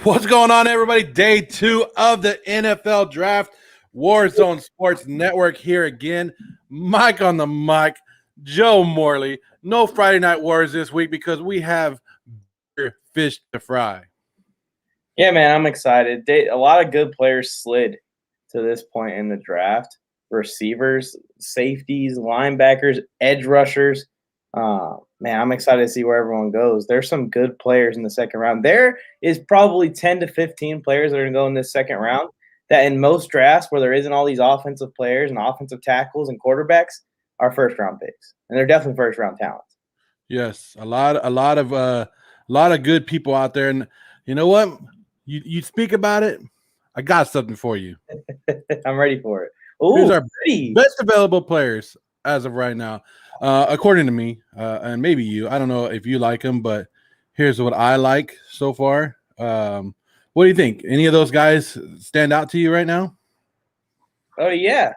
What's going on, everybody? Day 2 of the NFL Draft. Warzone Sports Network here again. Mike on the mic, Joe Morley. No Friday Night Wars this week because we have bigger fish to fry. Yeah, man, I'm excited. A lot of good players slid to this point in the draft. Receivers, safeties, linebackers, edge rushers. Man, I'm excited to see where everyone goes. There's some good players in the second round. There is probably 10 to 15 players that are going to go in this second round that in most drafts where there isn't all these offensive players and offensive tackles and quarterbacks are first-round picks. And they're definitely first-round talents. Yes, a lot of good people out there. And you know what? You speak about it, I got something for you. I'm ready for it. Here's our best available players as of right now, according to me, and maybe you. I don't know if you like them, but here's what I like so far. What do you think? Any of those guys stand out to you right now? Oh, yeah.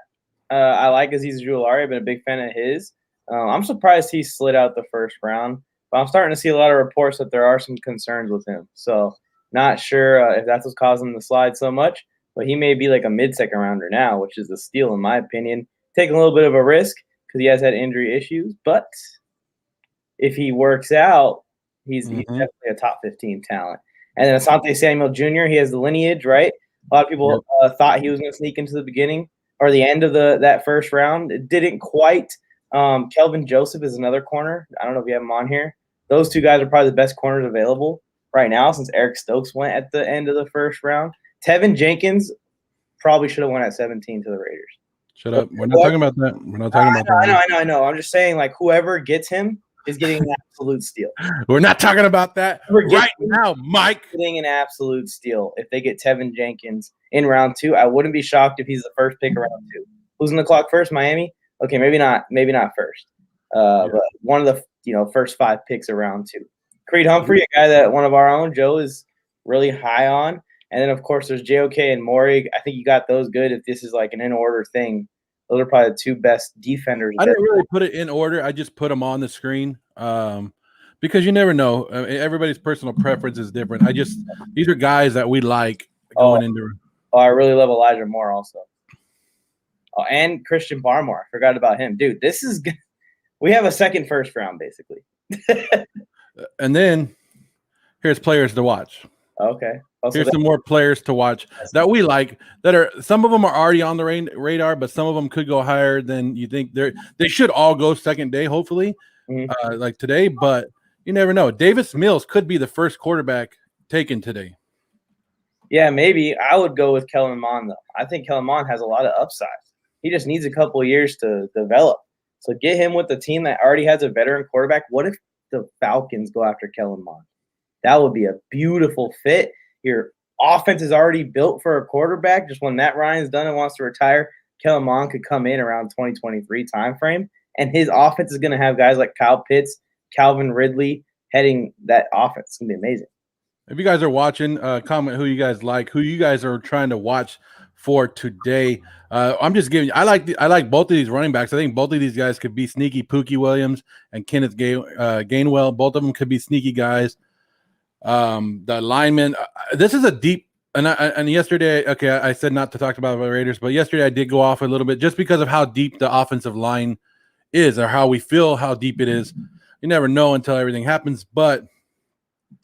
I like Azeez Ojulari. I've been a big fan of his. I'm surprised he slid out the first round, but I'm starting to see a lot of reports that there are some concerns with him. So not sure if that's what's causing him to slide so much, but he may be like a mid-second rounder now, which is a steal in my opinion. Taking a little bit of a risk because he has had injury issues, but if he works out, he's definitely a top 15 talent. And then Asante Samuel Jr., he has the lineage, right? A lot of people thought he was going to sneak into the beginning or the end of that first round. It didn't quite. Kelvin Joseph is another corner. I don't know if you have him on here. Those two guys are probably the best corners available right now since Eric Stokes went at the end of the first round. Tevin Jenkins probably should have went at 17 to the Raiders. Shut up. We're not talking about that. We're not talking about that. I know. I'm just saying, like, whoever gets him is getting an absolute steal. We're not talking about that right now, Mike. Getting an absolute steal if they get Tevin Jenkins in round 2. I wouldn't be shocked if he's the first pick of round 2. Who's in the clock first? Miami? Okay, maybe not first. But one of the first 5 picks of round 2. Creed Humphrey, a guy that one of our own, Joe, is really high on. And then, of course, there's JOK and Morig. I think you got those good if this is like an in-order thing. Those are probably the 2 best defenders. I didn't really put it in order. I just put them on the screen because you never know. Everybody's personal preference is different. These are guys that we like going into. Oh, I really love Elijah Moore also. Oh, and Christian Barmore. I forgot about him. Dude, this is good. We have a second first round, basically. And then here's players to watch. Okay. Here's some more players to watch that we like. Some of them are already on the radar, but some of them could go higher than you think. They should all go second day, hopefully, like today. But you never know. Davis Mills could be the first quarterback taken today. Yeah, maybe. I would go with Kellen Mond, though. I think Kellen Mond has a lot of upside. He just needs a couple of years to develop. So get him with the team that already has a veteran quarterback. What if the Falcons go after Kellen Mond? That would be a beautiful fit. Your offense is already built for a quarterback. Just when Matt Ryan's done and wants to retire, Kellen Mond could come in around 2023 timeframe, and his offense is going to have guys like Kyle Pitts, Calvin Ridley heading that offense. It's going to be amazing. If you guys are watching, comment who you guys like, who you guys are trying to watch for today. I'm just giving you. I like both of these running backs. I think both of these guys could be sneaky. Pookie Williams and Kenneth Gainwell. Both of them could be sneaky guys. The lineman. This is a deep. And yesterday, I said not to talk about the Raiders, but yesterday I did go off a little bit just because of how deep the offensive line is, or how we feel how deep it is. You never know until everything happens, but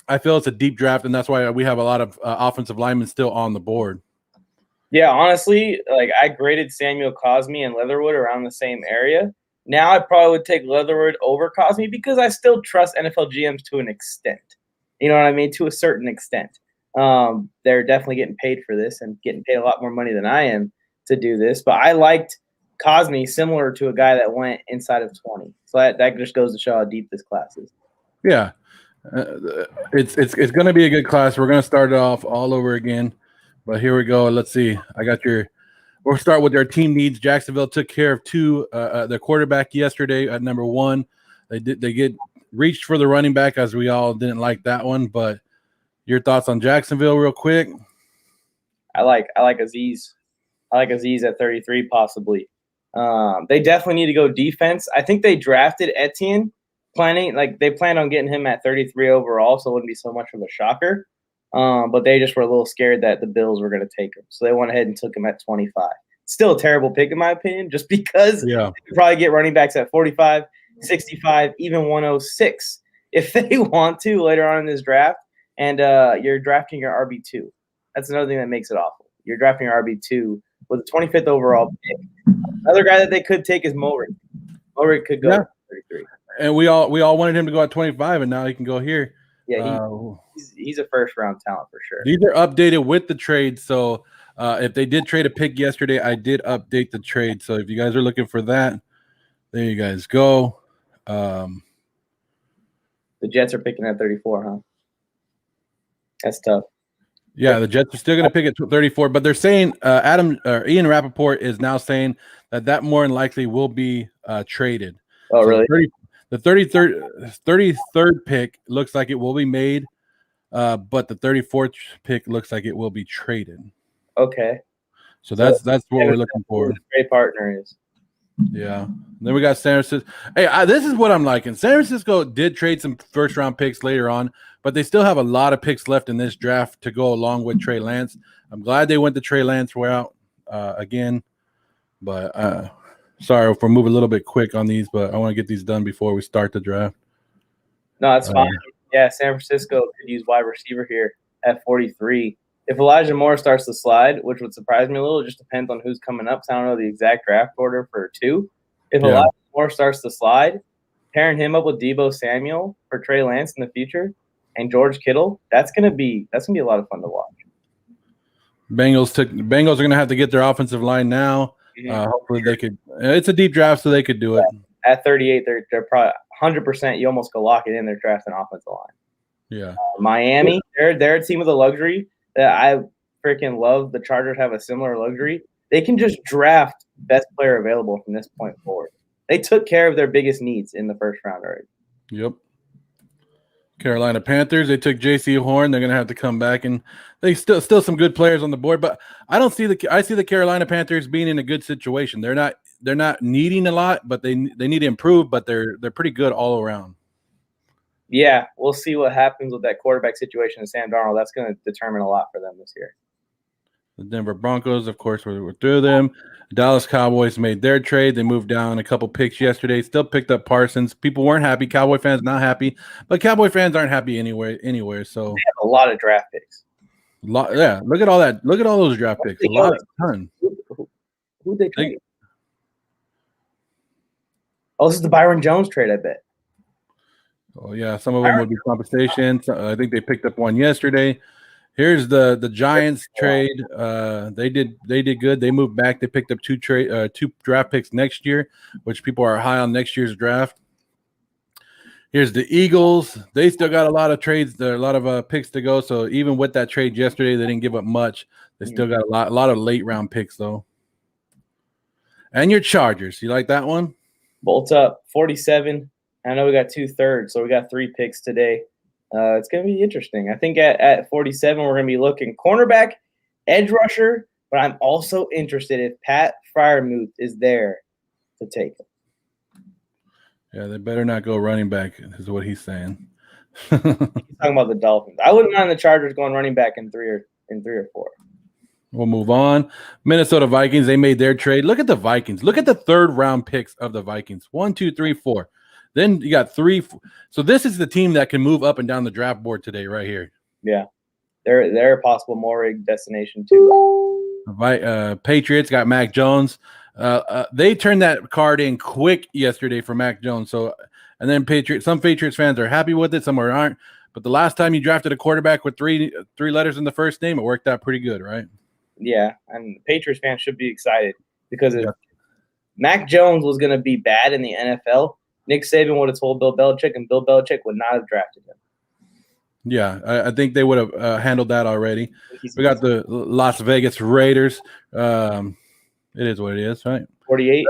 I feel it's a deep draft, and that's why we have a lot of offensive linemen still on the board. Yeah, honestly, like I graded Samuel Cosmi and Leatherwood around the same area. Now I probably would take Leatherwood over Cosmi because I still trust NFL GMs to an extent. You know what I mean? To a certain extent. They're definitely getting paid for this and getting paid a lot more money than I am to do this. But I liked Cosmi similar to a guy that went inside of 20. So that just goes to show how deep this class is. Yeah. It's going to be a good class. We're going to start it off all over again. But here we go. Let's see. We'll start with their team needs. Jacksonville took care of their quarterback yesterday at number 1. They get reached for the running back, as we all didn't like that one. But your thoughts on Jacksonville real quick? I like Azeez. I like Azeez at 33 possibly. They definitely need to go defense. I think they drafted Etienne they planned on getting him at 33 overall, so it wouldn't be so much of a shocker. But they just were a little scared that the Bills were going to take him. So they went ahead and took him at 25. Still a terrible pick, in my opinion, just because Yeah. they could probably get running backs at 45, 65, even 106 if they want to later on in this draft. And you're drafting your RB2. That's another thing that makes it awful. You're drafting your RB2 with a 25th overall pick. Another guy that they could take is Mulrig. Mulrig could go at 33. And we all wanted him to go at 25, and now he can go here. Yeah, he's a first-round talent for sure. These are updated with the trade. So if they did trade a pick yesterday, I did update the trade. So if you guys are looking for that, there you guys go. The Jets are picking at 34, huh? That's tough. Yeah, the Jets are still going to pick at 34, but they're saying Ian Rappaport is now saying that more than likely will be traded. Oh, so really? The 33rd pick looks like it will be made, but the 34th pick looks like it will be traded. Okay. So that's what we're looking for. Great partner is. Yeah. Then we got San Francisco. Hey, this is what I'm liking. San Francisco did trade some first-round picks later on, but they still have a lot of picks left in this draft to go along with Trey Lance. I'm glad they went the Trey Lance route again, but sorry if we're moving a little bit quick on these, but I want to get these done before we start the draft. No, that's fine. Yeah, San Francisco could use wide receiver here at 43. If Elijah Moore starts to slide, which would surprise me a little, it just depends on who's coming up. So I don't know the exact draft order for 2. If Elijah Moore starts to slide, pairing him up with Deebo Samuel for Trey Lance in the future and George Kittle, that's gonna be a lot of fun to watch. Bengals are gonna have to get their offensive line now. Hopefully they could. It's a deep draft, so they could do it. At 38, they're probably 100%. You almost could lock it in. They're drafting offensive line. Yeah. Miami, they're a team with a luxury that I freaking love. The Chargers have a similar luxury. They can just draft best player available from this point forward. They took care of their biggest needs in the first round already. Yep. Carolina Panthers, they took J.C. Horn. They're going to have to come back, and they still some good players on the board. But I see the Carolina Panthers being in a good situation. They're not needing a lot, but they need to improve. But they're pretty good all around. Yeah, we'll see what happens with that quarterback situation in Sam Darnold. That's going to determine a lot for them this year. The Denver Broncos, of course, we're through them. Dallas Cowboys made their trade. They moved down a couple picks yesterday. Still picked up Parsons. People weren't happy. Cowboy fans not happy, but Cowboy fans aren't happy anywhere. So they have a lot of draft picks. Yeah, look at all that. Look at all those draft picks. A ton. Who'd they trade? Oh, this is the Byron Jones trade, I bet. Oh yeah, some of them would be compensation. I think they picked up one yesterday. Here's the Giants trade. They did good. They moved back. They picked up two draft picks next year, which people are high on next year's draft. Here's the Eagles. They still got a lot of trades. There are a lot of picks to go. So even with that trade yesterday, they didn't give up much. They still got a lot of late round picks though. And your Chargers, you like that one? Bolts up 47. I know we got 2/3, so we got 3 picks today. It's going to be interesting. I think at 47, we're going to be looking cornerback, edge rusher, but I'm also interested if Pat Freiermuth is there to take him. Yeah, they better not go running back, is what he's saying. He's talking about the Dolphins. I wouldn't mind the Chargers going running back in 3 or 4. We'll move on. Minnesota Vikings, they made their trade. Look at the Vikings. Look at the 3rd round picks of the Vikings. 1, 2, 3, 4. Then you got 3. So this is the team that can move up and down the draft board today, right here. Yeah, they're a possible Morrig destination too. Patriots got Mac Jones. They turned that card in quick yesterday for Mac Jones. So, and then some Patriots fans are happy with it, some aren't. But the last time you drafted a quarterback with three letters in the first name, it worked out pretty good, right? Yeah, and Patriots fans should be excited because if Mac Jones was going to be bad in the NFL, Nick Saban would have told Bill Belichick, and Bill Belichick would not have drafted him. Yeah, I think they would have handled that already. We got the Las Vegas Raiders. It is what it is, right? 48.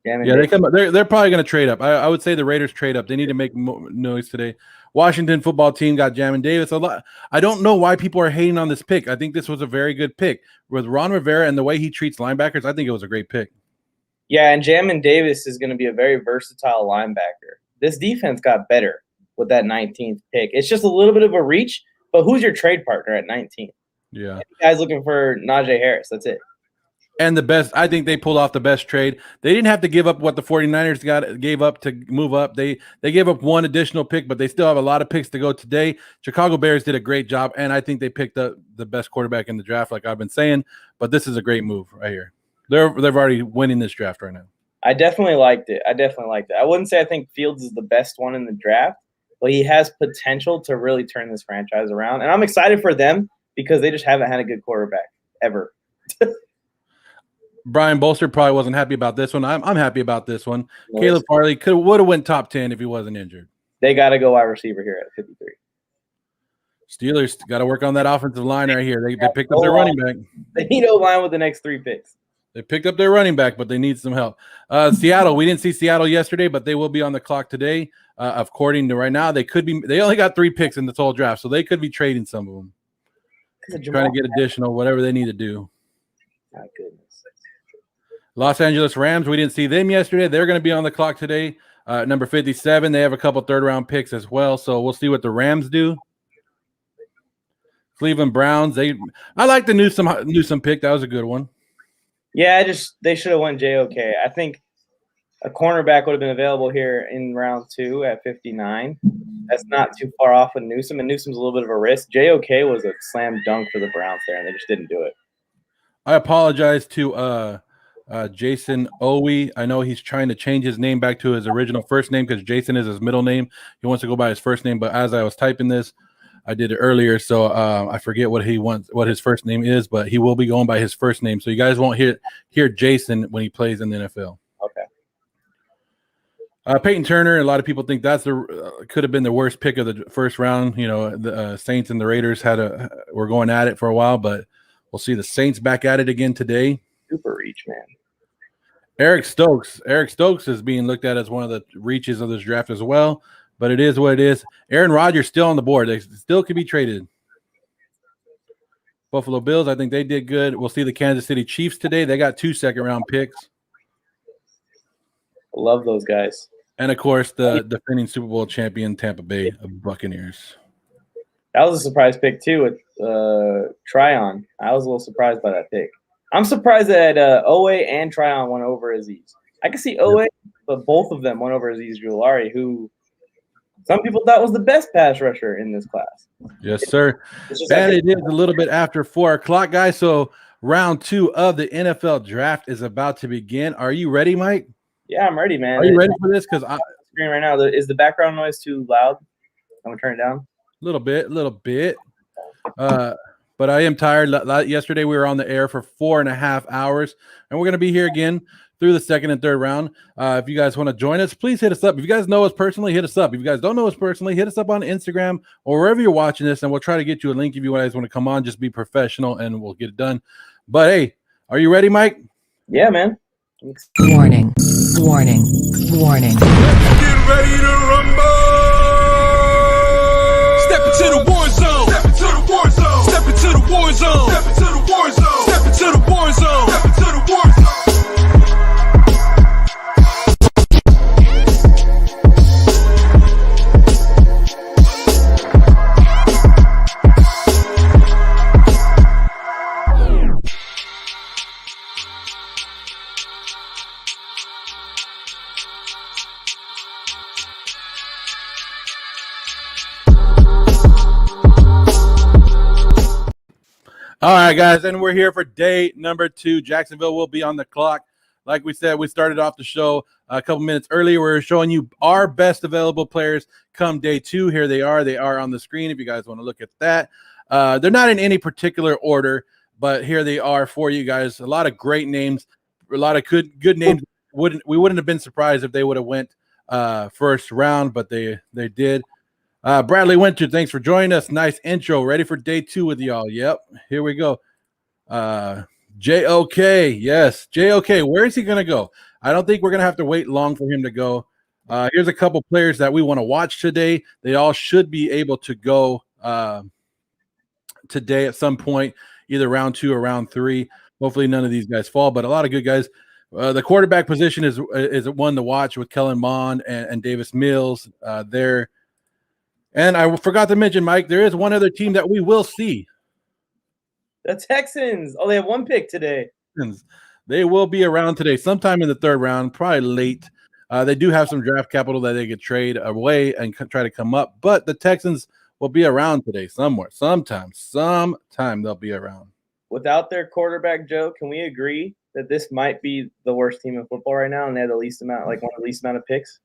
Yeah, they're probably going to trade up. I would say the Raiders trade up. They need to make noise today. Washington football team got Jamin Davis. I don't know why people are hating on this pick. I think this was a very good pick. With Ron Rivera and the way he treats linebackers, I think it was a great pick. Yeah, and Jamin Davis is going to be a very versatile linebacker. This defense got better with that 19th pick. It's just a little bit of a reach, but who's your trade partner at 19? Yeah. You guys looking for Najee Harris. That's it. And I think they pulled off the best trade. They didn't have to give up what the 49ers gave up to move up. They gave up one additional pick, but they still have a lot of picks to go today. Chicago Bears did a great job, and I think they picked up the best quarterback in the draft, like I've been saying. But this is a great move right here. They're already winning this draft right now. I definitely liked it. I wouldn't say I think Fields is the best one in the draft, but he has potential to really turn this franchise around. And I'm excited for them because they just haven't had a good quarterback ever. Brian Bolster probably wasn't happy about this one. I'm happy about this one. No, Caleb Farley would have went top 10 if he wasn't injured. They got to go wide receiver here at 53. Steelers got to work on that offensive line right here. They picked up their running back. They need O-line with the next 3 picks. They picked up their running back, but they need some help. Seattle, we didn't see Seattle yesterday, but they will be on the clock today. According to right now, they only got 3 picks in the total draft, so they could be trading some of them. Trying to get additional, whatever they need to do. My goodness. Los Angeles Rams, we didn't see them yesterday. They're going to be on the clock today. Number 57, they have a couple third-round picks as well, so we'll see what the Rams do. Cleveland Browns, I like the Newsome pick. That was a good one. Yeah, they should have went JOK. I think a cornerback would have been available here in round 2 at 59. That's not too far off of Newsome, and Newsome's a little bit of a risk. JOK was a slam dunk for the Browns there, and they just didn't do it. I apologize to Jason Owie. I know he's trying to change his name back to his original first name because Jason is his middle name. He wants to go by his first name, but as I was typing this, I did it earlier, so I forget what his first name is, but he will be going by his first name. So you guys won't hear Jason when he plays in the NFL. Okay. Peyton Turner, a lot of people think that's could have been the worst pick of the first round. You know, the Saints and the Raiders were going at it for a while, but we'll see the Saints back at it again today. Super reach, man. Eric Stokes is being looked at as one of the reaches of this draft as well, but it is what it is. Aaron Rodgers still on the board. They still could be traded. Buffalo Bills, I think they did good. We'll see the Kansas City Chiefs today. They got 2 second-round picks. I love those guys. And, of course, the defending Super Bowl champion Tampa Bay Buccaneers. That was a surprise pick, too, with Tryon. I was a little surprised by that pick. I'm surprised that Owe and Tryon went over Azeez. I can see Owe, but both of them went over Azeez Ujulari, who some people thought was the best pass rusher in this class. Yes, sir. And it is a little bit after 4 o'clock, guys. So round 2 of the NFL draft is about to begin. Are you ready, Mike? Yeah, I'm ready, man. Are you ready for this? Because screen right now. Is the background noise too loud? I'm gonna turn it down. A little bit. But I am tired. Yesterday we were on the air for 4.5 hours, and we're going to be here again through the second and third round. If you guys want to join us, please hit us up. If you guys know us personally, hit us up. If you guys don't know us personally, hit us up on Instagram or wherever you're watching this, and we'll try to get you a link if you guys want to come on. Just be professional, and we'll get it done. But, hey, are you ready, Mike? Yeah, man. Warning. Let's get ready to rumble. Step into the war zone. Step into the war zone. Step into the war zone. Step into the war zone. Step into the war zone. Step into the war zone. All right, guys, and we're here for day number 2. Jacksonville will be on the clock. Like we said, we started off the show a couple minutes earlier. We're showing you our best available players come day 2. Here they are. They are on the screen if you guys want to look at that. They're not in any particular order, but here they are for you guys. A lot of great names, a lot of good names. We wouldn't have been surprised if they would have went first round, but they did. Bradley Winter, thanks for joining us. Nice intro. Ready for day 2 with y'all. Yep, here we go. JOK, yes. JOK, where is he going to go? I don't think we're going to have to wait long for him to go. Here's a couple players that we want to watch today. They all should be able to go today at some point, either round 2 or round 3. Hopefully none of these guys fall, but a lot of good guys. The quarterback position is one to watch with Kellen Mond and Davis Mills there. And I forgot to mention, Mike, there is one other team that we will see. The Texans. Oh, they have one pick today. They will be around today, sometime in the third round, probably late. They do have some draft capital that they could trade away and try to come up, but the Texans will be around today somewhere, sometime they'll be around. Without their quarterback, Joe, can we agree that this might be the worst team in football right now, and they have the least amount, like one of the least amount of picks?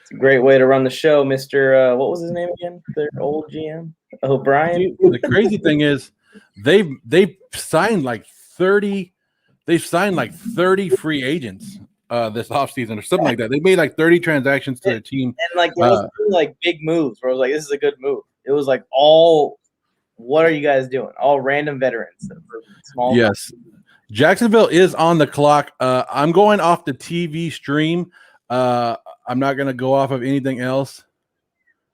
It's a great way to run the show, Mr. What was his name again? Their old GM, O'Brien. The crazy thing is, they've signed like 30. They've signed like 30 free agents this offseason or something like that. They made like 30 transactions to their team. And like there wasn't like big moves where I was like, this is a good move. It was like all, what are you guys doing? All random veterans. Small. Yes. Jacksonville is on the clock. I'm going off the TV stream. I'm not going to go off of anything else.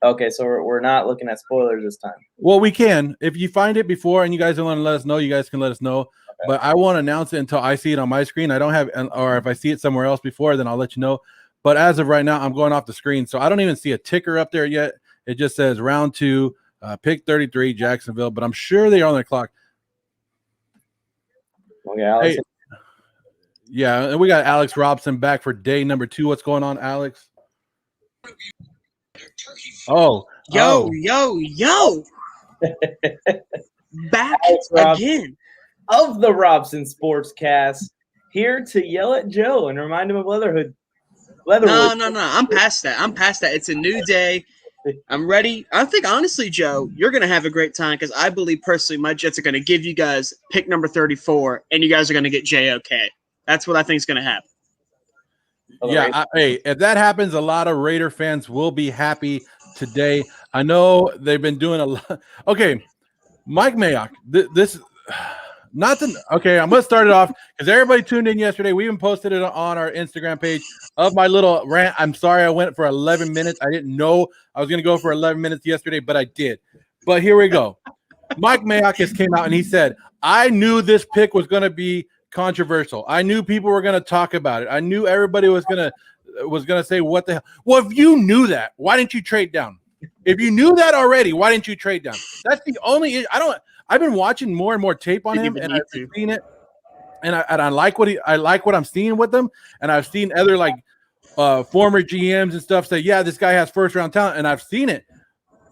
Okay, so we're not looking at spoilers this time. Well, we can. If you find it before and you guys don't want to let us know, you guys can let us know. Okay. But I won't announce it until I see it on my screen. I don't have, or if I see it somewhere else before, then I'll let you know. But as of right now, I'm going off the screen. So I don't even see a ticker up there yet. It just says round 2, pick 33, Jacksonville. But I'm sure they are on their clock. Okay, Alex. Hey, yeah, and we got Alex Robson back for day number 2. What's going on, Alex? Yo. Back again. Of the Robson Sportscast, here to yell at Joe and remind him of Leatherwood. No. I'm past that. It's a new day. I'm ready. I think, honestly, Joe, you're going to have a great time because I believe personally my Jets are going to give you guys pick number 34, and you guys are going to get JOK. That's what I think is going to happen. Yeah, hey, if that happens, a lot of Raider fans will be happy today. I know they've been doing a lot. Okay, Mike Mayock, okay, I'm going to start it off because everybody tuned in yesterday. We even posted it on our Instagram page of my little rant. I'm sorry I went for 11 minutes. I didn't know I was going to go for 11 minutes yesterday, but I did. But here we go. Mike Mayock just came out and he said, I knew this pick was going to be controversial. I knew people were going to talk about it. I knew everybody was going to say what the hell. Well, if you knew that, why didn't you trade down? If you knew that already, why didn't you trade down? That's the only I've been watching more and more tape on him, and I've seen it, and I like what I'm seeing with them, and I've seen other like former GMs and stuff say, yeah, this guy has first round talent, and I've seen it.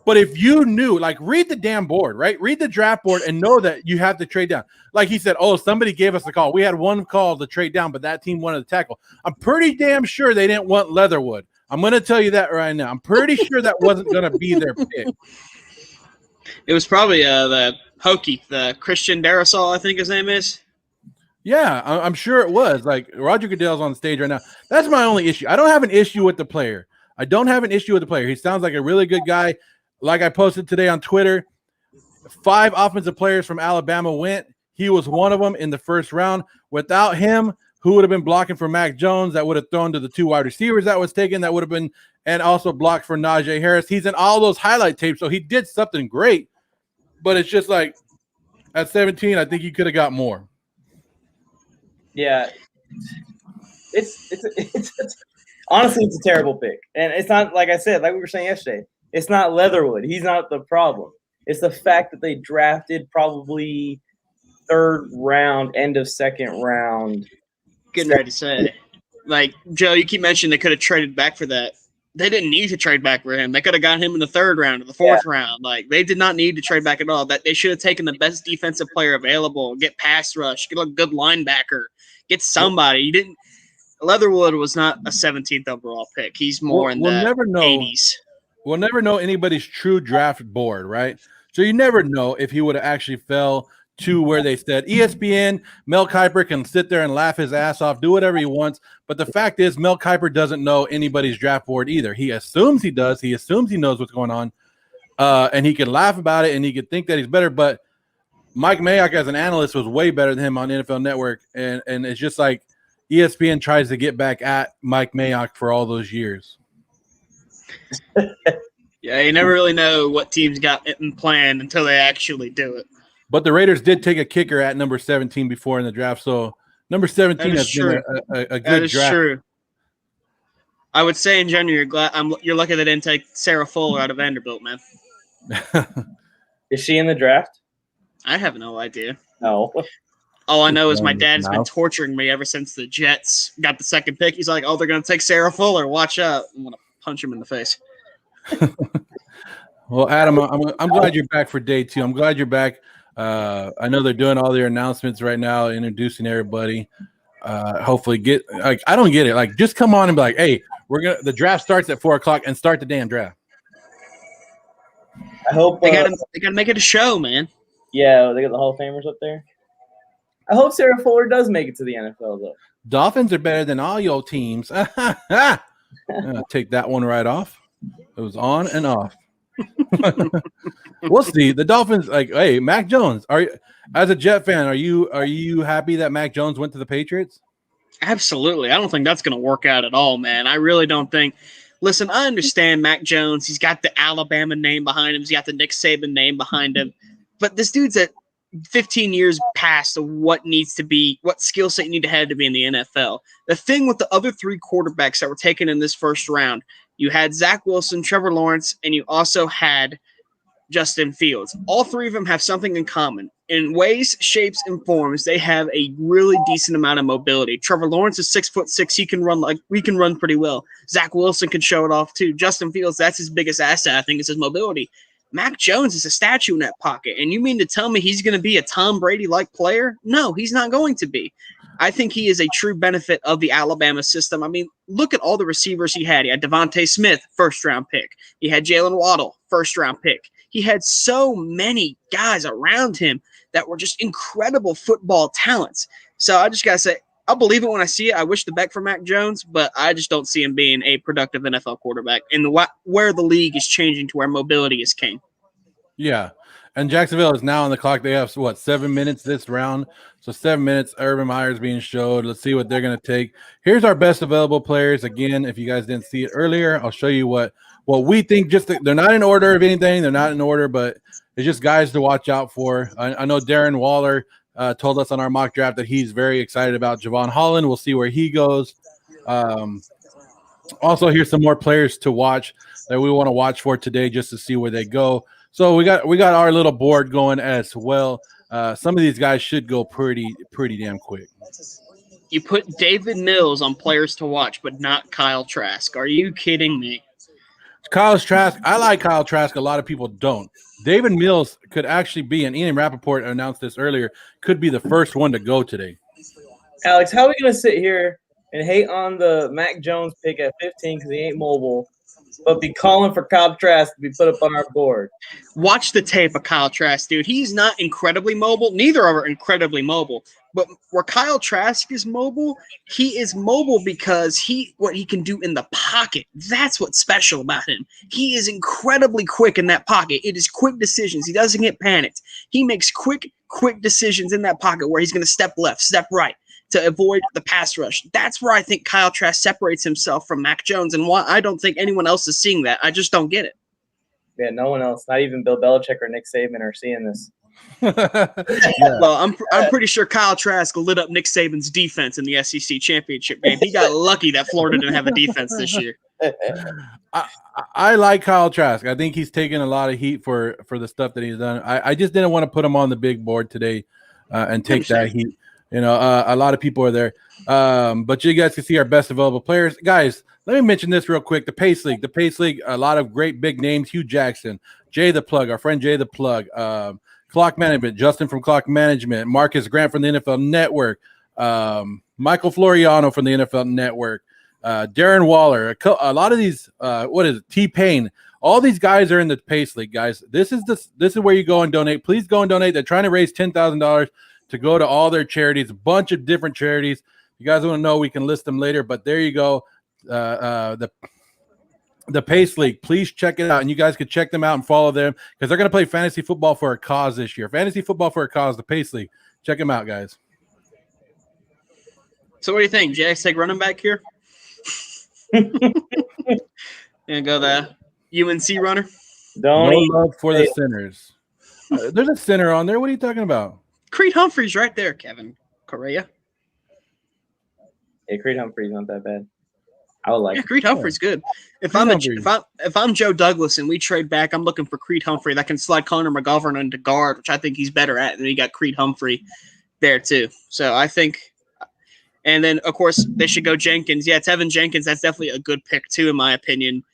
But if you knew, like, read the damn board, right? Read the draft board and know that you have to trade down. Like he said, oh, somebody gave us a call. We had one call to trade down, but that team wanted to tackle. I'm pretty damn sure they didn't want Leatherwood. I'm going to tell you that right now. I'm pretty sure that wasn't going to be their pick. It was probably the Hokie, the Christian Darasol, I think his name is. Yeah, I'm sure it was. Like, Roger Goodell's on the stage right now. That's my only issue. I don't have an issue with the player. He sounds like a really good guy. Like I posted today on Twitter, 5 offensive players from Alabama went. He was one of them in the first round. Without him, who would have been blocking for Mac Jones? That would have thrown to the 2 wide receivers that was taken. That would have been, and also blocked for Najee Harris. He's in all those highlight tapes, so he did something great. But it's just like at 17, I think he could have got more. Yeah, it's honestly, it's a terrible pick, and it's not like I said, like we were saying yesterday. It's not Leatherwood. He's not the problem. It's the fact that they drafted probably 3rd round, end of 2nd round. Getting ready to say, like, Joe, you keep mentioning they could have traded back for that. They didn't need to trade back for him. They could have got him in the 3rd round or the 4th round. Like, they did not need to trade back at all. That they should have taken the best defensive player available, get pass rush, get a good linebacker, get somebody. You didn't. Leatherwood was not a 17th overall pick. He's more in the 80s. We'll never know anybody's true draft board, right? So you never know if he would have actually fell to where they said. ESPN, Mel Kiper can sit there and laugh his ass off, do whatever he wants. But the fact is, Mel Kiper doesn't know anybody's draft board either. He assumes he does. He assumes he knows what's going on. And he can laugh about it and he could think that he's better. But Mike Mayock as an analyst was way better than him on NFL Network. And it's just like ESPN tries to get back at Mike Mayock for all those years. Yeah, you never really know what teams got it in plan until they actually do it. But the Raiders did take a kicker at number 17 before in the draft, so number 17 has been a good draft. That is true. I would say in general, you're lucky they didn't take Sarah Fuller out of Vanderbilt, man. Is she in the draft? I have no idea. No. All I know is my dad's been torturing me ever since the Jets got the second pick. He's like, "Oh, they're going to take Sarah Fuller. Watch out!" I'm going to punch him in the face. Well, Adam, I'm glad you're back for day 2. I'm glad you're back. I know they're doing all their announcements right now, introducing everybody. Hopefully, I don't get it. Like, just come on and be like, "Hey, the draft starts at 4:00 and start the damn draft." I hope they got to make it a show, man. Yeah, they got the Hall of Famers up there. I hope Sarah Fuller does make it to the NFL, though. Dolphins are better than all your teams. Take that one right off. It was on and off. We'll see. The Dolphins, hey, Mac Jones. As a Jet fan, are you happy that Mac Jones went to the Patriots? Absolutely. I don't think that's going to work out at all, man. I really don't think. Listen, I understand Mac Jones. He's got the Alabama name behind him. He's got the Nick Saban name behind him. But this dude's at 15 years past of what skill set you need to have to be in the NFL. The thing with the other 3 quarterbacks that were taken in this first round, you had Zach Wilson, Trevor Lawrence, and you also had Justin Fields. All 3 of them have something in common. In ways, shapes, and forms, they have a really decent amount of mobility. Trevor Lawrence is 6'6". We can run pretty well. Zach Wilson can show it off too. Justin Fields, that's his biggest asset, I think, is his mobility. Mac Jones is a statue in that pocket, and you mean to tell me he's going to be a Tom Brady-like player? No, he's not going to be. I think he is a true benefit of the Alabama system. I mean, look at all the receivers he had. He had Devontae Smith, first-round pick. He had Jalen Waddle, first-round pick. He had so many guys around him that were just incredible football talents. So I just got to say, I'll believe it when I see it. I wish the best for Mac Jones, but I just don't see him being a productive NFL quarterback in where the league is changing to where mobility is king. Yeah, and Jacksonville is now on the clock. They have, 7 minutes this round. So 7 minutes, Urban Meyer's being showed. Let's see what they're going to take. Here's our best available players. Again, if you guys didn't see it earlier, I'll show you what we think. They're not in order of anything. They're not in order, but it's just guys to watch out for. I know Darren Waller told us on our mock draft that he's very excited about Javon Holland. We'll see where he goes. Also, here's some more players to watch that we want to watch for today just to see where they go. So we got our little board going as well. Some of these guys should go pretty damn quick. You put David Mills on players to watch, but not Kyle Trask. Are you kidding me? Kyle Trask, I like Kyle Trask. A lot of people don't. David Mills could actually be, and Ian Rappaport announced this earlier, could be the first one to go today. Alex, how are we going to sit here and hate on the Mac Jones pick at 15 because he ain't mobile, but be calling for Kyle Trask to be put up on our board? Watch the tape of Kyle Trask, dude. He's not incredibly mobile. Neither are incredibly mobile. But where Kyle Trask is mobile, he is mobile because what he can do in the pocket. That's what's special about him. He is incredibly quick in that pocket. It is quick decisions. He doesn't get panicked. He makes quick decisions in that pocket where he's going to step left, step right to avoid the pass rush. That's where I think Kyle Trask separates himself from Mac Jones, and why I don't think anyone else is seeing that. I just don't get it. Yeah, no one else, not even Bill Belichick or Nick Saban, are seeing this. Yeah. Well, I'm pretty sure Kyle Trask lit up Nick Saban's defense in the SEC championship game. He got lucky that Florida didn't have a defense this year. I like Kyle Trask. I think he's taken a lot of heat for the stuff that he's done. I just didn't want to put him on the big board today and take that heat. You know, a lot of people are there. But you guys can see our best available players. Guys, let me mention this real quick. The Pace League, a lot of great big names. Hugh Jackson, Jay the Plug, our friend Jay the Plug, Clock Management, Justin from Clock Management, Marcus Grant from the NFL Network, Michael Floriano from the NFL Network, Darren Waller, a lot of these, T-Pain. All these guys are in the Pace League, guys. This is where you go and donate. Please go and donate. They're trying to raise $10,000 to go to all their charities, a bunch of different charities. You guys want to know, we can list them later, but there you go. The Pace League, please check it out, and you guys can check them out and follow them because they're going to play fantasy football for a cause this year. Fantasy football for a cause, the Pace League. Check them out, guys. So what do you think? Jax take running back here? And go the UNC runner? No love for the sinners. There's a sinner on there. What are you talking about? Creed Humphrey's right there, Kevin Correa. Yeah, Creed Humphrey's not that bad. I would like. Yeah, Creed Humphrey's good. If I'm Joe Douglas and we trade back, I'm looking for Creed Humphrey that can slide Connor McGovern into guard, which I think he's better at. And then you got Creed Humphrey there too. So I think, and then of course they should go Jenkins. Yeah, Tevin Jenkins. That's definitely a good pick too, in my opinion.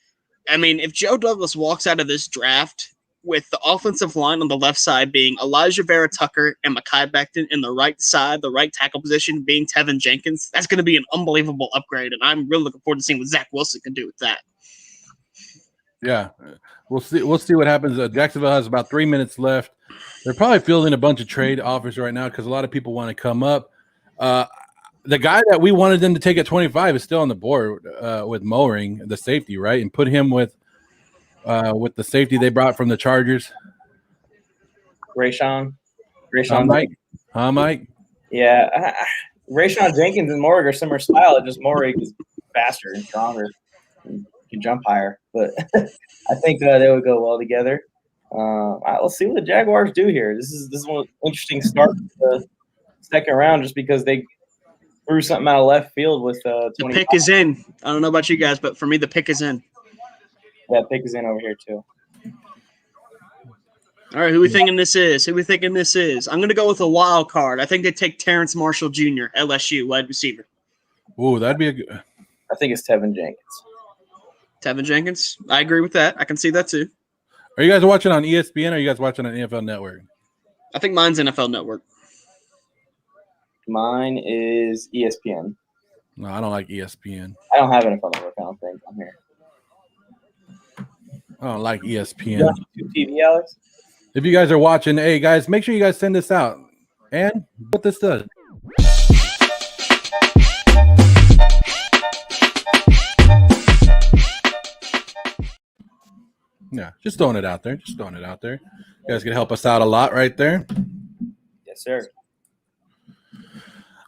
I mean, if Joe Douglas walks out of this draft with the offensive line on the left side being Elijah Vera Tucker and Mekhi Becton, in the right side, the right tackle position being Tevin Jenkins, that's going to be an unbelievable upgrade, and I'm really looking forward to seeing what Zach Wilson can do with that. Yeah, we'll see. We'll see what happens. Jacksonville has about 3 minutes left. They're probably fielding a bunch of trade offers right now because a lot of people want to come up. The guy that we wanted them to take at 25 is still on the board with Moehring, the safety, right? And put him with the safety they brought from the Chargers. Rayshon. Mike? Yeah. Rayshon Jenkins and Moehrig are similar style. Just Moehrig is faster and stronger. And can jump higher. But I think they would go well together. Let's see what the Jaguars do here. This is one interesting start to the second round just because they threw something out of left field with 25. The pick is in. I don't know about you guys, but for me, the pick is in. That pick is in over here too. All right, who we thinking this is? I'm going to go with a wild card. I think they take Terrence Marshall Jr., LSU, wide receiver. Ooh, that'd be a good. I think it's Tevin Jenkins. Tevin Jenkins? I agree with that. I can see that too. Are you guys watching on ESPN or are you guys watching on NFL Network? I think mine's NFL Network. Mine is ESPN. No, I don't like ESPN. I don't have NFL Network, I don't think. I'm here. I don't like ESPN. You watch TV, Alex? If you guys are watching, hey guys, make sure you guys send this out. And what this does. Yeah, just throwing it out there. You guys can help us out a lot right there. Yes, sir.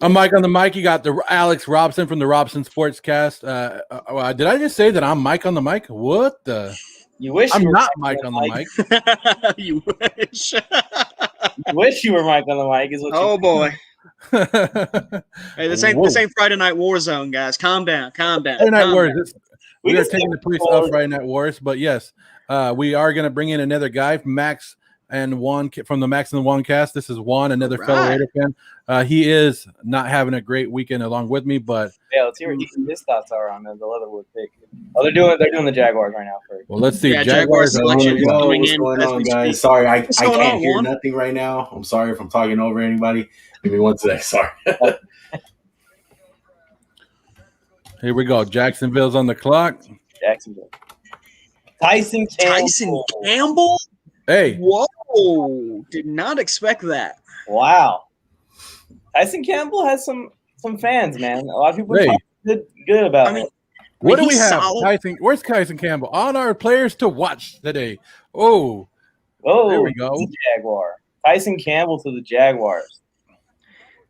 I'm Mike on the mic. You got the Alex Robson from the Robson Sportscast. Did I just say that I'm Mike on the mic? What the? You wish I'm you were not Mike on the mic. You wish. You wish you were Mike on the mic. Is what Oh, you boy. Hey, this ain't Friday Night War Zone, guys. Calm down. Friday Night Wars. We are just taking the place off Friday Night Wars, but yes, we are going to bring in another guy, Max and Juan from the Max and Juan cast. This is Juan, another fellow Raider fan. He is not having a great weekend along with me, but yeah, let's hear what his thoughts are on the Leatherwood pick. Oh, they're doing the Jaguars right now first. Well, let's see. Yeah, Jaguars selection is coming what's in. going on, guys? Sorry, I can't hear nothing right now. I'm sorry if I'm talking over anybody. Give me 1 sec. Sorry. Here we go. Jacksonville's on the clock. Jacksonville. Tyson Campbell? Hey. Whoa. Did not expect that. Wow. Tyson Campbell has some fans, man. A lot of people are good about him. What do we have? Solid. Where's Tyson Campbell? On our players to watch today. Oh, there we go. Jaguar. Tyson Campbell to the Jaguars.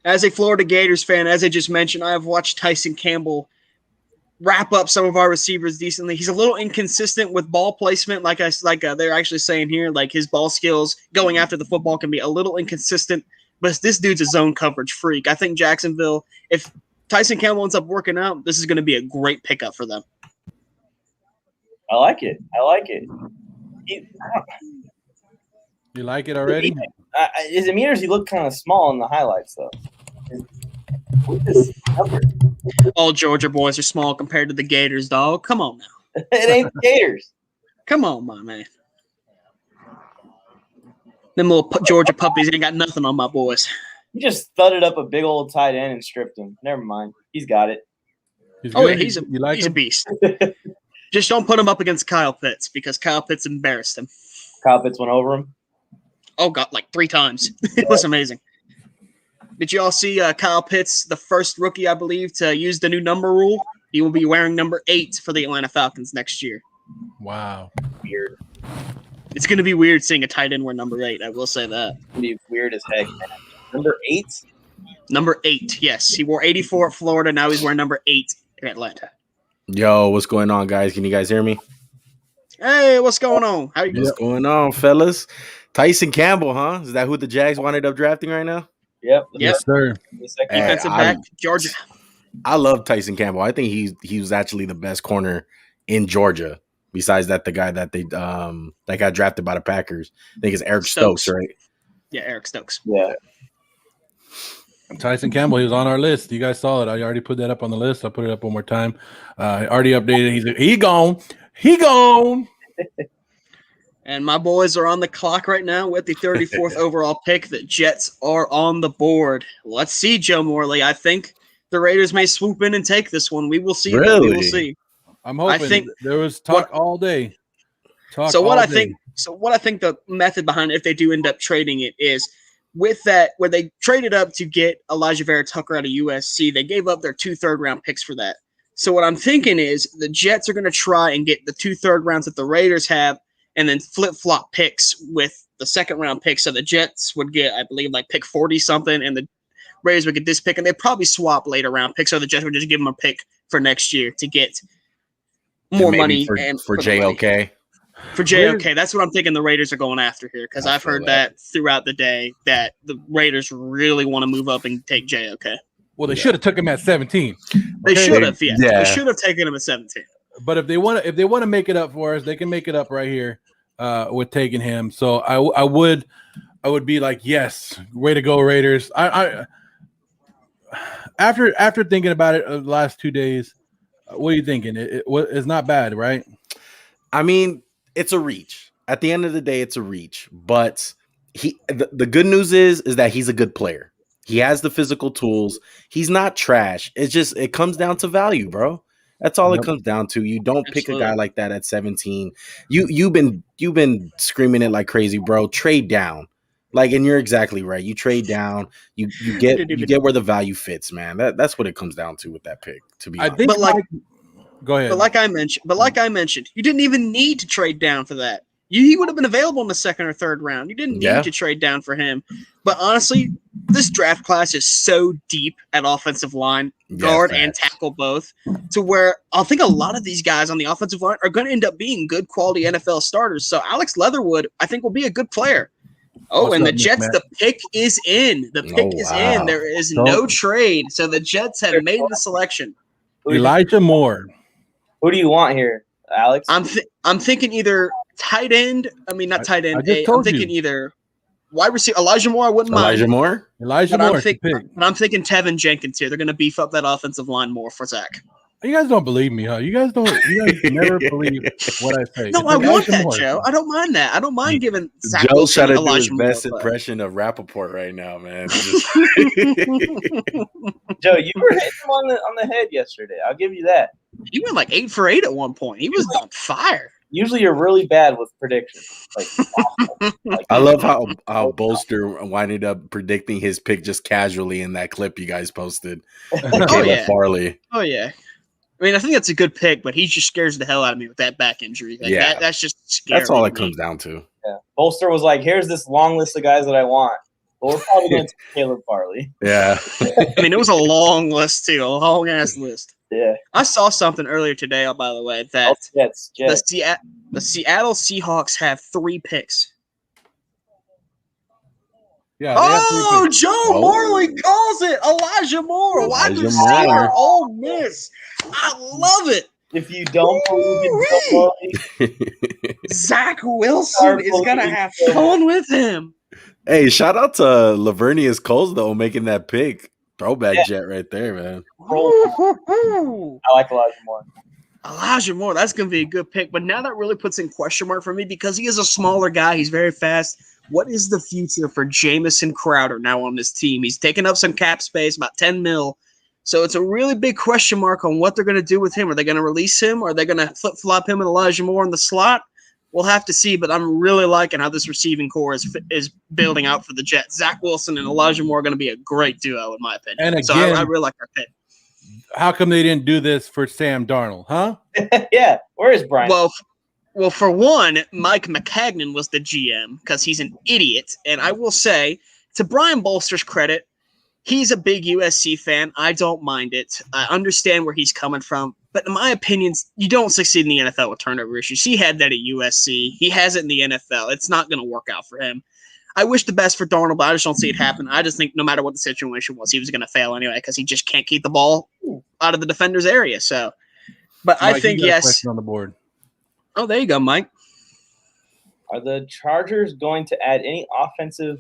As a Florida Gators fan, as I just mentioned, I have watched Tyson Campbell wrap up some of our receivers decently. He's a little inconsistent with ball placement, like they're actually saying here. Like his ball skills going after the football can be a little inconsistent, but this dude's a zone coverage freak. I think Jacksonville, if Tyson Campbell ends up working out, this is going to be a great pickup for them. I like it. You like it already? His meters, he looked kind of small in the highlights, though. All Georgia boys are small compared to the Gators, dog. Come on now. It ain't the Gators. Come on, my man. Them little Georgia puppies ain't got nothing on my boys. He just thudded up a big old tight end and stripped him. Never mind. He's got it. He's a beast. Just don't put him up against Kyle Pitts because Kyle Pitts embarrassed him. Kyle Pitts went over him? Oh, God, like 3 times. It was amazing. Did you all see Kyle Pitts, the first rookie, I believe, to use the new number rule? He will be wearing number 8 for the Atlanta Falcons next year. Wow. Weird. It's going to be weird seeing a tight end wear number 8. I will say that. It's going to be weird as heck, man. Number 8? Number 8, yes. He wore 84 at Florida. Now he's wearing number 8 in Atlanta. Yo, what's going on, guys? Can you guys hear me? Hey, what's going on? How you What's going on, fellas? Tyson Campbell, huh? Is that who the Jags wanted up drafting right now? Yep. Yes, sir. Defensive back, Georgia. I love Tyson Campbell. I think he was actually the best corner in Georgia. Besides that, the guy that they that got drafted by the Packers, I think it's Eric Stokes, right? Yeah, Eric Stokes. Yeah. Tyson Campbell, he was on our list. You guys saw it. I already put that up on the list. I'll put it up one more time. I already updated. He gone. He gone. And my boys are on the clock right now with the 34th overall pick. The Jets are on the board. Let's see, Joe Morley. I think the Raiders may swoop in and take this one. We will see. Really? We will see. I'm hoping. I think there was talk all day. What I think the method behind it, if they do end up trading it, is with that where they traded up to get Elijah Vera Tucker out of USC. They gave up their 2 third-round picks for that. So what I'm thinking is the Jets are going to try and get the 2 third rounds that the Raiders have, and then flip-flop picks with the second-round pick. So the Jets would get, I believe, like pick 40-something, and the Raiders would get this pick, and they'd probably swap later-round picks, so the Jets would just give them a pick for next year to get more money. For JOK. For JOK, that's what I'm thinking the Raiders are going after here, because I've heard that throughout the day that the Raiders really want to move up and take JOK. Well, they should have took him at 17. They should have, yeah. They should have taken him at 17. But if they want to make it up for us, they can make it up right here with taking him. So I would be like, yes, way to go, Raiders. I after thinking about it the last 2 days, what are you thinking? It's not bad, right? I mean, it's a reach. At the end of the day, it's a reach. But the good news is that he's a good player. He has the physical tools. He's not trash. It comes down to value, bro. That's all it comes down to. You don't pick a guy like that at 17. You've been screaming it like crazy, bro. Trade down. Like, and you're exactly right. You trade down. You get where the value fits, man. That's what it comes down to with that pick. To be honest. Go ahead. But like I mentioned, you didn't even need to trade down for that. He would have been available in the second or third round. You didn't need to trade down for him. But honestly, this draft class is so deep at offensive line, guard and tackle both, to where I think a lot of these guys on the offensive line are going to end up being good quality NFL starters. So Alex Leatherwood, I think, will be a good player. Oh, and the Jets, the pick is in. The pick is in. There is no trade. So the Jets have made the selection. Elijah Moore. Who do you want here, Alex? I'm thinking either tight end. I mean, not tight end. I'm thinking either wide receiver. Elijah Moore, I wouldn't mind. Elijah Moore? I'm thinking Tevin Jenkins here. They're going to beef up that offensive line more for Zach. You guys don't believe me, huh? You guys never believe what I say. No, I want that, Joe. I don't mind that. I don't mind giving Zach Joe's trying to do his Moore best impression of Rappaport right now, man. Joe, you were hitting him on the head yesterday. I'll give you that. He went like 8 for 8 at one point. He was on fire. Usually you're really bad with predictions. I love how Bolster winded up predicting his pick just casually in that clip you guys posted. Farley. Oh, yeah. I mean, I think that's a good pick, but he just scares the hell out of me with that back injury. That's just scary. That's all it comes down to. Yeah. Bolster was like, here's this long list of guys that I want. But we're probably going to take Caleb Farley. Yeah. I mean, it was a long list, too. A long-ass list. Yeah. I saw something earlier today, by the way, that Jets. the Seattle Seahawks have 3 picks. Yeah. Oh, Joe Morley calls it. Elijah Moore, wide receiver, Ole Miss. I love it. If you don't believe it, Zach Wilson is going to have fun with him. Hey, shout out to Lavernius Coles, though, making that pick. Throwback jet right there, man. I like Elijah Moore. Elijah Moore, that's going to be a good pick. But now that really puts in question mark for me because he is a smaller guy. He's very fast. What is the future for Jamison Crowder now on this team? He's taking up some cap space, about $10 million. So it's a really big question mark on what they're going to do with him. Are they going to release him? Or are they going to flip-flop him and Elijah Moore in the slot? We'll have to see, but I'm really liking how this receiving core is building out for the Jets. Zach Wilson and Elijah Moore are going to be a great duo, in my opinion. And again, so I really like that pick. How come they didn't do this for Sam Darnold, huh? Yeah, where is Brian? Well, for one, Mike McCagnon was the GM because he's an idiot. And I will say, to Brian Bolster's credit, he's a big USC fan. I don't mind it. I understand where he's coming from. But in my opinion, you don't succeed in the NFL with turnover issues. He had that at USC. He has it in the NFL. It's not going to work out for him. I wish the best for Darnold, but I just don't see it happen. I just think no matter what the situation was, he was going to fail anyway because he just can't keep the ball out of the defender's area. So, but I Mike, think you got a yes. question on the board. Oh, there you go, Mike. Are the Chargers going to add any offensive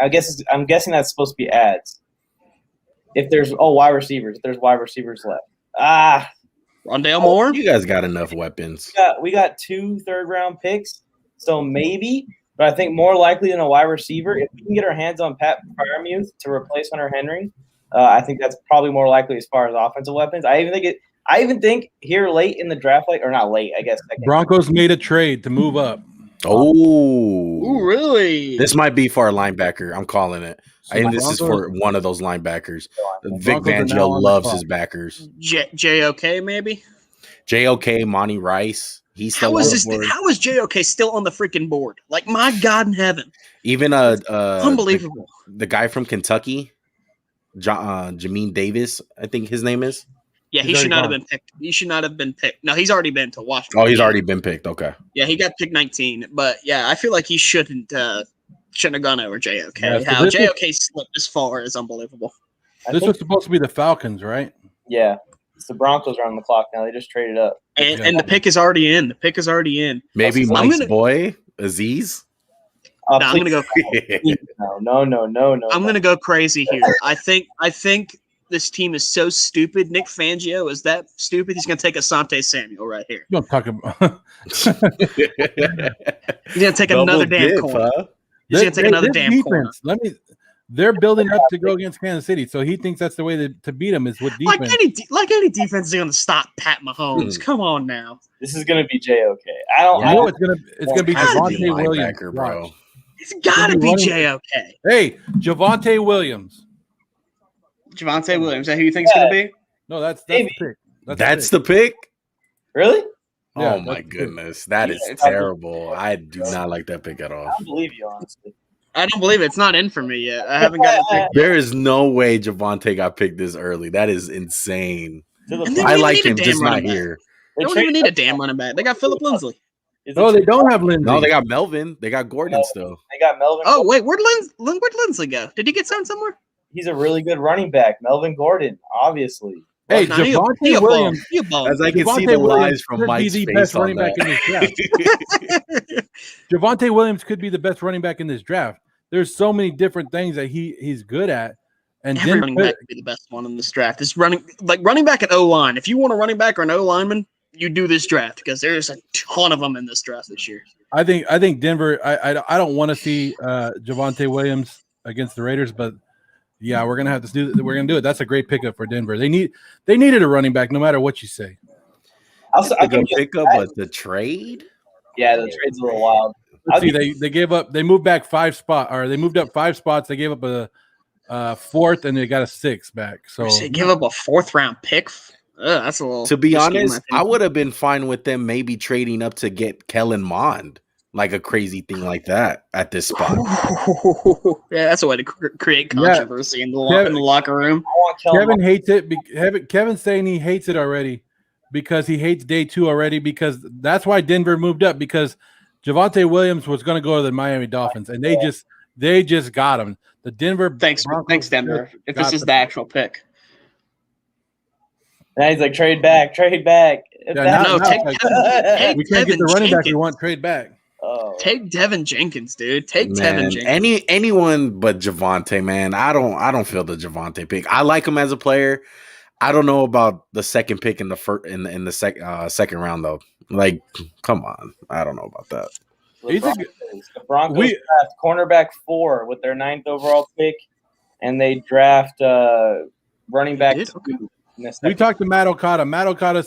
I'm guessing that's supposed to be ads. If there's wide receivers, if there's wide receivers left. Rondale Moore. You guys got enough weapons. We got 2 third-round picks, so maybe. But I think more likely than a wide receiver, if we can get our hands on Pat Freiermuth to replace Hunter Henry, I think that's probably more likely as far as offensive weapons. I even think here late in the draft, or not late, I guess. Broncos made a trade to move up. Oh, Ooh, really? this might be for a linebacker. I'm calling it. So I think the this is Broncos- for one of those linebackers. Vic Broncos are now Fangio on the loves clock. his backers. JOK maybe. JOK, Monty Rice. He's still How on is the this? board. How is JOK still on the freaking board? Like my God in heaven, Even unbelievable. the guy from Kentucky, Jamin Davis, I think his name is. Yeah, he He's should not have already been picked. He should not have been picked. No, he's already been to Washington. Oh, he's already been picked. Okay. Yeah, he got picked 19. But yeah, I feel like he shouldn't have gone over JOK. Yeah, so How this JOK slipped this far is unbelievable. This was supposed to be the Falcons, right? Yeah. It's the Broncos are on the clock now. They just traded up. And, Yeah. and the pick is already in. The pick is already in. Maybe I'm Mike's gonna- boy, Aziz. No, I'm gonna go. No. I'm gonna go crazy here. I think this team is so stupid. Nick Fangio is that stupid. He's gonna take Asante Samuel right here. You don't talk about. He's gonna take another damn corner. He's gonna take another damn corner. They're building up to go against Kansas City, so he thinks that's the way to beat them is with defense. Like any defense is gonna stop Pat Mahomes. Come on now. This is gonna be JOK. I don't. I know it's gonna be Has to be Javonte Williams, linebacker, bro. Watch. It's gotta be running- JOK. Hey, Javonte Williams. Javonte Williams. Is that who you think it's gonna be? No, that's Maybe. the pick. That's the pick. Really? Yeah, Oh my that's the pick. goodness, that is Yeah, it's- terrible. I do not like that pick at all. I don't believe you, honestly. I don't believe it. It's not in for me yet. I haven't got a pick. There is no way Javonte got picked this early. That is insane. To the And they I don't like need a him, damn just not running back. here. They don't even need a damn running back. They got Philip Lindsay. No, they don't have Lindsay. No, they got Melvin. They got Gordon still. They got Melvin. Oh wait, where'd Lindsay go? Did he get signed somewhere? He's a really good running back. Melvin Gordon, obviously. Hey, Nah, he a Javonte Williams. bum. He a bum. As I can see Javonte the Williams lies from could Mike's be the face best on running back in that. this draft. Javonte Williams could be the best running back in this draft. There's so many different things that he's good at, and Every running back could be the best one in this draft. This running back at O-line. If you want a running back or an O-lineman, you do this draft because there's a ton of them in this draft this year. I think Denver. I don't want to see Javonte Williams against the Raiders, but yeah, we're gonna have to do. We're gonna do it. That's a great pickup for Denver. They needed a running back, no matter what you say. I Like a give you pickup, that. but the trade. Yeah, the trade's a little wild. Let's see, they gave up. They moved back 5 spots, or they moved up 5 spots. They gave up a fourth, and they got a 6 back. So So give up a 4th round pick. That's a little. To be risky, in honest, my I opinion. would have been fine with them maybe trading up to get Kellen Mond, like a crazy thing like that at this spot. Yeah, that's a way to create Yeah. controversy in the locker room. I want Kellen Kevin Mond. hates it. Kevin's saying he hates it already because he hates day 2 already. Because that's why Denver moved up, because Javonte Williams was going to go to the Miami Dolphins, and they just got him. The Denver Thanks, Broncos Denver. If got this is the- the actual pick. Now he's like, trade back. Yeah, No, take like, Devin, we can't get the Tevin running back we Jenkins. want. Trade back. Oh. Take Devin Jenkins, dude. Take Tevin Man, Jenkins. anyone but Javonte, man. I don't feel the Javonte pick. I like him as a player. I don't know about the second pick in the second round though. Like, come on, I don't know about that. He's a The Broncos we- draft cornerback 4 with their 9th overall pick, and they draft running back Did? 2 in the We second. talked to Matt Okada. Matt Okada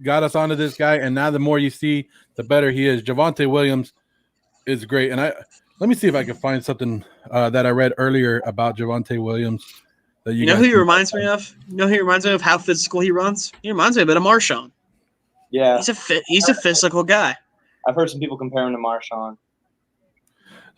got us onto this guy, and now the more you see, the better he is. Javonte Williams is great, and let me see if I can find something that I read earlier about Javonte Williams. That You know who he reminds me of? You know who he reminds me of? How physical he runs. He reminds me a bit of Marshawn. Yeah, He's a physical guy. I've heard some people compare him to Marshawn.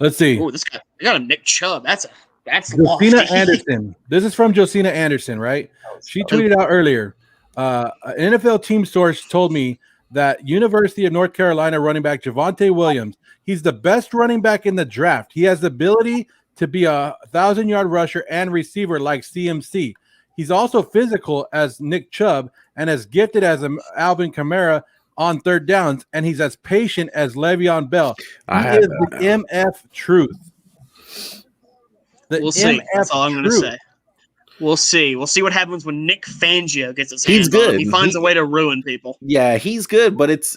Let's see. Oh, this guy. They got a Nick Chubb. That's Josina lofty. Anderson. This is from Josina Anderson, right? She tweeted out earlier. An NFL team source told me that University of North Carolina running back Javonte Williams, he's the best running back in the draft. He has the ability to be a 1,000-yard rusher and receiver like CMC. He's also physical as Nick Chubb and as gifted as Alvin Kamara on third downs, and he's as patient as Le'Veon Bell. He is the MF truth. We'll see. That's all I'm going to say. We'll see. We'll see what happens when Nick Fangio gets his hands on him. He finds a way to ruin people. Yeah, he's good, but it's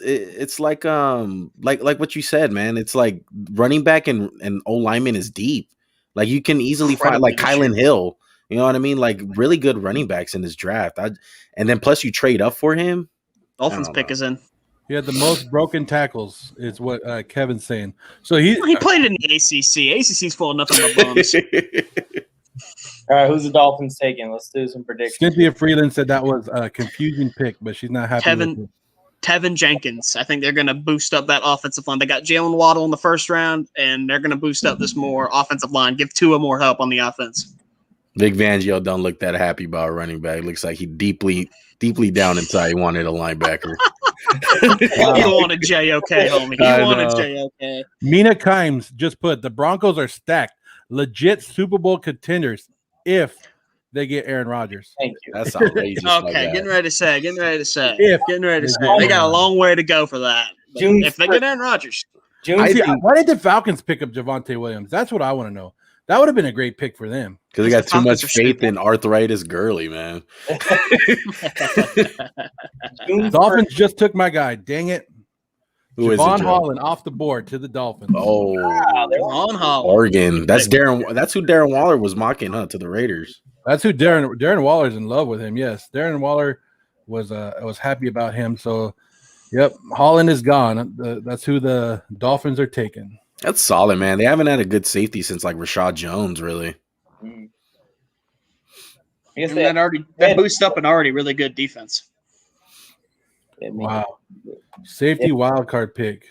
like what you said, man. It's like running back and O lineman is deep. Like you can easily find like Kylan Hill. You know what I mean? Like really good running backs in this draft. And then plus you trade up for him. Dolphins pick is in. He had the most broken tackles, is what Kevin's saying. So he played in the ACC. ACC's full of nothing but bums. All right, who's the Dolphins taking? Let's do some predictions. Cynthia Freeland said that was a confusing pick, but she's not happy with it. Tevin Jenkins. I think they're going to boost up that offensive line. They got Jalen Waddle in the first round, and they're going to boost up this more offensive line. Give Tua more help on the offense. Vic Fangio don't look that happy about running back. Looks like he deeply down inside he wanted a linebacker. He wanted JOK, homie. He wanted JOK. Mina Kimes just put, the Broncos are stacked. Legit Super Bowl contenders if they get Aaron Rodgers. Thank you. That's outrageous. Okay, getting ready to say. They They got a long way to go for that. If they get Aaron Rodgers. Why did the Falcons pick up Javonte Williams? That's what I want to know. That would have been a great pick for them. Because they got too much faith in arthritis Gurley, man. Dolphins just took my guy. Dang it. Who is Javon it, Joe? Holland off the board to the Dolphins. Oh, Javon Holland. Oregon. That's who Darren Waller was mocking, huh? To the Raiders. That's who Darren Waller's in love with him. Yes, Darren Waller was happy about him. So, yep, Holland is gone. That's who the Dolphins are taking. That's solid, man. They haven't had a good safety since like Rashad Jones, really. I guess that boosts up an already really good defense. Wow, safety wild card pick.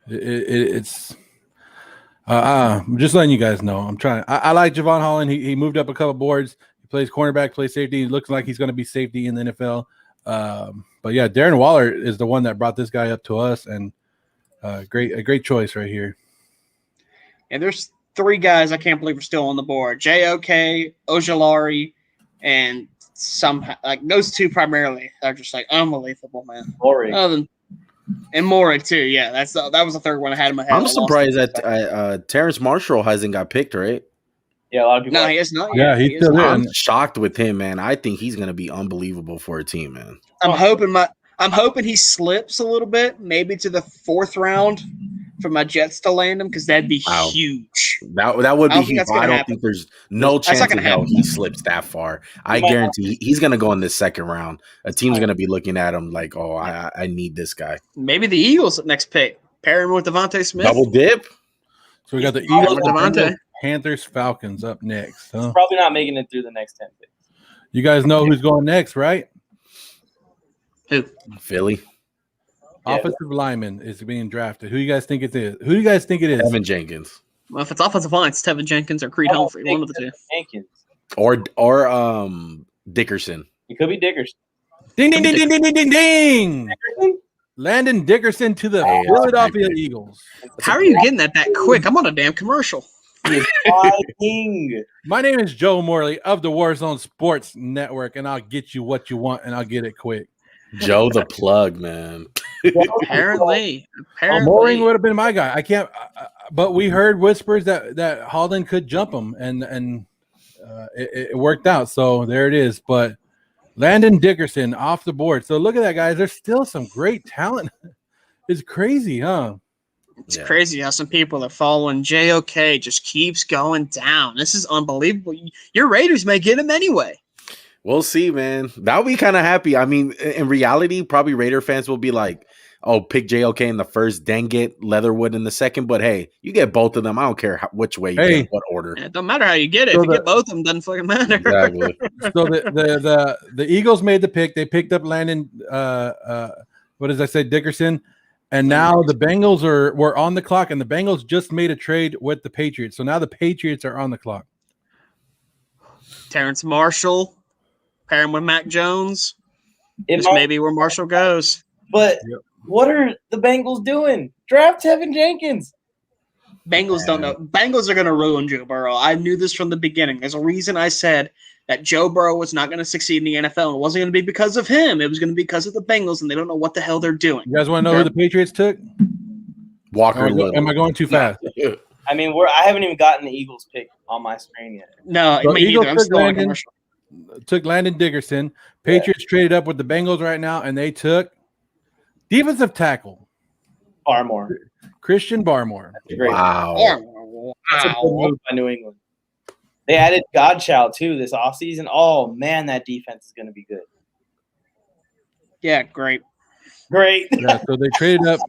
It's. I'm just letting you guys know. I'm trying. I like Javon Holland. He moved up a couple boards. He plays cornerback, plays safety. He looks like he's going to be safety in the NFL. But yeah, Darren Waller is the one that brought this guy up to us, and a great choice right here. And there's three guys I can't believe are still on the board: JOK, Ojulari, and those two primarily are just like unbelievable, man. And Mora too, yeah. That was the third one I had in my head. I'm surprised that Terrence Marshall hasn't got picked, right? Yeah, a lot of people. No, he has not. Yeah, he's still there. I'm shocked with him, man. I think he's going to be unbelievable for a team, man. I'm hoping he slips a little bit, maybe to the fourth round for my Jets to land him, because that'd be huge. That would be huge. I don't think there's no chance in hell he slips that far. I guarantee he's going to go in this second round. A team's going to be looking at him like, oh, I need this guy. Maybe the Eagles next pick. Pair him with Devontae Smith. Double dip. So we got the Eagles, Panthers, Falcons up next. Huh? Probably not making it through the next 10 picks. You guys know who's going next, right? Who? Philly. Offensive lineman is being drafted. Who do you guys think it is? Who do you guys think it is? Tevin Jenkins. Well, if it's offensive line, it's Tevin Jenkins or Creed Humphrey, one of the two. Jenkins. Or Dickerson. It could be Dickerson. Ding, ding, ding, ding, ding, ding, ding, ding. Landon Dickerson to the Philadelphia Eagles. How are you getting that quick? I'm on a damn commercial. My name is Joe Morley of the Warzone Sports Network, and I'll get you what you want, and I'll get it quick. Joe the plug, man. Apparently. Mooring would have been my guy. I can't, but we heard whispers that Holland could jump him, and it worked out. So there it is. But Landon Dickerson off the board. So look at that, guys. There's still some great talent. It's crazy, huh? It's crazy how some people are following JOK just keeps going down. This is unbelievable. Your Raiders may get him anyway. We'll see, man. That'll be kind of happy. I mean, in reality, probably Raider fans will be like, oh, pick JOK in the first, then get Leatherwood in the second. But hey, you get both of them. I don't care which way you get, what order. It don't matter how you get it. So if you get both of them, doesn't fucking matter. Exactly. So the Eagles made the pick. They picked up Landon, what did I say, Dickerson. And now the Bengals were on the clock, and the Bengals just made a trade with the Patriots. So now the Patriots are on the clock. Terrence Marshall, pair him with Mac Jones. This may be where Marshall goes. But what are the Bengals doing? Draft Tevin Jenkins. Bengals don't know. Bengals are going to ruin Joe Burrow. I knew this from the beginning. There's a reason I said that Joe Burrow was not going to succeed in the NFL. It wasn't going to be because of him. It was going to be because of the Bengals, and they don't know what the hell they're doing. You guys want to know who the Patriots took? Walker Am I going too fast? I mean, I haven't even gotten the Eagles pick on my screen yet. No, So me Eagles neither. I'm took still on Landon. commercial. Took Landon Dickerson. Patriots traded up with the Bengals right now, and they took defensive tackle Barmore. Christian Barmore. Great. Wow. That's a good move by New England. They added Godchild too this offseason. Oh man, that defense is going to be good. Yeah, great. Great. Yeah, so they traded up.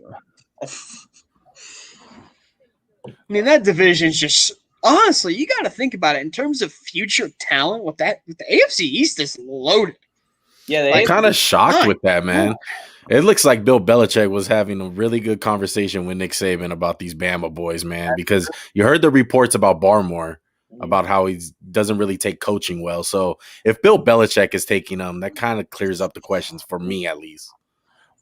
I mean, that division's just honestly, you got to think about it in terms of future talent. With the AFC East is loaded. Yeah, I'm kind of shocked with that, man. It looks like Bill Belichick was having a really good conversation with Nick Saban about these Bama boys, man, because you heard the reports about Barmore, about how he doesn't really take coaching well. So if Bill Belichick is taking them, that kind of clears up the questions for me, at least.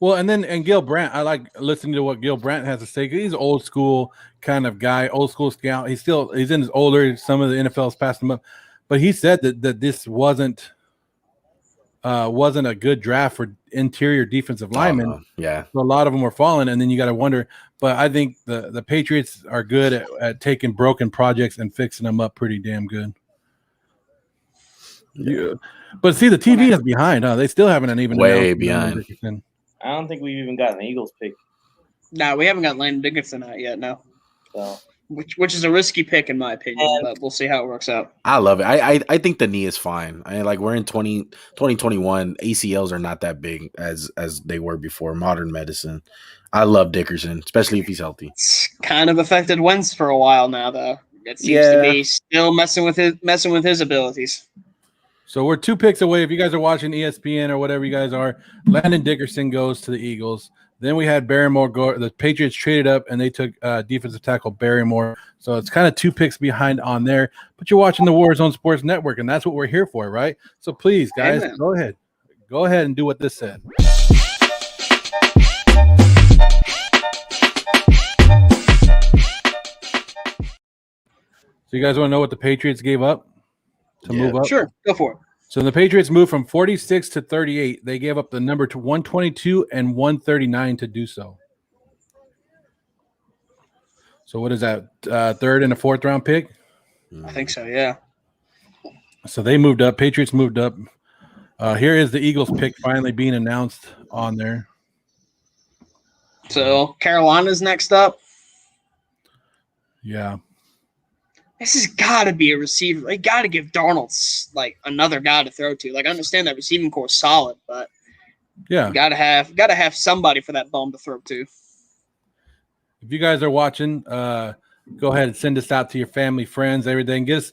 Well, and Gil Brandt, I like listening to what Gil Brandt has to say. He's an old school kind of guy, old school scout. He's in his older. Some of the NFL's passed him up, but he said that this wasn't a good draft for interior defensive linemen. Yeah, so a lot of them were falling, and then you got to wonder. But I think the Patriots are good at taking broken projects and fixing them up pretty damn good. Yeah, but see, the TV is behind. Huh? They still haven't even way behind. I don't think we've even gotten the Eagles pick. No, we haven't got Landon Dickerson out yet. No, so which is a risky pick in my opinion, but we'll see how it works out. I love it. I think the knee is fine. I mean, like we're in 2021. ACLs are not that big as they were before. Modern medicine. I love Dickerson, especially if he's healthy. It's kind of affected Wentz for a while now, though. It seems to be still messing with his abilities. So we're 2 picks away. If you guys are watching ESPN or whatever you guys are, Landon Dickerson goes to the Eagles. Then we had Barrymore go. The Patriots traded up and they took defensive tackle Barrymore. So it's kind of 2 picks behind on there. But you're watching the Warzone Sports Network, and that's what we're here for, right? So please, guys, go ahead and do what this said. So you guys want to know what the Patriots gave up to move up? Sure, go for it. So the Patriots moved from 46 to 38. They gave up the number to 122 and 139 to do so. So what is that? Third and a fourth round pick? I think so, yeah. So they moved up. Patriots moved up. Here is the Eagles pick finally being announced on there. So Carolina's next up. Yeah. This has got to be a receiver. They got to give Darnold like another guy to throw to. Like I understand that receiving core is solid, but yeah, got to have somebody for that bum to throw to. If you guys are watching, go ahead and send us out to your family, friends, everything. Get us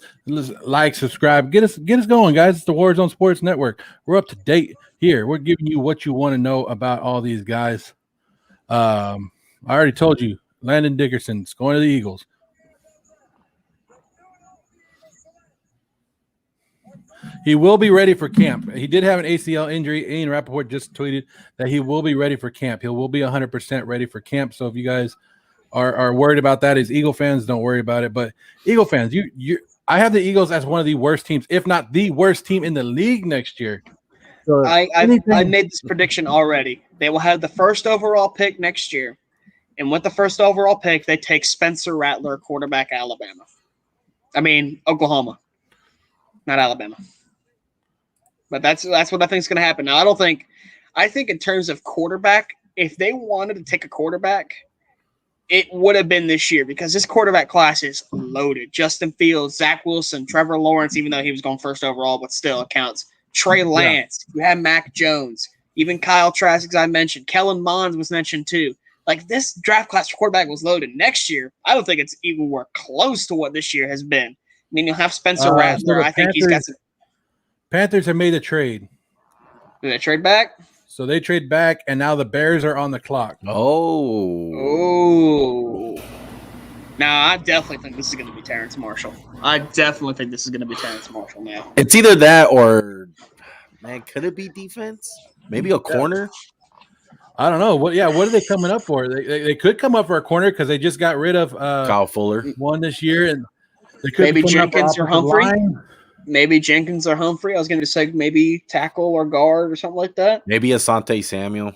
like, subscribe, get us going, guys. It's the Warzone Sports Network. We're up to date here. We're giving you what you want to know about all these guys. I already told you, Landon Dickerson's going to the Eagles. He will be ready for camp. He did have an ACL injury. Ian Rappaport just tweeted that he will be ready for camp. He will be 100% ready for camp. So if you guys are worried about that, as Eagle fans, don't worry about it. But Eagle fans, I have the Eagles as one of the worst teams, if not the worst team in the league next year. So I made this prediction already. They will have the first overall pick next year. And with the first overall pick, they take Spencer Rattler, quarterback, Oklahoma. Not Alabama. But that's what I think is going to happen. Now, I think in terms of quarterback, if they wanted to take a quarterback, it would have been this year because this quarterback class is loaded. Justin Fields, Zach Wilson, Trevor Lawrence, even though he was going first overall, but still it counts. Trey Lance, You have Mac Jones, even Kyle Trask, as I mentioned. Kellen Mond was mentioned too. Like this draft class for quarterback was loaded. Next year, I don't think it's even close to what this year has been. I mean, you'll have Spencer Rattler. So I think he's got some. Panthers have made a trade. Did they trade back? So they trade back, and now the Bears are on the clock. Oh. Now, I definitely think this is going to be Terrence Marshall. Now. It's either that or, man, could it be defense? Maybe a corner? I don't know. What are they coming up for? They could come up for a corner because they just got rid of Kyle Fuller. one this year, and they could Maybe be coming up for Jenkins or offensive Humphrey? line. Maybe Jenkins or Humphrey. I was going to say maybe tackle or guard or something like that. Maybe Asante Samuel.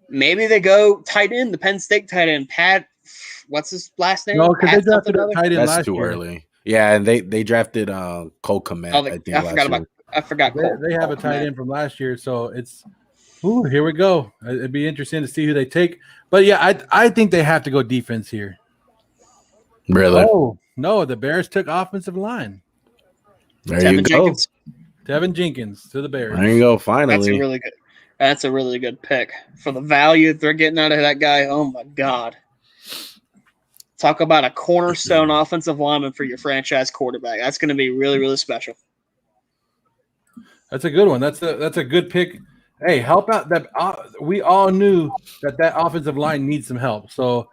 Maybe they go tight end, the Penn State tight end, Pat. What's his last name? No, because they Pat drafted something a or other? tight end That's last too year. early. Yeah, and they drafted Cole Kmet, Oh, I think, I last forgot year. about. I forgot. They have a tight end from last year, so it's. Ooh, here we go. It'd be interesting to see who they take. But yeah, I think they have to go defense here. Really? Oh no, the Bears took offensive line. There Tevin you go. Jenkins. Tevin Jenkins to the Bears. There you go. That's Finally. a really good. That's a really good pick for the value that they're getting out of that guy. Oh my god! Talk about a cornerstone offensive lineman for your franchise quarterback. That's going to be really, really special. That's a good one. That's a good pick. Hey, help out that we all knew that offensive line needs some help, so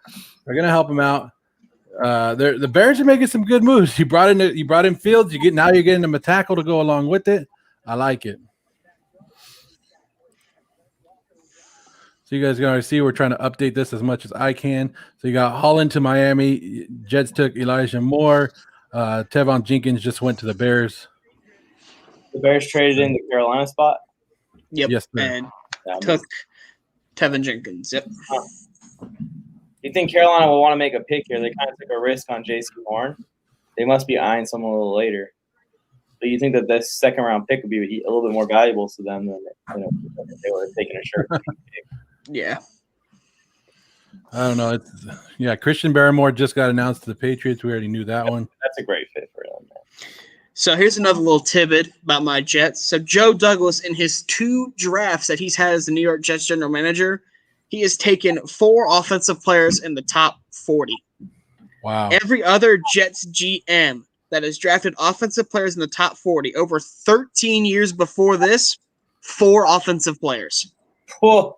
they're gonna help him out. The Bears are making some good moves. You brought in Fields. You're getting him a tackle to go along with it. I like it. So you guys gonna see we're trying to update this as much as I can. So you got Holland to Miami. Jets took Elijah Moore. Tevon Jenkins just went to the Bears. The Bears traded in the Carolina spot. Yep. Yes, sir. And took Tevin Jenkins. Yep. You think Carolina will want to make a pick here? They kind of took a risk on J.C. Horn. They must be eyeing someone a little later. But you think that this second round pick would be a little bit more valuable to them than if they were taking a shirt pick. Yeah. I don't know. Christian Barrymore just got announced to the Patriots. We already knew that one. That's a great fit for them. So here's another little tidbit about my Jets. So Joe Douglas, in his 2 drafts that he's had as the New York Jets general manager, he has taken 4 offensive players in the top 40. Wow. Every other Jets GM that has drafted offensive players in the top 40 over 13 years before this, 4 offensive players. Wow.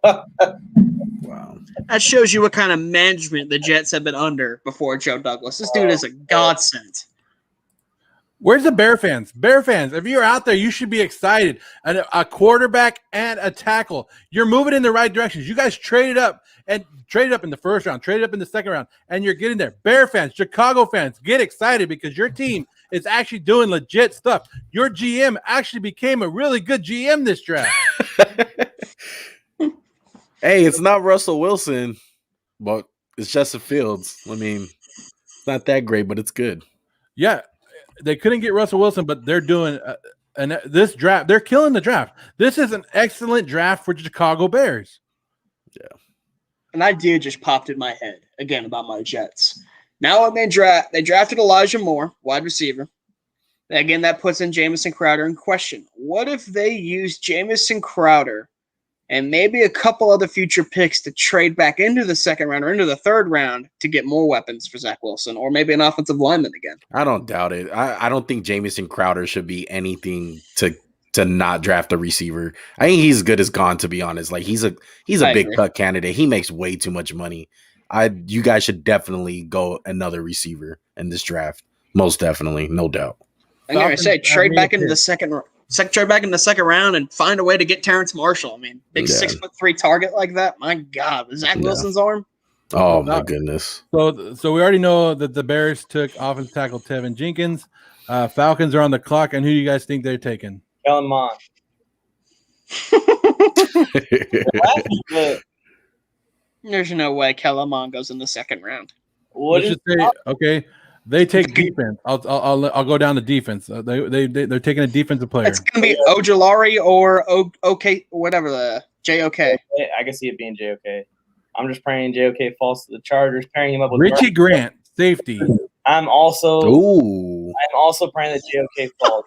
That shows you what kind of management the Jets have been under before Joe Douglas. This dude is a godsend. Where's the Bear fans? Bear fans, if you're out there, you should be excited. A quarterback and a tackle. You're moving in the right directions. You guys traded up in the first round, traded up in the second round, and you're getting there. Bear fans, Chicago fans, get excited because your team is actually doing legit stuff. Your GM actually became a really good GM this draft. Hey, it's not Russell Wilson, but it's Justin Fields. I mean, it's not that great, but it's good. Yeah, they couldn't get Russell Wilson, but they're doing this draft. They're killing the draft. This is an excellent draft for the Chicago Bears. Yeah. An idea just popped in my head again about my Jets. Now when they drafted Elijah Moore, wide receiver. Again, that puts in Jamison Crowder in question. What if they use Jamison Crowder and maybe a couple other future picks to trade back into the second round or into the third round to get more weapons for Zach Wilson, or maybe an offensive lineman again? I don't doubt it. I don't think Jamison Crowder should be anything to not draft a receiver. I think he's good as gone, to be honest. Like he's a big cut candidate. He makes way too much money. You guys should definitely go another receiver in this draft. Most definitely, no doubt. I'm going to say trade back into the second round and find a way to get Terrence Marshall. I mean, big 6'3" target like that. My God, was Zach Wilson's arm? Oh my goodness. So we already know that the Bears took offensive tackle Tevin Jenkins. Falcons are on the clock, and who do you guys think they're taking? Kellen Mond. There's no way Kellen Mond goes in the second round. Okay. They take defense. I'll go down to defense. They're taking a defensive player. It's gonna be Ojulari or OK, whatever the JOK. I can see it being JOK. I'm just praying JOK falls to the Chargers, pairing him up with Richie Grant, safety. I'm also praying that JOK falls.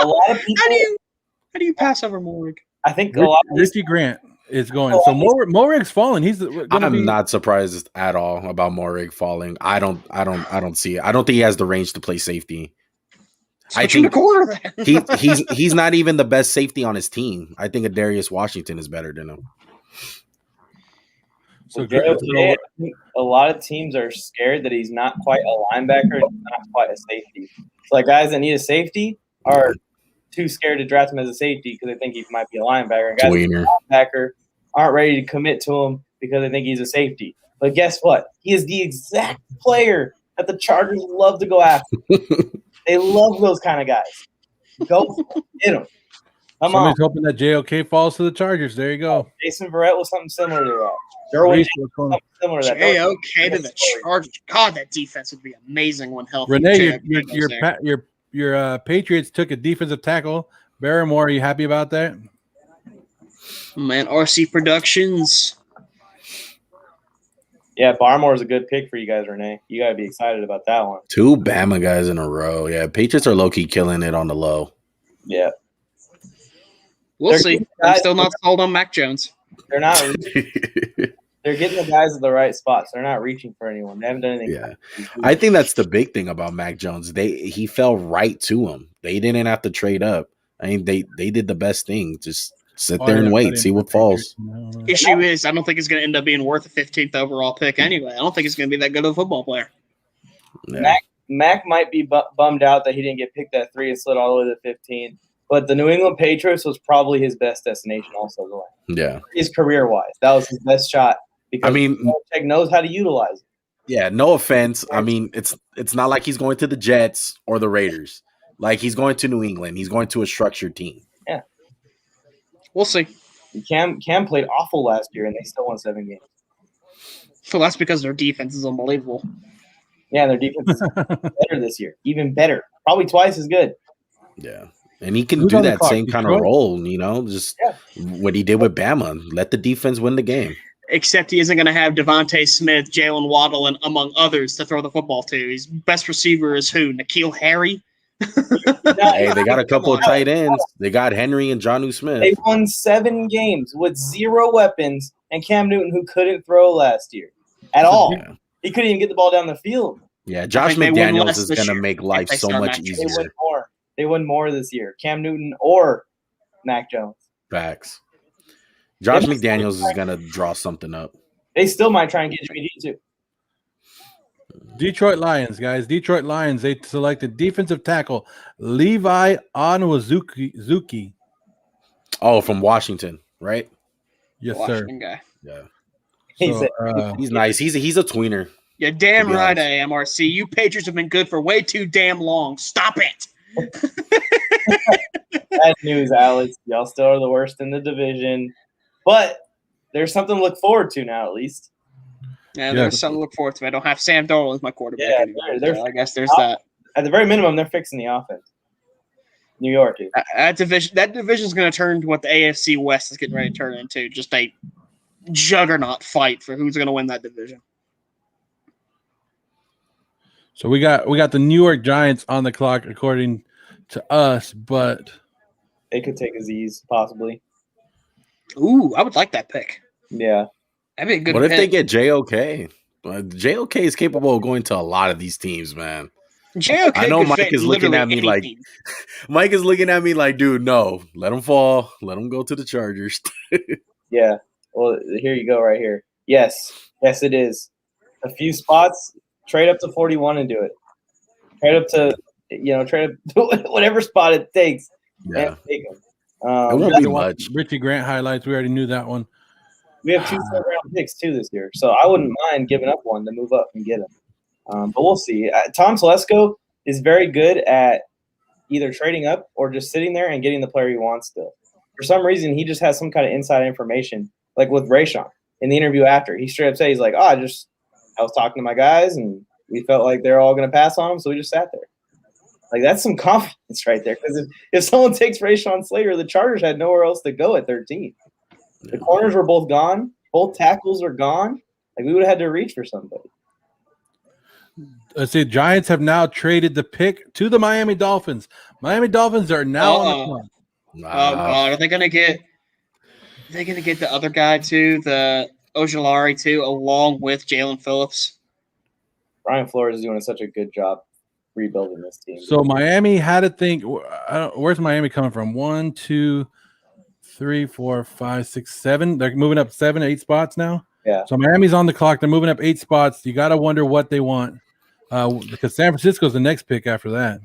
A lot of people. How do you pass over Morrig? I think a lot of Richie Grant is going. So Morig's falling. I'm not surprised at all about Morig falling. I don't see it. I don't think he has the range to play safety. I think the corner then. he's not even the best safety on his team. I think Darius Washington is better than him. So JOK, a lot of teams are scared that he's not quite a linebacker, not quite a safety. So like guys that need a safety are too scared to draft him as a safety because they think he might be a linebacker. And guys that are a linebacker aren't ready to commit to him because they think he's a safety. But guess what? He is the exact player that the Chargers love to go after. They love those kind of guys. Go for it. Hit him. Come Somebody's on. hoping that JOK falls to the Chargers. There you go. Jason Verrett was something similar to that. Derwin Reese, James what's going was on? something similar to that. JOK to the Chargers. God, that defense would be amazing when healthy. Renee, JOK was there. your Patriots took a defensive tackle. Barrymore, are you happy about that? Man, RC Productions. Yeah, Barmore is a good pick for you guys, Renee. You got to be excited about that one. 2 Bama guys in a row. Yeah, Patriots are low-key killing it on the low. Yeah. We'll They're see. good I'm guys. still not sold on Mac Jones. They're not. They're getting the guys at the right spots. They're not reaching for anyone. They haven't done anything. Yeah. I think that's the big thing about Mac Jones. He fell right to him. They didn't have to trade up. I mean, they did the best thing. Just sit there and wait, see what falls. Issue is, I don't think it's going to end up being worth a 15th overall pick anyway. I don't think he's going to be that good of a football player. Yeah. Mac might be bummed out that he didn't get picked at 3 and slid all the way to 15. But the New England Patriots was probably his best destination also. Yeah. His career-wise. That was his best shot. Because I mean, Belichick knows how to utilize it. yeah, no offense. I mean, it's not like he's going to the Jets or the Raiders. Like, he's going to New England. He's going to a structured team. Yeah. We'll see. Cam played awful last year, and they still won 7 games. So that's because their defense is unbelievable. Yeah, their defense is better this year. Even better. Probably twice as good. Yeah. And he can Who's do on the that clock? same kind of Detroit? role, just what he did with Bama. Let the defense win the game. Except he isn't going to have Devontae Smith, Jalen Waddle, and among others to throw the football to. His best receiver is who? N'Keal Harry? Hey, they got a couple of tight ends. They got Henry and Jonnu Smith. They won 7 games with 0 weapons and Cam Newton, who couldn't throw last year at all. Yeah. He couldn't even get the ball down the field. Yeah, Josh think they win McDaniels less is this going to year make if life they so start much Mac Jones. They easier. win more. They win more this year. Cam Newton or Mac Jones. Facts. Josh They must- McDaniels is going to draw something up. They still might try and get Jimmy G too. Detroit Lions, guys. Detroit Lions. They selected defensive tackle Levi Onwuzurike. Oh, from Washington, right? Yes, sir. Washington guy. Yeah. He So, said- He's nice. He's a tweener. You're damn To be right honest. I am, RC. You Patriots have been good for way too damn long. Stop it. Bad news, Alex. Y'all still are the worst in the division. But there's something to look forward to now, at least. Yeah, Yeah. there's something to look forward to. I don't have Sam Darnold as my quarterback Yeah, anymore. they're- So I guess there's that. At the very minimum, they're fixing the offense. New York is. That division is going to turn to what the AFC West is getting ready to turn into, just a juggernaut fight for who's going to win that division. So we got the New York Giants on the clock, according to us, but They could take Aziz, possibly. Ooh, I would like that pick. Yeah. That'd be a good What pick. if they get JOK? JOK is capable of going to a lot of these teams, man. JOK I know could Mike fit is looking at literally me like- any team. Mike is looking at me like, dude, no, let him fall. Let him go to the Chargers. Yeah. Well, here you go right here. Yes. Yes, it is. A few spots, trade up to 41 and do it. Trade up to, trade up to whatever spot it takes. Yeah. And take them. It won't be much. Richie Grant highlights. We already knew that one. We have 2 third-round picks, too, this year. So I wouldn't mind giving up one to move up and get him. But we'll see. Tom Telesco is very good at either trading up or just sitting there and getting the player he wants still. For some reason, he just has some kind of inside information, like with Rayshawn in the interview after. He straight up said, he's like, I was talking to my guys, and we felt like they're all going to pass on him, so we just sat there. Like, that's some confidence right there. Because if someone takes Rayshawn Slater, the Chargers had nowhere else to go at 13. The corners were both gone. Both tackles are gone. Like, we would have had to reach for somebody. Let's see. Giants have now traded the pick to the Miami Dolphins. Miami Dolphins are now on the clock. Oh God, are they gonna get? Are they gonna get the other guy too, the Ojulari too, along with Jalen Phillips? Brian Flores is doing such a good job rebuilding this team. So Miami had to think. Where's Miami coming from? 1, 2, 3, 4, 5, 6, 7. They're moving up 7, 8 spots now. Yeah. So Miami's on the clock. They're moving up 8 spots. You got to wonder what they want, because San Francisco's the next pick after that.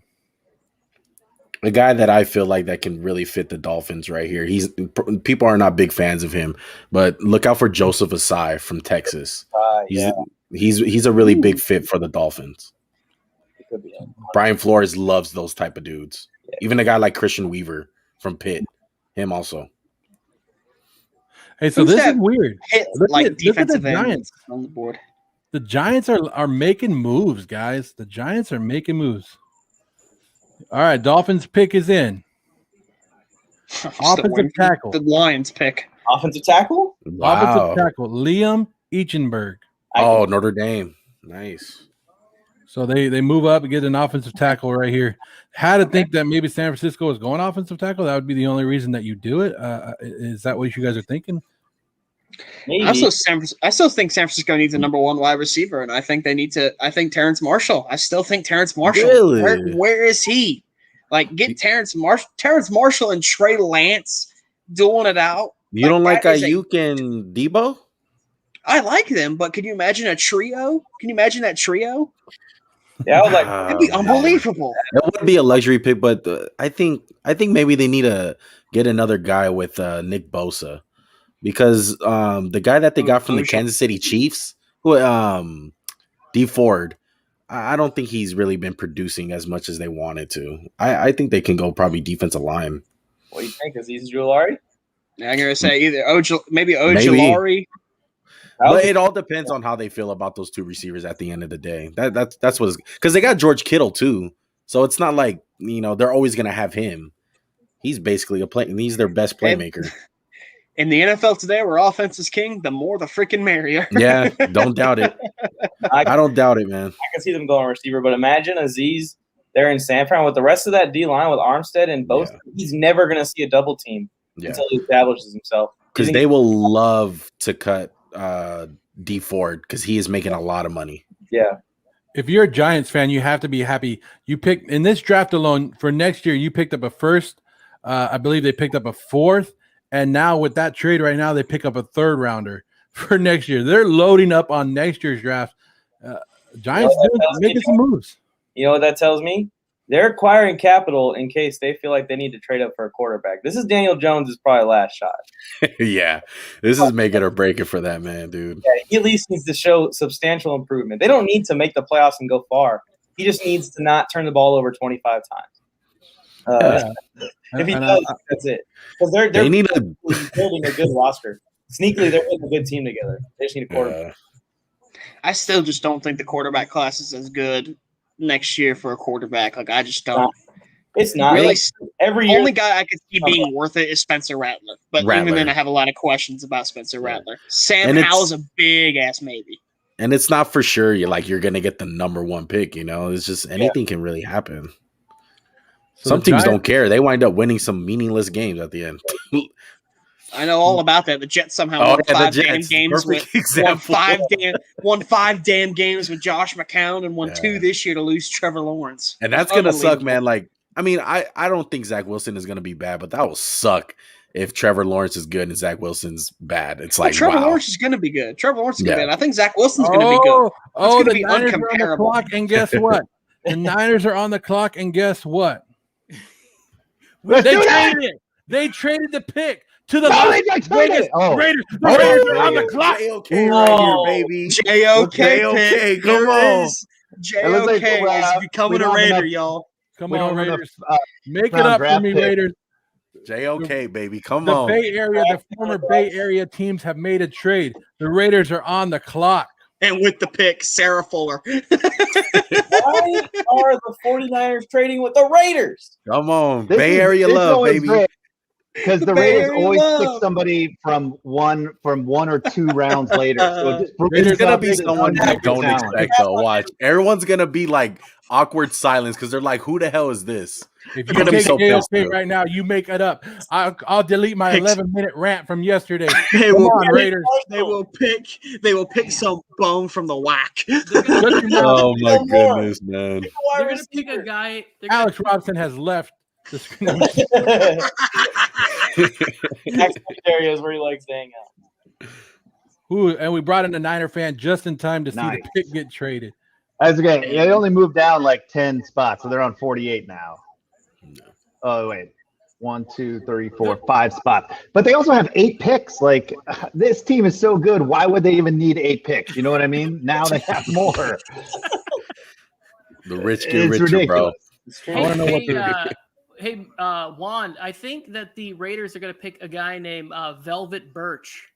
A guy that I feel like that can really fit the Dolphins right here. People are not big fans of him, but look out for Joseph Asai from Texas. Yeah, He's a really big fit for the Dolphins. it could be him. Brian Flores loves those type of dudes. Even a guy like Christian Weaver from Pitt, him also. Hey, so Who's this that is weird. Hit Look like at the defensive Giants. ends on the board. The Giants are making moves, guys. The Giants are making moves. All right, Dolphins pick is in. Offensive tackle. The Lions pick. Offensive tackle? Wow. Offensive tackle. Liam Eichenberg. Oh, Notre Dame. Nice. So they move up and get an offensive tackle right here. Had to think that maybe San Francisco is going offensive tackle. That would be the only reason that you do it. Is that what you guys are thinking? Maybe. I still think San Francisco needs a number one wide receiver, and I think they need to. I think Terrence Marshall. I still think Terrence Marshall. Really? Where is he? Like, get Terrence Marshall and Trey Lance doing it out. You don't like that is Ayuk and Debo? I like them, but can you imagine a trio? Can you imagine that trio? Yeah, I was like, That'd be unbelievable. That would be a luxury pick, but I think maybe they need to get another guy with Nick Bosa, because the guy that they got from the Kansas City Chiefs, who D Ford, I don't think he's really been producing as much as they wanted to. I think they can go probably defensive line. what do you think? Is he Jewelry? I'm gonna say either Ojulari. But it all depends on how they feel about those two receivers at the end of the day. That's what, because they got George Kittle too, so it's not like they're always gonna have him. He's basically he's their best playmaker. In the NFL today, where offense is king, the more the freaking merrier. Yeah, don't doubt it. I don't doubt it, man. I can see them going receiver, but imagine Aziz there in San Fran with the rest of that D line with Armstead and both. Yeah. He's never going to see a double team until he establishes himself. Because they will love to cut D Ford because he is making a lot of money. Yeah. If you're a Giants fan, you have to be happy. You picked in this draft alone for next year. You picked up a first. I believe they picked up a fourth. And now with that trade right now, they pick up a third rounder for next year. They're loading up on next year's draft. Giants making some moves. You know what that tells me? They're acquiring capital in case they feel like they need to trade up for a quarterback. This is Daniel Jones' probably last shot. Yeah, this is make it or break it for that man, dude. Yeah, he at least needs to show substantial improvement. They don't need to make the playoffs and go far. He just needs to not turn the ball over 25 times. If he does, that's it. Because they're building a good roster. Sneakily, they're putting a good team together. They just need a quarterback. I still just don't think the quarterback class is as good next year for a quarterback. Like, I just don't. It's not. Really, every year, only guy I could see being worth it is Spencer Rattler. But even then, I have a lot of questions about Spencer Rattler. Sam Howell's a big-ass maybe. And it's not for sure you're going to get the number one pick, It's just anything can really happen. So some teams don't care. They wind up winning some meaningless games at the end. I know all about that. The Jets somehow won 5 damn games won 5 damn games with Josh McCown and won 2 this year to lose Trevor Lawrence. And that's gonna suck, man. Like, I mean, I don't think Zach Wilson is gonna be bad, but that will suck if Trevor Lawrence is good and Zach Wilson's bad. It's like Trevor Lawrence is gonna be good. Trevor Lawrence is gonna be good. I think Zach Wilson's gonna be good. The Niners are on the clock, and guess what? The Niners are on the clock, and guess what? They traded the pick to the Vegas Raiders. The Raiders are on the clock. JOK right here, baby. JOK. Come on. JOK is becoming a Raider, y'all. Come on, Raiders. Make it up for me, Raiders. JOK, baby. Come on. The Bay Area, the former Bay Area teams have made a trade. The Raiders are on the clock. And with the pick, Sarah Fuller. Why are the 49ers trading with the Raiders? Come on. Bay Area love, baby. Because the Raiders always pick somebody from one or 2 rounds later. So there's going to be someone you don't expect to watch. Everyone's going to be like awkward silence because they're like, who the hell is this? If you take JOK right now, you make it up. I'll delete my 11-minute rant from yesterday. Raiders. They will pick some bum from the whack. Oh my goodness, man! They're gonna pick a guy. Alex Robson has left. Next area is where he likes to hang out. And we brought in a Niner fan just in time to see the pick get traded. That's okay. They only moved down like 10 spots, so they're on 48 now. Oh wait, 1, 2, 3, 4, 5 spots. But they also have 8 picks. Like this team is so good. Why would they even need 8 picks? You know what I mean? Now they have more. The rich get It's richer, ridiculous. bro. I want to know what Juan, I think that the Raiders are going to pick a guy named Velvet Birch.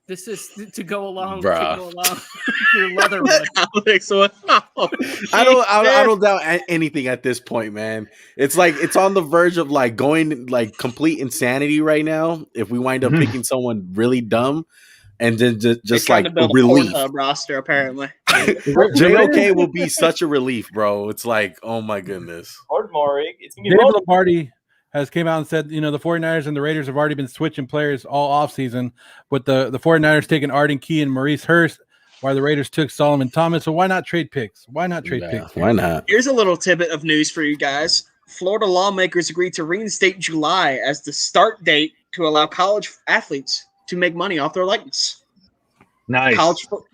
This is to go along with your Leatherwood. Alex, wow. I don't doubt anything at this point, man. It's like it's on the verge of like going like complete insanity right now. If we wind up picking someone really dumb, and then just like to build a relief. Pornhub roster, apparently. JOK will be such a relief, bro. It's like, oh my goodness. Or Morig. It's gonna be David both. Lombardi has came out and said, the 49ers and the Raiders have already been switching players all offseason, with the 49ers taking Arden Key and Maurice Hurst, while the Raiders took Solomon Thomas. So why not trade picks? Why not trade picks? Why not? Here's a little tidbit of news for you guys. Florida lawmakers agreed to reinstate July as the start date to allow college athletes to make money off their likeness. Nice.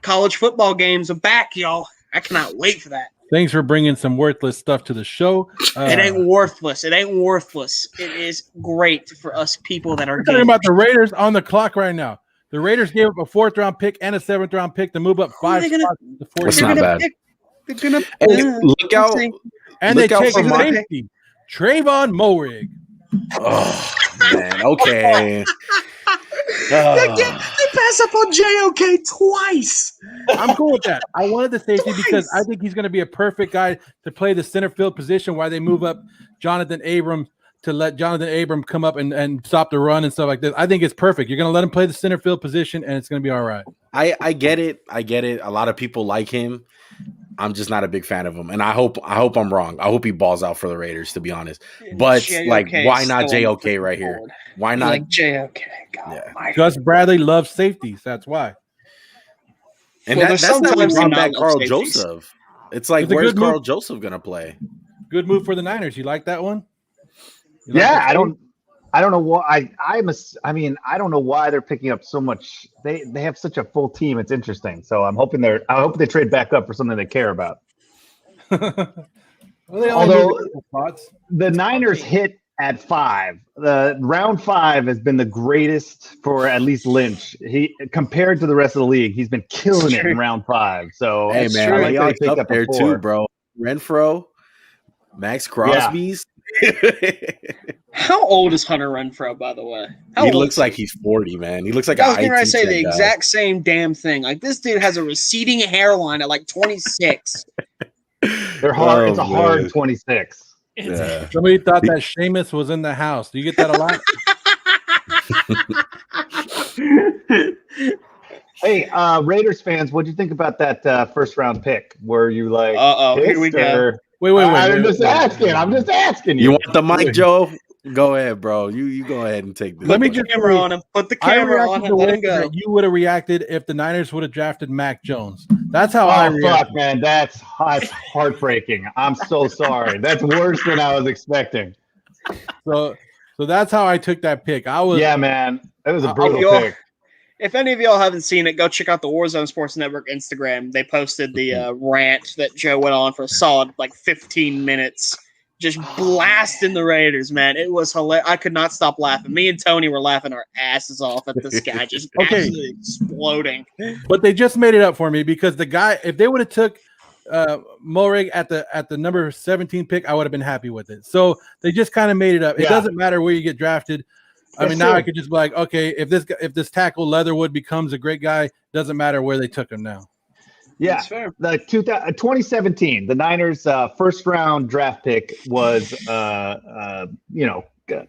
College football games are back, y'all. I cannot wait for that. Thanks for bringing some worthless stuff to the show. It ain't worthless. It ain't worthless. It is great for us people that are We're talking about the Raiders on the clock right now. The Raiders gave up a 4th-round pick and a 7th-round pick to move up 5 spots. That's not bad. They're gonna Look out! And Look they out take for my- safety, Trayvon Morig. Oh man, okay. They pass up on JOK twice. I'm cool with that. I wanted the safety because I think he's going to be a perfect guy to play the center field position while they move up Jonathan Abram to let Jonathan Abram come up and stop the run and stuff like that. I think it's perfect. You're going to let him play the center field position, and it's going to be all right. I get it. I get it. A lot of people like him. I'm just not a big fan of him, and I hope I'm wrong. I hope he balls out for the Raiders, to be honest. But JOK like, why not still JOK right here? forward. Why not? Like JOK? God, Yeah. my- Gus Bradley loves safeties. That's why. And Well, that's there's not sometimes brought they back not Carl love safeties. Joseph. It's like, It's a where's good move. Carl Joseph gonna play? Good move for the Niners. You like that one? You like Yeah, that trade? I don't know why. I mean, I don't know why they're picking up so much. They have such a full team. It's interesting. So I hope they trade back up for something they care about. Well, they only Although- moved a couple spots. The Niners hit at 5. The round 5 has been the greatest for at least Lynch. He compared to the rest of the league, he's been killing it in round 5. So Hey man, I like they that are he picked up up there a too, 4. bro. Renfro, Max Crosby's. How old is Hunter Renfro, by the way? How He old looks is like he's 40, man. He looks like I was an going to IT say the tech guy. exact same damn thing. Like, this dude has a receding hairline at like 26. They're hard. Oh, It's a man. hard 26. Yeah. Somebody thought that Sheamus was in the house. Do you get that a lot? Hey, Raiders fans, what do you think about that first round pick? Were you like, Uh-oh, here we pissed, go. or- Wait. I'm just asking. I'm just asking You you. want the mic, Joe? Go ahead, bro. You go ahead and take this. Let me one. just Camera on him. Put the camera on reacted him. the Let way him go. that you would have reacted if the Niners would have drafted Mac Jones. That's how I Oh reacted. fuck, man, that's heartbreaking. I'm so sorry. That's worse than I was expecting. So that's how I took that pick. I was Yeah, man, that was a I'll brutal go- pick. If any of y'all haven't seen it, go check out the Warzone Sports Network Instagram. They posted the rant that Joe went on for a solid like 15 minutes, just blasting the Raiders, man. It was hilarious. I could not stop laughing. Me and Tony were laughing our asses off at this guy just Okay. absolutely exploding. but they just made it up for me because the guy, if they would have took Morig at the number 17 pick, I would have been happy with it. So they just kind of made it up. It Yeah. doesn't matter where you get drafted. I That's mean, now true. I could just be like, okay, if this tackle Leatherwood becomes a great guy, doesn't matter where they took him now. Yeah, That's fair. the 2017, the Niners' first round draft pick was, Kittle.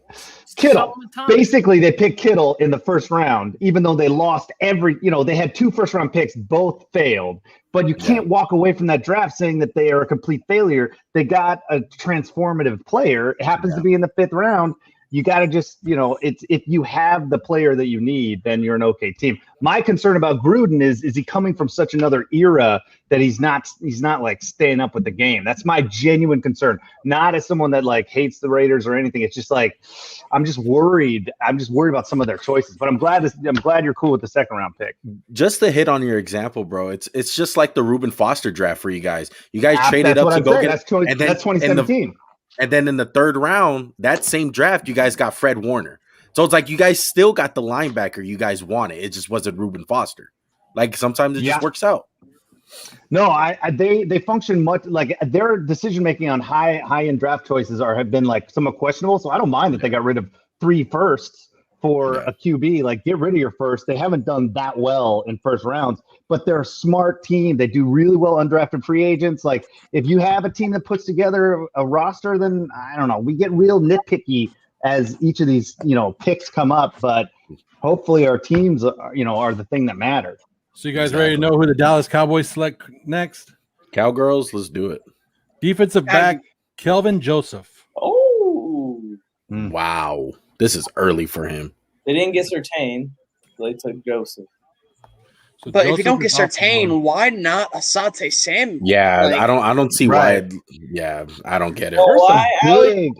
Solomon Thomas. Basically, they picked Kittle in the first round, even though they lost they had 2 first round picks, both failed. But you can't walk away from that draft saying that they are a complete failure. They got a transformative player. It happens to be in the 5th round. You got to just, it's if you have the player that you need, then you're an okay team. My concern about Gruden is he coming from such another era that he's not like staying up with the game. That's my genuine concern. Not as someone that like hates the Raiders or anything. It's just like I'm just worried. I'm just worried about some of their choices. But I'm glad you're cool with the 2nd round pick. Just to hit on your example, bro. It's just like the Reuben Foster draft for you guys. You guys traded That's up what to I'm go saying. get That's 20, and then- that's 2017. And then in the third round, that same draft, you guys got Fred Warner. So it's like you guys still got the linebacker you guys wanted. It just wasn't Reuben Foster. Like sometimes it just works out. No, they function much like their decision making on high end draft choices have been like somewhat questionable. So I don't mind that they got rid of 3 firsts for a QB. Like, get rid of your first. They haven't done that well in first rounds, but they're a smart team. They do really well undrafted free agents. Like, if you have a team that puts together a roster, then I don't know. We get real nitpicky as each of these picks come up, but hopefully our teams are the thing that matter. So you guys ready to know who the Dallas Cowboys select next? Cowgirls, let's do it. Defensive back Kelvin Joseph. Oh, wow, this is early for him. They didn't get Surtain, so they took Joseph. So but Joseph, if you don't get Surtain, why not Asante Samuel? Yeah, I don't see why. Yeah, I don't get it.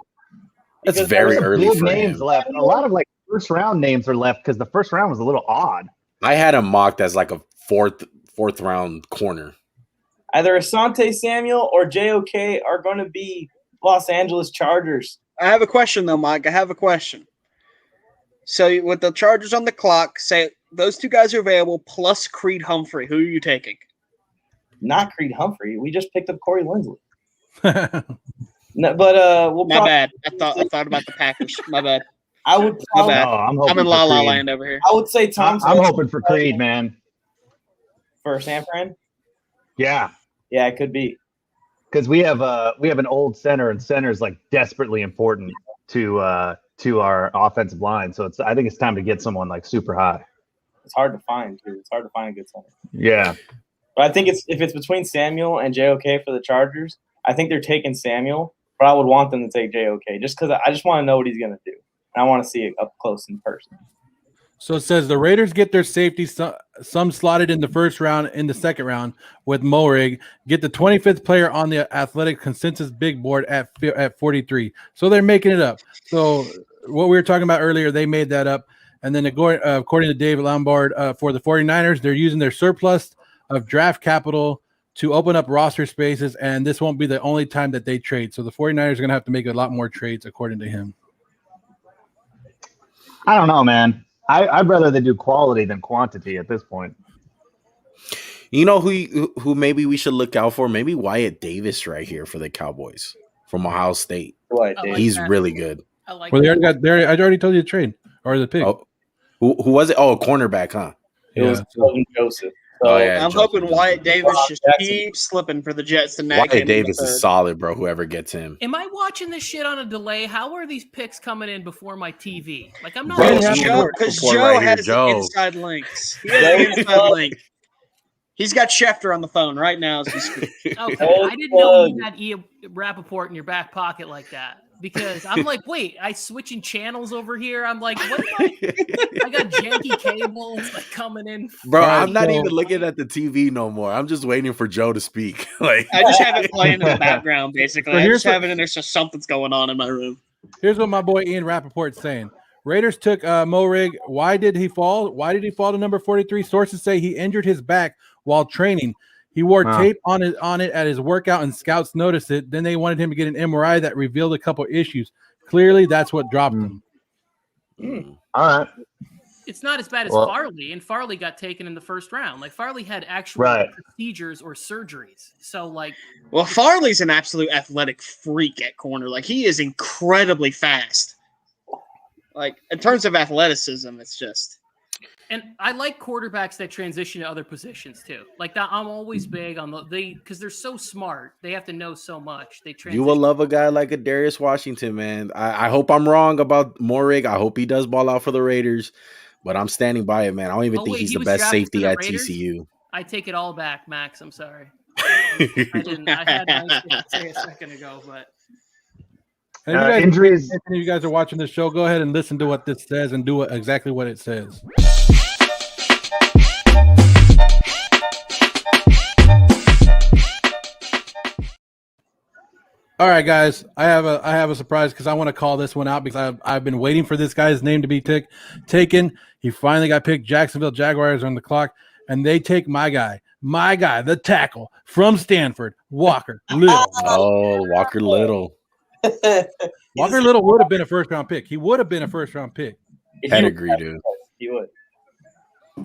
That's very early for names him. Left. A lot of like first round names are left because the first round was a little odd. I had him mocked as like a fourth round corner. Either Asante Samuel or JOK are going to be Los Angeles Chargers. I have a question though, Mike. I have a question. So with the Chargers on the clock, say those 2 guys are available plus Creed Humphrey. Who are you taking? Not Creed Humphrey. We just picked up Corey Linsley. No, but my bad. I thought about the Packers. My bad. I would. I'm in La La Land over here. I would say Tom. I'm hoping for Creed, man. For San Fran. Yeah. Yeah, it could be. Because we have an old center, and center is like desperately important to our offensive line. So I think it's time to get someone like super high. It's hard to find too. It's hard to find a good center. Yeah. But I think if it's between Samuel and JOK for the Chargers, I think they're taking Samuel, but I would want them to take JOK just because I just want to know what he's going to do. I want to see it up close in person. So it says the Raiders get their safety, some slotted in the first round, in the second round with Morig, get the 25th player on the athletic consensus big board at 43. So they're making it up. So what we were talking about earlier, they made that up. And then according to David Lombard, for the 49ers, they're using their surplus of draft capital to open up roster spaces, and this won't be the only time that they trade. So the 49ers are going to have to make a lot more trades, according to him. I don't know, man. I'd rather they do quality than quantity at this point. You know who maybe we should look out for? Maybe Wyatt Davis right here for the Cowboys from Ohio State. He's really good. I like. Well, I already told you to trade or the pick. Oh, who was it? Oh, a cornerback, huh? It was Joseph. So I'm hoping Wyatt Davis just keeps slipping for the Jets to nag Wyatt Davis is solid, bro. Whoever gets him. Am I watching this shit on a delay? How are these picks coming in before my TV? Like, I'm not. Because Joe has inside links. He has an inside link. He's got Schefter on the phone right now as we speak. Okay, I didn't know you had Rappaport in your back pocket like that. Because I'm like, wait, I switching channels over here. I'm like, what? I got janky cables like coming in. Bro, I'm not even looking at the TV no more. I'm just waiting for Joe to speak. Like, I just have it playing in the background, basically. I just have it, and there's just something's going on in my room. Here's what my boy Ian Rappaport's saying. Raiders took Morig. Why did he fall? Why did he fall to number 43? Sources say he injured his back while training. He wore tape on it at his workout, and scouts noticed it. Then they wanted him to get an MRI that revealed a couple issues. Clearly, that's what dropped him. All right. It's not as bad as Farley, and Farley got taken in the first round. Like, Farley had actual procedures or surgeries. So, like, well, Farley's an absolute athletic freak at corner. Like, he is incredibly fast. Like, in terms of athleticism, it's just. And I like quarterbacks that transition to other positions too. Like that, I'm always big on because they're so smart. They have to know so much. They transition. You will love a guy like a Darius Washington, man. I hope I'm wrong about Morig. I hope he does ball out for the Raiders, but I'm standing by it, man. I don't even think he's the best safety at TCU. I take it all back, Max. I'm sorry. I didn't. I had to say a second ago, but. Injuries. If you guys are watching this show, go ahead and listen to what this says and do exactly what it says. All right, guys, I have a surprise because I want to call this one out because I've been waiting for this guy's name to be taken. He finally got picked. Jacksonville Jaguars are on the clock, and they take my guy, the tackle from Stanford, Walker Little. Oh, Walker Little. Walker Little would have been a first round pick. He would have been a first round pick. Pedigree, dude. He would.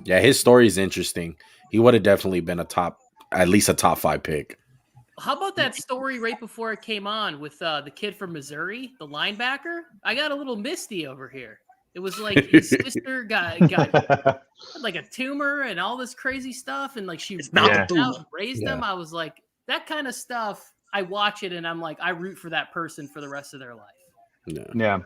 Yeah, his story is interesting. He would have definitely been at least a top 5 pick. How about that story right before it came on with the kid from Missouri, the linebacker? I got a little misty over here. It was like his sister got like a tumor and all this crazy stuff, and like she raised them. I was like, that kind of stuff. I watch it and I'm like, I root for that person for the rest of their life. Yeah.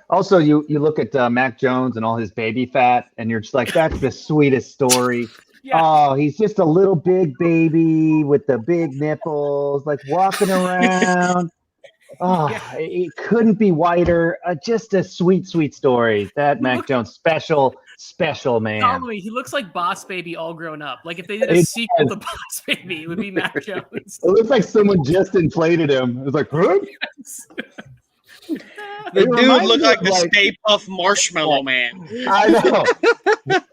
Also, you look at Mac Jones and all his baby fat, and you're just like, that's the sweetest story. Yeah. Oh, he's just a little big baby with the big nipples, like walking around. Oh, it couldn't be whiter. Just a sweet, sweet story. That Mac Jones, special man. Probably, he looks like Boss Baby all grown up. Like if they did a sequel to Boss Baby, it would be Mac Jones. It looks like someone just inflated him. It was like, huh? Yes. The dude looked like the Stay Puft Marshmallow Man. I know.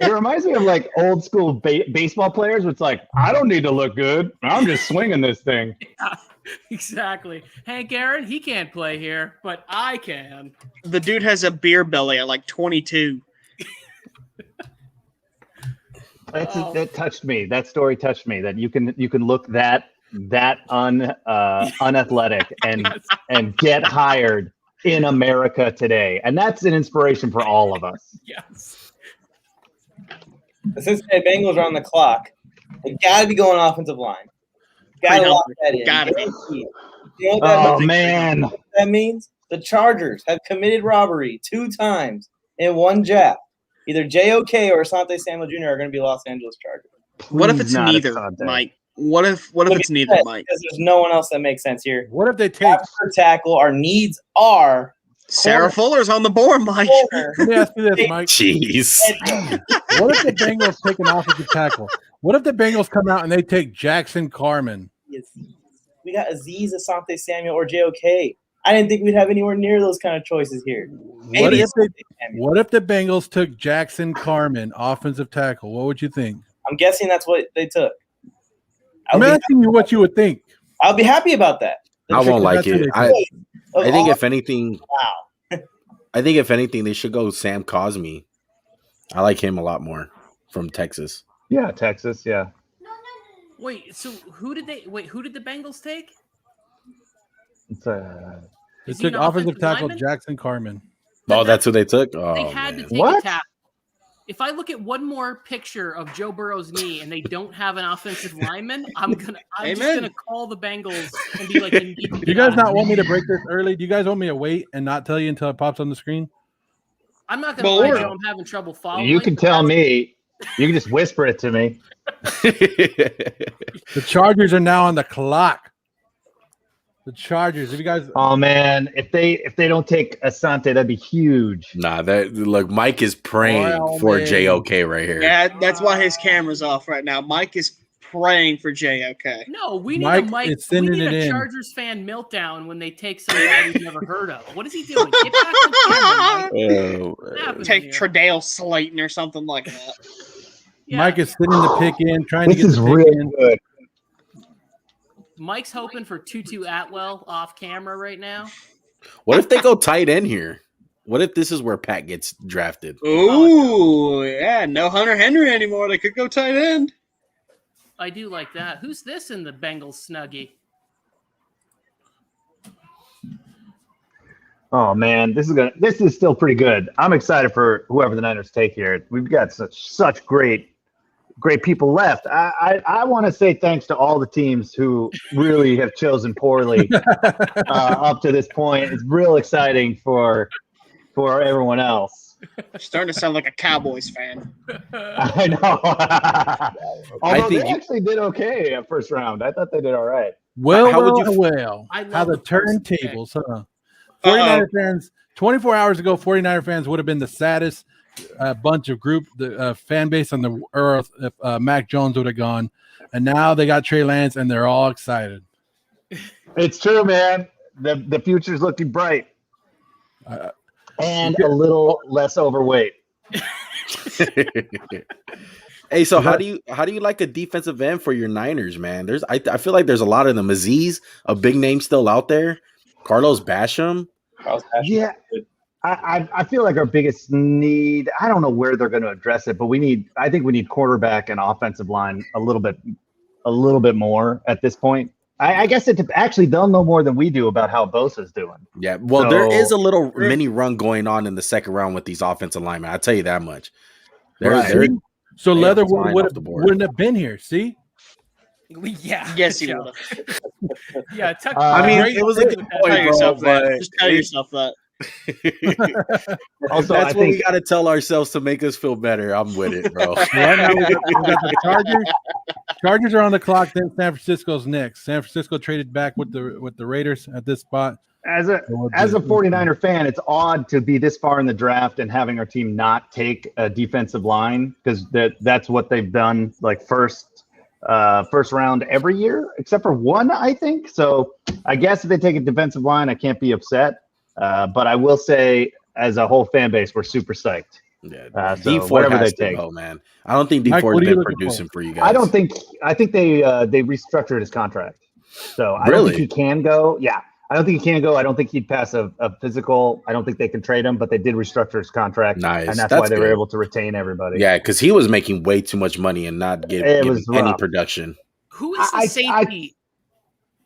It reminds me of like old school baseball players. It's like, I don't need to look good. I'm just swinging this thing. Yeah, exactly. Hank Aaron, he can't play here, but I can. The dude has a beer belly at like 22. That touched me. That story touched me. That you can look that unathletic and get hired in America today, and that's an inspiration for all of us. Yes. The Cincinnati Bengals are on the clock. They got to be going offensive line. Got to lock that in. Got to be. You know what that means? The Chargers have committed robbery 2 times in one draft. Either JOK or Asante Samuel Jr. are going to be Los Angeles Chargers. What if it's neither, Mike? What if it's neither, Mike? Because there's no one else that makes sense here. What if they take tackle? Our needs are Sarah Fuller's on the board, Mike. Let me ask you this, Mike. Jeez. What if the Bengals take an offensive tackle? What if the Bengals come out and they take Jackson Carman? We got Aziz, Asante Samuel, or JOK. I didn't think we'd have anywhere near those kind of choices here. What if the Bengals took Jackson Carman, offensive tackle? What would you think? I'm guessing that's what they took. I'm asking you what you would think. I'll be happy about that. I won't like it. I think if anything, I think if anything, they should go Sam Cosmi. I like him a lot more from Texas. Yeah, Texas. Yeah. Wait, so who did the Bengals take? They took offensive tackle Jackson Carman. Oh, that's who they took? Oh, they had to take a tackle. If I look at one more picture of Joe Burrow's knee and they don't have an offensive lineman, I'm just gonna call the Bengals and be like, do you guys not want me to break this early? Do you guys want me to wait and not tell you until it pops on the screen? I'm not gonna lie, Joe, I'm having trouble following. You can tell me. You can just whisper it to me. The Chargers are now on the clock. The Chargers. If you guys, oh man, if they don't take Asante, that'd be huge. Nah, look, Mike is praying for JOK right here. Yeah, that's why his camera's off right now. Mike is praying for JOK. No, we need a Chargers fan meltdown when they take somebody we've never heard of. What is he doing? Get back on camera, take Tre'Davious Slayton or something like that. Yeah. Mike is sitting the pick in, trying to get the pick in. Good. Mike's hoping for Tutu Atwell off camera right now. What if they go tight end here? What if this is where Pat gets drafted? Ooh, yeah, no Hunter Henry anymore. They could go tight end. I do like that. Who's this in the Bengals snuggie? Oh man, this is still pretty good. I'm excited for whoever the Niners take here. We've got such great people left. I want to say thanks to all the teams who really have chosen poorly up to this point. It's real exciting for everyone else. You're starting to sound like a Cowboys fan. I know. Although they actually did okay at first round. I thought they did all right. Well. How the turntables, huh? 49er fans, 24 hours ago, 49er fans would have been the saddest bunch of the fan base on the earth if Mac Jones would have gone. And now they got Trey Lance, and they're all excited. It's true, man. The future's looking bright. And a little less overweight. Hey, so how do you like a defensive end for your Niners, man? I feel like there's a lot of them. Aziz, a big name still out there. Carlos Basham. Yeah. I feel like our biggest need, I don't know where they're going to address it, but I think we need quarterback and offensive line a little bit more at this point. I guess actually they'll know more than we do about how Bosa's doing. Yeah, well, there is a little mini run going on in the second round with these offensive linemen. I'll tell you that much. So they Leatherwood off the board. wouldn't have been here. See? Yeah. Yes, he Joe. would have. Yeah. Tuck, I mean, Great it was a good Tell point, bro, yourself that. but Just tell yourself that. Also, that's I what we think got to tell ourselves to make us feel better. I'm with it, bro. Right now we got the Chargers. Chargers are on the clock. Then San Francisco's next. San Francisco traded back with the Raiders at this spot. as a 49er fan, it's odd to be this far in the draft and having our team not take a defensive line because that's what they've done like first round every year, except for one, I think. So I guess if they take a defensive line, I can't be upset. But I will say, as a whole fan base, we're super psyched. Yeah, So D4 whatever has they to take. go, man. I don't think Mike, D4 what has are you been looking producing for you guys. I think they restructured his contract. So I don't Really? think he can go. Yeah. I don't think he can go. I don't think he'd pass a physical. I don't think they can trade him, but they did restructure his contract. Nice. And that's why they were good. able to retain everybody. Yeah, because he was making way too much money and not giving was any rough. production. Who is the safety?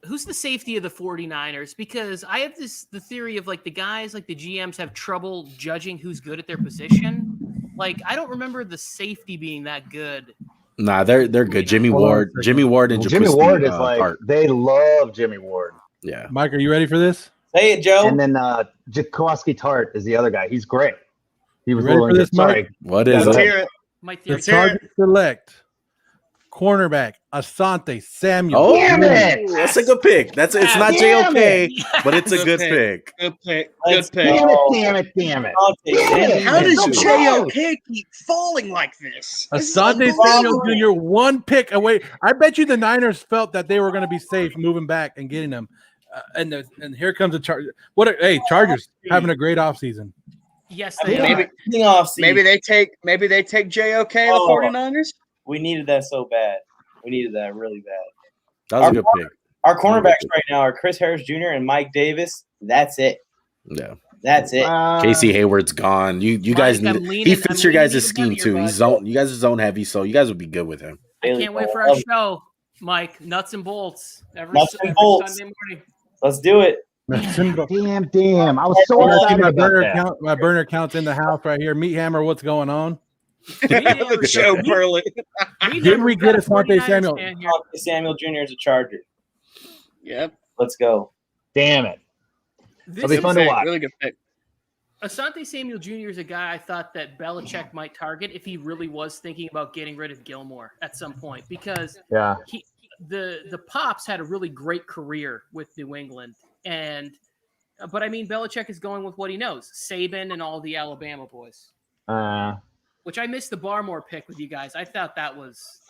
Who's the safety of the 49ers? Because I have the theory of like the guys, like the GMs have trouble judging who's good at their position. Like I don't remember the safety being that good. Nah, they're good. Jimmy Ward and Jimmy Ward is like Hart. they love Jimmy Ward. Yeah. Mike, are you ready for this? Say it, Joe. And then Jacoby Tart is the other guy. He's great. He was ready for this, Mike? What is Let's it? hear it. My The theory. Chargers select cornerback Asante Samuel. Oh, Damn it! that's a good pick. It's not Damn JOK, but it's a Good good pick. Good pick. Let's Good pick. Damn it. I'll take it. How does Come JOK keep falling like this? This is Asante Samuel unbelievable. Jr. one pick away. I bet you the Niners felt that they were going to be safe moving back and getting them. And here comes the Chargers. Chargers having a great offseason. Yes, I they mean, are. Maybe they take JOK the Oh. 49ers. We needed that so bad. We needed that really bad. That was a good pick. Our cornerbacks right now are Chris Harris Jr. and Mike Davis. That's it. Yeah. That's it. Casey Hayward's gone. You guys Mike, need I'm he leaning- fits I'm your guys' leaning scheme on your too. bud. He's zone. You guys are zone heavy, so you guys would be good with him. I can't wait for our show, Mike. Nuts and bolts. Every bolts. Sunday morning. Let's do it. Damn. I was so My excited about burner that. account, my burner account's in the house right here. Meat Hammer, what's going on? The show, Burley. Did we get Asante Samuel? Samuel Jr. is a Charger. Yep. Let's go. Damn it. It'll be This fun is to watch. Really good pick. Asante Samuel Jr. is a guy I thought that Belichick might target if he really was thinking about getting rid of Gilmore at some point, because Yeah. the Pops had a really great career with New England, but I mean Belichick is going with what he knows, Saban and all the Alabama boys. Which I missed the Barmore pick with you guys. I thought that was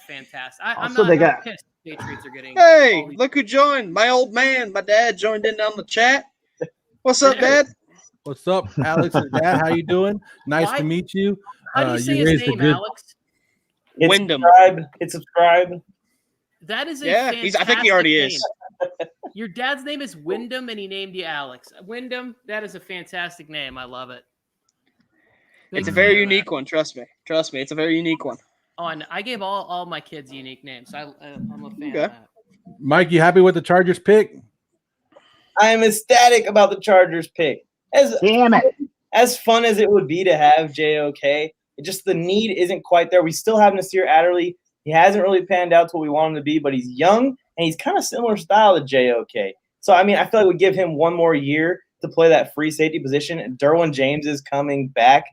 fantastic. I'm Also, not they got- pissed the Patriots are getting. Hey, all these- look who joined. My old man, my dad joined in on the chat. What's up, Dad? What's up, Alex and Dad? How you doing? Nice Why- to meet you. How do you say his raised a name, good- Alex? Hit Wyndham. subscribe. Hit subscribe. That is a Yeah, I think he already is. name. Your dad's name is Wyndham, and he named you Alex. Wyndham, that is a fantastic name. I love it. It's a Good very for you, unique man. one. Trust me. It's a very unique one. Oh, and I gave all my kids unique names. So I'm a fan Okay. of that. Mike, you happy with the Chargers pick? I am ecstatic about the Chargers pick. Damn it. As fun as it would be to have JOK, the need isn't quite there. We still have Nasir Adderley. He hasn't really panned out to what we want him to be, but he's young and he's kind of similar style to JOK. So, I mean, I feel like we give him one more year to play that free safety position. And Derwin James is coming back.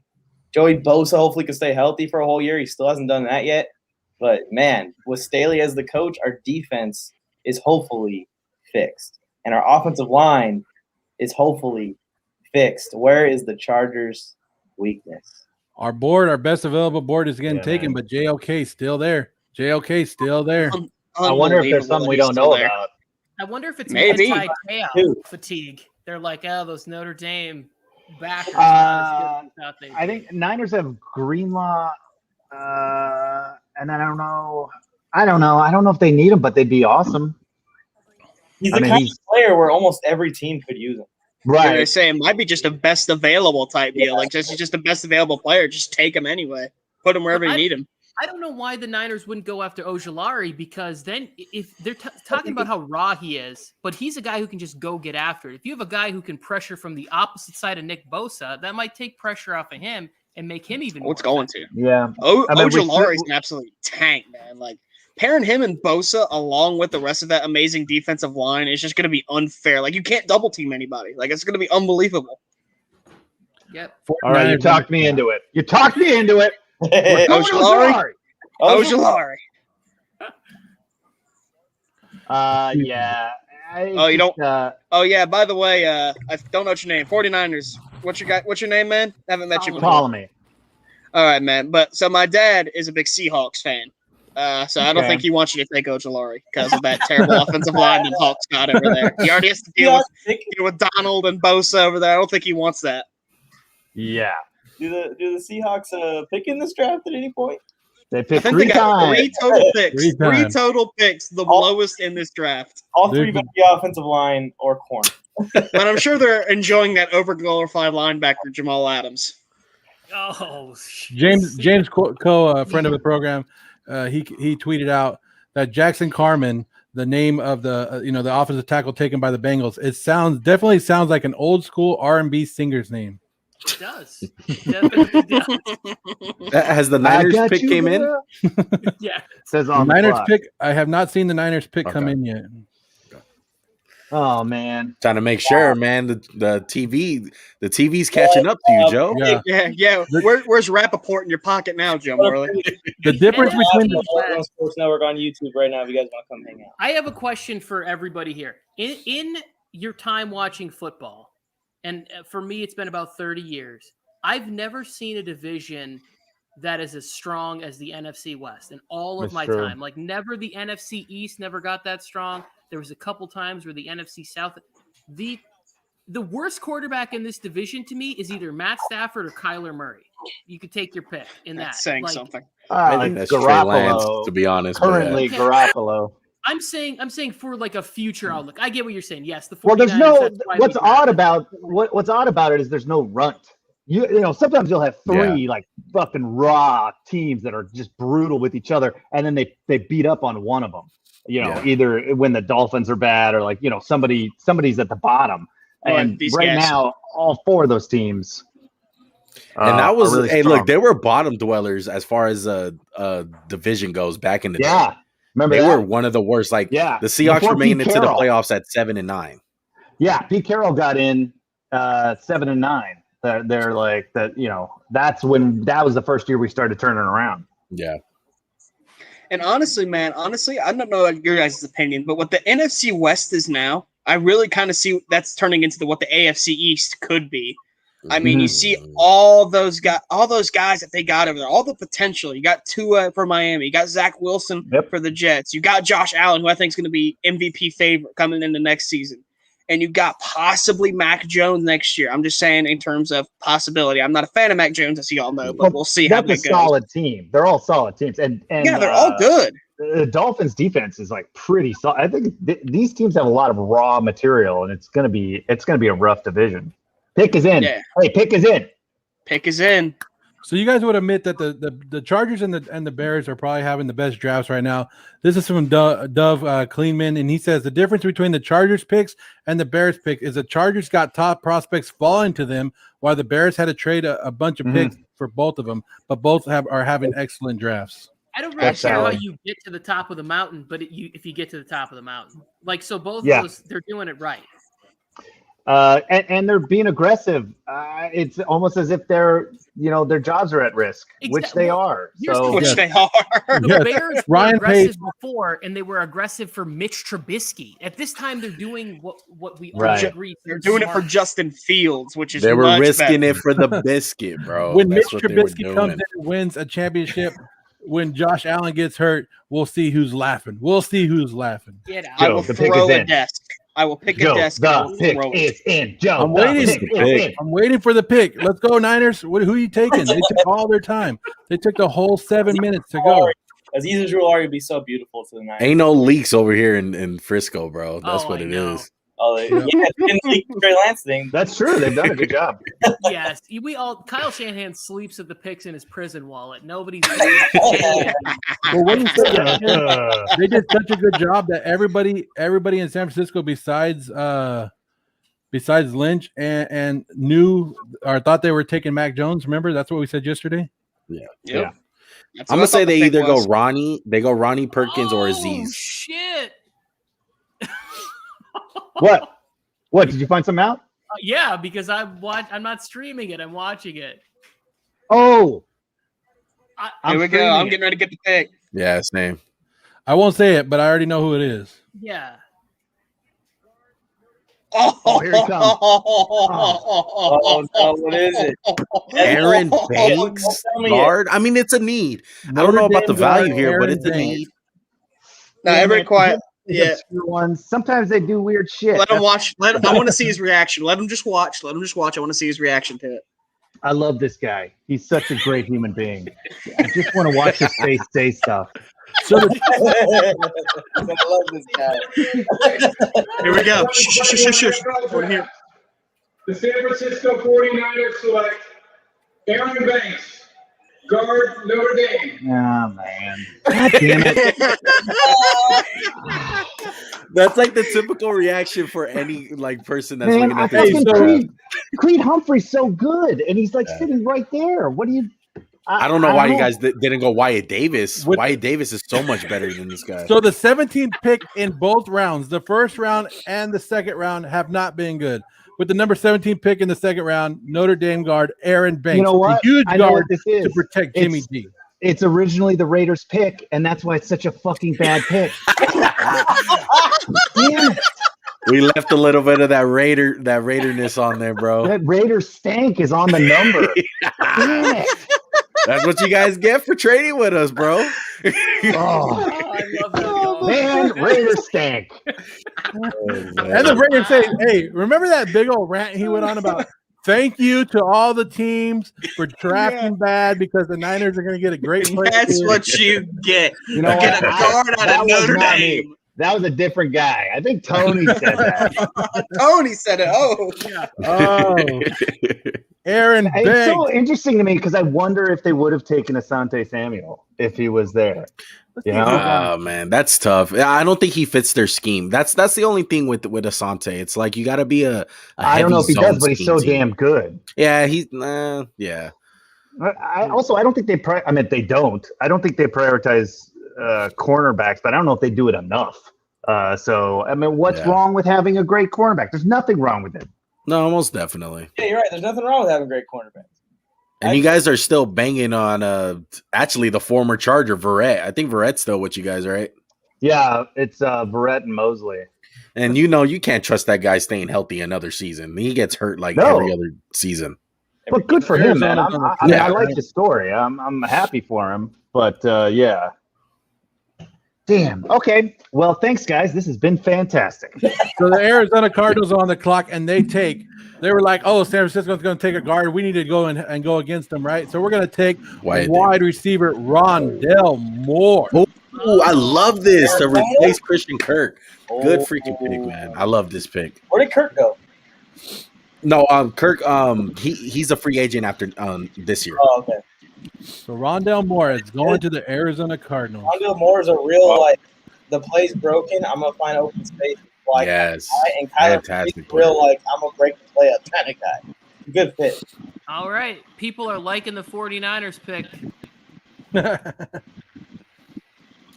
Joey Bosa hopefully can stay healthy for a whole year. He still hasn't done that yet. But, man, with Staley as the coach, our defense is hopefully fixed. And our offensive line is hopefully fixed. Where is the Chargers' weakness? Our best available board is getting Yeah, taken, man. but JOK still there. JOK still there. I wonder if there's something we don't know about. I wonder if it's Maybe. anti-payout fatigue. They're like, oh, those Notre Dame backers are not as good as I thought they I think Niners have Greenlaw, and I don't know. I don't know if they need them, but they'd be awesome. He's the kind of player where almost every team could use him. Right. They say it might be just a best available type deal. Like just the best available player. Just take him anyway. Put him wherever you need him. I don't know why the Niners wouldn't go after Ojulari, because then if they're talking about how raw he is, but he's a guy who can just go get after it. If you have a guy who can pressure from the opposite side of Nick Bosa, that might take pressure off of him and make him even more going to. Yeah. Ojulari's an absolute tank, man. Like, pairing him and Bosa along with the rest of that amazing defensive line is just going to be unfair. Like, you can't double team anybody. Like, it's going to be unbelievable. Yep. All right, you talked me into it. You talked me into it. Ojulari. Ojulari. Yeah. You don't. Oh yeah. By the way, I don't know what your name. 49ers. What's your name, man? I haven't met you before. Ptolemy. All right, man. But so my dad is a big Seahawks fan. So I don't think he wants you to take Ojulari because of that terrible offensive line that Hawks got over there. He already has to deal with Donald and Bosa over there. I don't think he wants that. Yeah. Do the Seahawks pick in this draft at any point? They picked three times. Three total picks. Three total picks, the lowest in this draft. All three of the offensive line or corner. But I'm sure they're enjoying that overglorified linebacker Jamal Adams. Oh, James Co, friend of the program, he tweeted out that Jackson Carman, the name of the the offensive tackle taken by the Bengals, definitely sounds like an old school R&B singer's name. It does. Definitely does. Has the Niners pick came in? Yeah. It says on the Niners clock. pick. I have not seen the Niners pick come in yet. Oh man. Trying to make sure, man. The TV's catching up to you, Joe. Yeah. Where's Rappaport in your pocket now, Joe Morley? The difference between the Sports Network on YouTube right now, if you guys want to come hang out. I have a question for everybody here. In your time watching football, and for me, it's been about 30 years. I've never seen a division that is as strong as the NFC West in all of my time. Like, never the NFC East never got that strong. There was a couple times where the NFC South. The worst quarterback in this division to me is either Matt Stafford or Kyler Murray. You could take your pick in that. That's saying something. I think that's Trey Lance, to be honest. Currently, Garoppolo. I'm saying for like a future outlook. I get what you're saying. Yes, the 49ers, Well, there's no. what's odd about it is there's no runt. You know, sometimes you'll have three like fucking raw teams that are just brutal with each other, and then they beat up on one of them. You know, either when the Dolphins are bad or like somebody's at the bottom. And now, all four of those teams. And that was really look, they were bottom dwellers as far as division goes back in the day. Remember they that? were one of the worst. Like the Seahawks were making it to the playoffs at 7-9. Yeah, Pete Carroll got in 7-9. They're like that. That was the first year we started turning around. Yeah. And honestly, I don't know your guys' opinion, but what the NFC West is now, I really kind of see that's turning into what the AFC East could be. I mean, you see all those guys that they got over there, all the potential. You got Tua for Miami, you got Zach Wilson for the Jets, you got Josh Allen, who I think is going to be MVP favorite coming into next season, and you got possibly Mac Jones next year. I'm just saying in terms of possibility. I'm not a fan of Mac Jones, as you all know, but we'll see how that goes. That's a solid team. They're all solid teams, and they're all good. The Dolphins' defense is like pretty solid. I think these teams have a lot of raw material, and it's gonna be a rough division. Pick is in. Yeah. Hey, pick is in. Pick is in. So you guys would admit that the Chargers and the Bears are probably having the best drafts right now. This is from Dove Kleinman, and he says the difference between the Chargers picks and the Bears pick is the Chargers got top prospects falling to them, while the Bears had to trade a bunch of picks for both of them. But both are having excellent drafts. I don't really care how you get to the top of the mountain, but if you get to the top of the mountain, like so, both of those they're doing it right. And they're being aggressive. It's almost as if their jobs are at risk, which they are. Which they are. The Bears were aggressive before, and they were aggressive for Mitch Trubisky. At this time, they're doing what we all agree. They're doing it for Justin Fields, which is they were risking better. it for the biscuit, bro. When Mitch Trubisky comes in and wins a championship. When Josh Allen gets hurt, we'll see who's laughing. Get out. I will throw a desk. I will pick a desk. The pick is in. Joe, I'm waiting for the pick. Let's go, Niners. Who are you taking? They took all their time. They took the whole 7 minutes to go. Azeez Ujulari would be so beautiful to the Niners. Ain't no leaks over here in Frisco, bro. That's what I it know. is. Oh, yeah, it didn't leak the Trey Lance thing. That's true. They've done a good job. Yes, Kyle Shanahan sleeps at the picks in his prison wallet. Nobody's. Well, what do you say? They did such a good job that everybody in San Francisco, besides Lynch and knew or thought they were taking Mac Jones. Remember, that's what we said yesterday. Yeah. I'm gonna say they either go Ronnie Perkins or Azeez. Shit. What? What? Did you find something out? Yeah, because I'm not streaming it. I'm watching it. Oh, Here we go. I'm getting ready to get the pick. Yeah, same. I won't say it, but I already know who it is. Yeah. Oh, here he comes. Oh, no, what is it? Aaron Banks guard. I mean, it's a need. I don't know about the value here, but it's a need. No, everybody quiet. Yeah. Ones. Sometimes they do weird shit. Let him watch. I want to see his reaction. Let him just watch. I want to see his reaction to it. I love this guy. He's such a great human being. I just want to watch his face say stuff. So I love this guy. Here we go. Shush. Over here. The San Francisco 49ers select Aaron Banks, guard Notre Dame. Oh, man. God damn it. That's like the typical reaction for any person that's Man, looking I at the fucking team. Creed Humphrey's so good, and he's sitting right there. What do you? I don't know why you guys didn't go Wyatt Davis. Wyatt Davis is so much better than this guy. So the 17th pick in both rounds, the first round and the second round, have not been good. With the number 17 pick in the second round, Notre Dame guard Aaron Banks, You know what? a huge I know guard what this is. to protect Jimmy G. It's originally the Raiders pick, and that's why it's such a fucking bad pick. Damn it. We left a little bit of that Raiderness on there, bro. That Raiders stank is on the number. Damn it. That's what you guys get for trading with us, bro. Oh, I love that. man, Raiders stank. And the Raiders say, hey, remember that big old rant he went on about thank you to all the teams for drafting bad because the Niners are going to get a great player. That's what you get. You know Get a guard out of Notre Dame. That was a different guy. I think Tony said that. Tony said it. Oh, Oh, Aaron It's Banks. so interesting to me because I wonder if they would have taken Asante Samuel if he was there. You know? Oh man, that's tough. I don't think he fits their scheme. That's the only thing with Asante. It's like you got to be a I don't know if he heavy does, zone but he's scheme so team. damn good. Yeah, he's yeah. I don't think they don't. I don't think they prioritize cornerbacks, but I don't know if they do it enough. What's wrong with having a great cornerback? There's nothing wrong with it. No, most definitely. Yeah, you're right. There's nothing wrong with having great cornerbacks. And you guys are still banging on actually the former Charger Verrett. I think Verrett's still with you guys, right? Yeah, it's Verrett and Mosley. And you can't trust that guy staying healthy another season. He gets hurt every other season. But good for him, man. I like right? the story. I'm happy for him. But yeah. Damn. Okay. Well, thanks, guys. This has been fantastic. So the Arizona Cardinals are on the clock, and they were like, oh, San Francisco's going to take a guard. We need to go and go against them, right? So we're going to take wide receiver Rondell Moore. Oh, I love this to replace Christian Kirk. Good freaking pick, man. I love this pick. Where did Kirk go? No, Kirk, he's a free agent after this year. Oh, okay. So Rondell Moore is going to the Arizona Cardinals. Rondell Moore is a real, the play's broken. I'm going to find open space. Yes. And Kyler Fantastic Real, I'm going to break the play up kind of guy. Good fit. All right. People are liking the 49ers pick.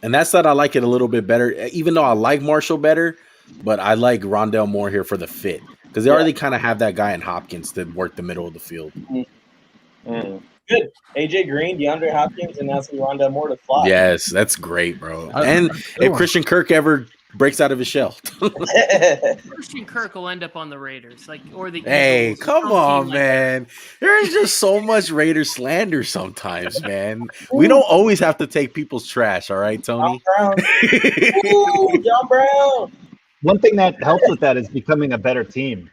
And that's that I like it a little bit better, even though I like Marshall better, but I like Rondell Moore here for the fit because they already kind of have that guy in Hopkins to work the middle of the field. Good. AJ Green, DeAndre Hopkins, and now see Rondell Moore to fly. Yes, that's great, bro. And if Christian Kirk ever breaks out of his shell. Christian Kirk will end up on the Raiders, or the Hey, Eagles, come some on, team like man. There's just so much Raider slander sometimes, man. We don't always have to take people's trash, all right, Tony? John Brown. Ooh, John Brown. One thing that helps with that is becoming a better team.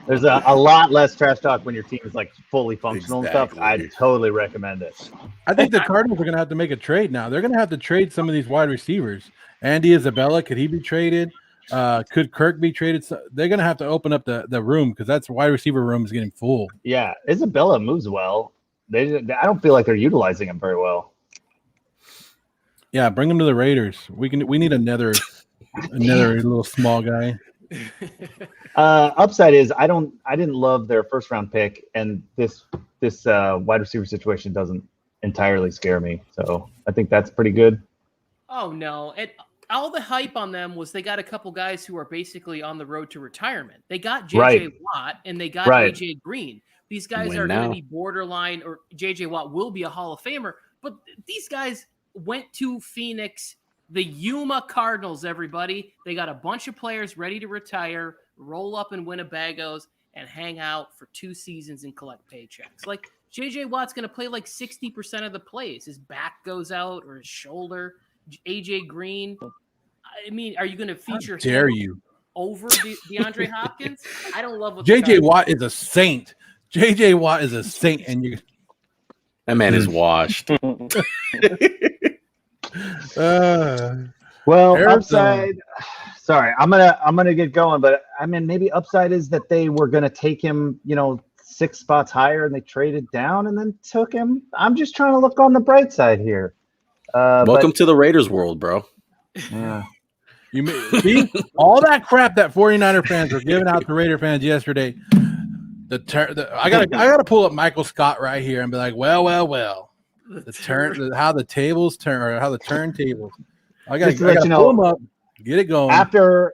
There's a lot less trash talk when your team is like fully functional and stuff. I Exactly. totally recommend it. I think the Cardinals are going to have to make a trade now. They're going to have to trade some of these wide receivers. Andy Isabella, could he be traded? Could Kirk be traded? So they're going to have to open up the room because that's wide receiver room is getting full. Yeah, Isabella moves well. I don't feel like they're utilizing him very well. Yeah, bring him to the Raiders. We need another little small guy. Upside is I didn't love their first round pick, and this wide receiver situation doesn't entirely scare me. So I think that's pretty good. Oh no! All the hype on them was they got a couple guys who are basically on the road to retirement. They got JJ Right. Watt and they got Right. AJ Green. These guys Win are going now. to be borderline, or JJ Watt will be a Hall of Famer. But these guys went to Phoenix, the Yuma Cardinals. Everybody, they got a bunch of players ready to retire, roll up in Winnebagos, and hang out for 2 seasons and collect paychecks. Like JJ Watt's going to play like 60% of the plays. His back goes out or his shoulder. AJ Green. I mean, are you going to feature Dare him you? over DeAndre Hopkins? I don't love what JJ Watt is a saint. JJ Watt is a saint, and you. That man is washed. Well, Arizona. upside. Sorry, I'm gonna get going, but I mean, maybe upside is that they were gonna take him, 6 spots higher, and they traded down and then took him. I'm just trying to look on the bright side here. Welcome to the Raiders world, bro. Yeah. You see all that crap that 49er fans were giving out to Raider fans yesterday. I gotta pull up Michael Scott right here and be like, well. How the tables turn, or how the turntables. I gotta pull them up, get it going. After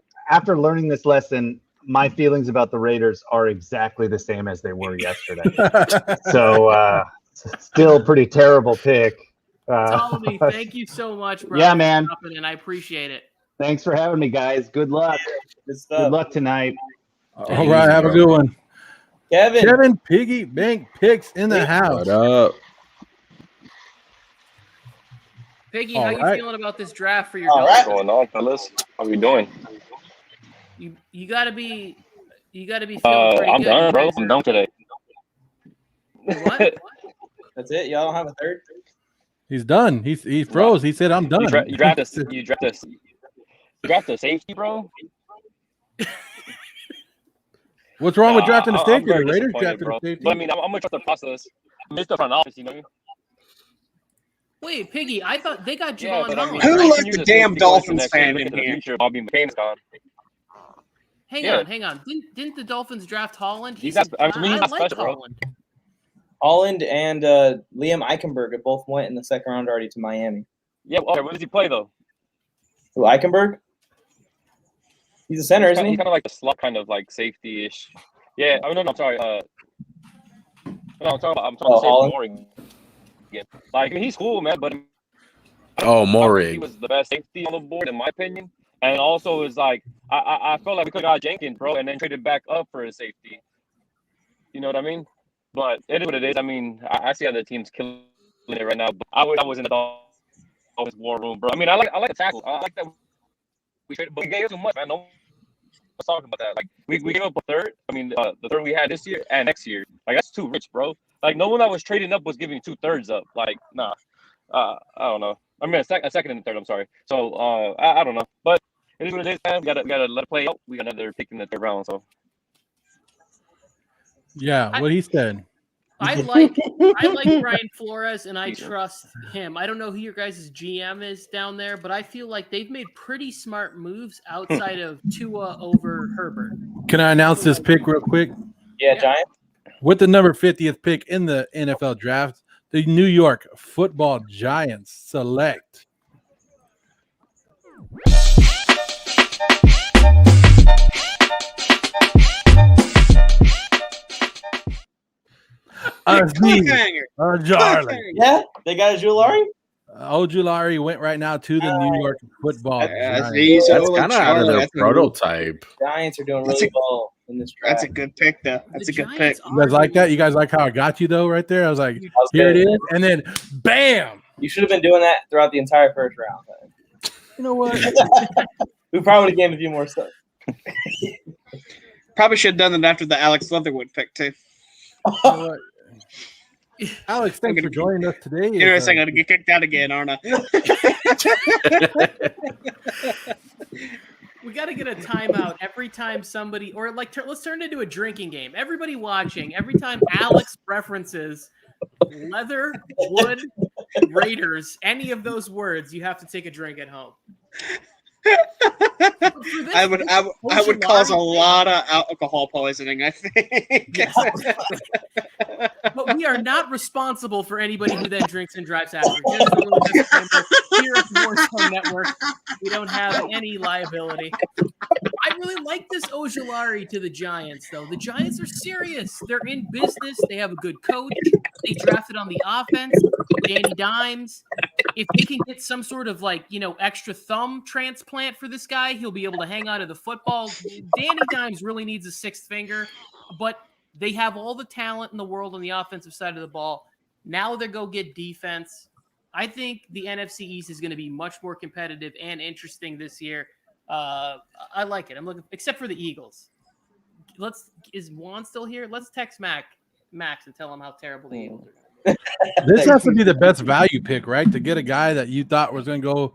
learning this lesson, my feelings about the Raiders are exactly the same as they were yesterday. So still pretty terrible pick. Ptolemy, thank you so much, bro. Yeah, man. And I appreciate it. Thanks for having me, guys. Good luck. Good stuff. Good luck tonight. All right, have a good one. Kevin. Piggy Bank picks in the house. What up? Piggy, All how right. you feeling about this draft for your All dog? right. What's going on, fellas? How we doing? You gotta be feeling pretty I'm good. done, You bro. guys I'm are- done today. What? That's it. Y'all don't have a third. He's done. He froze. He said, "I'm done." You draft a safety, bro. What's wrong with drafting a I'm safety? very The Raiders disappointed, drafted bro. a safety. But I mean, I'm gonna trust the process. It's the front office, you know. Wait, Piggy, I thought they got Yeah, Javon but I mean, Holland. Who I let can use the a damn safety going Dolphins into next fan year, in into the here? future, Bobby McCain's gone. Hang on. Didn't the Dolphins draft Holland? He's not- I mean, he's not like special, bro. Holland. Holland and Liam Eichenberg both went in the second round already to Miami. Yeah, okay, where does he play though? Who, Eichenberg? He's a center, isn't He's he? kind of like a slot, kind of like safety-ish. Yeah. Oh no, I'm sorry. No, I'm talking about Holland? Mooring. Yeah, like I mean, he's cool, man, but Oh, he Morig. was the best safety on the board, in my opinion. And also, is like I felt like we could have got Jenkins, bro, and then traded back up for his safety. You know what I mean? But it is what it is. I mean, I see how the team's killing it right now. But I was in the Dolphins war room, bro. I mean, I like the tackle. I like that we traded, but we gave too much, man. No one's talking about that. Like we gave up a third. I mean, the third we had this year and next year. Like that's too rich, bro. Like no one that was trading up was giving 2/3 up. Like nah. I don't know. I mean, a second and a third. I'm sorry. So I don't know, but it is what it is, man. We gotta let it play out. We got another pick in the third round. So Yeah, what he said. I like Brian Flores, and I trust him. I don't know who your guys' GM is down there, but I feel like they've made pretty smart moves outside of Tua over Herbert. Can I announce this pick real quick? Yeah, Giants. With the number 50th pick in the NFL draft, the New York Football Giants select Cliffhanger. Ojulari. Yeah, they got a Julari. Ojulari went right now to the New York Football Giants. That's kind of out of their prototype. Giants are doing That's really well in this draft. That's a good pick, though. That's a good pick. You guys like that? You guys like how I got you though, right there? I was like, here it is, and then bam! You should have been doing that throughout the entire first round. You know what? We probably would have gave him a few more stuff. Probably should have done it after the Alex Leatherwood pick too. Alex, thanks for joining us today. You know, I'm gonna get kicked out again, aren't I? We got to get a timeout every time somebody, or like, let's turn it into a drinking game. Everybody watching, every time Alex references leather, wood, Raiders, any of those words, you have to take a drink at home. I would cause a lot of alcohol poisoning, I think. But we are not responsible for anybody who then drinks and drives after. Just a little disclaimer. Here at the Warzone Network, we don't have any liability. I really like this Ojulari to the Giants, though. The Giants are serious. They're in business. They have a good coach. They drafted on the offense, Danny Dimes. If they can get some sort of extra thumb transplant for this guy, he'll be able to hang on to the football. Danny Dimes really needs a sixth finger, but they have all the talent in the world on the offensive side of the ball. Now they're go get defense. I think the NFC East is going to be much more competitive and interesting this year. I like it. I'm looking, except for the Eagles. Is Juan still here? Let's text Max and tell him how terrible the Eagles are. This has to be the best value pick, right? To get a guy that you thought was going to go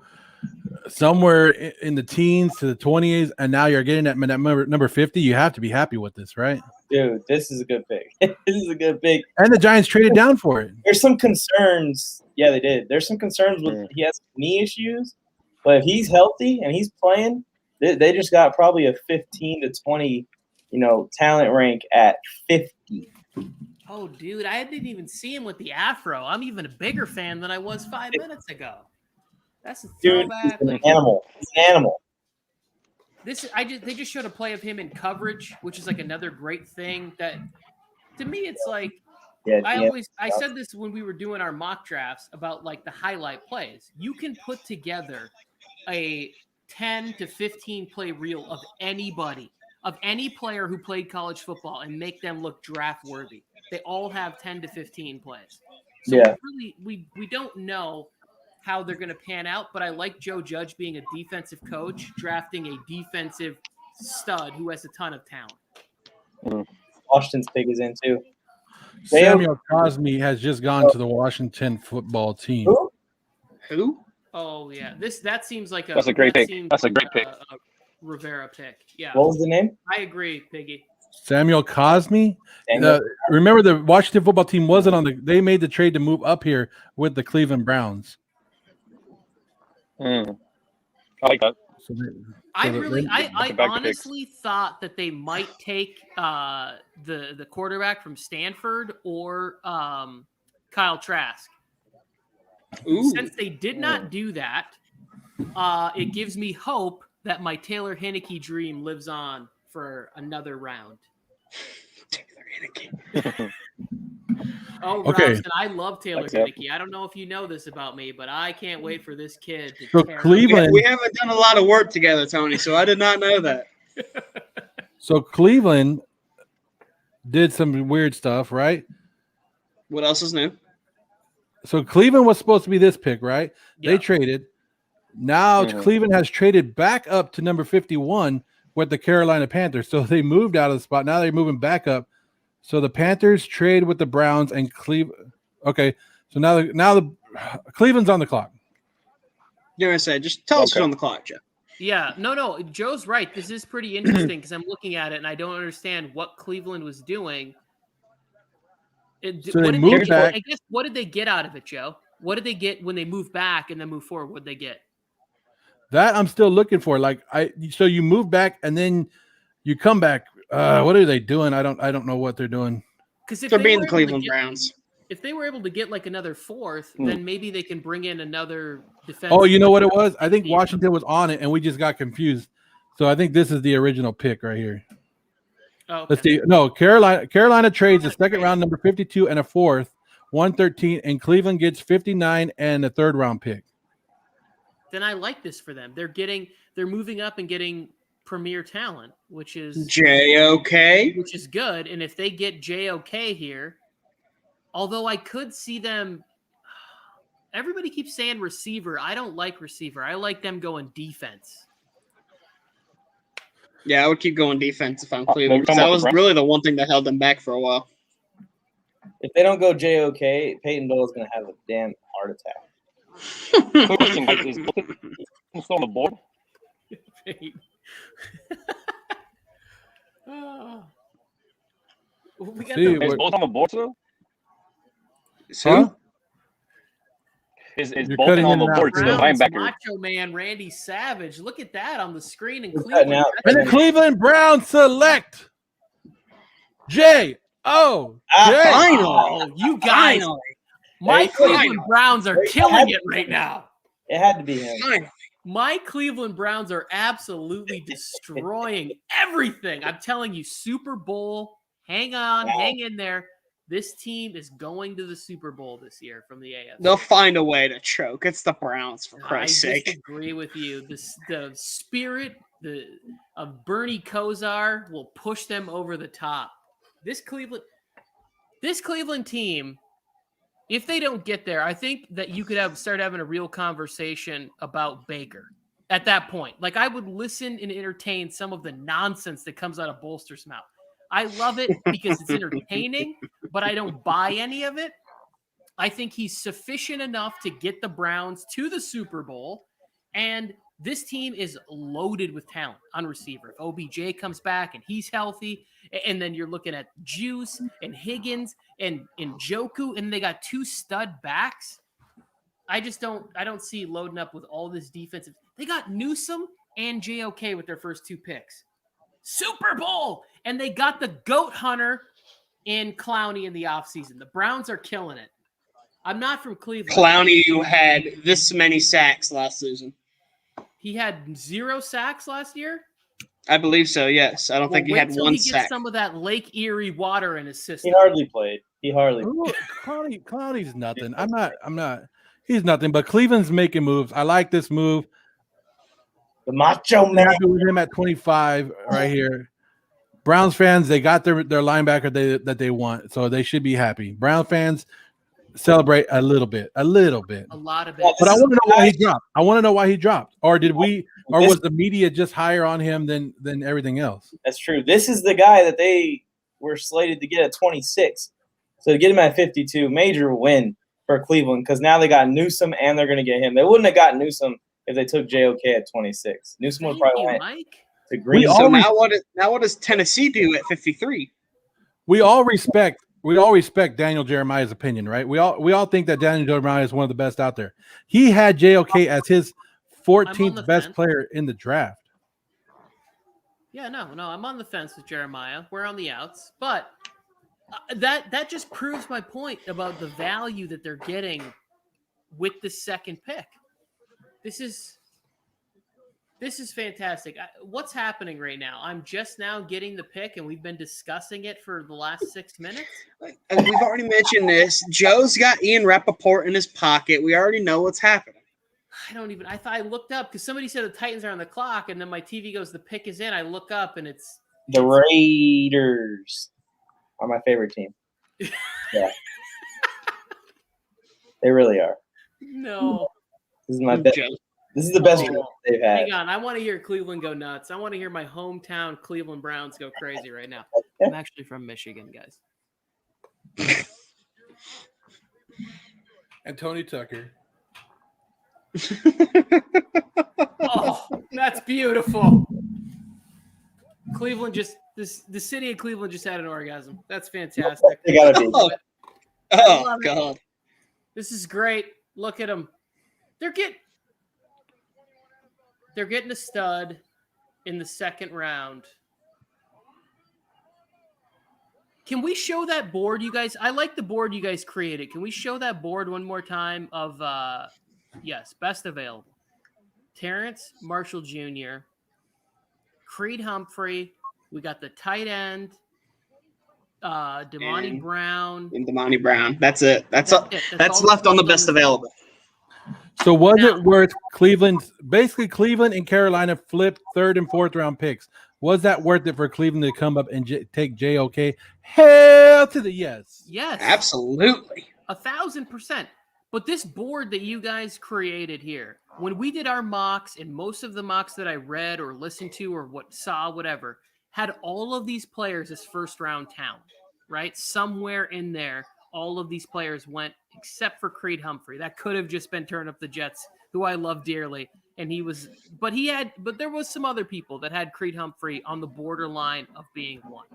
somewhere in the teens to the 20s, and now you're getting at number 50. You have to be happy with this, right? Dude, this is a good pick. This is a good pick. And the Giants traded down for it. There's some concerns. Yeah, they did. There's some concerns with he has knee issues, but if he's healthy and he's playing, they just got probably a 15 to 20, talent rank at 50. Oh, dude, I didn't even see him with the afro. I'm even a bigger fan than I was 5 minutes ago. That's a throwback. Dude, he's an animal. He's an animal. They just showed a play of him in coverage, which is like another great thing. That to me, it's like I said this when we were doing our mock drafts about like the highlight plays. You can put together a 10 to 15 play reel of anybody, of any player who played college football, and make them look draft worthy. They all have 10 to 15 plays. So we don't know how they're going to pan out, but I like Joe Judge being a defensive coach, drafting a defensive stud who has a ton of talent. Washington's pick is in too. Samuel Cosme has just gone to the Washington football team. Who? Oh yeah, that seems like that's a great pick. That's a great pick. A Rivera pick. Yeah. What was the name? I agree, Piggy. Samuel Cosme. Remember, the Washington football team wasn't on they made the trade to move up here with the Cleveland Browns. I like that. I honestly thought that they might take the quarterback from Stanford or Kyle Trask. Ooh. Since they did not do that, it gives me hope that my Taylor Heineke dream lives on for another round. Taylor Heineke. Oh, okay. Robson, I love Taylor Heineke. I don't know if you know this about me, but I can't wait for this kid to tear Cleveland. We haven't done a lot of work together, Tony, so I did not know that. So Cleveland did some weird stuff, right? What else is new? So Cleveland was supposed to be this pick, right? Yeah. They traded. Now Cleveland has traded back up to number 51 with the Carolina Panthers. So they moved out of the spot. Now they're moving back up. So the Panthers trade with the Browns and Cleveland. Okay, so now the Cleveland's on the clock. You're gonna say, just tell us who's on the clock, Joe. Yeah, no, Joe's right. This is pretty interesting because I'm looking at it and I don't understand what Cleveland was doing. So they moved back. I guess what did they get out of it, Joe? What did they get when they moved back and then move forward? What did they get? That I'm still looking for. So you move back and then you come back. What are they doing? I don't know what they're doing. Because if they're being the Cleveland Browns. If they were able to get like another fourth, then maybe they can bring in another defense. Oh, you know what it was? I think Washington was on it and we just got confused. So I think this is the original pick right here. Oh, okay. Let's see. No, Carolina trades a second round number 52 and a fourth, 113, and Cleveland gets 59 and a third round pick. Then I like this for them. They're moving up and getting premier talent, which is JOK, which is good. And if they get JOK here, although I could see them, everybody keeps saying receiver. I don't like receiver. I like them going defense. Yeah, I would keep going defense if I'm Maybe Cleveland, because talking that about was the really the one thing that held them back for a while. If they don't go JOK, Peyton Doyle is going to have a damn heart attack. Quick question, guys. Is both teams still on the board? Oh. We got See, the Is both on the board still? Huh? Is You're both cutting on in the and out. board still? Browns, Linebacker. Macho Man Randy Savage. Look at that on the screen in He's cutting Cleveland. out. And the Cleveland Browns select J.O.J. Finally. Oh, you guys. Finally. My Hey, Cleveland Browns are Hey, killing it right now. It had to be him. Finally. My Cleveland Browns are absolutely destroying everything. I'm telling you, Super Bowl. Hang on, hang in there. This team is going to the Super Bowl this year from the AFC. They'll find a way to choke. It's the Browns, for Christ's I sake. disagree with you. The spirit of Bernie Kosar will push them over the top. This Cleveland team, if they don't get there, I think that you could start having a real conversation about Baker at that point. Like, I would listen and entertain some of the nonsense that comes out of Bolster's mouth. I love it because it's entertaining, but I don't buy any of it. I think he's sufficient enough to get the Browns to the Super Bowl, and this team is loaded with talent on receiver. If OBJ comes back and he's healthy, and then you're looking at Juice and Higgins and Njoku, and they got 2 stud backs. I don't see loading up with all this defensive. They got Newsome and JOK with their first 2 picks. Super Bowl! And they got the goat hunter in Clowney in the offseason. The Browns are killing it. I'm not from Cleveland. Clowney, who had this many sacks last season. He had 0 sacks last year? I believe so, yes. I don't think he had one he sack. gets some of that Lake Erie water in his system. He hardly played. Clowney's nothing. I'm not. He's nothing. But Cleveland's making moves. I like this move. The Macho Man. Happy with him at 25 right here. Browns fans, they got their linebacker that they want, so they should be happy. Brown fans celebrate a little bit. A lot of it. But I want to know why he dropped. I want to know why he dropped, or was the media just higher on him than everything else? That's true. This is the guy that they were slated to get at 26. So to get him at 52, major win for Cleveland, because now they got Newsome and they're going to get him. They wouldn't have gotten Newsome if they took JOK at 26. Newsome would probably went to Green. So now what does Tennessee do at 53? We all respect Daniel Jeremiah's opinion, right? We all think that Daniel Jeremiah is one of the best out there. He had JOK as his 14th best player in the draft. Yeah, no, I'm on the fence with Jeremiah. We're on the outs, but that just proves my point about the value that they're getting with the second pick. This is fantastic. What's happening right now? I'm just now getting the pick, and we've been discussing it for the last 6 minutes. And we've already mentioned this. Joe's got Ian Rappaport in his pocket. We already know what's happening. I thought I looked up because somebody said the Titans are on the clock, and then my TV goes, the pick is in. I look up, and it's the Raiders are my favorite team. Yeah. They really are. No. This is my best. This is the best draft they've had. Hang on. I want to hear Cleveland go nuts. I want to hear my hometown Cleveland Browns go crazy right now. I'm actually from Michigan, guys. And Tony Tucker. Oh, that's beautiful. The city of Cleveland just had an orgasm. That's fantastic. They gotta be. Oh God. This is great. Look at them. They're getting a stud in the second round. Can we show that board, you guys? I like the board you guys created. Can we show that board one more time of yes, best available. Terrence Marshall Jr., Creed Humphrey. We got the tight end, Damani Brown. And Damani Brown. That's it. That's left on the best available. So was it worth Cleveland and Carolina flipped 3rd and 4th round picks? Was that worth it for Cleveland to come up and take JOK? Hell to the yes. Yes. Absolutely. 1,000%. But this board that you guys created here, when we did our mocks, and most of the mocks that I read or listened to or whatever, had all of these players as first round talent, right? Somewhere in there, all of these players went except for Creed Humphrey. That could have just been Turn Up the Jets, who I love dearly. And but there was some other people that had Creed Humphrey on the borderline of being one.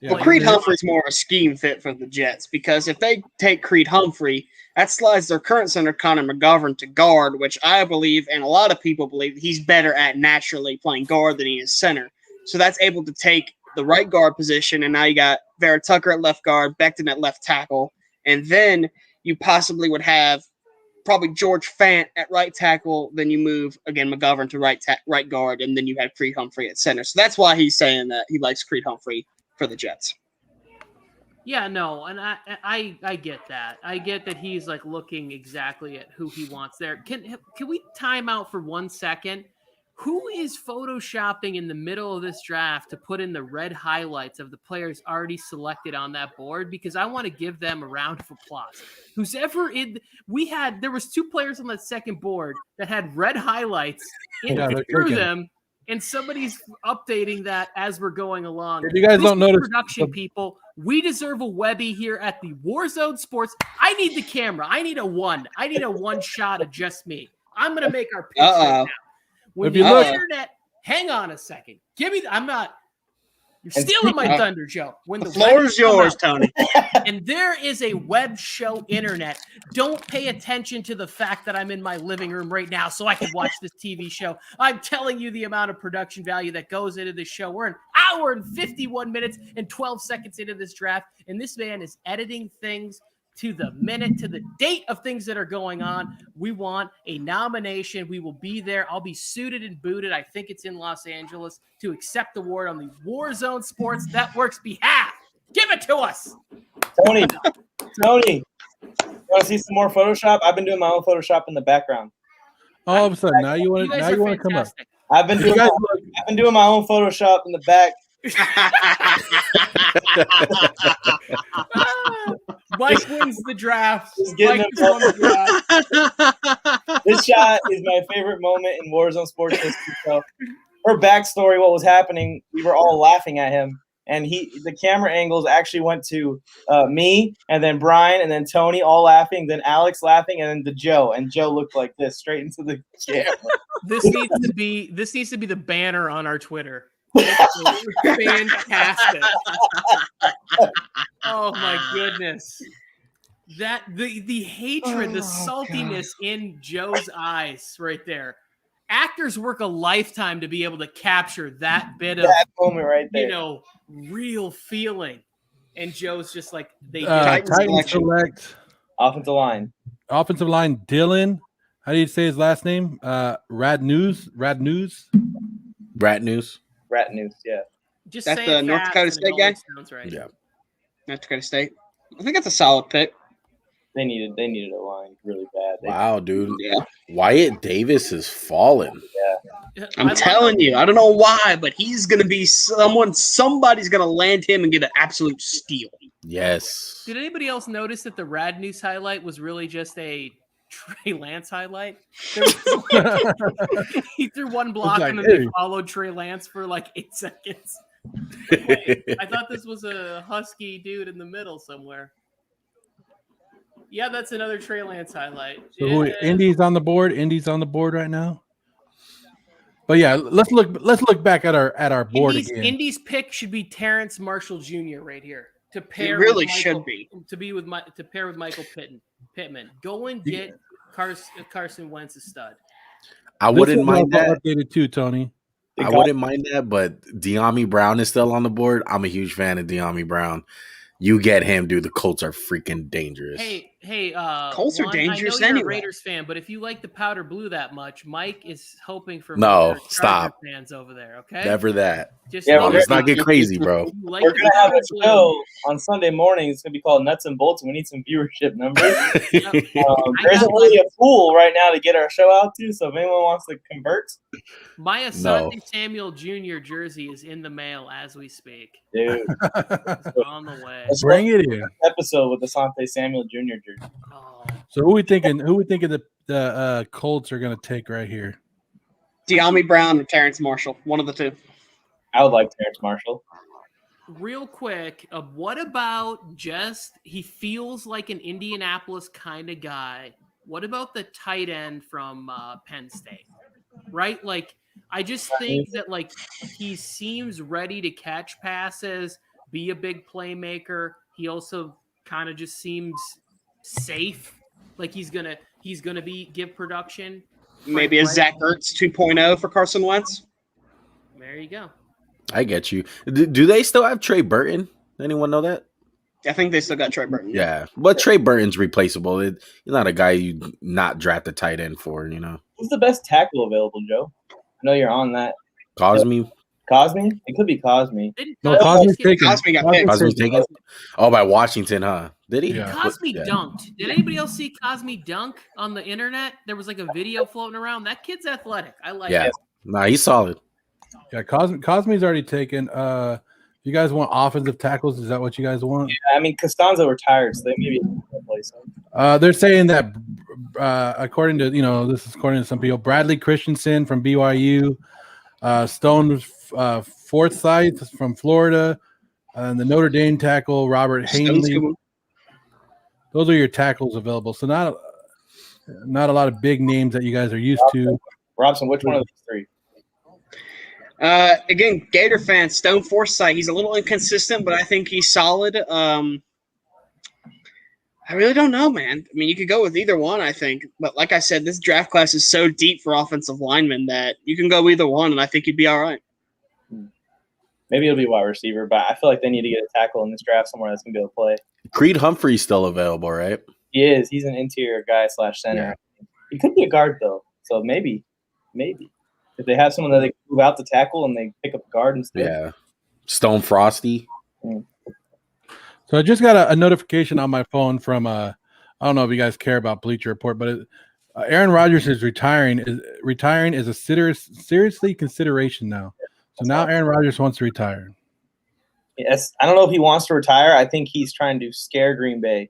Yeah, Well, Creed Humphrey's more of a scheme fit for the Jets because if they take Creed Humphrey, that slides their current center Connor McGovern to guard, which I believe and a lot of people believe he's better at naturally playing guard than he is center. So that's able to take the right guard position, and now you got Vera Tucker at left guard, Becton at left tackle, and then you possibly would have probably George Fant at right tackle. Then you move again McGovern to right guard, and then you have Creed Humphrey at center. So that's why he's saying that he likes Creed Humphrey for the Jets. Yeah, no, and I get that. I get that he's like looking exactly at who he wants there. Can we time out for 1 second? Who is photoshopping in the middle of this draft to put in the red highlights of the players already selected on that board? Because I want to give them a round of applause. Who's ever there was 2 players on that second board that had red highlights through them. And somebody's updating that as we're going along. If you guys don't notice, production people, we deserve a Webby here at the Warzone Sports. I need the camera. I need a one. I need a one shot of just me. I'm gonna make our pitch right now. When the internet, hang on a second. You're stealing my thunder, Joe. When the floor is yours, Tony. And there is a web show internet. Don't pay attention to the fact that I'm in my living room right now so I can watch this TV show. I'm telling you the amount of production value that goes into this show. We're an hour and 51 minutes and 12 seconds into this draft, and this man is editing things to the minute, to the date of things that are going on. We want a nomination. We will be there. I'll be suited and booted. I think it's in Los Angeles to accept the award on the Warzone Sports Network's behalf. Give it to us. Tony, you want to see some more Photoshop? I've been doing my own Photoshop in the background. All of a sudden, now you want to come up. I've been doing my own Photoshop in the back. Mike wins the draft. This shot is my favorite moment in Warzone Sports history. So, her backstory, what was happening, we were all laughing at him, and the camera angles actually went to me, and then Brian, and then Tony, all laughing, then Alex laughing, and then to Joe, and Joe looked like this straight into the camera. This needs to be the banner on our Twitter. Fantastic. Oh my goodness. That the hatred, the saltiness in Joe's eyes right there. Actors work a lifetime to be able to capture that bit of that moment right there. Real feeling. And Joe's just like Titan select offensive line. Dylan. How do you say his last name? Rat News, yeah. Just that's the North Dakota State guy. Sounds right. Yeah, North Dakota State. I think that's a solid pick. They needed a line really bad. Wow, dude. Yeah. Wyatt Davis is falling. Yeah. I'm telling you, I don't know why, but he's gonna be somebody's gonna land him and get an absolute steal. Yes. Did anybody else notice that the Rad News highlight was really just a Trey Lance highlight? He threw one block and then they followed Trey Lance for like 8 seconds. Wait, I thought this was a husky dude in the middle somewhere. Yeah, that's another Trey Lance highlight. So Indy's on the board. Right now. But yeah, let's look back at our board again. Indy's pick should be Terrence Marshall Jr. right here to pair. It really with Michael, should be to pair with Michael Pittman. Go and get Carson Wentz a stud. I wouldn't mind that. Updated too, Tony. I wouldn't mind that, but De'Ami Brown is still on the board. I'm a huge fan of De'Ami Brown. You get him, dude. The Colts are freaking dangerous. Hey, Colts are dangerous I know you're anyway. a Raiders fan, but if you like the powder blue that much, Mike is hoping for stop fans over there. Okay, never that. Let's not get crazy, bro. We're gonna have a show on Sunday morning. It's gonna be called Nuts and Bolts. We need some viewership numbers. There isn't really a pool right now to get our show out to, so if anyone wants to convert, my Asante Samuel Jr. jersey is in the mail as we speak. Dude, it's on the way. Bring it in. Episode with Asante Samuel Jr. jersey. Oh, So who we thinking the Colts are going to take right here? De'Ami Brown or Terrence Marshall, one of the two. I would like Terrence Marshall. Real quick, what about he feels like an Indianapolis kind of guy. What about the tight end from Penn State? Right? Like, I just think that like he seems ready to catch passes, be a big playmaker. He also kind of just seems safe. Like he's gonna give production. Maybe a Zach Ertz 2.0 for Carson Wentz. There you go. I get you. Do they still have Trey Burton? Anyone know that? I think they still got Trey Burton. Yeah, but Trey Burton's replaceable. You're not a guy you not draft a tight end for, you know. Who's the best tackle available, Joe? I know you're on that. Cosme? Cosme? It could be Cosme. No, Cosme's taken. Cosme got picked. Cosme's taken? Oh, by Washington, huh? Did he? Yeah. Cosme Yeah. dunked. Did anybody else see Cosme dunk on the internet? There was like a video floating around. That kid's athletic. I like Yeah. it. Nah, he's solid. Yeah, Cosme's already taken. You guys want offensive tackles? Is that what you guys want? Yeah, I mean, Costanzo retired, so they maybe replace him. They're saying that according to some people, Bradley Christensen from BYU, Stone Forsythe from Florida, and the Notre Dame tackle Robert Hanley. Those are your tackles available. So not a lot of big names that you guys are used to. Robson, which one of these three? Again, Gator fan, Stone Forsythe. He's a little inconsistent, but I think he's solid. I really don't know, man. I mean, you could go with either one, I think. But like I said, this draft class is so deep for offensive linemen that you can go either one, and I think you'd be all right. Maybe it'll be wide receiver, but I feel like they need to get a tackle in this draft somewhere that's going to be able to play. Creed Humphrey's still available, right? He is. He's an interior guy / center. Yeah. He could be a guard, though. So maybe. If they have someone that they can move out the tackle and they pick up a guard instead. Yeah. Stone Frosty. So I just got a notification on my phone from I don't know if you guys care about Bleacher Report, but Aaron Rodgers is retiring. Retiring is a seriously consideration now. So now Aaron Rodgers wants to retire. Yes, I don't know if he wants to retire. I think he's trying to scare Green Bay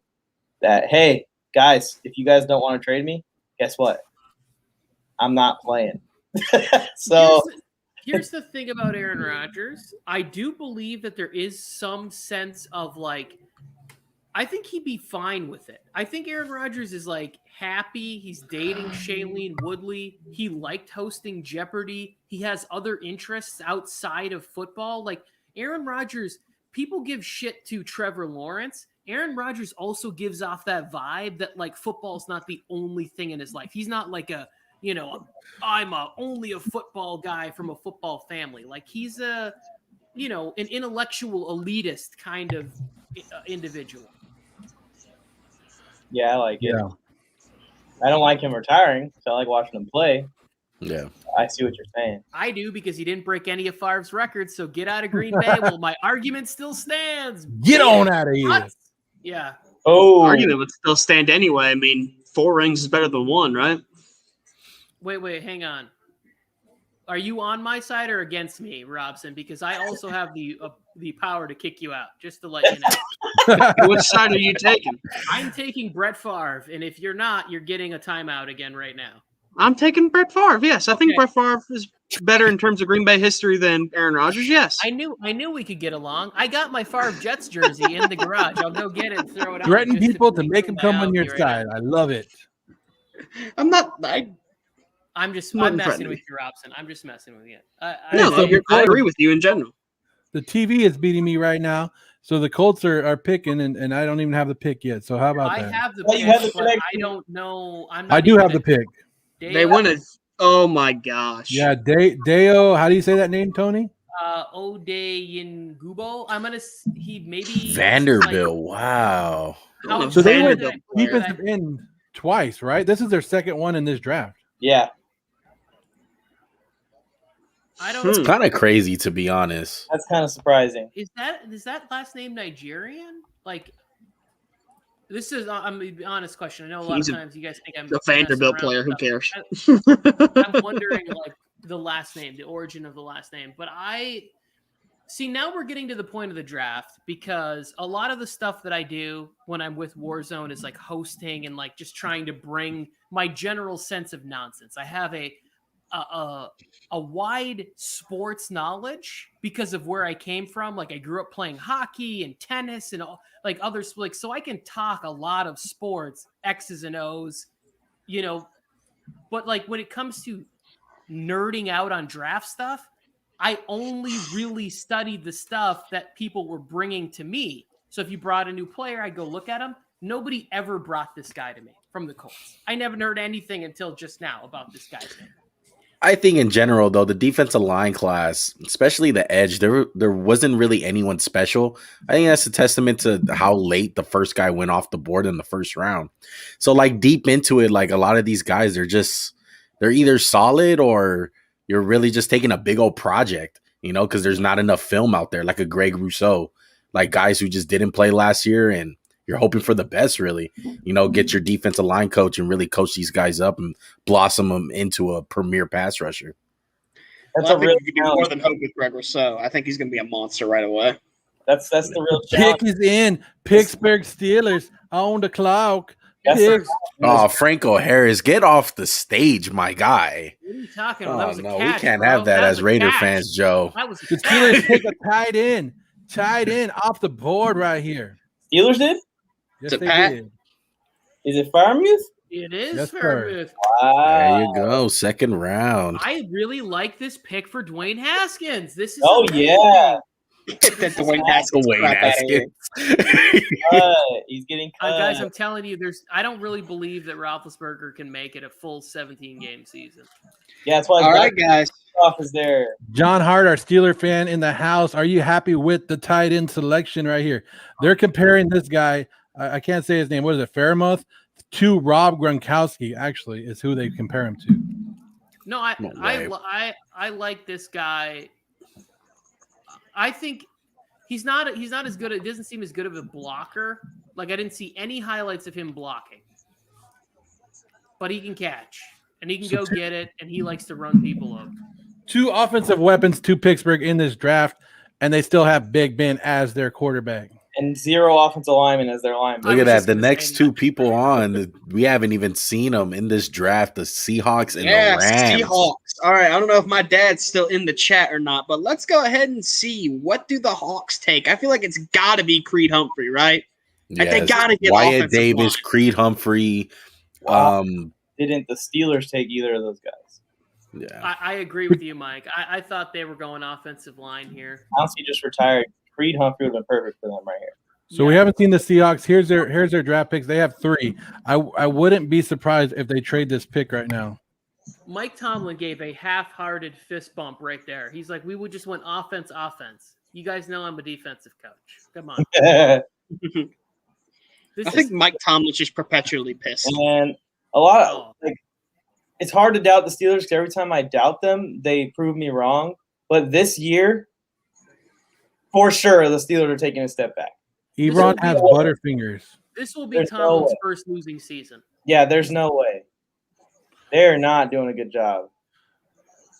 that, hey, guys, if you guys don't want to trade me, guess what? I'm not playing. So here's the thing about Aaron Rodgers. I do believe that there is some sense of like, I think he'd be fine with it. I think Aaron Rodgers is like happy. He's dating Shailene Woodley. He liked hosting Jeopardy. He has other interests outside of football. Like Aaron Rodgers, people give shit to Trevor Lawrence. Aaron Rodgers also gives off that vibe that like football's not the only thing in his life. He's not like I'm only a football guy from a football family. Like he's an intellectual elitist kind of individual. Yeah, I like it. Yeah. I don't like him retiring, so I like watching him play. Yeah. I see what you're saying. I do because he didn't break any of Favre's records, so get out of Green Bay. Well, my argument still stands. Get on out of here. What? Yeah. Oh. Argument would still stand anyway. I mean, 4 rings is better than 1, right? Wait, hang on. Are you on my side or against me, Robson? Because I also have the power to kick you out, just to let you know. Which side are you taking? I'm taking Brett Favre, and if you're not, you're getting a timeout again right now. I'm taking Brett Favre. Yes, I think Brett Favre is better in terms of Green Bay history than Aaron Rodgers. Yes, I knew we could get along. I got my Favre Jets jersey in the garage. I'll go get it and throw it out. Threaten people to make them come on your side. I love it. I'm not. I'm messing with you, Robson. I'm just messing with you. I agree with you in general. The TV is beating me right now, so the Colts are picking, and I don't even have the pick yet. So how about that? I have the pick, but I don't know. I do have the pick. They won it. Oh my gosh. Yeah, Deo. How do you say that name, Tony? Odeyengubo. He maybe Vanderbilt. Wow. So they went defensive end twice, right? This is their second one in this draft. Yeah. It's kind of crazy, to be honest. That's kind of surprising. Is that last name Nigerian? Like, this is I'm an honest question. I know a lot of times you guys think I'm a Vanderbilt player. Who cares? I'm wondering like the last name, the origin of the last name. But See, now we're getting to the point of the draft because a lot of the stuff that I do when I'm with Warzone is like hosting and like just trying to bring my general sense of nonsense. I have a wide sports knowledge because of where I came from. Like I grew up playing hockey and tennis and all, like other sports, so I can talk a lot of sports, X's and O's, you know. But like when it comes to nerding out on draft stuff, I only really studied the stuff that people were bringing to me. So if you brought a new player, I'd go look at him. Nobody ever brought this guy to me from the Colts. I never heard anything until just now about this guy's name. I think in general, though, the defensive line class, especially the edge, there wasn't really anyone special. I think that's a testament to how late the first guy went off the board in the first round. So, like, deep into it, like, a lot of these guys, they're either solid or you're really just taking a big old project, you know, because there's not enough film out there, like a Greg Rousseau, like guys who just didn't play last year and you're hoping for the best, really, you know, get your defensive line coach and really coach these guys up and blossom them into a premier pass rusher. Well, I think you can do more than hope with Greg Rousseau. I think he's going to be a monster right away. That's the real challenge. Pick is in. Pittsburgh Steelers on the clock. Franco Harris, get off the stage, my guy. What are you talking about? That was a no, catch, we can't bro. have that as was a Raider catch. fans, Joe. That was a The catch. Steelers take a tight end off the board right here. Steelers did? Yes, it they Pat? did. Is it Fairmouth? It is Yes, sir. Fairmouth. Wow. There you go, second round. I really like this pick for Dwayne Haskins. This is Oh, amazing. yeah. Get that Dwayne Haskins crap out of here. He's getting cut. Guys, I'm telling you, I don't really believe that Roethlisberger can make it a full 17-game season. Yeah, that's why. All right, guys. Off is there. John Hart, our Steeler fan in the house. Are you happy with the tight end selection right here? They're comparing this guy. I can't say his name. What is it? Fairmouth to Rob Gronkowski. Actually, is who they compare him to. No, I like this guy. I think he's not as good. It doesn't seem as good of a blocker. Like I didn't see any highlights of him blocking, but he can catch and he can go get it, and he likes to run people over. 2 offensive weapons to Pittsburgh in this draft, and they still have Big Ben as their quarterback. And 0 offensive linemen as their lineman. Look at that. The next 2 people on, we haven't even seen them in this draft, the Seahawks and the Rams. Seahawks. All right, I don't know if my dad's still in the chat or not, but let's go ahead and see, what do the Hawks take? I feel like it's got to be Creed Humphrey, right? Yes. Like they got to get Wyatt offensive Davis, line. Creed Humphrey. Wow. Didn't the Steelers take either of those guys? Yeah, I agree with you, Mike. I thought they were going offensive line here. Honestly, just retired. Creed Humphrey would have been perfect for them right here. So we haven't seen the Seahawks. Here's their draft picks. They have 3. I wouldn't be surprised if they trade this pick right now. Mike Tomlin gave a half-hearted fist bump right there. He's like, we would just want offense. You guys know I'm a defensive coach. Come on. I think Mike Tomlin's just perpetually pissed. And a lot of it's hard to doubt the Steelers because every time I doubt them, they prove me wrong. But this year, for sure, the Steelers are taking a step back. Ebron has butterfingers. This will be Tomlin's first losing season. Yeah, there's no way. They're not doing a good job.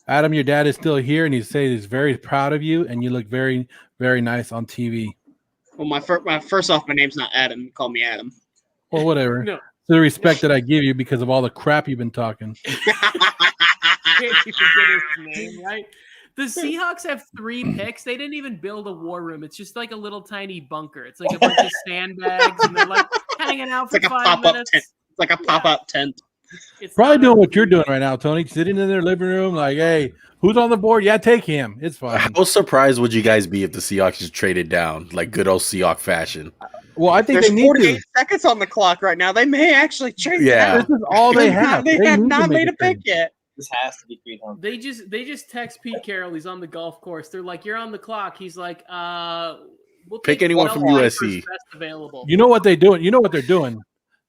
Adam, your dad is still here, and he says he's very proud of you, and you look very, very nice on TV. Well, my first off, my name's not Adam. You call me Adam. Well, whatever. No. The respect that I give you because of all the crap you've been talking. Can't even get his name right. The Seahawks have 3 picks. They didn't even build a war room. It's just like a little tiny bunker. It's like a bunch of sandbags, and they're like hanging out for It's like 5 minutes. Tent. It's like a pop-up tent. It's Probably not doing what you're doing right now, Tony. Sitting in their living room, like, hey, who's on the board? Yeah, take him. It's fine. How surprised would you guys be if the Seahawks just traded down, like good old Seahawk fashion? Well, I think There's they need 48 to. seconds on the clock right now. They may actually trade Yeah. down. This is all they have. They They have need to not make made a a pick trade. yet. This has to be Creed Humphrey. They just text Pete Carroll. He's on the golf course. They're like, "You're on the clock." He's like, "We'll Pick take anyone one from line USC. first best available." You know what they're doing? You know what they're doing?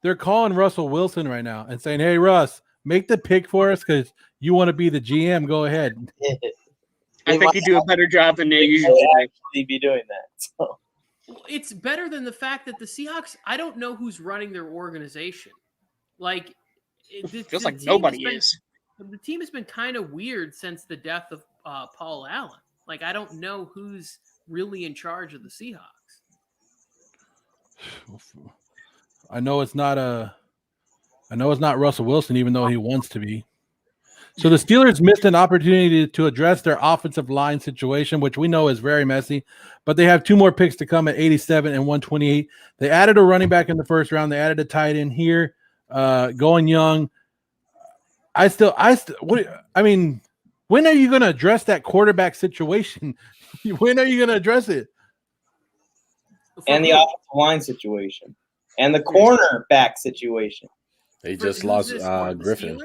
They're calling Russell Wilson right now and saying, hey, Russ, make the pick for us because you want to be the GM. Go ahead. I think you do a better job than they usually do. Actually be doing that. So. It's better than the fact that the Seahawks, I don't know who's running their organization. Like, Feels like nobody is. The team has been kind of weird since the death of Paul Allen. Like, I don't know who's really in charge of the Seahawks? I know it's not Russell Wilson, even though he wants to be. So the Steelers missed an opportunity to address their offensive line situation, which we know is very messy, but they have 2 more picks to come at 87 and 128. They added a running back in the first round. They added a tight end here, going young. I mean, when are you going to address that quarterback situation? When are you going to address it? And the offensive line situation. And the cornerback situation. They just lost Griffin.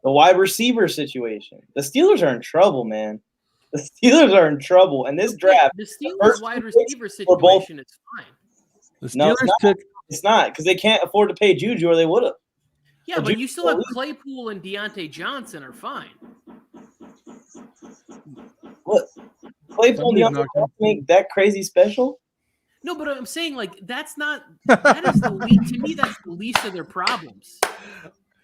The wide receiver situation. The Steelers are in trouble, man. The Steelers are in trouble. And this draft, the Steelers wide receiver situation is fine. The Steelers it's not because they can't afford to pay Juju, or they would have. Yeah, but you still have Claypool and Deontay Johnson are fine. What? Claypool and Deontay Johnson make that crazy special? No, but I'm saying that is the least, to me, that's the least of their problems.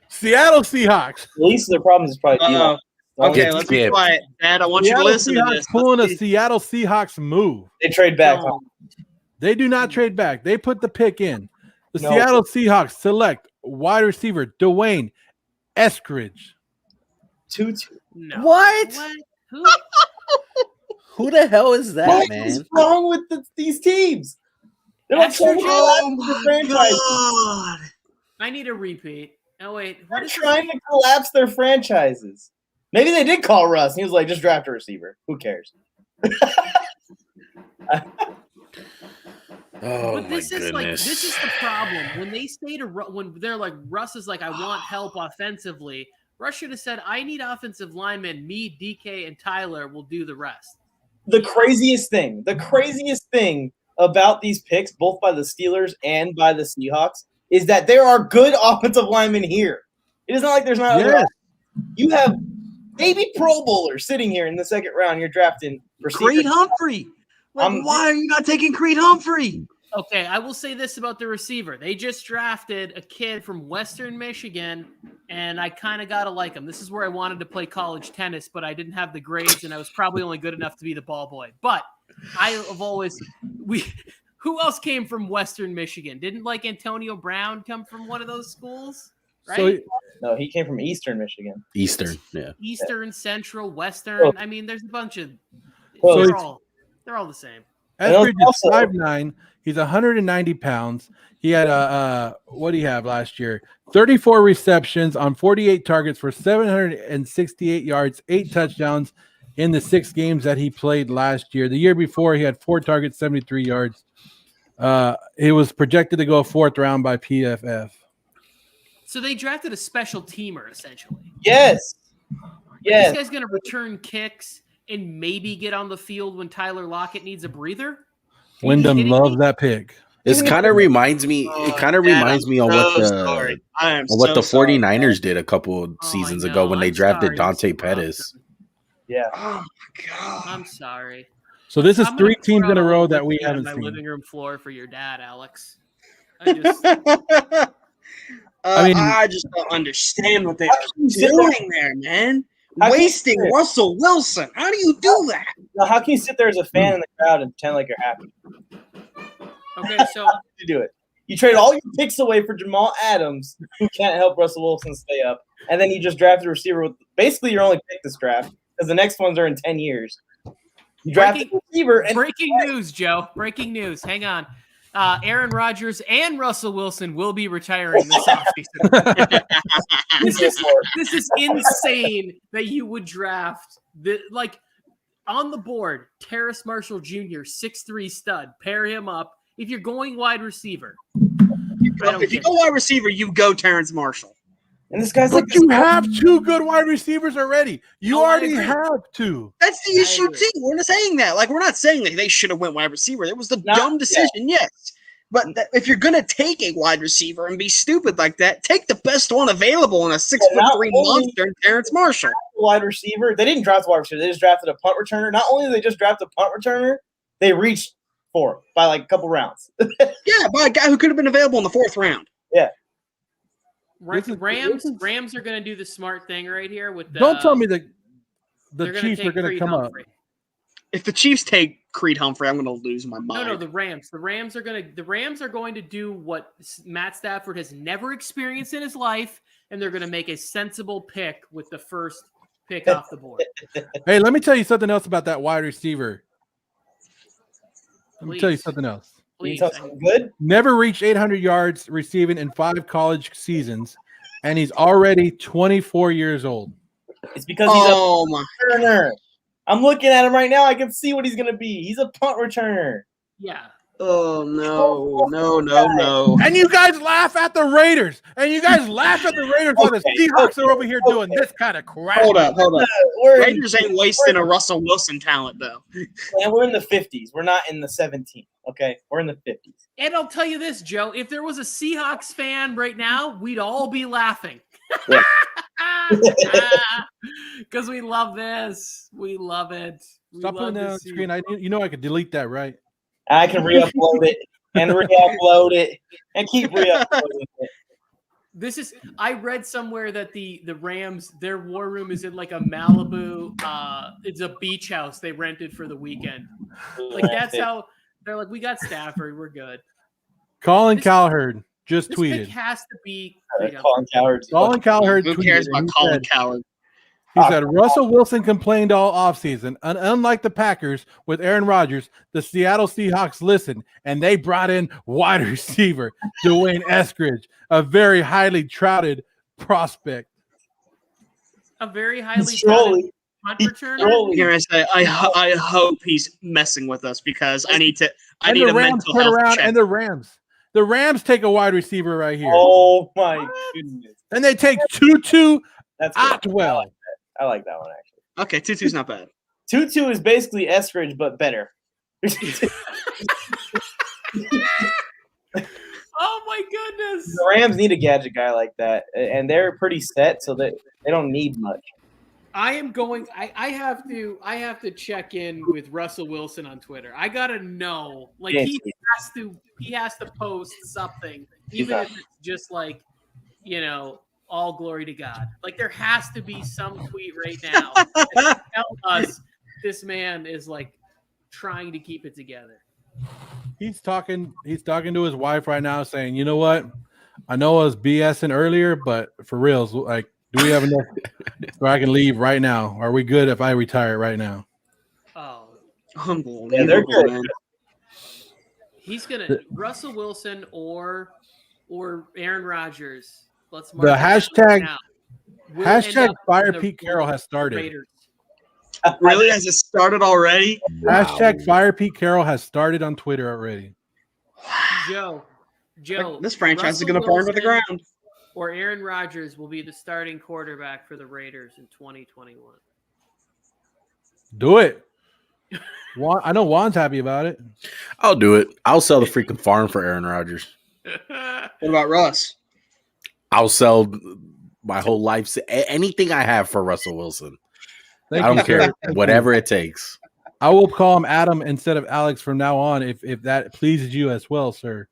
Seattle Seahawks. The least of their problems is probably D-line. Okay, let's be quiet. Dad, I want you to listen to this. Pulling a Seattle Seahawks move. They trade back. They do not trade back. They put the pick in. The Seattle Seahawks select wide receiver Dwayne Eskridge. Tutu. No. What? Who? Who the hell is that, man? What is wrong with these teams? They're not trying to collapse their franchises. I need a repeat. Oh, wait. They're trying to collapse their franchises. Maybe they did call Russ, and he was like, just draft a receiver. Who cares? But this is the problem. When they say when they're like, Russ is like, I want help offensively, Russ should have said, I need offensive linemen. Me, DK, and Tyler will do the rest. The craziest thing about these picks, both by the Steelers and by the Seahawks, is that there are good offensive linemen here. It is not like there's not. Yes. You have maybe Pro Bowlers sitting here in the second round. You're drafting Creed Humphrey. Why are you not taking Creed Humphrey? Okay, I will say this about the receiver. They just drafted a kid from Western Michigan, and I kind of got to like him. This is where I wanted to play college tennis, but I didn't have the grades, and I was probably only good enough to be the ball boy. But I have always – who else came from Western Michigan? Didn't Antonio Brown come from one of those schools? Right? No, he came from Eastern Michigan. Eastern, yeah. Eastern, Central, Western. I mean, there's a bunch of – they're all the same. Eskridge is 5'9". He's 190 pounds. He had what did he have last year? 34 receptions on 48 targets for 768 yards, 8 touchdowns in the 6 games that he played last year. The year before, he had 4 targets, 73 yards. He was projected to go 4th round by PFF. So they drafted a special teamer, essentially. Yes. This guy's going to return kicks and maybe get on the field when Tyler Lockett needs a breather. Wyndham loves that pick. This kind of reminds me. It kind of reminds me on what the 49ers did a couple of seasons ago when they drafted Dante Pettis. Yeah. Oh my god. I'm sorry. So this is 3 teams in a row that we haven't my seen. living room floor for your dad, Alex. I just don't understand what they're doing there, man. Wasting Russell Wilson. How do you do that? Now, how can you sit there as a fan in the crowd and pretend like you're happy? Okay, so you do it. You trade all your picks away for Jamal Adams, who can't help Russell Wilson stay up, and then you just drafted a receiver with basically your only pick this draft because the next ones are in 10 years. You drafted a receiver. And breaking news, Joe. Breaking news. Hang on. Aaron Rodgers and Russell Wilson will be retiring this offseason. This is insane that you would draft on the board, Terrace Marshall Jr., 6'3" stud. Pair him up. If you're going wide receiver. If you go wide receiver, you go Terrence Marshall. And this guy's but you have 2 good wide receivers already. You already have 2. That's the issue too. We're not saying that. We're not saying that they should have went wide receiver. It was the dumb decision, yes. But if you're gonna take a wide receiver and be stupid like that, take the best one available in a 6'3" monster, Terrence Marshall. Wide receiver. They didn't draft a wide receiver. They just drafted a punt returner. Not only did they just draft a punt returner, they reached for him by a couple rounds. Yeah, by a guy who could have been available in the 4th round. Yeah. Rams are going to do the smart thing right here with. Don't tell me the Chiefs are going to come up. If the Chiefs take Creed Humphrey, I'm going to lose my mind. No, the Rams. The Rams are going to do what Matt Stafford has never experienced in his life, and they're going to make a sensible pick with the first pick off the board. Hey, let me tell you something else about that wide receiver. Let me tell you something else. Please. You something good? Never reached 800 yards receiving in 5 college seasons, and he's already 24 years old. It's because he's a punt returner. I'm looking at him right now. I can see what he's going to be. He's a punt returner. Yeah. Oh, no. And you guys laugh at the Raiders. And you guys laugh at the Raiders while the Seahawks are over here doing this kind of crap. Hold up. Raiders ain't wasting a Russell Wilson talent, though. And we're in the 50s. We're not in the 17th, okay? We're in the 50s. And I'll tell you this, Joe. If there was a Seahawks fan right now, we'd all be laughing. Because we love this. We love it. Stop putting that on the screen. You know I could delete that, right? I can re-upload it and re-upload it and keep re-uploading it. I read somewhere that the Rams, their war room is in like a Malibu. It's a beach house they rented for the weekend. Like that's how they're like, we got Stafford, we're good. Colin Cowherd just this tweeted. Pick has to be Colin Cowherd. Who cares about Colin Cowherd? He said, Russell Wilson complained all offseason. Unlike the Packers with Aaron Rodgers, the Seattle Seahawks listened, and they brought in wide receiver Dwayne Eskridge, a very highly touted prospect. A very highly touted punt returner? Here I say, I hope he's messing with us because I need a mental health check. And the Rams take a wide receiver right here. Oh, my goodness. And they take Tutu Atwell. I like that one, actually. Okay, Tutu's not bad. Tutu is basically Eskridge, but better. Oh, my goodness. The Rams need a gadget guy like that, and they're pretty set, so they don't need much. I am going. I have to check in with Russell Wilson on Twitter. I gotta know. Like he has to post something, even if it's just like, all glory to God. Like there has to be some tweet right now that tell us this man is like trying to keep it together. He's talking to his wife right now, saying, "You know what? I know I was BSing earlier, but for reals, like, do we have enough so I can leave right now? Are we good if I retire right now?" Oh, yeah, they're good. Man. He's gonna Russell Wilson or Aaron Rodgers. Let's the hashtag Fire Pete Carroll has started. Really? Has it started already? Wow. Hashtag Fire Pete Carroll has started on Twitter already. Joe, this franchise is going to burn to the ground. Or Aaron Rodgers will be the starting quarterback for the Raiders in 2021. Do it. I know Juan's happy about it. I'll do it. I'll sell the freaking farm for Aaron Rodgers. What about Russ? I'll sell my whole life, anything I have for Russell Wilson. I don't care, whatever it takes. I will call him Adam instead of Alex from now on, if that pleases you as well, sir.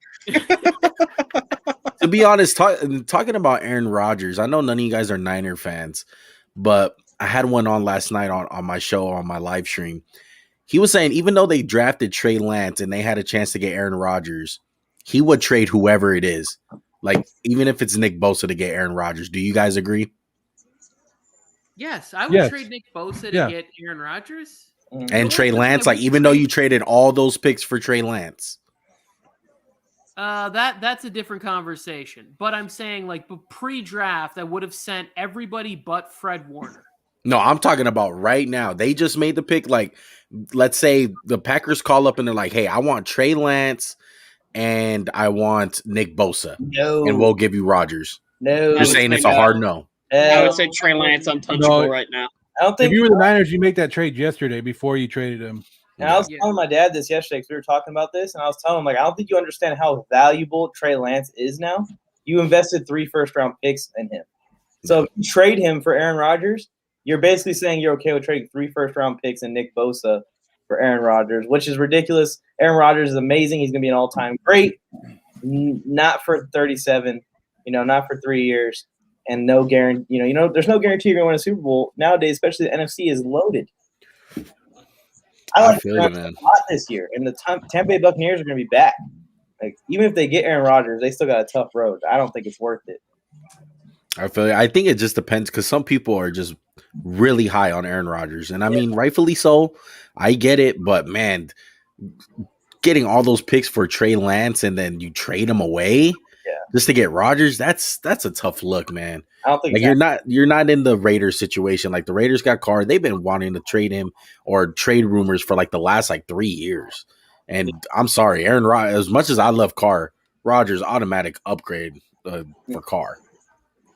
To be honest, talking about Aaron Rodgers, I know none of you guys are Niner fans, but I had one on last night on my show, on my live stream. He was saying even though they drafted Trey Lance and they had a chance to get Aaron Rodgers, he would trade whoever it is. Like, even if it's Nick Bosa to get Aaron Rodgers. Do you guys agree? Yes, I would trade Nick Bosa to get Aaron Rodgers. And Trey Lance, like, even though you traded all those picks for Trey Lance. That's a different conversation. But I'm saying, like, pre-draft, I would have sent everybody but Fred Warner. No, I'm talking about right now. They just made the pick. Like, let's say the Packers call up and they're like, hey, I want Trey Lance and I want Nick Bosa. No. And we'll give you Rodgers. No. You're saying it's a hard no. I would say Trey Lance untouchable right now. I don't think if you were the Niners, you make that trade yesterday before you traded him. And I was telling my dad this yesterday because we were talking about this, and I was telling him, like, I don't think you understand how valuable Trey Lance is now. You invested 3 first-round picks in him. So if you trade him for Aaron Rodgers, you're basically saying you're okay with trading 3 first-round picks and Nick Bosa for Aaron Rodgers, which is ridiculous. Aaron Rodgers is amazing. He's going to be an all-time great. Not for 37, not for 3 years, and no guarantee. There's no guarantee you're going to win a Super Bowl nowadays. Especially the NFC is loaded. I like feel the you, Browns man. a lot this year, and the Tampa Bay Buccaneers are going to be back. Like even if they get Aaron Rodgers, they still got a tough road. I don't think it's worth it. I feel you. I think it just depends because some people are just really high on Aaron Rodgers, and I mean, rightfully so. I get it, but man, getting all those picks for Trey Lance and then you trade him away just to get Rodgers, that's a tough look, man. I don't think Like you're not in the Raiders situation. Like the Raiders got Carr, they've been wanting to trade him or trade rumors for like the last like 3 years. And I'm sorry, Aaron Rodgers. As much as I love Carr, Rodgers automatic upgrade for Carr.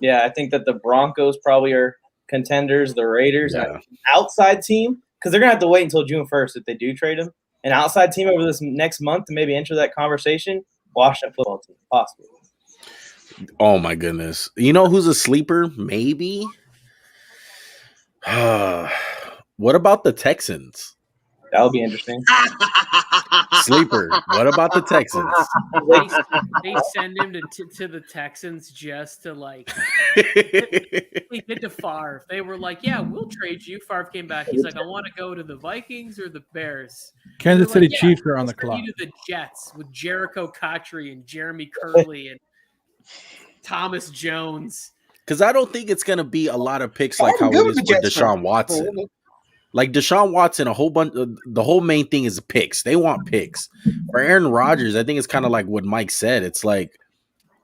Yeah, I think that the Broncos probably are contenders. The Raiders, Yeah. an outside team, because they're gonna have to wait until June 1st if they do trade him. An outside team over this next month to maybe enter that conversation. Washington football team, possibly. Oh my goodness. You know who's a sleeper? Maybe. What about the Texans? That would be interesting. Sleeper. What about the Texans? They send him to the Texans just to like. They did to Favre. They were like, "Yeah, we'll trade you." Favre came back. He's like, "I want to go to the Vikings or the Bears." Kansas City Like, Chiefs are on we'll the send clock. you to the Jets with Jericho Cotchery and Jeremy Curley and Thomas Jones. Because I don't think it's going to be a lot of picks like how it is with Deshaun Watson. Like Deshaun Watson, the whole main thing is picks. They want picks. For Aaron Rodgers, I think it's kind of like what Mike said. It's like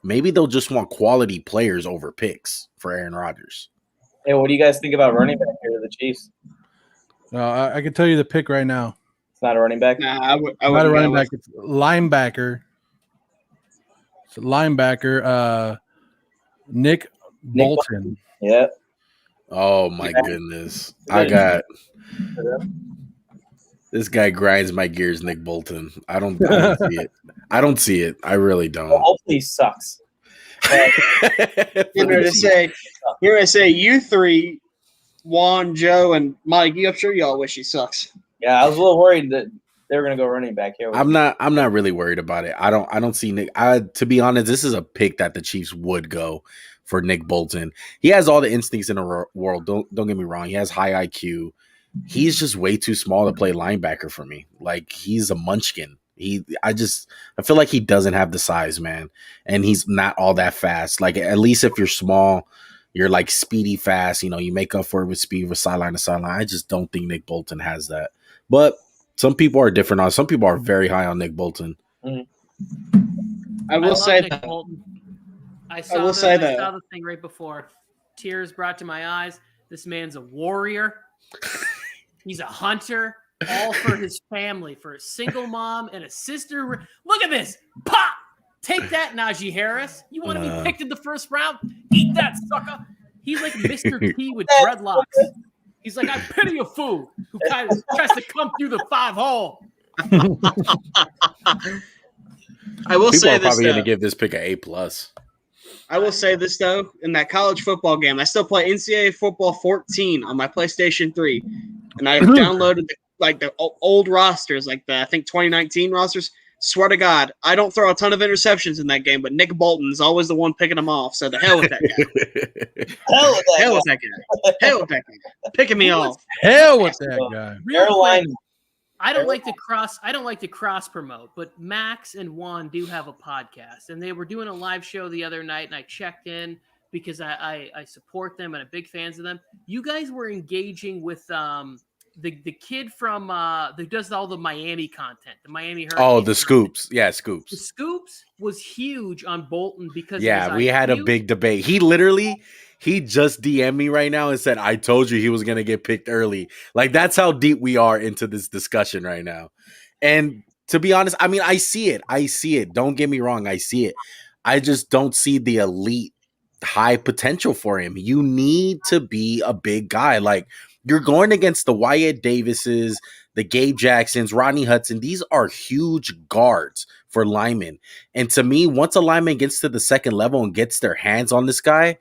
maybe they'll just want quality players over picks for Aaron Rodgers. Hey, what do you guys think about running back here to the Chiefs? I can tell you the pick right now. It's not a running back. Nah, Not a running back. It's linebacker. It's a linebacker. Nick Bolton. Yeah. Oh my goodness. I got this guy grinds my gears, Nick Bolton. I don't see it. I don't see it. I really don't. Well, hopefully he sucks. You're going to say you three, Juan, Joe, and Mike. I'm sure y'all wish he sucks. Yeah, I was a little worried that they were going to go running back here. I'm not really worried about it. I don't see Nick. To be honest, this is a pick that the Chiefs would go for Nick Bolton. He has all the instincts in the world. Don't get me wrong. He has high IQ. He's just way too small to play linebacker for me. Like he's a munchkin. I feel like he doesn't have the size, man. And he's not all that fast. Like at least if you're small, you're like speedy fast. You know, you make up for it with speed with sideline to sideline. I just don't think Nick Bolton has that. But some people are different on. Some people are very high on Nick Bolton. I will say Nick that. Bolton. I will saw say that. the thing right before. Tears brought to my eyes. This man's a warrior. He's a hunter, all for his family, for a single mom and a sister. Look at this. Pop! Take that, Najee Harris. You want to be picked in the first round? Eat that, sucker. He's like Mr. T with dreadlocks. He's like, I pity a fool who kind of tries to come through the 5-hole. I will People say are this, probably going to though. give this pick an A+. I will say this, though. In that college football game, I still play NCAA Football 14 on my PlayStation 3. And I downloaded the old rosters, like I think 2019 rosters. Swear to God, I don't throw a ton of interceptions in that game, but Nick Bolton's always the one picking them off. So the hell with that guy. Hell with that guy. Hell with that guy. Picking me off. Hell with that guy. Real quick, I don't like to cross promote, but Max and Juan do have a podcast, and they were doing a live show the other night, and I checked in because I support them and I'm big fans of them. You guys were engaging with the kid from that does all the Miami content, the Miami Hurricanes. Oh, the Scoops. Yeah, Scoops. The Scoops was huge on Bolton because Yeah, we had a big debate. He just DM'd me right now and said, I told you he was going to get picked early. Like, that's how deep we are into this discussion right now. And to be honest, I mean, I see it. Don't get me wrong. I see it. I just don't see the elite high potential for him. You need to be a big guy. Like, you're going against the Wyatt Davises, the Gabe Jacksons, Rodney Hudson. These are huge guards for linemen. And to me, once a lineman gets to the second level and gets their hands on this guy,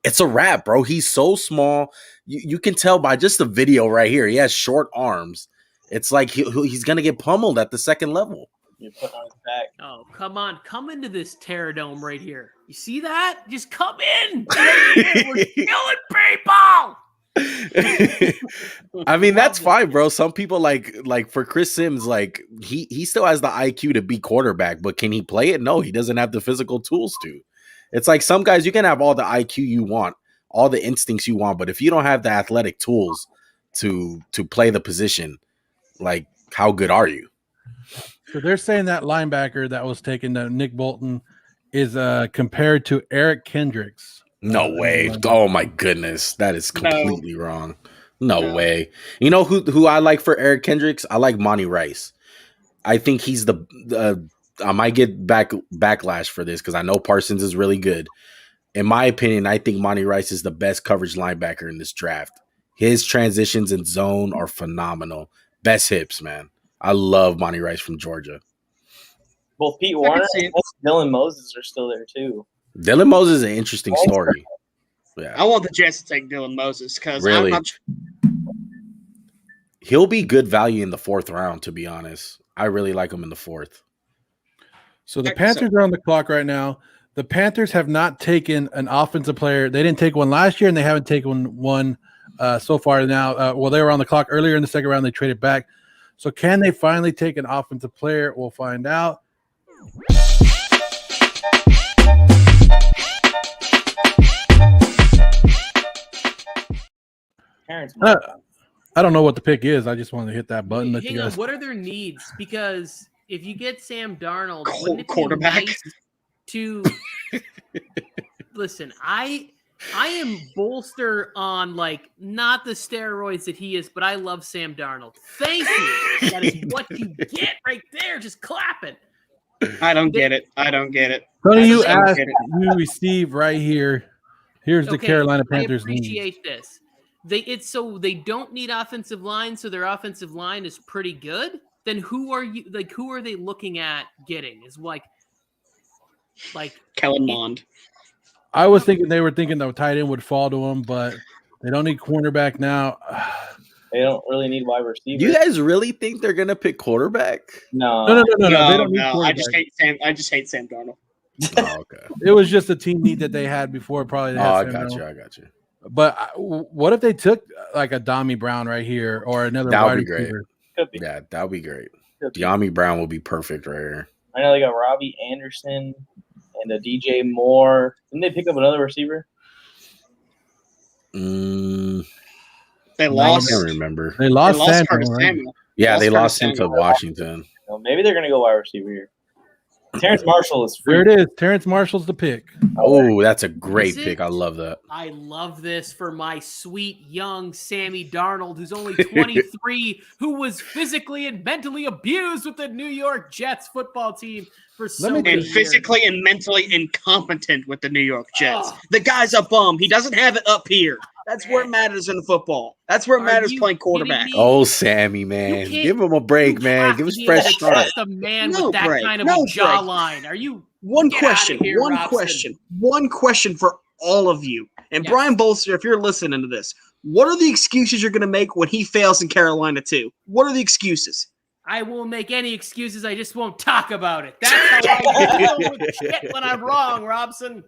it's a wrap, bro. He's so small. You can tell by just the video right here. He has short arms. It's like he's going to get pummeled at the second level. You're putting on his back. Oh, come on. Come into this Terradome right here. You see that? Just come in. We're killing people. I mean, that's fine, bro. Some people like for Chris Sims, like he still has the IQ to be quarterback, but can he play it? No, he doesn't have the physical tools to. It's like some guys, you can have all the IQ you want, all the instincts you want, but if you don't have the athletic tools to play the position, like how good are you? So they're saying that linebacker that was taken, Nick Bolton, is compared to Eric Kendricks. No way. Oh my goodness. That is completely wrong. No way. You know who I like for Eric Kendricks? I like Monty Rice. I think he's I might get backlash for this because I know Parsons is really good. In my opinion, I think Monty Rice is the best coverage linebacker in this draft. His transitions in zone are phenomenal. Best hips, man. I love Monty Rice from Georgia. Both Pete Warner and Dylan Moses are still there too. Dylan Moses is an interesting story. Yeah, I want the Jets to take Dylan Moses because really, he'll be good value in the 4th round. To be honest, I really like him in the 4th. So the Panthers are on the clock right now. The Panthers have not taken an offensive player. They didn't take one last year, and they haven't taken one so far now. Well, they were on the clock earlier in the 2nd round. They traded back. So can they finally take an offensive player? We'll find out. I don't know what the pick is. I just wanted to hit that button. Hang on, what are their needs? Because if you get Sam Darnold, wouldn't it be quarterback nice to listen? I am bolster on like not the steroids that he is, but I love Sam Darnold. Thank you. That is what you get right there. Just clapping. I don't get it. I don't get it. Tony, you asked, you receive right here. Here's the Carolina Panthers. I appreciate this. They don't need offensive line, so their offensive line is pretty good. Then who are they looking at getting? Is like Kellen Mond. I was thinking they were thinking the tight end would fall to them, but they don't need cornerback now. They don't really need wide receiver. You guys really think they're gonna pick quarterback? No. They don't need quarterback. I just hate Sam Darnold. Oh, okay. It was just a team need that they had before. Probably. I got you. But what if they took like a Dami Brown right here or another wide receiver? Yeah, that would be great. Dami Brown will be perfect right here. I know they got Robbie Anderson and a DJ Moore. Didn't they pick up another receiver? They lost. I can't remember. They lost Curtis Samuel. Samuel. Yeah, they lost him to Washington. Well, maybe they're going to go wide receiver here. Terrence Marshall is free. There it is. Terrence Marshall's the pick. Oh, that's a great pick. I love that. I love this for my sweet young Sammy Darnold, who's only 23, who was physically and mentally abused with the New York Jets football team for so many years. Physically and mentally incompetent with the New York Jets. The guy's a bum. He doesn't have it up here. That's where it matters in football. That's where it matters playing quarterback. Oh, Sammy, man. Give him a break, man. Give us a fresh start. A man with that kind of a jawline. Are you One question for all of you. And Brian Bolster, if you're listening to this, what are the excuses you're going to make when he fails in Carolina too? What are the excuses? I won't make any excuses. I just won't talk about it. That's how I deal with shit when I'm wrong, Robson.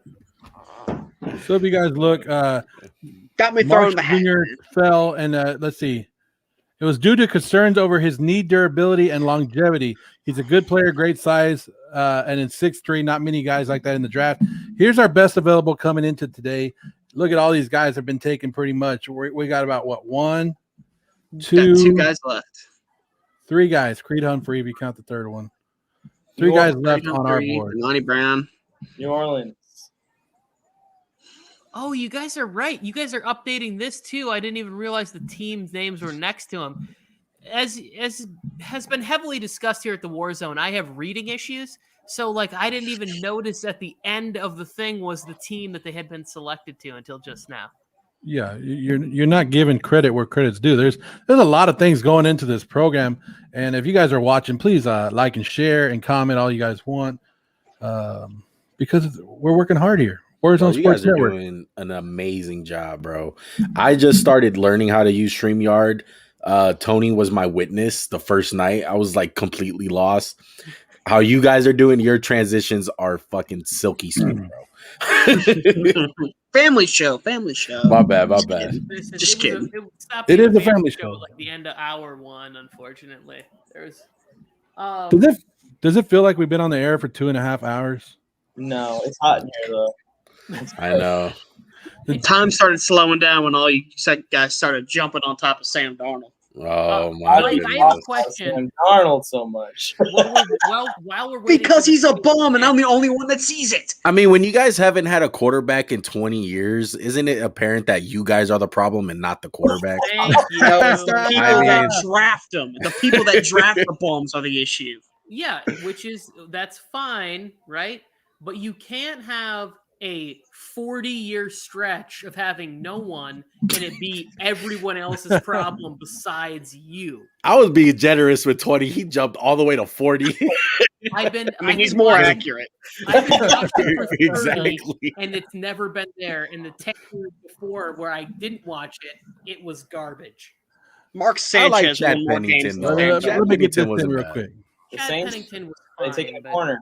So if you guys look, got me throwing the hat. Jr. fell, and let's see. It was due to concerns over his knee durability and longevity. He's a good player, great size, and in 6'3", not many guys like that in the draft. Here's our best available coming into today. Look at all these guys have been taken pretty much. We got about, what, one, two, got two guys left. Three guys. Creed Humphrey, if you count the third one. Three guys left on our board. Lonnie Brown. New Orleans. Oh, you guys are right. You guys are updating this too. I didn't even realize the team's names were next to him. As has been heavily discussed here at the War Zone, I have reading issues. So, like, I didn't even notice at the end of the thing was the team that they had been selected to until just now. Yeah, you're not giving credit where credit's due. There's a lot of things going into this program, and if you guys are watching, please like and share and comment all you guys want, because we're working hard here. Warzone Sports Network. Network. Doing an amazing job, bro. I just started learning how to use StreamYard. Tony was my witness the first night. I was like completely lost. how you guys are doing your transitions are fucking silky smooth, bro. Family show. My bad. Listen, Just kidding. It stopped It being is a family show. Like the end of hour one, unfortunately. There's Does it feel like we've been on the air for 2.5 hours? No, it's hot in here though. I know. Time started slowing down when all you guys started jumping on top of Sam Darnold. Oh my Mike, goodness. I have a question. Sam Darnold so much. While we're waiting Because for he's the- a bum and I'm the only one that sees it. I mean, when you guys haven't had a quarterback in 20 years, isn't it apparent that you guys are the problem and not the quarterback? Thank you. No, it's the people I that mean- draft them. The people that draft the bums are the issue. Yeah, that's fine, right? But you can't have a 40-year stretch of having no one and it be everyone else's problem besides you. I was being generous with 20. He jumped all the way to 40. He's more accurate. I've been watching for 30, Exactly. and it's never been there. In the 10 years before where I didn't watch it, it was garbage. Mark I like Sanchez Chad won more Pennington, games though. than Let Sam me get Pennington this wasn't in real bad. quick. The Chad Saints, Pennington was they fine, taking a but corner.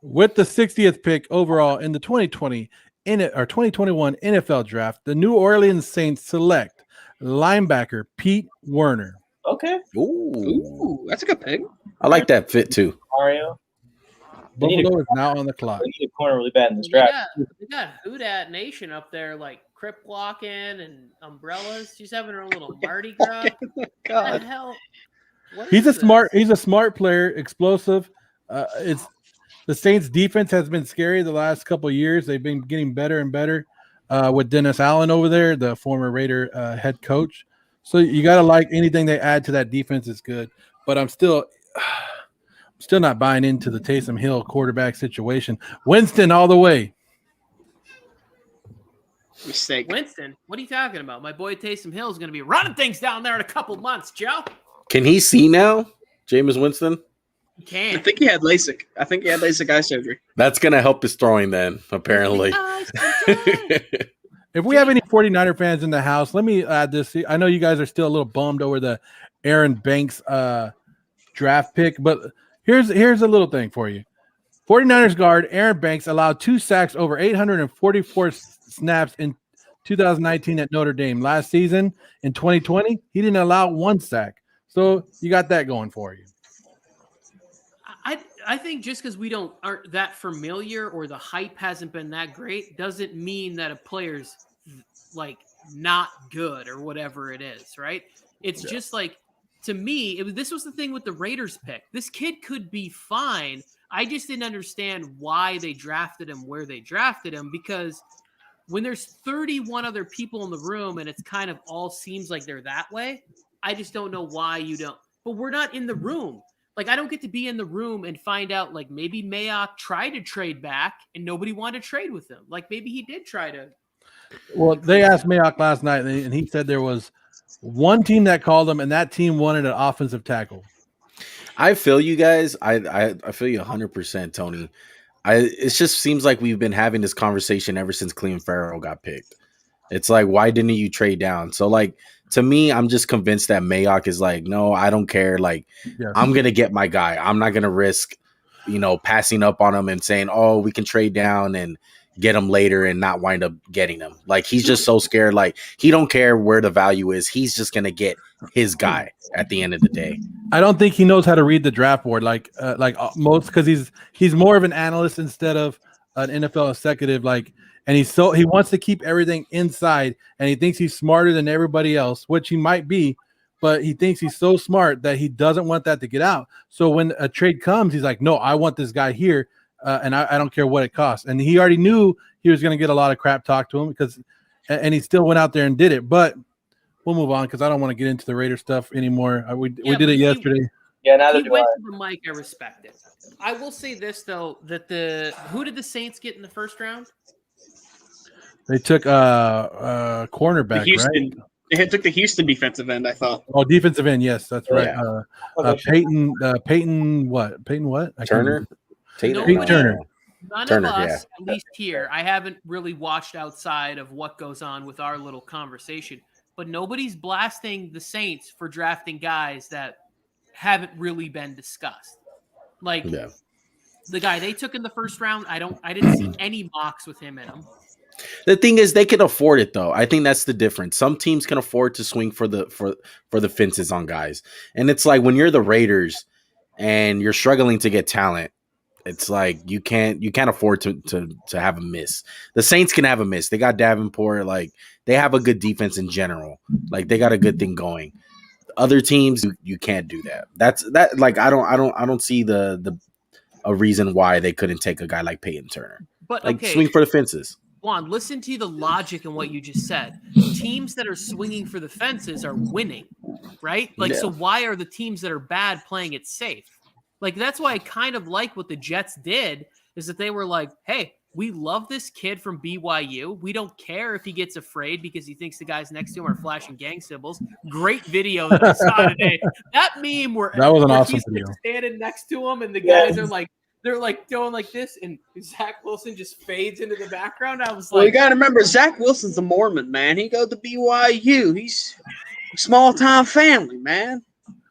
With the 60th pick overall in the 2021 NFL Draft, the New Orleans Saints select linebacker Pete Werner. Okay, Ooh, that's a good pick. I like that fit too. Mario. They need Buffalo is now on the clock. They need a corner really bad in this draft. they got Houdat Nation up there, like crip walking and umbrellas. She's having her little Mardi Gras. What the hell? What He's is He's a smart player, explosive. It's the Saints defense has been scary the last couple of years. They've been getting better and better with Dennis Allen over there, the former Raider head coach. So you got to like anything they add to that defense is good. But I'm still not buying into the Taysom Hill quarterback situation. Winston all the way. Mistake. Winston, what are you talking about? My boy Taysom Hill is going to be running things down there in a couple months, Joe. Can he see now, Jameis Winston? He can. I think he had LASIK. I think he had LASIK eye surgery. That's going to help his throwing then, apparently. If we have any 49er fans in the house, let me add this. I know you guys are still a little bummed over the Aaron Banks draft pick, but here's a little thing for you. 49ers guard Aaron Banks allowed 2 sacks over 844 snaps in 2019 at Notre Dame. Last season in 2020, he didn't allow 1 sack. So you got that going for you. I think just because we aren't that familiar or the hype hasn't been that great doesn't mean that a player's like not good or whatever it is, right? It's just like, to me, this was the thing with the Raiders pick. This kid could be fine. I just didn't understand why they drafted him where they drafted him, because when there's 31 other people in the room and it's kind of all seems like they're that way, I just don't know why you don't. But we're not in the room. Like, I don't get to be in the room and find out, like, maybe Mayock tried to trade back and nobody wanted to trade with him. Like, maybe he did try to. Well, they asked Mayock last night, and he said there was one team that called him, and that team wanted an offensive tackle. I feel you guys. I feel you 100%, Tony. It just seems like we've been having this conversation ever since Cleveland Farrell got picked. It's like, why didn't you trade down? So, like, to me, I'm just convinced that Mayock is like, no, I don't care. Like, Yes. I'm going to get my guy. I'm not going to risk, passing up on him and saying, oh, we can trade down and get him later and not wind up getting him. Like, he's just so scared. Like, he don't care where the value is. He's just going to get his guy at the end of the day. I don't think he knows how to read the draft board like most, because he's more of an analyst instead of an NFL executive. Like, and he wants to keep everything inside, and he thinks he's smarter than everybody else, which he might be, but he thinks he's so smart that he doesn't want that to get out. So when a trade comes, he's like, no, I want this guy here, and I don't care what it costs. And he already knew he was going to get a lot of crap talked to him and he still went out there and did it. But we'll move on because I don't want to get into the Raider stuff anymore. We did it yesterday. Yeah, neither He do went I. to the mic. I respect it. I will say this though, that who did the Saints get in the first round? They took cornerback, right? They took the Houston defensive end, I thought. Oh, defensive end. Yes, that's right. Yeah. Peyton what? Peyton what? I can't Turner? remember. Tatum? Pete Turner. None Turner, of us, yeah. at least here, I haven't really watched outside of what goes on with our little conversation, but nobody's blasting the Saints for drafting guys that haven't really been discussed. Like Yeah. the guy they took in the first round, I didn't see any mocks with him in him. The thing is, they can afford it though. I think that's the difference. Some teams can afford to swing for the fences on guys, and it's like when you're the Raiders and you're struggling to get talent, it's like you can't afford to have a miss. The Saints can have a miss. They got Davenport. Like they have a good defense in general. Like they got a good thing going. Other teams, you can't do that. That's that. Like I don't see a reason why they couldn't take a guy like Peyton Turner. But Like okay, swing for the fences. Juan, listen to the logic in what you just said. Teams that are swinging for the fences are winning, right? Like, so why are the teams that are bad playing it safe? Like, that's why I kind of like what the Jets did, is that they were like, hey, we love this kid from BYU. We don't care if he gets afraid because he thinks the guys next to him are flashing gang symbols. Great video that I saw today. That meme where That was an awesome he's video. standing next to him and the guys are like, they're like doing like this, and Zach Wilson just fades into the background. I was Well, you like, got to remember, Zach Wilson's a Mormon, man. He goes to BYU. He's a small-time family, man.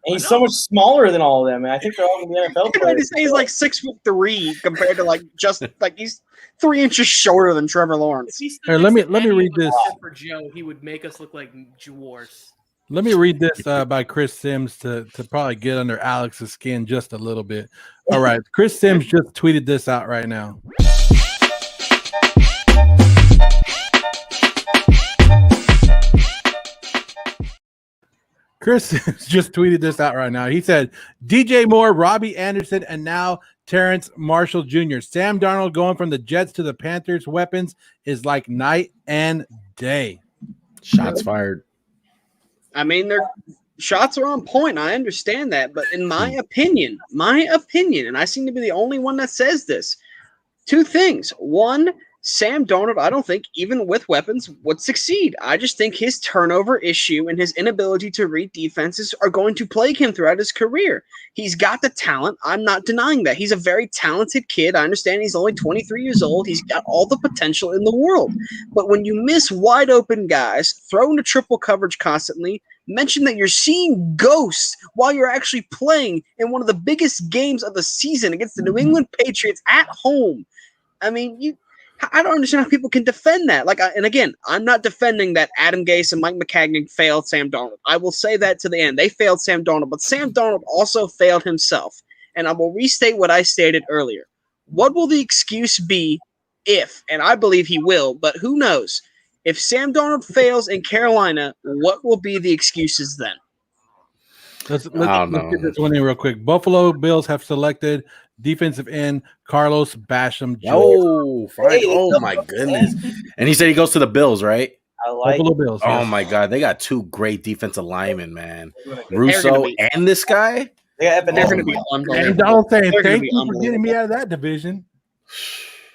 And he's so much smaller than all of them. And I think they're all in the NFL You know, players. he's like 6'3" compared to like just like he's 3 inches shorter than Trevor if Lawrence. he stood Here, next let to me any read of us this. except for Joe, he would make us look like dwarfs. Let me read this by Chris Sims to probably get under Alex's skin just a little bit. All right. Chris Sims just tweeted this out right now. Chris Sims just tweeted this out right now. He said, DJ Moore, Robbie Anderson, and now Terrence Marshall Jr. Sam Darnold going from the Jets to the Panthers weapons is like night and day. Shots fired. I mean, their shots are on point. I understand that, but in my opinion, and I seem to be the only one that says this, two things. One, Sam Darnold, I don't think, even with weapons, would succeed. I just think his turnover issue and his inability to read defenses are going to plague him throughout his career. He's got the talent. I'm not denying that. He's a very talented kid. I understand he's only 23 years old. He's got all the potential in the world. But when you miss wide open guys, throw into triple coverage constantly, mention that you're seeing ghosts while you're actually playing in one of the biggest games of the season against the New England Patriots at home. I mean, I don't understand how people can defend that. And again, I'm not defending that Adam Gase and Mike McCagnon failed Sam Darnold. I will say that to the end. They failed Sam Darnold, but Sam Darnold also failed himself. And I will restate what I stated earlier. What will the excuse be if, and I believe he will, but who knows, if Sam Darnold fails in Carolina, what will be the excuses then? Let's get this one in real quick. Buffalo Bills have selected defensive end Carlos Basham. Oh my goodness! And he said he goes to the Bills, right? I like Buffalo Bills. Oh yes. my god, they got two great defensive linemen, man. Russo and this guy. They're going to be And unbelievable. Donald saying, They're gonna thank be you for getting me unbelievable. out of that division.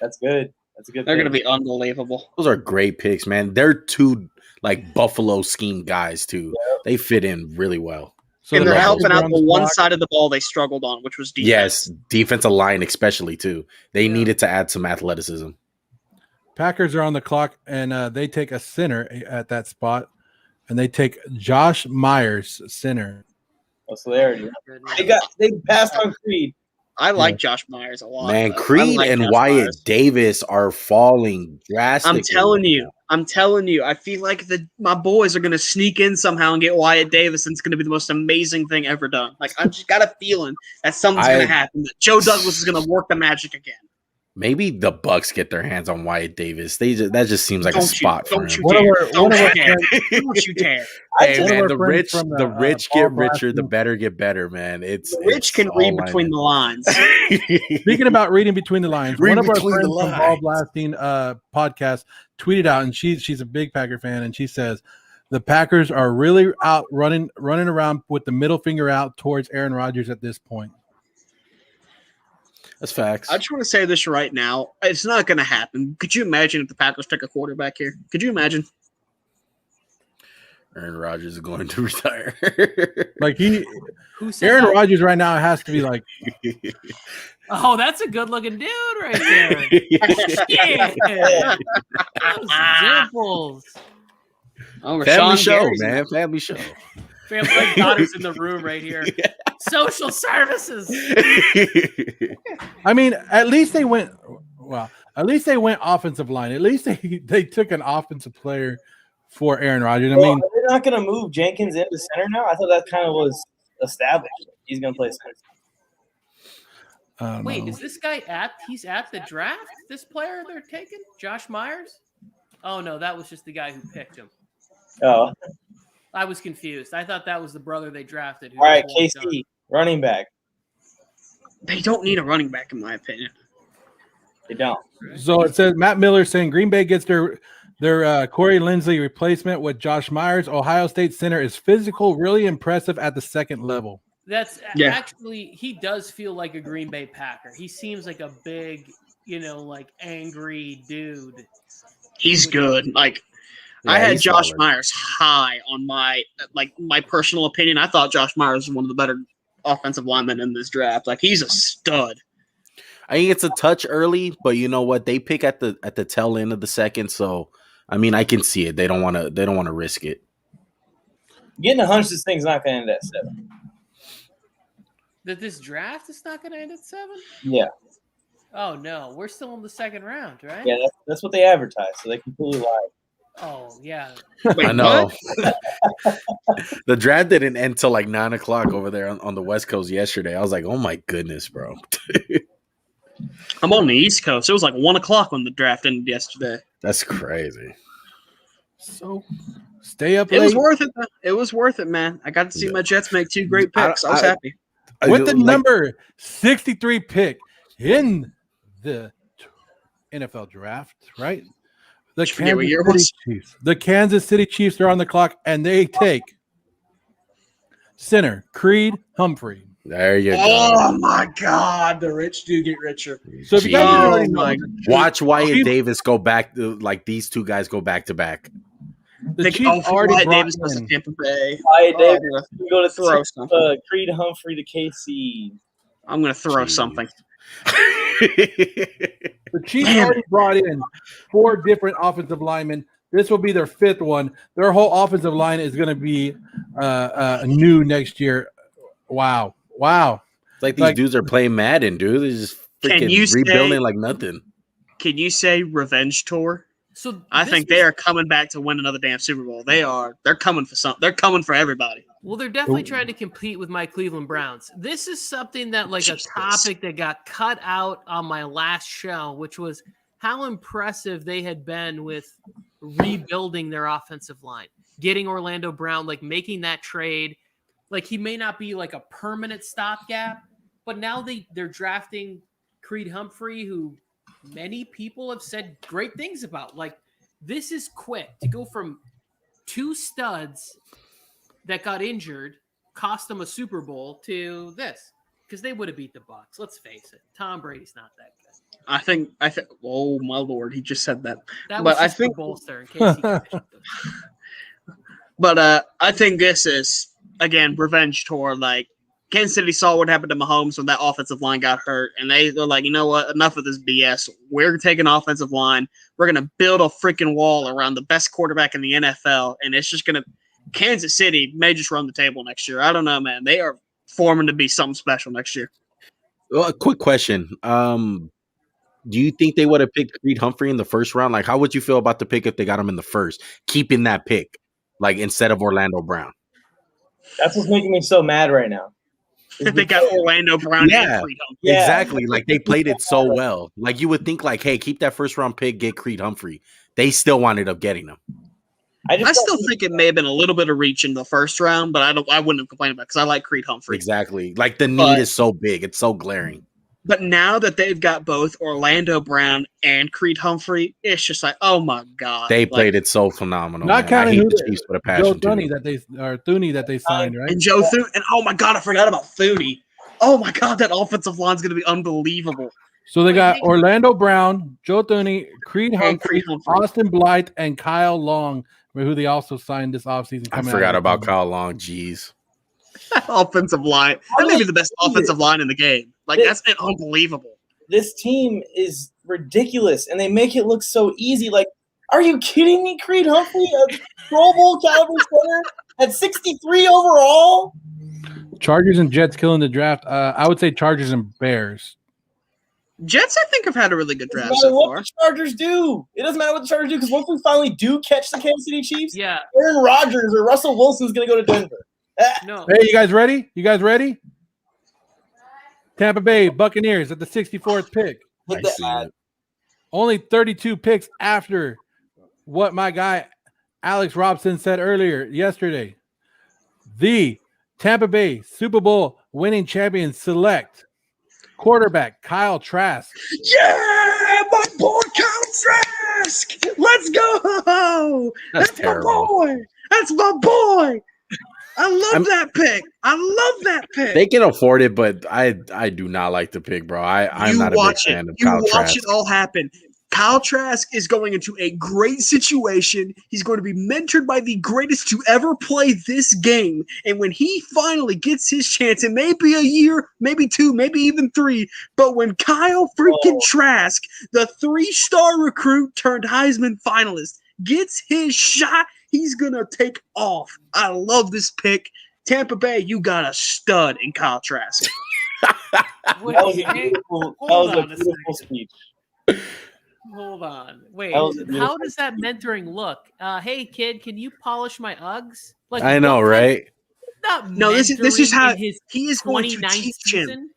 That's good. That's a good. They're thing. going to be unbelievable. Those are great picks, man. They're two like Buffalo scheme guys too. They fit in really well. So And they're Packers helping are out on the one clock. side of the ball they struggled on, which was defense. Yes, defensive line especially too. They needed to add some athleticism. Packers are on the clock, and they take a center at that spot, and they take Josh Myers, center. Oh, so they passed on Creed. I like Josh Myers a lot. Man, though. I Creed like and Josh Wyatt Myers. Davis are falling drastically. I'm telling you. I feel like my boys are going to sneak in somehow and get Wyatt Davis, and it's going to be the most amazing thing ever done. Like, I just got a feeling that something's going to happen. That Joe Douglas is going to work the magic again. Maybe the Bucks get their hands on Wyatt Davis. That just seems like a spot for him. Don't you dare. Hey One of man, our the friends rich, from the rich get ball richer, the blasting- better get better, man. It's Rich can all read between the lines. Speaking about reading between the lines, Read one of our between friends the from Ball lines. Blasting podcast tweeted out, and she's a big Packer fan, and she says the Packers are really out running around with the middle finger out towards Aaron Rodgers at this point. That's facts. I just want to say this right now. It's not going to happen. Could you imagine if the Packers took a quarterback here? Could you imagine? Aaron Rodgers is going to retire. Like Who said Aaron that? Rodgers right now has to be like, Oh, that's a good looking dude right there. Yeah. Those dimples. Oh, Family Rashawn show, Gary's man. Family show. My daughter's in the room right here. Social services. I mean, at least they went. Well, at least they went offensive line. At least they took an offensive player for Aaron Rodgers. I mean, they're not going to move Jenkins into center now. I thought that kind of was established. He's going to play center. Wait, is this guy he's at the draft? This player they're taking? Josh Myers? Oh no, that was just the guy who picked him. Oh. I was confused. I thought that was the brother they drafted. All right, KC, running back. They don't need a running back, in my opinion. They don't. So it says Matt Miller saying Green Bay gets their Corey Linsley replacement with Josh Myers. Ohio State center is physical, really impressive at the second level. That's actually, he does feel like a Green Bay Packer. He seems like a big, like angry dude. He's good. Like, yeah, I had Josh Myers high on my personal opinion. I thought Josh Myers was one of the better offensive linemen in this draft. Like, he's a stud. I think it's a touch early, but you know what? They pick at the tail end of the second, so I mean, I can see it. They don't want to risk it. Getting a hunch this thing's not going to end at 7. That this draft is not going to end at 7? Yeah. Oh no, we're still in the second round, right? Yeah, that's what they advertise, so they completely lied. Oh yeah. Wait, I know. The draft didn't end till like 9 o'clock over there on the West Coast yesterday. I was like, oh my goodness, bro. I'm on the East Coast. It was like 1 o'clock when the draft ended yesterday. That's crazy. So stay up late. It was worth it. It was worth it, man. I got to see my Jets make 2 great picks. I was happy. With the number 63 pick in the NFL draft, right? The Kansas City Chiefs are on the clock, and they take center Creed Humphrey. There you go. Oh my God, the rich do get richer. So if you guys already know, watch Wyatt Davis go back to, like, these two guys go back to back. The Chiefs already Wyatt brought Davis was in. to Tampa Bay. Wyatt Davis, you go to throw something. Creed Humphrey to KC. I'm going to throw something. The Chiefs already brought in 4 different offensive linemen. This will be their 5th one. Their whole offensive line is going to be new next year. Wow. It's like these dudes are playing Madden, dude. They're just freaking rebuilding like nothing. Can you say revenge tour? So I think they are coming back to win another damn Super Bowl. They're coming for something. They're coming for everybody. Well, they're definitely trying to compete with my Cleveland Browns. This is something that, like, a topic that got cut out on my last show, which was how impressive they had been with rebuilding their offensive line, getting Orlando Brown, like making that trade. Like, he may not be like a permanent stopgap, but now they're drafting Creed Humphrey, who many people have said great things about. Like, this is quick to go from 2 studs that got injured, cost them a Super Bowl, to this, because they would have beat the Bucs. Let's face it, Tom Brady's not that good. I think. Oh my Lord, he just said that. That was just a bolster in case he catches them. But I think this is, again, revenge tour. Like, Kansas City saw what happened to Mahomes when that offensive line got hurt, and they're like, you know what? Enough of this BS. We're taking offensive line. We're going to build a freaking wall around the best quarterback in the NFL, and it's just going to – Kansas City may just run the table next year. I don't know, man. They are forming to be something special next year. Well, a quick question. Do you think they would have picked Creed Humphrey in the first round? Like, how would you feel about the pick if they got him in the first, keeping that pick, like, instead of Orlando Brown? That's what's making me so mad right now. They got Orlando Brown and Creed Humphrey. Yeah, exactly. Like, they played it so well. Like, you would think, like, hey, keep that first round pick, get Creed Humphrey. They still wound up getting him. I still think it may have been a little bit of reach in the first round, but I wouldn't have complained about it because I like Creed Humphrey. Exactly. Like, the need is so big. It's so glaring. But now that they've got both Orlando Brown and Creed Humphrey, it's just like, oh my God. They played it so phenomenal. Not counting the Chiefs with a passion. Joe Thuney that they signed, right? And Joe Thuney. And oh my God, I forgot about Thuney. Oh my God, that offensive line is going to be unbelievable. So they got Orlando Brown, Joe Thuney, Creed Humphrey, Austin Blythe, and Kyle Long, who they also signed this offseason. I forgot about Kyle Long. Jeez. Offensive line. That may be the best offensive line in the game. Like, that's unbelievable. This team is ridiculous, and they make it look so easy. Like, Are you kidding me? Creed Humphrey, a Pro Bowl caliber center at 63 overall? Chargers and Jets killing the draft. I would say Chargers and Bears. Jets, I think, have had a really good It doesn't draft matter so what far. the Chargers do. It doesn't matter what the Chargers do because once we finally do catch the Kansas City Chiefs, Yeah. Aaron Rodgers or Russell Wilson's going to go to Denver. No. Hey, you guys ready? You guys ready? Tampa Bay Buccaneers at the 64th pick. Hit the ad. Only 32 picks after what my guy Alex Robson said yesterday. The Tampa Bay Super Bowl winning champions select quarterback Kyle Trask. Yeah, my boy Kyle Trask. Let's go. That's my terrible. boy. That's my boy. I love that pick. I love that pick. They can afford it, but I do not like the pick, bro. I'm not a big fan of Kyle watch Trask. it all happen. Kyle Trask is going into a great situation. He's going to be mentored by the greatest to ever play this game. And when he finally gets his chance, it may be a year, maybe 2, maybe even 3, but when Kyle freaking Trask, the 3-star recruit turned Heisman finalist, gets his shot, he's going to take off. I love this pick. Tampa Bay, you got a stud in Kyle Trask. That was a beautiful speech. Hold on. Wait, That was how beautiful. does that mentoring look? Hey, kid, can you polish my Uggs? Like, I know, what- right? Not No, this is mentoring how in his he is going to 29th teach him. season?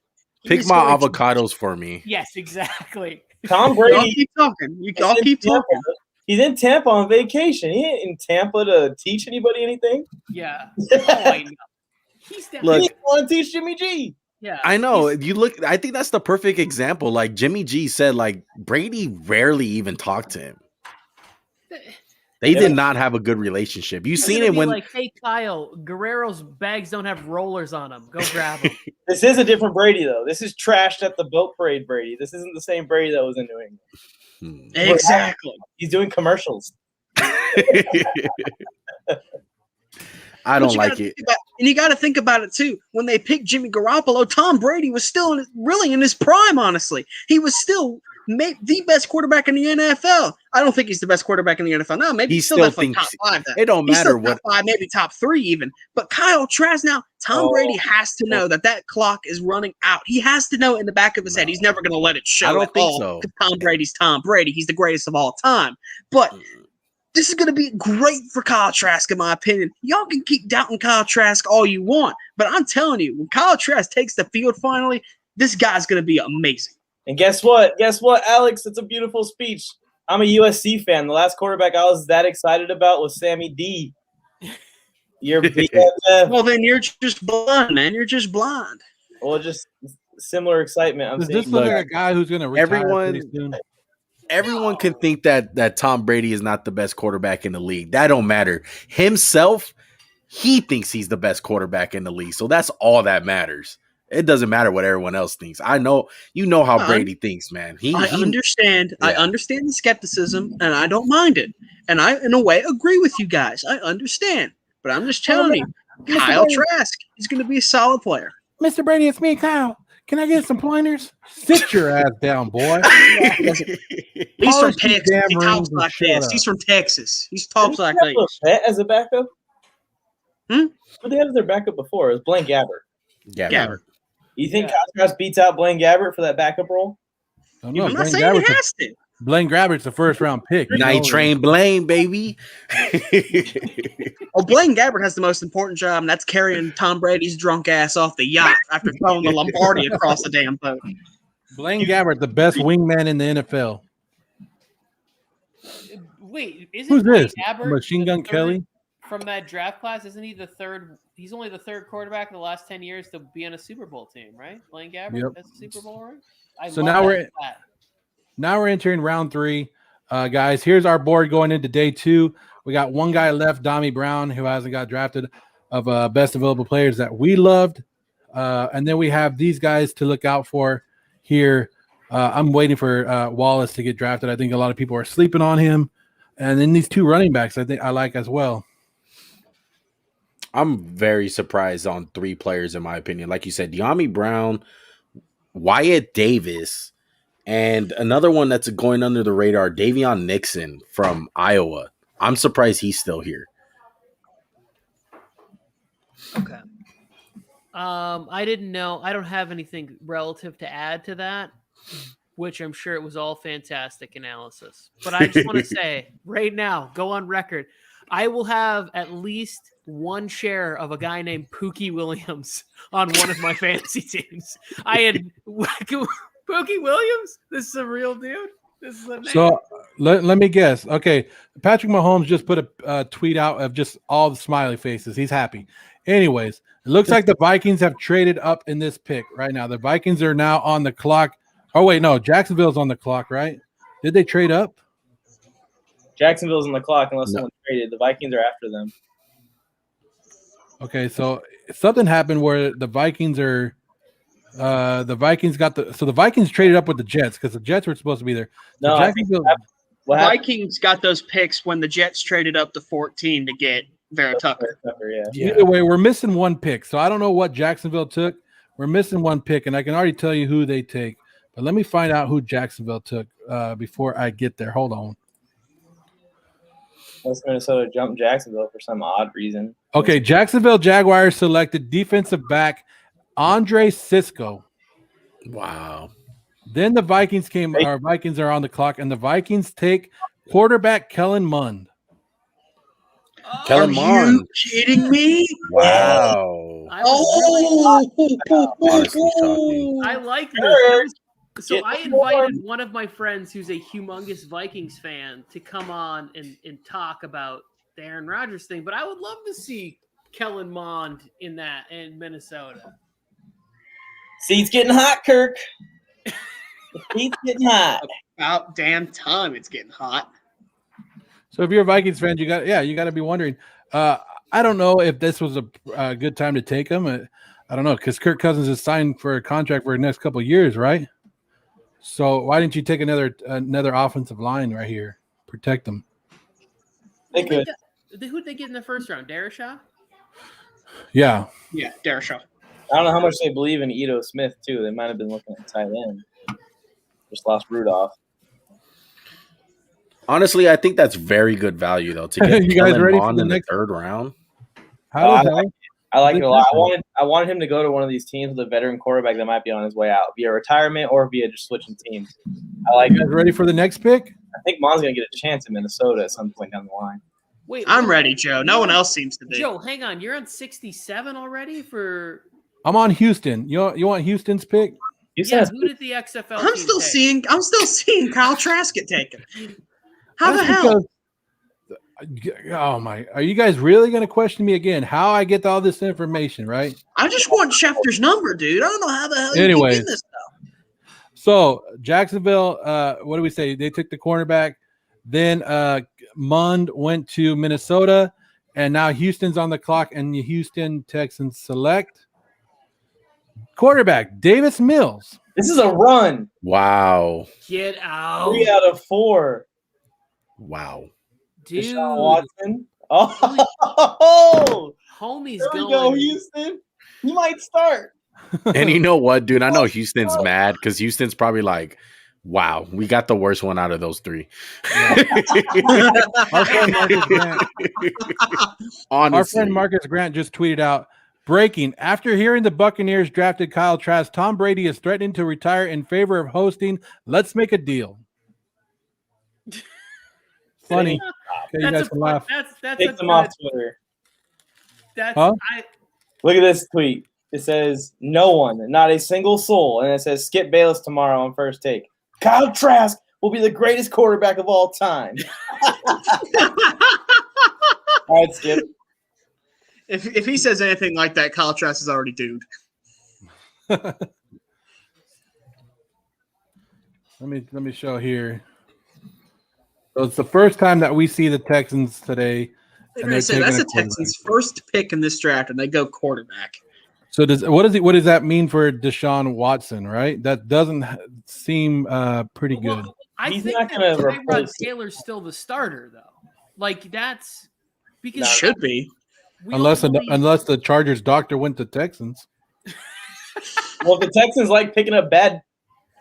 Pick He's my going to- avocados for me. Yes, exactly. Tom Y'all Brady. keep talking. You he's all in keep Tampa. talking. He's in Tampa on vacation. He ain't in Tampa to teach anybody anything. Yeah. Oh, I know. He's He Look, didn't want to teach Jimmy G. yeah. I know. he's- You look. I think that's the perfect example. Like Jimmy G said, like Brady rarely even talked to him. They Yeah. did not have a good relationship. You It's seen gonna it be when like, hey, Kyle, Guerrero's bags don't have rollers on them. Go grab them. This is a different Brady, though. This is trashed at the boat parade Brady. This isn't the same Brady that was in New England. Exactly. He's doing commercials. I But don't you like gotta it. think about- and you got to think about it too. When they picked Jimmy Garoppolo, Tom Brady was still really in his prime. Honestly, he was still the best quarterback in the NFL. I don't think he's the best quarterback in the NFL now. Maybe He he's still still definitely top thinks- 5. Then. It don't He's matter still what. top 5, maybe top 3 even. But Kyle Trask now, Tom Oh. Brady has to know that clock is running out. He has to know in the back of his head. He's never going to let it show. I don't at think all, so. 'cause Tom Brady's Tom Brady. He's the greatest of all time. But this is going to be great for Kyle Trask, in my opinion. Y'all can keep doubting Kyle Trask all you want, but I'm telling you, when Kyle Trask takes the field finally, this guy's going to be amazing. And guess what? Guess what, Alex? It's a beautiful speech. I'm a USC fan. The last quarterback I was that excited about was Sammy D. You're BFF. Well, then you're just blind, man. You're just blind. Well, just similar excitement. I'm Does seeing. this look Look, like a guy who's going to retire everyone- pretty soon? Everyone can think that Tom Brady is not the best quarterback in the league. That don't matter. Himself, he thinks he's the best quarterback in the league. So that's all that matters. It doesn't matter what everyone else thinks. I know you know how Brady thinks, man. I understand. I yeah. understand the skepticism, and I don't mind it. And I, in a way, agree with you guys. I understand. But I'm just telling you, Kyle Trask is going to be a solid player. Mr. Brady, it's me, Kyle. Can I get some pointers? Sit your ass down, boy. He's from Polish these Texas. damn He rings talks and like shut this. up. He's from Texas. He talks like Did they have this. a vet as a backup? Hmm? Who they had as their backup before? It was Blaine Gabbert. Yeah. You think Kyle Trask beats out Blaine Gabbert for that backup role? Oh, no, I'm not Blaine saying he Gabbert's a- has to. Blaine Gabbert's a first round pick. You know Night that. train Blaine, baby. Oh, Blaine Gabbert has the most important job, and that's carrying Tom Brady's drunk ass off the yacht after throwing the Lombardi across the damn boat. Blaine Gabbert, the best wingman in the NFL. Wait, isn't Who's Blaine this? Gabbert Machine the Gun third- Kelly? from that draft class? Isn't he the third? He's only the third quarterback in the last 10 years to be on a Super Bowl team, right? Blaine Gabbert Yep. has a Super Bowl ring. I So love now that we're- stat. Now we're entering round 3. Guys, here's our board going into day 2. We got one guy left, Dami Brown, who hasn't got drafted, of best available players that we loved. And then we have these guys to look out for here. I'm waiting for Wallace to get drafted. I think a lot of people are sleeping on him. And then these 2 running backs I think I like as well. I'm very surprised on 3 players, in my opinion. Like you said, De'Ami Brown, Wyatt Davis, And another one that's going under the radar, Davion Nixon from Iowa. I'm surprised he's still here. Okay. I didn't know. I don't have anything relative to add to that, which I'm sure it was all fantastic analysis. But I just want to say right now, go on record. I will have at least one share of a guy named Pookie Williams on one of my fantasy teams. I had Pookie Williams. This is a real dude. This is a name. So let me guess. Okay, Patrick Mahomes just put a tweet out of just all the smiley faces. He's happy. Anyways, it looks like the Vikings have traded up in this pick right now. The Vikings are now on the clock. Oh wait, no, Jacksonville's on the clock, right? Did they trade up? Jacksonville's on the clock unless someone traded. The Vikings are after them. Okay, so something happened where the Vikings are. The Vikings traded up with the Jets because the Jets were supposed to be there. So No, I think Jacksonville. Vikings got those picks when the Jets traded up to 14 to get Vera Tucker. Yeah. Either way, we're missing one pick. So I don't know what Jacksonville took. We're missing one pick, and I can already tell you who they take. But let me find out who Jacksonville took before I get there. Hold on. Unless Minnesota jumped Jacksonville for some odd reason. Okay, Jacksonville Jaguars selected defensive back Andre Sisco. Wow. Then the Vikings came. Our Vikings are on the clock, and the Vikings take quarterback Kellen Mond. Kellen Are you Mond. kidding me? Wow. Honestly shocking. I like this. So I invited one of my friends who's a humongous Vikings fan to come on and talk about the Aaron Rodgers thing, but I would love to see Kellen Mond in Minnesota. Seat's getting hot, Kirk. The seat's getting hot. About damn time it's getting hot. So if you're a Vikings fan, you got to be wondering. I don't know if this was a good time to take him. I don't know because Kirk Cousins is signed for a contract for the next couple of years, right? So why didn't you take another offensive line right here, protect them? They could. Who'd they get in the first round? Darashaw? Yeah. Yeah, Darashaw. I don't know how much they believe in Ito Smith too. They might have been looking at tight end. Just lost Rudolph. Honestly, I think that's very good value though to get You guys Kellen ready for Mond the in the next- third round. How the hell? I like it a lot. I wanted him to go to one of these teams with a veteran quarterback that might be on his way out via retirement or via just switching teams. I like You guys it. ready for the next pick? I think Mond's gonna get a chance in Minnesota at some point down the line. Wait, I'm ready, Joe. No one else seems to be. Joe, hang on. You're on 67 already for. I'm on Houston. You want Houston's pick? Yeah, who did the XFL? I'm still seeing Kyle Trask get taken. How the That's hell? because- Oh my! Are you guys really going to question me again? How I get all this information, right? I just want Schefter's number, dude. I don't know how the hell you Anyways. keep getting this stuff. So Jacksonville, what do we say? They took the cornerback. Then Mond went to Minnesota, and now Houston's on the clock, and the Houston Texans select quarterback Davis Mills. This is a run. Wow. Get out. 3 out of 4. Wow. Dude. Deshaun Watson. Oh, Homie's there we going. go, Houston. You might start. And you know what, dude? I know Houston's mad because Houston's probably like, wow, we got the worst one out of those three. Our friend Marcus Grant, Honestly. our friend Marcus Grant just tweeted out, breaking, after hearing the Buccaneers drafted Kyle Trask, Tom Brady is threatening to retire in favor of hosting Let's Make a Deal. Funny. Okay, you guys can laugh. That's Take a them good, off Twitter. that's Huh? Look at this tweet. It says, no one, not a single soul. And it says, Skip Bayless tomorrow on First Take. Kyle Trask will be the greatest quarterback of all time. All right, Skip. If he says anything like that, Kyle Trask is already doomed. Let me show here. So it's the first time that we see the Texans today. They're and going to say taking that's a the Texans' first pick in this draft, and they go quarterback. So what does that mean for Deshaun Watson? Right, that doesn't seem pretty good. Well, I He's think not that gonna Tyrod replace him. Taylor's still the starter, though. Like that's because Should be. we Unless all believe- unless the Chargers doctor went to Texans. Well, if the Texans like picking up bad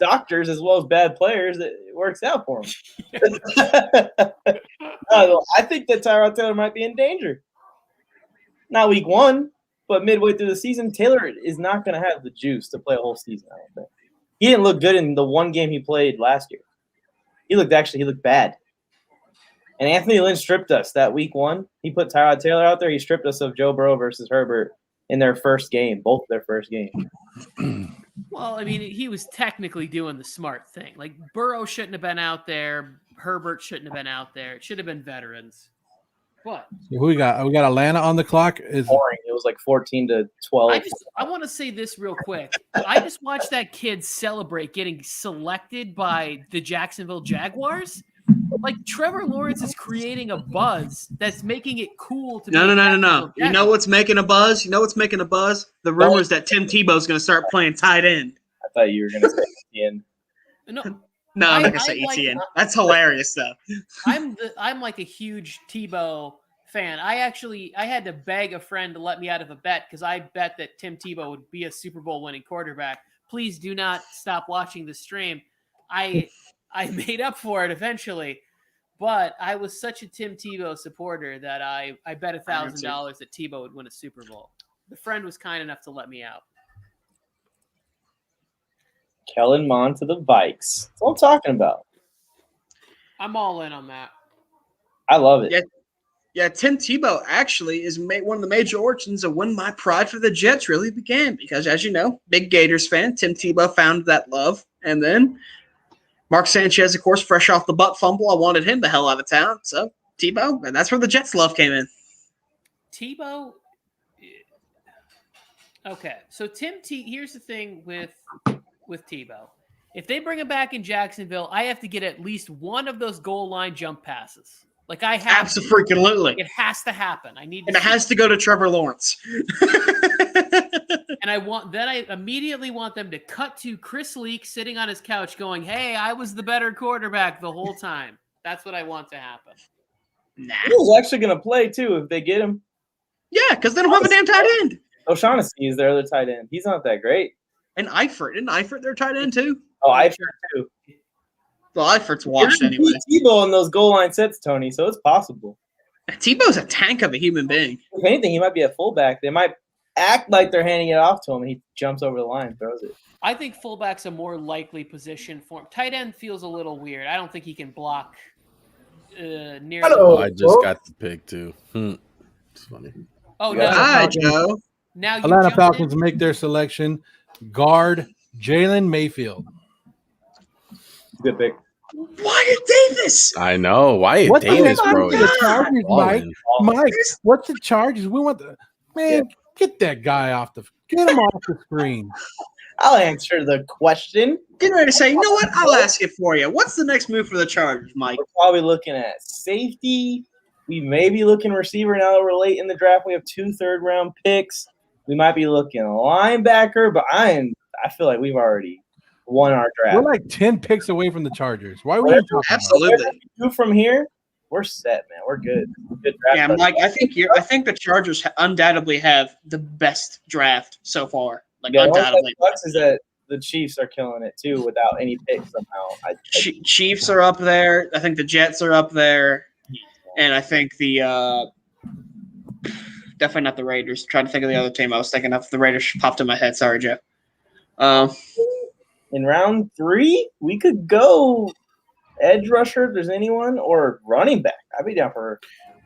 doctors as well as bad players, it works out for him. I think that Tyrod Taylor might be in danger. Not week 1, but midway through the season, Taylor is not going to have the juice to play a whole season, I don't think. He didn't look good in the one game he played last year. He looked bad. And Anthony Lynn stripped us that week 1. He put Tyrod Taylor out there. He stripped us of Joe Burrow versus Herbert in their first game, both their first game. Well, I mean, he was technically doing the smart thing. Like, Burrow shouldn't have been out there. Herbert shouldn't have been out there. It should have been veterans. What? Who we got? We got Atlanta on the clock. Boring. It was like 14-12. I want to say this real quick. I just watched that kid celebrate getting selected by the Jacksonville Jaguars. Like, Trevor Lawrence is creating a buzz that's making it cool to No. You know what's making a buzz? The rumors that Tim Tebow's going to start playing tight end. I thought you were going to say Etienne. No, I'm not going to say Etienne. That's hilarious, though. I'm like a huge Tebow fan. I had to beg a friend to let me out of a bet because I bet that Tim Tebow would be a Super Bowl winning quarterback. Please do not stop watching the stream. I made up for it eventually, but I was such a Tim Tebow supporter that I bet $1,000 that Tebow would win a Super Bowl. The friend was kind enough to let me out. Kellen Mond to the Vikes. That's what I'm talking about. I'm all in on that. I love it. Yeah, Tim Tebow actually is one of the major origins of when my pride for the Jets really began. Because, as you know, big Gators fan, Tim Tebow found that love. And then Mark Sanchez, of course, fresh off the butt fumble. I wanted him the hell out of town. So, Tebow, and that's where the Jets love came in. Tebow. Okay, so here's the thing with Tebow. If they bring him back in Jacksonville, I have to get at least one of those goal line jump passes. Like, I have Absolutely. It has to happen. It has to go to Trevor Lawrence. And I immediately want them to cut to Chris Leak sitting on his couch going, "Hey, I was the better quarterback the whole time." That's what I want to happen. Nah. He's actually going to play, too, if they get him. Yeah, because they don't have a damn tight end. O'Shaughnessy is their other tight end. He's not that great. And Eifert. Isn't Eifert their tight end, too? Oh, Eifert, too. Well, Eifert's washed anyway. Tebow in those goal line sets, Tony, so it's possible. Tebow's a tank of a human being. If anything, he might be a fullback. They might act like they're handing it off to him, and he jumps over the line and throws it. I think fullback's a more likely position for him. Tight end feels a little weird. I don't think he can block near. I just got the pick, too. It's funny. Oh, no. Hi, Joe. Now you Atlanta Falcons make their selection. Guard Jalen Mayfield. Good pick. Wyatt Davis. I know. Wyatt Davis, bro. The Chargers, Mike, what's the Chargers? We want get that guy get him off the screen. I'll answer the question. Getting ready to say, you know what? I'll ask it for you. What's the next move for the Chargers, Mike? We're probably looking at safety. We may be looking receiver now that we're late in the draft. We have 2 third-round picks. We might be looking linebacker, but I feel like we've already won our draft. We're like 10 picks away from the Chargers. Why are we talking Absolutely. About? From here, we're set, man. We're good. Good draft. Yeah, Mike. I think the Chargers undoubtedly have the best draft so far. Like, undoubtedly. What sucks is that the Chiefs are killing it too without any picks somehow. Chiefs are up there. I think the Jets are up there, and I think the definitely not the Raiders. Trying to think of the other team I was thinking of. The Raiders popped in my head. Sorry, Joe. In round 3, we could go edge rusher if there's anyone, or running back. I'd be down for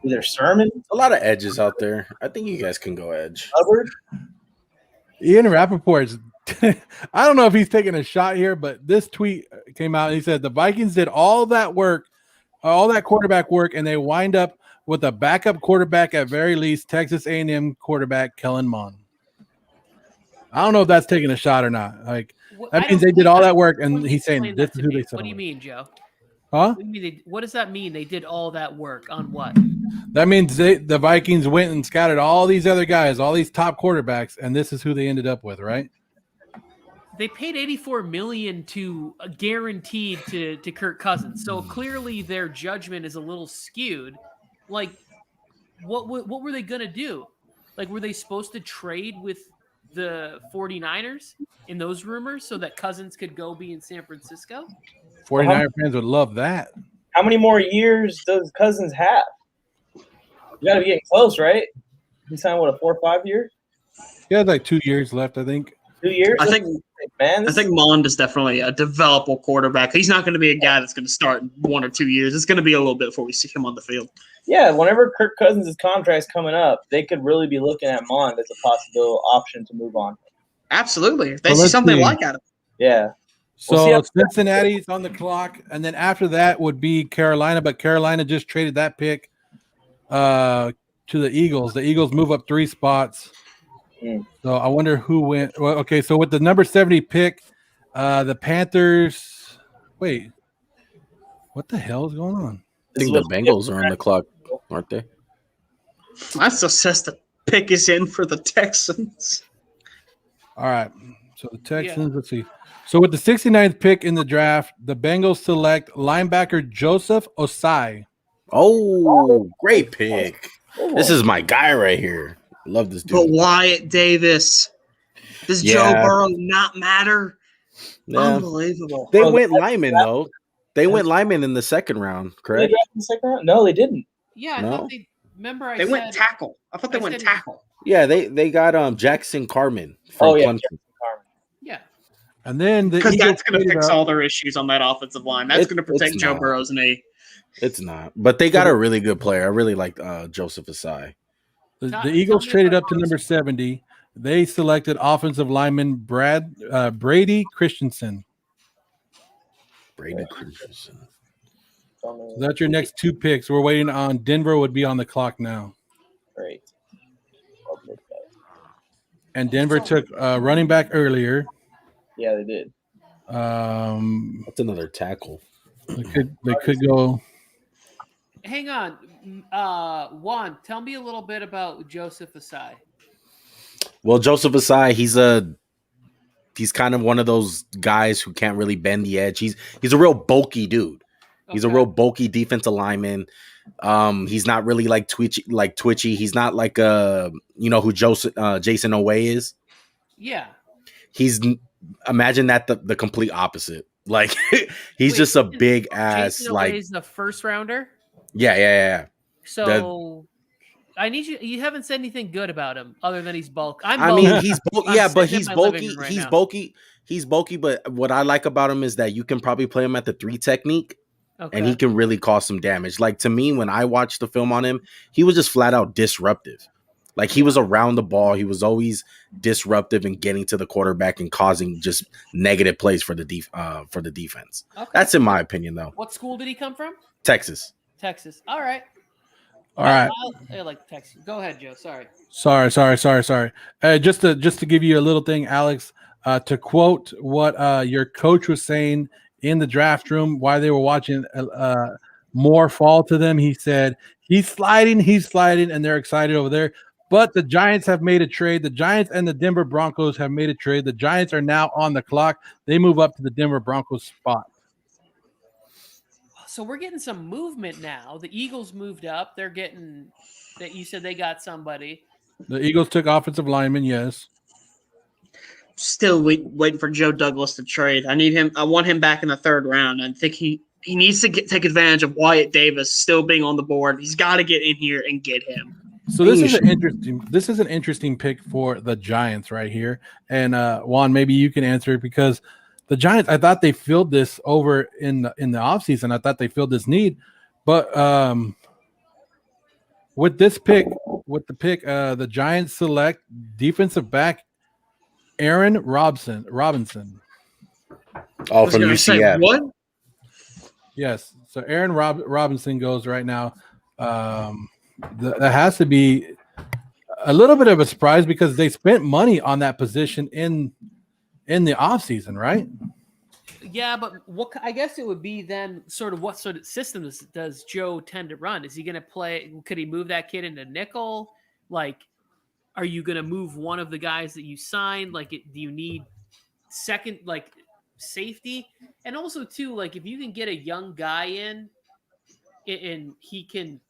either Sermon. A lot of edges out there. I think you guys can go edge. Hubbard. Ian Rappaport's I don't know if he's taking a shot here, but this tweet came out and he said the Vikings did all that work, all that quarterback work, and they wind up with a backup quarterback at very least, Texas A&M quarterback Kellen Mond. I don't know if that's taking a shot or not. Like, that means they did all that work, and he's saying this is who they said. What do you mean, Joe? Huh? What does that mean? They did all that work on what? That means the Vikings went and scouted all these other guys, all these top quarterbacks, and this is who they ended up with, right? They paid $84 million to guaranteed to Kirk Cousins, so clearly their judgment is a little skewed. Like, what were they gonna do? Like, were they supposed to trade with the 49ers in those rumors so that Cousins could go be in San Francisco? 49er fans would love that. How many more years does Cousins have? You got to be getting close, right? He signed what, a 4 or 5 year? He has like 2 years left, I think. 2 years. I think man. I think Mond is definitely a developable quarterback. He's not going to be a guy that's going to start in 1 or 2 years. It's going to be a little bit before we see him on the field. Yeah, whenever Kirk Cousins' contract's coming up, they could really be looking at Mond as a possible option to move on. Absolutely. If they Well, see let's something see. like out of him. Yeah. So We'll see Cincinnati's on the clock, and then after that would be Carolina, but Carolina just traded that pick to the Eagles. The Eagles move up 3 spots. So I wonder who went. Well, okay, so with the number 70 pick, the Panthers. Wait, what the hell is going on? I think the Bengals are on the clock, aren't they? That still says the pick is in for the Texans. All right, so the Texans. Let's see. So with the 69th pick in the draft, the Bengals select linebacker Joseph Osai. Oh, great pick! This is my guy right here. Love this dude. But Wyatt Davis, does Joe Burrow not matter? Yeah. Unbelievable. They went lineman though. They went lineman in the second round, correct? They drafted in the second round? No, they didn't. Yeah, I No? thought they remember They went tackle. I thought they went said- tackle. Yeah, they got Jackson Carman from Clemson. Yeah. And then the Because Eagles that's going to traded fix up- all their issues on that offensive line. That's going to protect it's Joe not. Burrow's knee. It's not, but they got a really good player. I really like Joseph Asai. The Eagles traded up to number 70. They selected offensive lineman Brady Christensen. Brady Christensen. So that's your next 2 picks. We're waiting on Denver would be on the clock now. Great. And Denver took running back earlier. Yeah, they did. That's another tackle. They could go. Hang on. Juan, tell me a little bit about Joseph Asai. Well, Joseph Asai, he's kind of one of those guys who can't really bend the edge. He's a real bulky dude. He's a real bulky defensive lineman. He's not really like twitchy. He's not like who Jason Oweh is. Yeah. Imagine that the complete opposite. Like he's just a big ass. Jason like is the first rounder. Yeah. So I need you. You haven't said anything good about him other than he's bulky. He's bulky. Yeah, but he's bulky. He's bulky. He's bulky. But what I like about him is that you can probably play him at the 3 technique. Okay. And he can really cause some damage. Like to me, when I watched the film on him, he was just flat out disruptive. Like he was around the ball. He was always disruptive and getting to the quarterback and causing just negative plays for the defense. Okay. That's in my opinion, though. What school did he come from? Texas. Texas. All right. I like Texas. Go ahead, Joe. Sorry. Sorry. Just to give you a little thing, Alex, to quote what your coach was saying in the draft room while they were watching more fall to them. He said, he's sliding, and they're excited over there. But the Giants have made a trade. The Giants and the Denver Broncos have made a trade. The Giants are now on the clock. They move up to the Denver Broncos spot. So we're getting some movement now. The Eagles moved up. They're getting that. You said they got somebody. The Eagles took offensive lineman, yes. Still waiting for Joe Douglas to trade. I want him back in the 3rd round. I think he needs to take advantage of Wyatt Davis still being on the board. He's got to get in here and get him. So this is an interesting pick for the Giants right here. And Juan, maybe you can answer it because the Giants, I thought they filled this over in the offseason. I thought they filled this need. But with the pick, the Giants select defensive back Aaron Robinson. Oh, from UCF. What? Yes. So Aaron Robinson goes right now. That has to be a little bit of a surprise because they spent money on that position in the offseason, right? Yeah, but I guess it would be then sort of what sort of system does Joe tend to run? Is he going to play? Could he move that kid into nickel? Like, are you going to move one of the guys that you signed? Like, do you need second, like, safety? And also, too, like, if you can get a young guy in and he can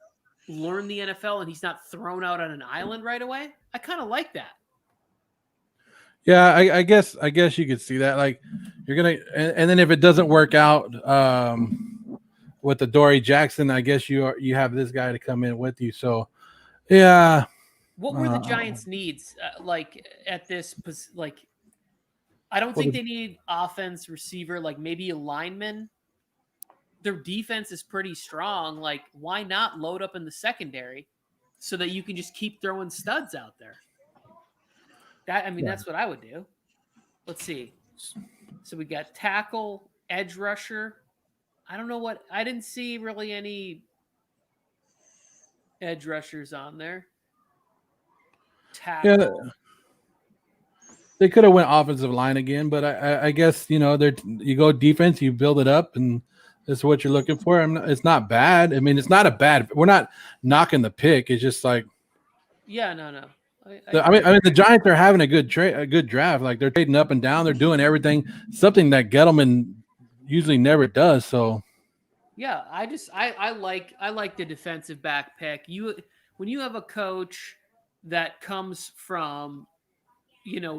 learn the NFL and he's not thrown out on an island right away, I kind of like that. Yeah, I guess you could see that. Like you're gonna, and then if it doesn't work out with the Dory Jackson, I guess you have this guy to come in with you. So yeah, What were the Giants' needs like at this? Like, I don't think they need offense, receiver, like maybe a lineman. Their defense is pretty strong. Like, why not load up in the secondary so that you can just keep throwing studs out there? That's what I would do. Let's see. So we got tackle, edge rusher. I don't know what I didn't see really any edge rushers on there. Tackle. yeah, they could have went offensive line again, but I guess you go defense, you build it up, and that's what you're looking for. It's not bad. I mean, it's not a bad. We're not knocking the pick. It's just like, yeah, no. I mean, the Giants are having a good draft. Like they're trading up and down. They're doing everything, something that Gettleman usually never does. So yeah, I like the defensive back pick. When you have a coach that comes from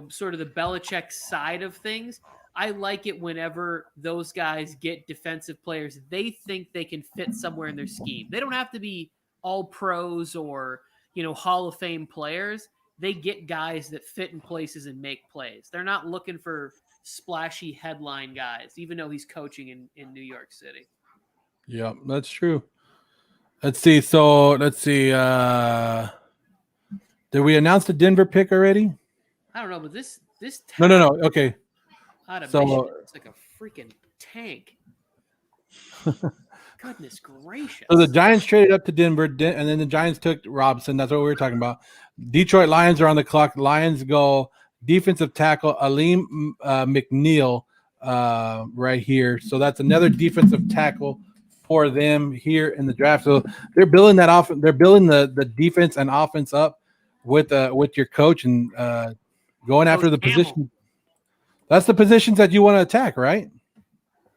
sort of the Belichick side of things, I like it whenever those guys get defensive players they think they can fit somewhere in their scheme. They don't have to be all pros or Hall of Fame players. They get guys that fit in places and make plays. They're not looking for splashy headline guys, even though he's coaching in New York City. yeah, that's true. Let's see. Did we announce the Denver pick already? I don't know, but this No. Okay. Out of So- Michigan, it's like a freaking tank. Goodness gracious! So the Giants traded up to Denver, and then the Giants took Robson. That's what we were talking about. Detroit Lions are on the clock. Lions go defensive tackle Aleem McNeil right here. So that's another defensive tackle for them here in the draft. So they're building that off. They're building the defense and offense up with your coach and going after the position. That's the positions that you want to attack, right?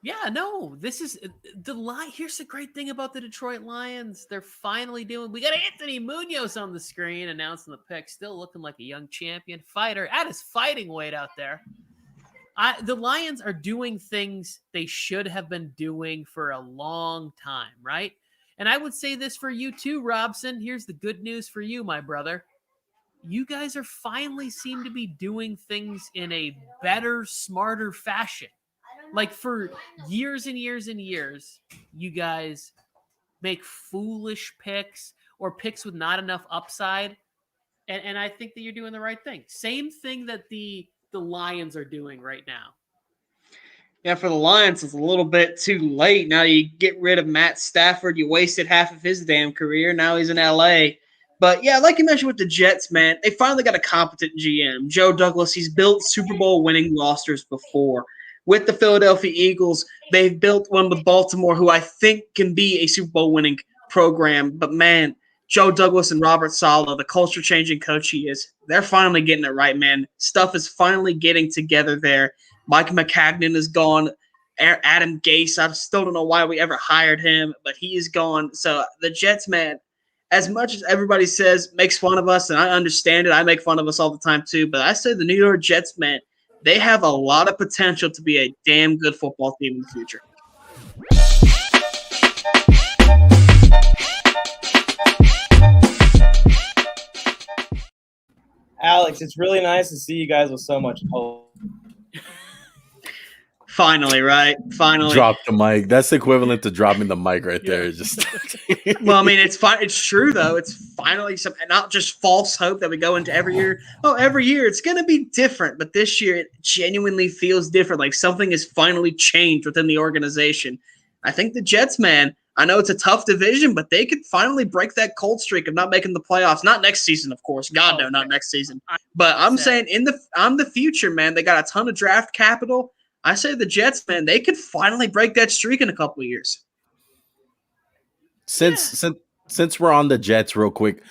Yeah, no, this is the line. Here's the great thing about the Detroit Lions. They're finally doing. We got Anthony Munoz on the screen announcing the pick, still looking like a young champion fighter at his fighting weight out there. The Lions are doing things they should have been doing for a long time, right? And I would say this for you too, Robson. Here's the good news for you, my brother. You guys are finally seem to be doing things in a better, smarter fashion. Like for years and years and years, you guys make foolish picks or picks with not enough upside. And I think that you're doing the right thing. Same thing that the Lions are doing right now. Yeah, for the Lions, it's a little bit too late. Now you get rid of Matt Stafford. You wasted half of his damn career. Now he's in L.A., but yeah, like you mentioned with the Jets, man, they finally got a competent GM. Joe Douglas, he's built Super Bowl winning rosters before. With the Philadelphia Eagles, they've built one with Baltimore, who I think can be a Super Bowl winning program. But man, Joe Douglas and Robert Saleh, the culture changing coach he is, they're finally getting it right, man. Stuff is finally getting together there. Mike McCagnon is gone. Adam Gase, I still don't know why we ever hired him, but he is gone. So the Jets, man, as much as everybody says, makes fun of us, and I understand it, I make fun of us all the time too, but I say the New York Jets, man, they have a lot of potential to be a damn good football team in the future. Alex, it's really nice to see you guys with so much hope. Finally, right? Finally. Drop the mic. That's equivalent to dropping the mic right there. Just well, I mean, it's fine. It's true though. It's finally some, not just false hope that we go into every year. Oh, every year it's going to be different, but this year it genuinely feels different. Like something has finally changed within the organization. I think the Jets, man. I know it's a tough division, but they could finally break that cold streak of not making the playoffs. Not next season, of course. God, no, not next season. But I'm saying on the future, man, they got a ton of draft capital. I say the Jets, man, they could finally break that streak in a couple of years. Since we're on the Jets real quick,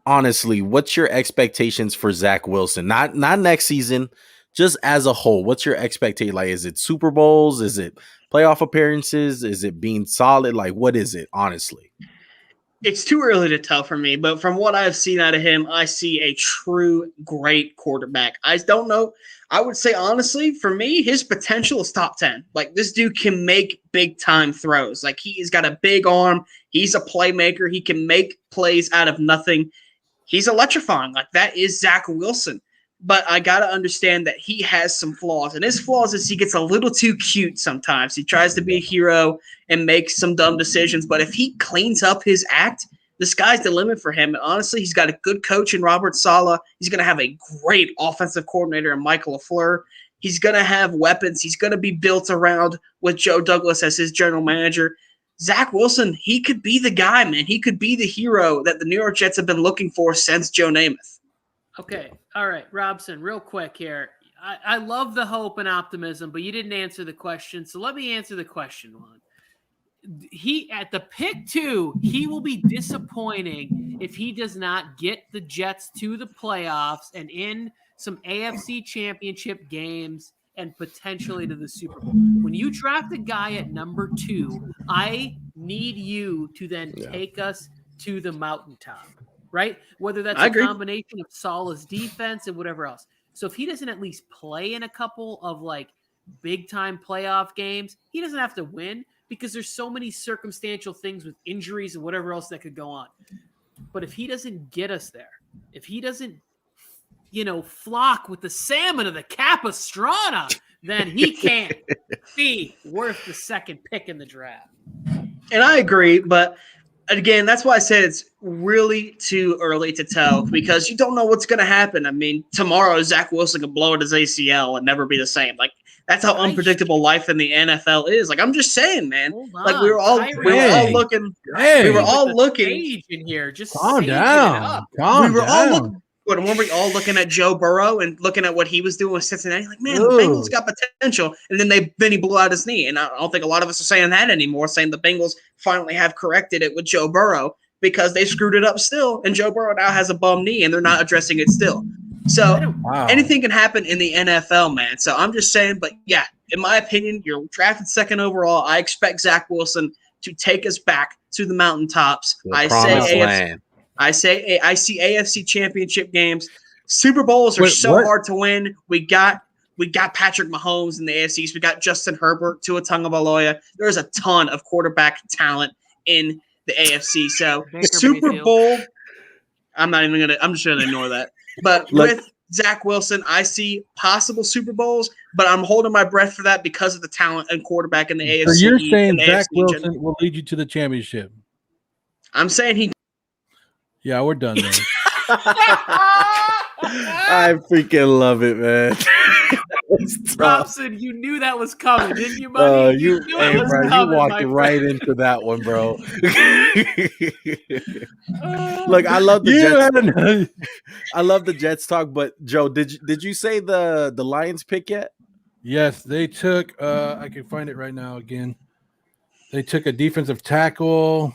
honestly, what's your expectations for Zach Wilson? Not next season, just as a whole. What's your expectation? Like, is it Super Bowls? Is it playoff appearances? Is it being solid? Like, what is it, honestly? It's too early to tell for me, but from what I've seen out of him, I see a true great quarterback. I don't know. I would say, honestly, for me, his potential is top 10. Like, this dude can make big-time throws. Like, he's got a big arm. He's a playmaker. He can make plays out of nothing. He's electrifying. Like, that is Zach Wilson. But I got to understand that he has some flaws. And his flaws is he gets a little too cute sometimes. He tries to be a hero and makes some dumb decisions. But if he cleans up his act, the sky's the limit for him. And honestly, he's got a good coach in Robert Saleh. He's going to have a great offensive coordinator in Michael LaFleur. He's going to have weapons. He's going to be built around with Joe Douglas as his general manager. Zach Wilson, he could be the guy, man. He could be the hero that the New York Jets have been looking for since Joe Namath. Okay. All right, Robson, real quick here. I love the hope and optimism, but you didn't answer the question. So let me answer the question one. He at the pick 2, he will be disappointing if he does not get the Jets to the playoffs and in some AFC championship games and potentially to the Super Bowl. When you draft a guy at number 2, I need you to then take us to the mountaintop, right? Whether that's a combination of Saleh's defense and whatever else. So if he doesn't at least play in a couple of like big time playoff games, he doesn't have to win because there's so many circumstantial things with injuries and whatever else that could go on. But if he doesn't get us there, if he doesn't, flock with the salmon of the Capistrano, then he can't be worth the second pick in the draft. And I agree, but again, that's why I said it's really too early to tell because you don't know what's going to happen. I mean, tomorrow Zach Wilson could blow out his ACL and never be the same. Like, that's how unpredictable life in the NFL is. Like, I'm just saying, man. Like, we were all looking in here. Just calm down. Weren't we all looking at Joe Burrow and looking at what he was doing with Cincinnati? Like, man, the Bengals got potential, and then he blew out his knee. And I don't think a lot of us are saying that anymore. Saying the Bengals finally have corrected it with Joe Burrow because they screwed it up still, and Joe Burrow now has a bum knee, and they're not addressing it still. So anything can happen in the NFL, man. So I'm just saying, but yeah, in my opinion, you're drafted second overall. I expect Zach Wilson to take us back to the mountaintops. I see AFC championship games. Super Bowls are hard to win. We got Patrick Mahomes in the AFCs. We got Justin Herbert, Tua Tagovailoa. There's a ton of quarterback talent in the AFC. So Super Bowl, I'm just gonna ignore that. But with Zach Wilson, I see possible Super Bowls, but I'm holding my breath for that because of the talent and quarterback in the AFC. So you're saying Zach Wilson will lead you to the championship? I'm saying he. Yeah, we're done then. I freaking love it, man. Robson, you knew that was coming, didn't you, buddy? You walked right into that one, bro. Look, I love the Jets. I love the Jets talk, but Joe, did you say the Lions pick yet? Yes, they took. I can find it right now again. They took a defensive tackle.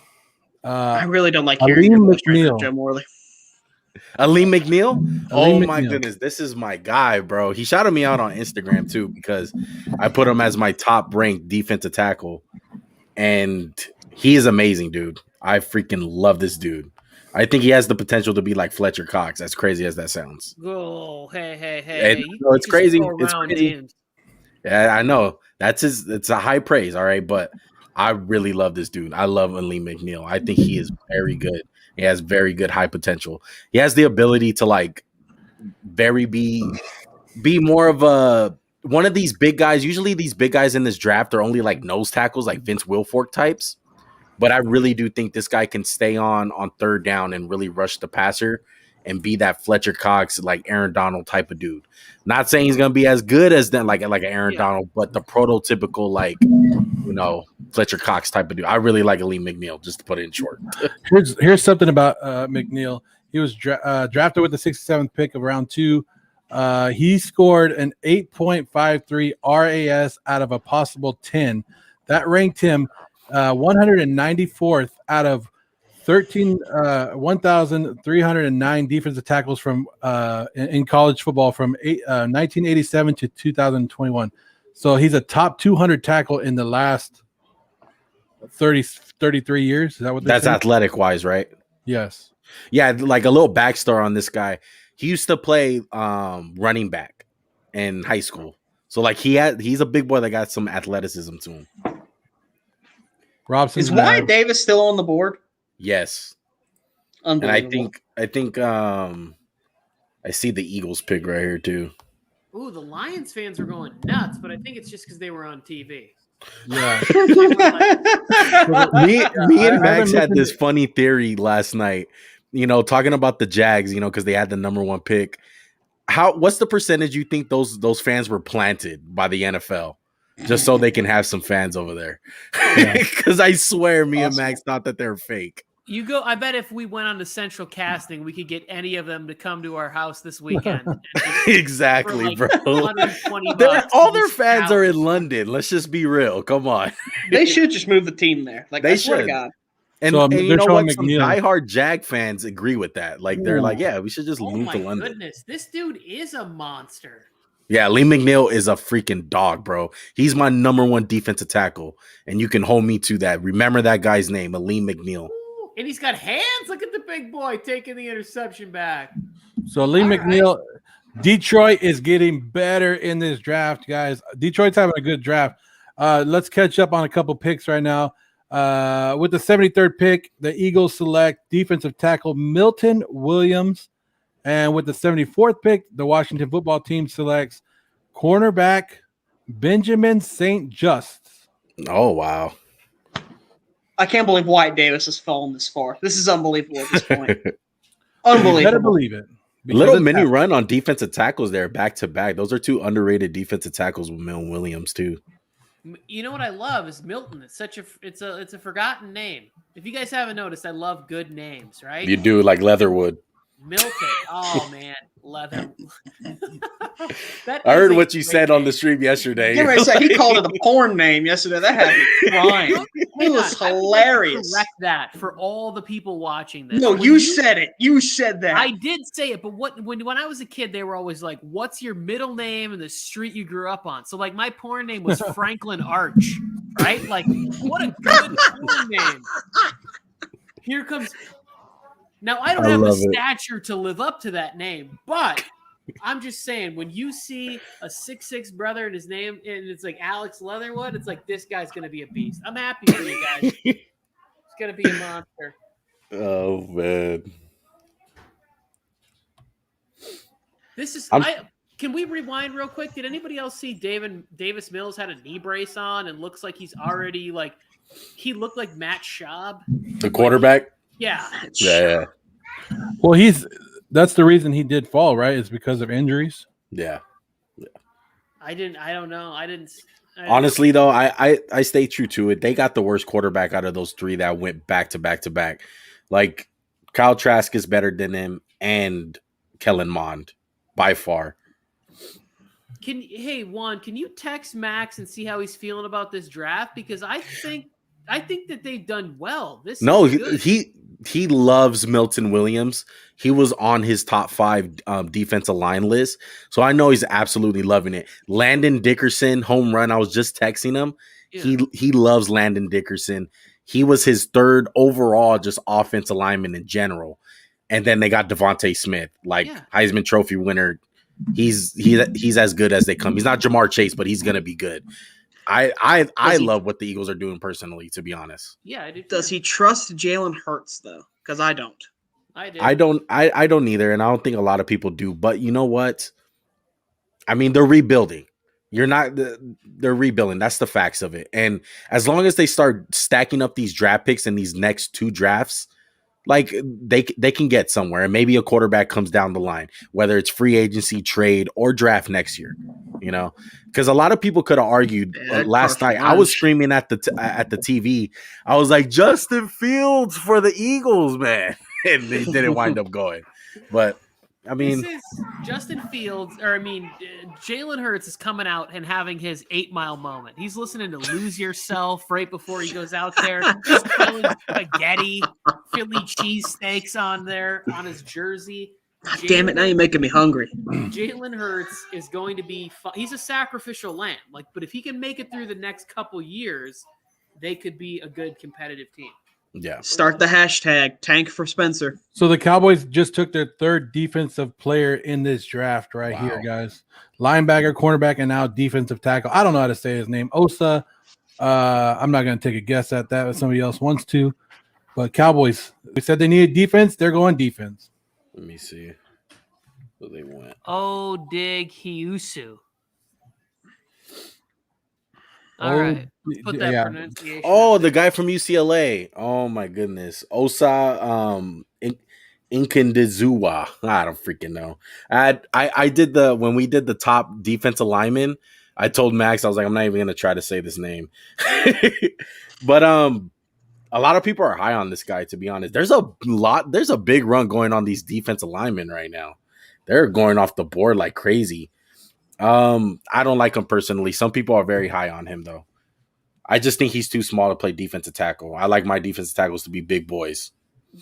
I really don't like hearing your voice right now, Joe Morley. Aleem McNeil? My goodness. This is my guy, bro. He shouted me out on Instagram, too, because I put him as my top-ranked defensive tackle. And he is amazing, dude. I freaking love this dude. I think he has the potential to be like Fletcher Cox, as crazy as that sounds. Oh, hey. It's crazy. It's crazy. Yeah, I know. It's a high praise, all right? But I really love this dude. I love Aleem McNeil. I think he is very good. He has very good high potential. He has the ability to like be more of one of these big guys. Usually these big guys in this draft are only like nose tackles, like Vince Wilfork types. But I really do think this guy can stay on third down and really rush the passer and be that Fletcher Cox, like Aaron Donald type of dude. Not saying he's going to be as good as that, like Aaron Donald, but the prototypical, like, Fletcher Cox type of dude. I really like Aleem McNeil, just to put it in short. Here's something about McNeil. He was drafted with the 67th pick of round 2. He scored an 8.53 RAS out of a possible 10. That ranked him 194th out of 1,309 defensive tackles from in college football from 1987 to 2021. So he's a top 200 tackle in the last 33 years. Is that what That's athletic wise, right? Yes. Yeah, like a little backstory on this guy. He used to play running back in high school. So like he's a big boy that got some athleticism to him. Robson's Is Wyatt Davis still on the board? Yes. And I think I see the Eagles pick right here too. Ooh, the Lions fans are going nuts, but I think it's just because they were on TV. Yeah. me and Max had this funny theory last night, talking about the Jags, because they had the number 1 pick. What's the percentage you think those fans were planted by the NFL just so they can have some fans over there? Because I swear me and Max thought that they're fake. I bet if we went on to Central Casting, we could get any of them to come to our house this weekend. Exactly, bro. $120 all their fans are in London. Let's just be real. Come on. They should just move the team there. Like they I swear to should. God. And you know what? Some diehard Jag fans agree with that. Like they're like, yeah, we should just move to London. Goodness, this dude is a monster. Yeah, Lee McNeil is a freaking dog, bro. He's my number 1 defensive tackle, and you can hold me to that. Remember that guy's name, Lee McNeil. And he's got hands. Look at the big boy taking the interception back. So Lee McNeil, Detroit is getting better in this draft, guys. Detroit's having a good draft. Let's catch up on a couple picks right now. With the 73rd pick, the Eagles select defensive tackle Milton Williams. And with the 74th pick, the Washington football team selects cornerback Benjamin St. Just. Oh, wow. I can't believe Wyatt Davis has fallen this far. This is unbelievable at this point. Unbelievable. You better believe it. Little mini run on defensive tackles there, back to back. Those are 2 underrated defensive tackles with Milton Williams too. You know what I love is Milton. It's a forgotten name. If you guys haven't noticed, I love good names, right? You do, like Leatherwood. Milton. Oh man, Leather. I heard what you said on the stream yesterday. He called it a porn name yesterday. That had me crying. It was hilarious. Correct that for all the people watching this. No, you said it. You said that. I did say it, but when I was a kid, they were always like, "What's your middle name and the street you grew up on?" So like, my porn name was Franklin Arch, right? Like, what a good porn name. Here comes. Now, I don't have the stature to live up to that name, but I'm just saying, when you see a 6'6" brother and his name, and it's like Alex Leatherwood, it's like, this guy's going to be a beast. I'm happy for you guys. He's going to be a monster. Oh, man. This is can we rewind real quick? Did anybody else see Davis Mills had a knee brace on and looks like he's already he looked like Matt Schaub? The quarterback? Yeah. Yeah. Well, that's the reason he did fall, right? Is because of injuries. Yeah. I don't know. Honestly, though, I stay true to it. They got the worst quarterback out of those 3 that went back to back to back. Like, Kyle Trask is better than him and Kellen Mond by far. Juan, can you text Max and see how he's feeling about this draft? Because I think that they've done well. He loves Milton Williams. He was on his top 5 defensive line list. So I know he's absolutely loving it. Landon Dickerson, home run. I was just texting him. Yeah. He loves Landon Dickerson. He was his 3rd overall just offensive lineman in general. And then they got Devontae Smith, Heisman Trophy winner. He's as good as they come. He's not Jamar Chase, but he's gonna be good. I love what the Eagles are doing personally, to be honest. Yeah, I do. Does he trust Jalen Hurts though? Because I don't. I do. I don't either, and I don't think a lot of people do. But you know what? I mean, they're rebuilding. They're rebuilding. That's the facts of it. And as long as they start stacking up these draft picks in these next 2 drafts, like they can get somewhere, and maybe a quarterback comes down the line, whether it's free agency, trade, or draft next year. Because a lot of people could have argued last night. I was screaming at the TV. I was like, Justin Fields for the Eagles, man, and they didn't wind up going. But I mean, this is Justin Fields, Jalen Hurts is coming out and having his 8 Mile moment. He's listening to Lose Yourself right before he goes out there. He's throwing spaghetti, Philly cheesesteaks on his jersey. Damn it, now you're making me hungry. Jalen Hurts is going to be he's a sacrificial lamb. But if he can make it through the next couple years, they could be a good competitive team. Yeah. Start the hashtag tank for Spencer. So the Cowboys just took their third defensive player in this draft right here, Wow. guys. Linebacker, cornerback, and now defensive tackle. I don't know how to say his name. Osa. I'm not going to take a guess at that if somebody else wants to. But Cowboys, we said they needed defense. They're going defense. Let me see who they went. Oh, Dig Hiusu. All right. Let's put that pronunciation. Oh, the guy from UCLA. Oh my goodness. Osa Inkandizuwa. I don't freaking know. I did when we did the top defensive lineman, I told Max, I was like, I'm not even gonna try to say this name. But a lot of people are high on this guy, to be honest. There's a big run going on these defensive linemen right now. They're going off the board like crazy. I don't like him personally. Some people are very high on him, though. I just think he's too small to play defensive tackle. I like my defensive tackles to be big boys.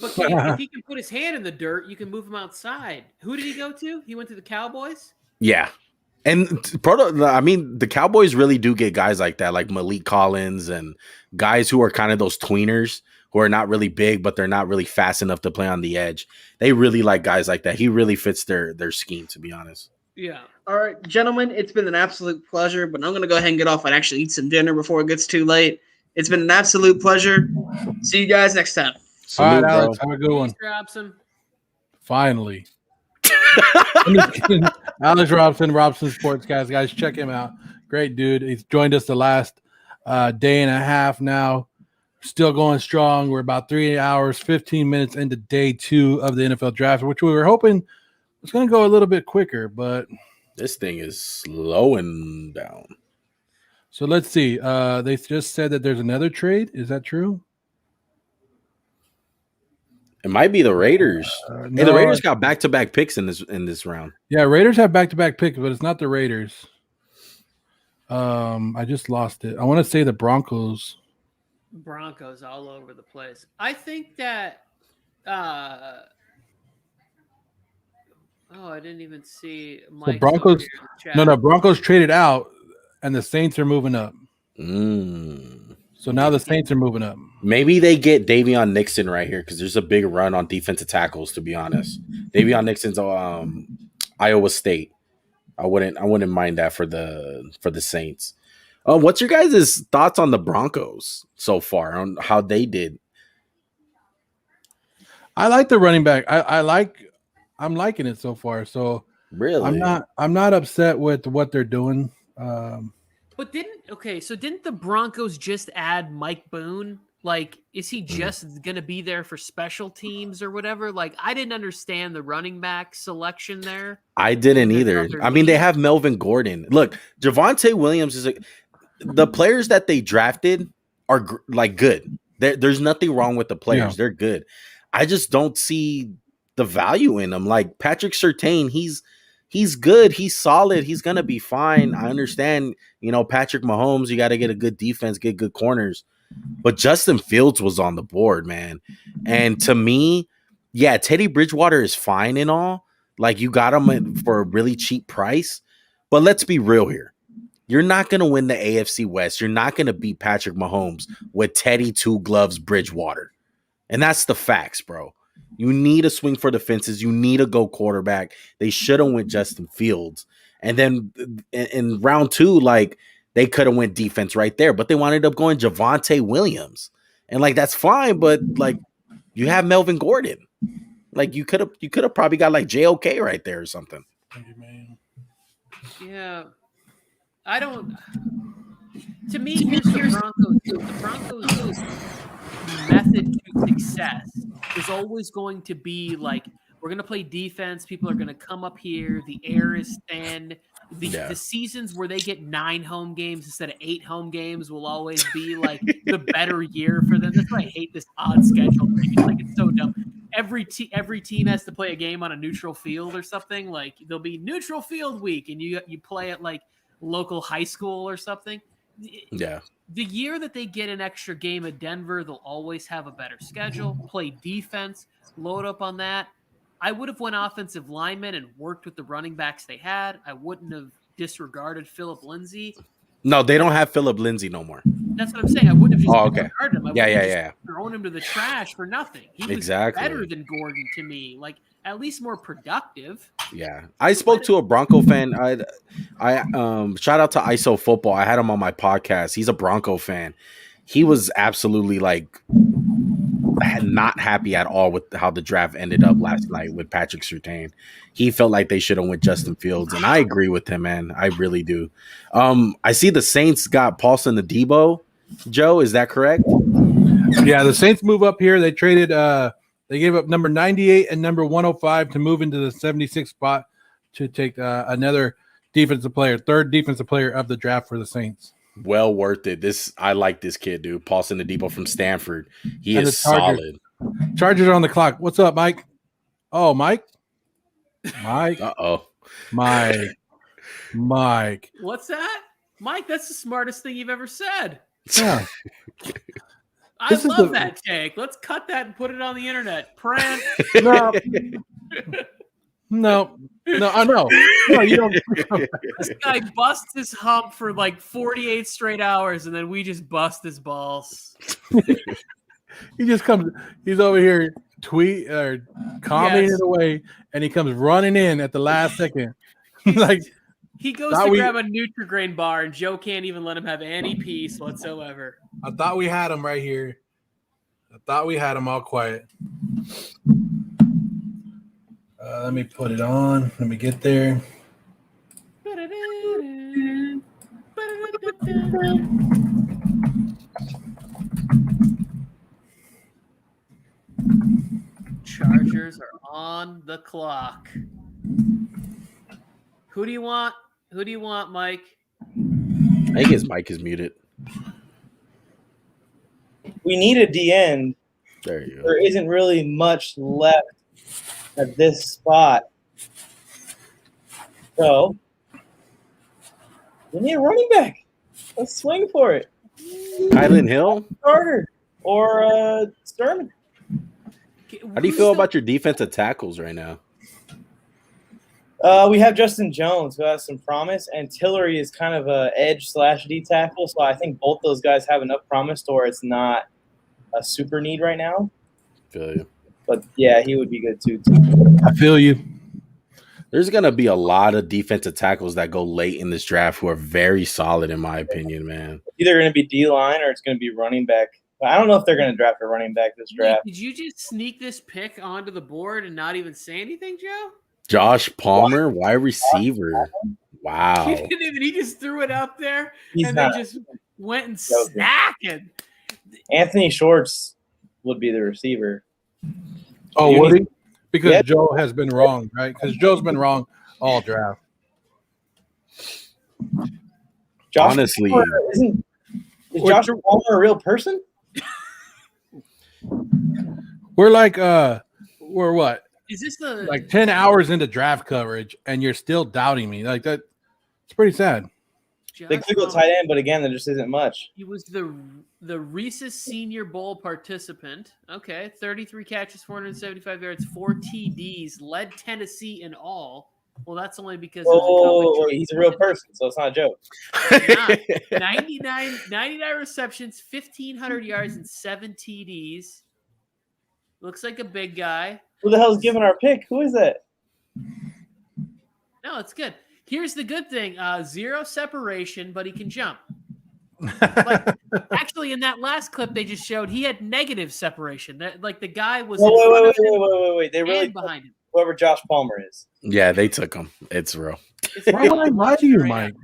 But if he can put his hand in the dirt, you can move him outside. Who did he go to? He went to the Cowboys? Yeah. And the Cowboys really do get guys like that, like Malik Collins and guys who are kind of those tweeners who are not really big, but they're not really fast enough to play on the edge. They really like guys like that. He really fits their scheme, to be honest. Yeah. All right, gentlemen, it's been an absolute pleasure, but I'm going to go ahead and get off and actually eat some dinner before it gets too late. It's been an absolute pleasure. See you guys next time. All right, Alex, have a good one. Robson. Finally. Alex Robson Sportscast, guys, check him out. Great dude. He's joined us the last day and a half now. Still going strong. We're about 3 hours, 15 minutes into day 2 of the NFL draft, which we were hoping was going to go a little bit quicker, but this thing is slowing down. So let's see. They just said that there's another trade. Is that true? It might be the Raiders. No, hey, the Raiders got back-to-back picks in this round. Yeah, Raiders have back-to-back picks, but it's not the Raiders. I just lost it. I want to say the Broncos. Broncos all over the place. I think that I didn't even see Mike's the Broncos. in the chat. No, Broncos traded out, and the Saints are moving up. So now the Saints are moving up. Maybe they get Davion Nixon right here because there's a big run on defensive tackles. To be honest, Davion Nixon's Iowa State. I wouldn't mind that for the Saints. What's your guys' thoughts on the Broncos so far on how they did? I like the running back. I'm liking it so far. So really, I'm not upset with what they're doing. But didn't the Broncos just add Mike Boone? Like, is he just going to be there for special teams or whatever? Like, I didn't understand the running back selection there. I didn't either. I mean, they have Melvin Gordon. Look, Javonte Williams is the players that they drafted are good. There's nothing wrong with the players. Yeah. They're good. I just don't see the value in them. Like Patrick Surtain, he's good. He's solid. He's going to be fine. I understand, Patrick Mahomes, you got to get a good defense, get good corners. But Justin Fields was on the board, man. And to me, yeah, Teddy Bridgewater is fine and all. Like, you got him for a really cheap price. But let's be real here. You're not going to win the AFC West. You're not going to beat Patrick Mahomes with Teddy Two Gloves Bridgewater. And that's the facts, bro. You need to swing for the fences. You need to go quarterback. They should have went Justin Fields. And then in round 2, like, they could have went defense right there, but they wound up going Javonte Williams. And like, that's fine, but like, you have Melvin Gordon. Like, you could have probably got like JOK right there or something. Yeah. I don't. To me, here's the Broncos' method to success is always going to be like, we're going to play defense. People are going to come up here. The air is thin. The seasons where they get 9 home games instead of 8 home games will always be like the better year for them. That's why I hate this odd schedule thing. It's so dumb. Every team has to play a game on a neutral field or something. Like, there'll be neutral field week, and you play at like local high school or something. Yeah. The year that they get an extra game at Denver, they'll always have a better schedule, play defense, load up on that. I would have went offensive linemen and worked with the running backs they had. I wouldn't have disregarded Phillip Lindsay. No, they don't have Phillip Lindsay no more. That's what I'm saying. I wouldn't have just Okay. disregarded him. I Yeah, wouldn't have yeah, just thrown him to the trash for nothing. He was Exactly. better than Gordon to me. Like at least more productive. Yeah, I spoke to a Bronco fan. I shout out to ISO Football. I had him on my podcast. He's a Bronco fan. He was absolutely like not happy at all with how the draft ended up last night with Patrick Surtain. He felt like they should have went Justin Fields, and I agree with him, man. I really do. I see the Saints got Paulson Adebo. Joe, is that correct? Yeah, the Saints move up here. They traded they gave up number 98 and number 105 to move into the 76th spot to take another defensive player, third defensive player of the draft for the Saints. Well worth it. I like this kid, dude. Paulson Adebo from Stanford. He And is the Chargers. solid. Chargers are on the clock. What's up, Mike? Oh, Mike. Mike. Uh-oh. Mike. What's that? Mike, that's the smartest thing you've ever said. Yeah. I This is love the- that take. Let's cut that and put it on the internet. Print. No, I know. No, you don't. This guy busts his hump for like 48 straight hours, and then we just bust his balls. He just comes. He's over here tweet or commenting Yes. it away, and he comes running in at the last second. Like He goes Thought to we- grab a Nutri-Grain bar, and Joe can't even let him have any peace whatsoever. I thought we had him right here. I thought we had him all quiet. Let me put it on. Let me get there. Chargers are on the clock. Who do you want? Who do you want, Mike? I think his mic is muted. We need a D end. There you go. There isn't really much left at this spot. So we need a running back. Let's swing for it. Kylan Hill? Carter or Sturman. How do you feel about your defensive tackles right now? We have Justin Jones, who has some promise, and Tillery is kind of a edge/D tackle. So I think both those guys have enough promise to where it's not a super need right now. Feel you. But yeah, he would be good too. I feel you. There's going to be a lot of defensive tackles that go late in this draft who are very solid, in my opinion, man. It's either going to be D line or it's going to be running back. But I don't know if they're going to draft a running back this draft. Did you just sneak this pick onto the board and not even say anything, Joe? Josh Palmer, wide receiver. Wow. He didn't even. He just threw it out there, He's and not. they just went and Joking. snacking. Anthony Schwartz would be the receiver. Oh, You would need- he? Because Yeah. Joe has been wrong, right? Because Joe's been wrong all draft. Josh Honestly. Palmer is Josh Palmer a real person? We're like, we're what? Is this the Like 10 hours into draft coverage, and you're still doubting me. Like that. It's pretty sad. They could go tight end, but again, there just isn't much. He was the Reese's Senior Bowl participant. Okay, 33 catches, 475 yards, 4 TDs, led Tennessee in all. Well, that's only because Oh, he's a real person, so it's not a joke. 99 receptions, 1,500 yards, and 7 TDs. Looks like a big guy. Who the hell is giving our pick? Who is that? No, it's good. Here's the good thing: 0 separation, but he can jump. Actually, in that last clip they just showed, he had negative separation. That like the guy was in front of him Wait. They really and behind him. whoever Josh Palmer is. Yeah, they took him. It's real. It's Why would I lie to you, Mike?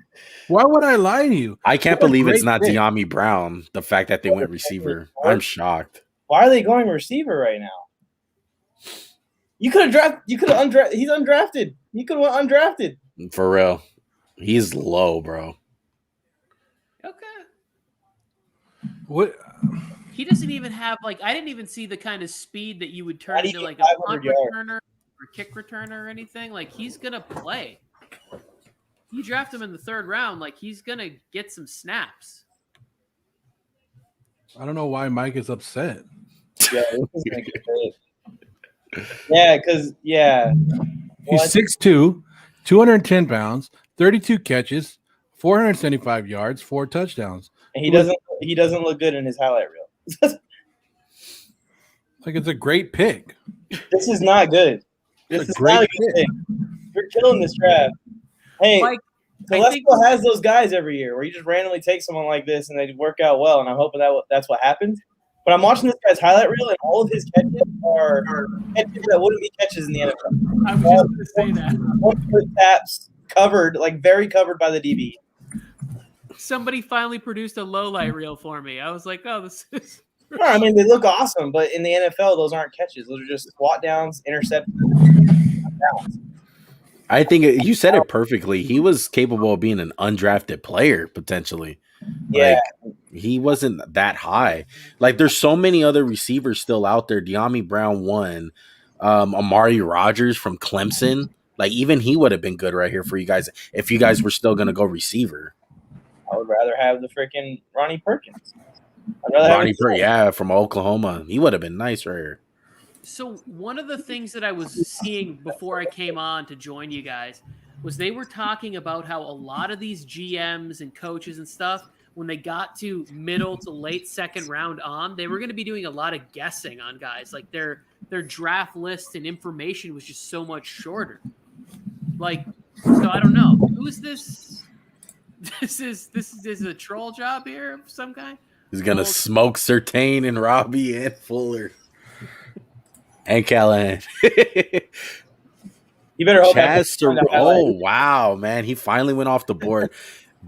Why would I lie to you? I can't What a believe it's great not pick. De'Ami Brown, the fact that they went receiver. I'm shocked. Why are they going receiver right now? You could have drafted. You could have undrafted. He's undrafted. He could have went undrafted. For real. He's low, bro. Okay. What? He doesn't even have like I didn't even see the kind of speed that you would turn How do into you like get a punt 500 yards? returner or kick returner or anything. Like he's gonna play. You draft him in the 3rd round, like he's gonna get some snaps. I don't know why Mike is upset. Yeah, this is gonna get great. Yeah, because He's 6'2", 210 pounds, 32 catches, 475 yards, 4 touchdowns. he doesn't he doesn't look good in his highlight reel. Like it's a great pick. This is not good. This is not a good pick. You're killing this draft. Hey, Mike, Telesco has those guys every year where you just randomly take someone like this and they work out well, and I'm hoping that's what happens. But I'm watching this guy's highlight reel, and all of his catches are catches that wouldn't be catches in the NFL. I was just going to say that. 1-foot taps, covered, like very covered by the DB. Somebody finally produced a low light reel for me. I was like, oh, this is. No, I mean, they look awesome, but in the NFL, those aren't catches. Those are just squat downs, interceptions, downs. I think you said it perfectly. He was capable of being an undrafted player potentially. Yeah. Like, he wasn't that high. Like, there's so many other receivers still out there. De'Ami Brown won. Amari Rodgers from Clemson. Like, even he would have been good right here for you guys if you guys were still going to go receiver. I would rather have the freaking Ronnie Perkins. Yeah, from Oklahoma. He would have been nice right here. So one of the things that I was seeing before I came on to join you guys was they were talking about how a lot of these GMs and coaches and stuff, when they got to middle to late second round on, they were going to be doing a lot of guessing on guys. Like their draft list and information was just so much shorter. Like, so I don't know. Who is this? This is a troll job here of some guy? He's going to smoke Surtain and Robbie and Fuller. And Callahan. You better hope wow, man. He finally went off the board.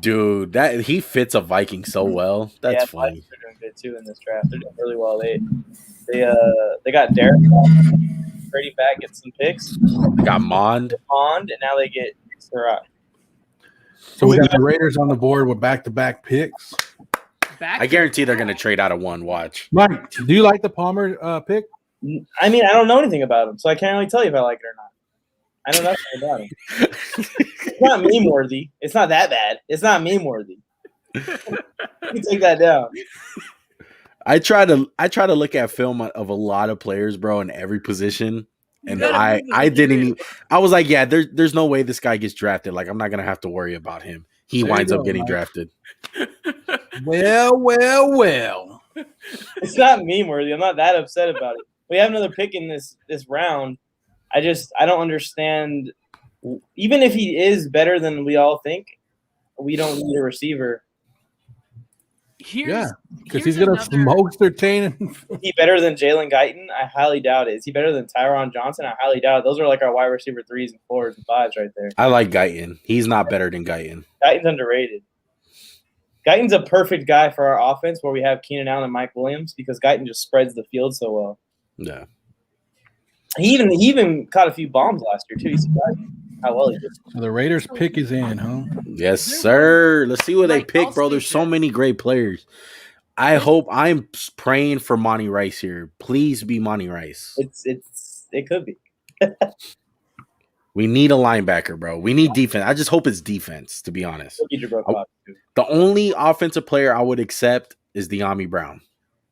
Dude, that he fits a Viking so well. That's funny. They're doing good too in this draft. They're doing really well. They got Derek trading back, get some picks. They got Mond, and now they get Surratt. So we got the Raiders on the board with back-to-back picks. I guarantee they're going to trade out of one. Watch. Mike, do you like the Palmer pick? I mean, I don't know anything about him, so I can't really tell you if I like it or not. I know nothing about him. It's not meme worthy. It's not that bad. It's not meme worthy. You can take that down. I try to look at film of a lot of players, bro, in every position, and I didn't even. I was like, yeah, there's no way this guy gets drafted. Like, I'm not gonna have to worry about him. He winds up getting drafted. Well. It's not meme worthy. I'm not that upset about it. We have another pick in this round. I don't understand. Even if he is better than we all think, we don't need a receiver. Because he's gonna smoke Surtain. Is he better than Jalen Guyton? I highly doubt it. Is he better than Tyron Johnson? I highly doubt it. Those are like our wide receiver 3s and 4s and 5s right there. I like Guyton. He's not better than Guyton. Guyton's underrated. Guyton's a perfect guy for our offense where we have Keenan Allen and Mike Williams because Guyton just spreads the field so well. Yeah. He even caught a few bombs last year too. He's surprised how well he did. So the Raiders pick is in, huh? Yes, sir. Let's see what they pick, bro. There's so many great players. I'm praying for Monty Rice here. Please be Monty Rice. It could be. We need a linebacker, bro. We need defense. I just hope it's defense, to be honest. The only offensive player I would accept is De'Ami Brown.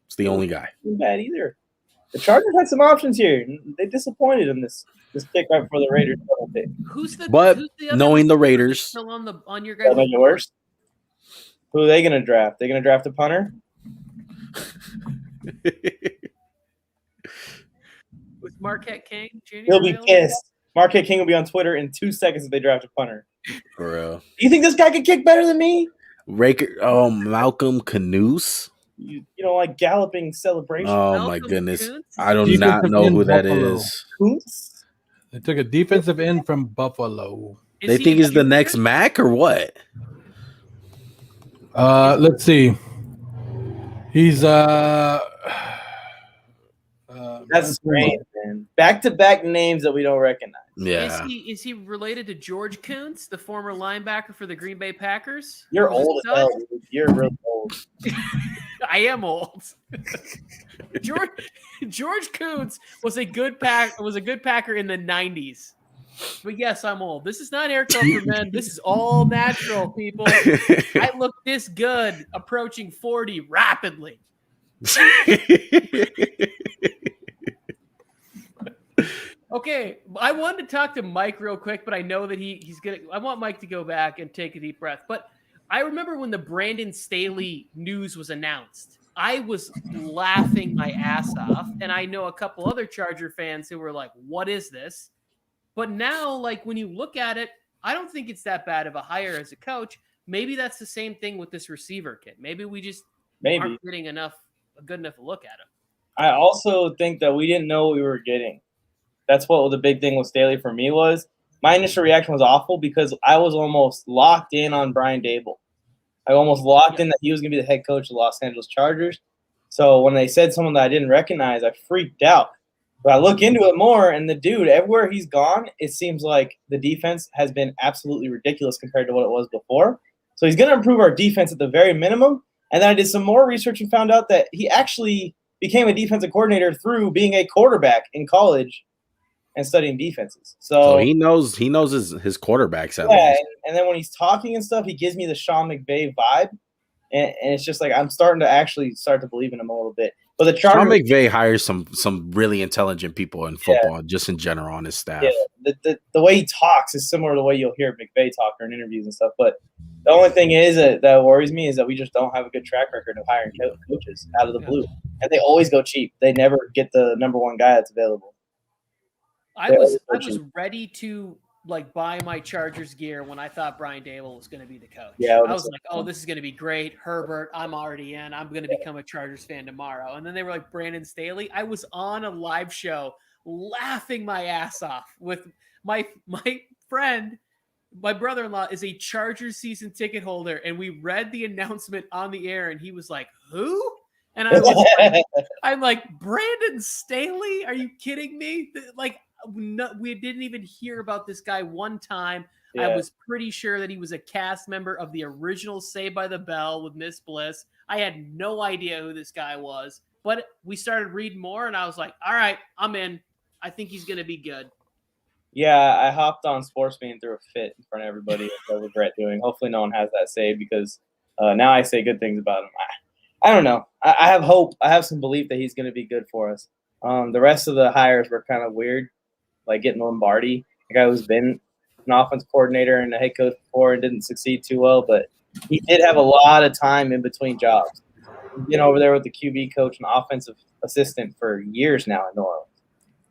It's the only guy. Not bad either. The Chargers had some options here. They disappointed in this pick right before the Raiders pick. Who's the knowing the Raiders still on your guys' yours? Who are they going to draft? They going to draft a punter? With Marquette King Jr. He'll be pissed. Marquette King will be on Twitter in 2 seconds if they draft a punter. For real. Do you think this guy could kick better than me? Malcolm Canoose. You don't like galloping celebration. Oh Malcolm my goodness. Kuntz? I do not know who that is. Kuntz? They took a defensive end from Buffalo. They think he's the next Mac or what? Let's see. He's that's strange, man. Back-to-back names that we don't recognize. Yeah. Is he related to George Kuntz, the former linebacker for the Green Bay Packers? You're old as hell, dude. You're really old. I am old. George Kuntz was a good Packer in the 90s. But yes, I'm old. This is not air code for men. This is all natural, people. I look this good approaching 40 rapidly. Okay, I wanted to talk to Mike real quick, but I know that he's gonna. I want Mike to go back and take a deep breath. But I remember when the Brandon Staley news was announced. I was laughing my ass off, and I know a couple other Charger fans who were like, "What is this?" But now, like when you look at it, I don't think it's that bad of a hire as a coach. Maybe that's the same thing with this receiver kid. Maybe we just aren't getting a good enough look at him. I also think that we didn't know what we were getting. That's what the big thing with Staley for me was. My initial reaction was awful because I was almost locked in on Brian Dable. I almost locked in that he was going to be the head coach of the Los Angeles Chargers. So when they said someone that I didn't recognize, I freaked out. But I look into it more, and the dude, everywhere he's gone, it seems like the defense has been absolutely ridiculous compared to what it was before. So he's going to improve our defense at the very minimum. And then I did some more research and found out that he actually became a defensive coordinator through being a quarterback in college and studying defenses. So he knows his quarterbacks at yeah, least. and then when he's talking and stuff, he gives me the Sean McVay vibe. And it's just like I'm starting to actually believe in him a little bit. But the Chargers, Sean McVay hires some really intelligent people in football, just in general on his staff. Yeah, the way he talks is similar to the way you'll hear McVay talk in interviews and stuff. But the only thing is that worries me is that we just don't have a good track record of hiring coaches out of the blue. And they always go cheap. They never get the number one guy that's available. I was ready to like buy my Chargers gear when I thought Brian Dable was going to be the coach. Yeah, I was like, oh, this is going to be great. Herbert, I'm already in. I'm going to become a Chargers fan tomorrow. And then they were like, Brandon Staley. I was on a live show laughing my ass off with my friend. My brother-in-law is a Chargers season ticket holder, and we read the announcement on the air, and he was like, who? And I was like, I'm like, Brandon Staley? Are you kidding me? Like, no, we didn't even hear about this guy one time. Yeah. I was pretty sure that he was a cast member of the original Saved by the Bell with Miss Bliss. I had no idea who this guy was, but we started reading more, and I was like, all right, I'm in. I think he's going to be good. Yeah, I hopped on Sportsman and threw a fit in front of everybody. I regret doing. Hopefully no one has that saved because now I say good things about him. I don't know. I have hope. I have some belief that he's going to be good for us. The rest of the hires were kind of weird. Like getting Lombardi, a guy who's been an offense coordinator and a head coach before and didn't succeed too well, but he did have a lot of time in between jobs. He's been over there with the QB coach and offensive assistant for years now in New Orleans.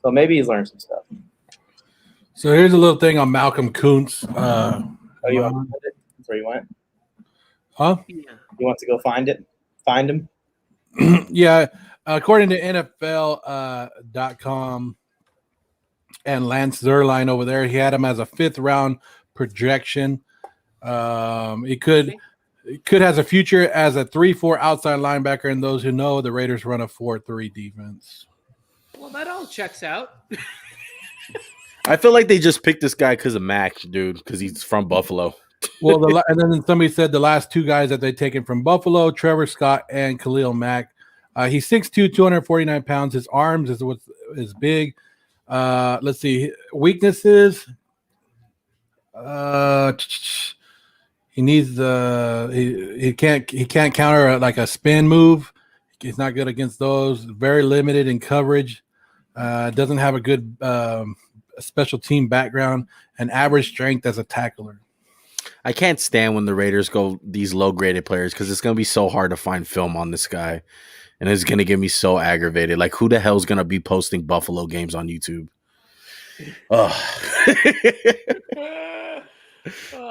So maybe he's learned some stuff. So here's a little thing on Malcolm Kuntz. You want to find it? That's where you went? Huh? You want to go find it? Find him? Yeah. According to NFL.com, and Lance Zierlein over there, he had him as a 5th round projection. It could has a future as a 3-4 outside linebacker, and those who know, the Raiders run a 4-3 defense. Well, that all checks out. I feel like they just picked this guy because of Mac, dude, because he's from Buffalo. Well, and then somebody said the last 2 guys that they taken from Buffalo, Trevor Scott and Khalil Mack. He's 6'2", 249 pounds. His arms is big. Let's see. Weaknesses. He needs he can't counter like a spin move. He's not good against those. Very limited in coverage. Doesn't have a good special team background and average strength as a tackler. I can't stand when the Raiders go these low graded players because it's gonna be so hard to find film on this guy. And it's going to get me so aggravated. Like, who the hell is going to be posting Buffalo games on YouTube? Oh,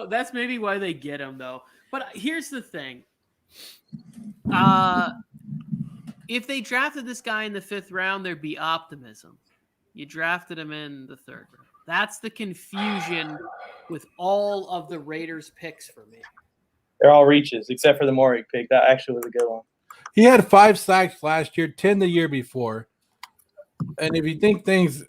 that's maybe why they get him, though. But here's the thing. If they drafted this guy in the 5th round, there'd be optimism. You drafted him in the 3rd round. That's the confusion with all of the Raiders picks for me. They're all reaches, except for the Maury pick. That actually was a good one. He had 5 sacks last year, 10 the year before. And if you think things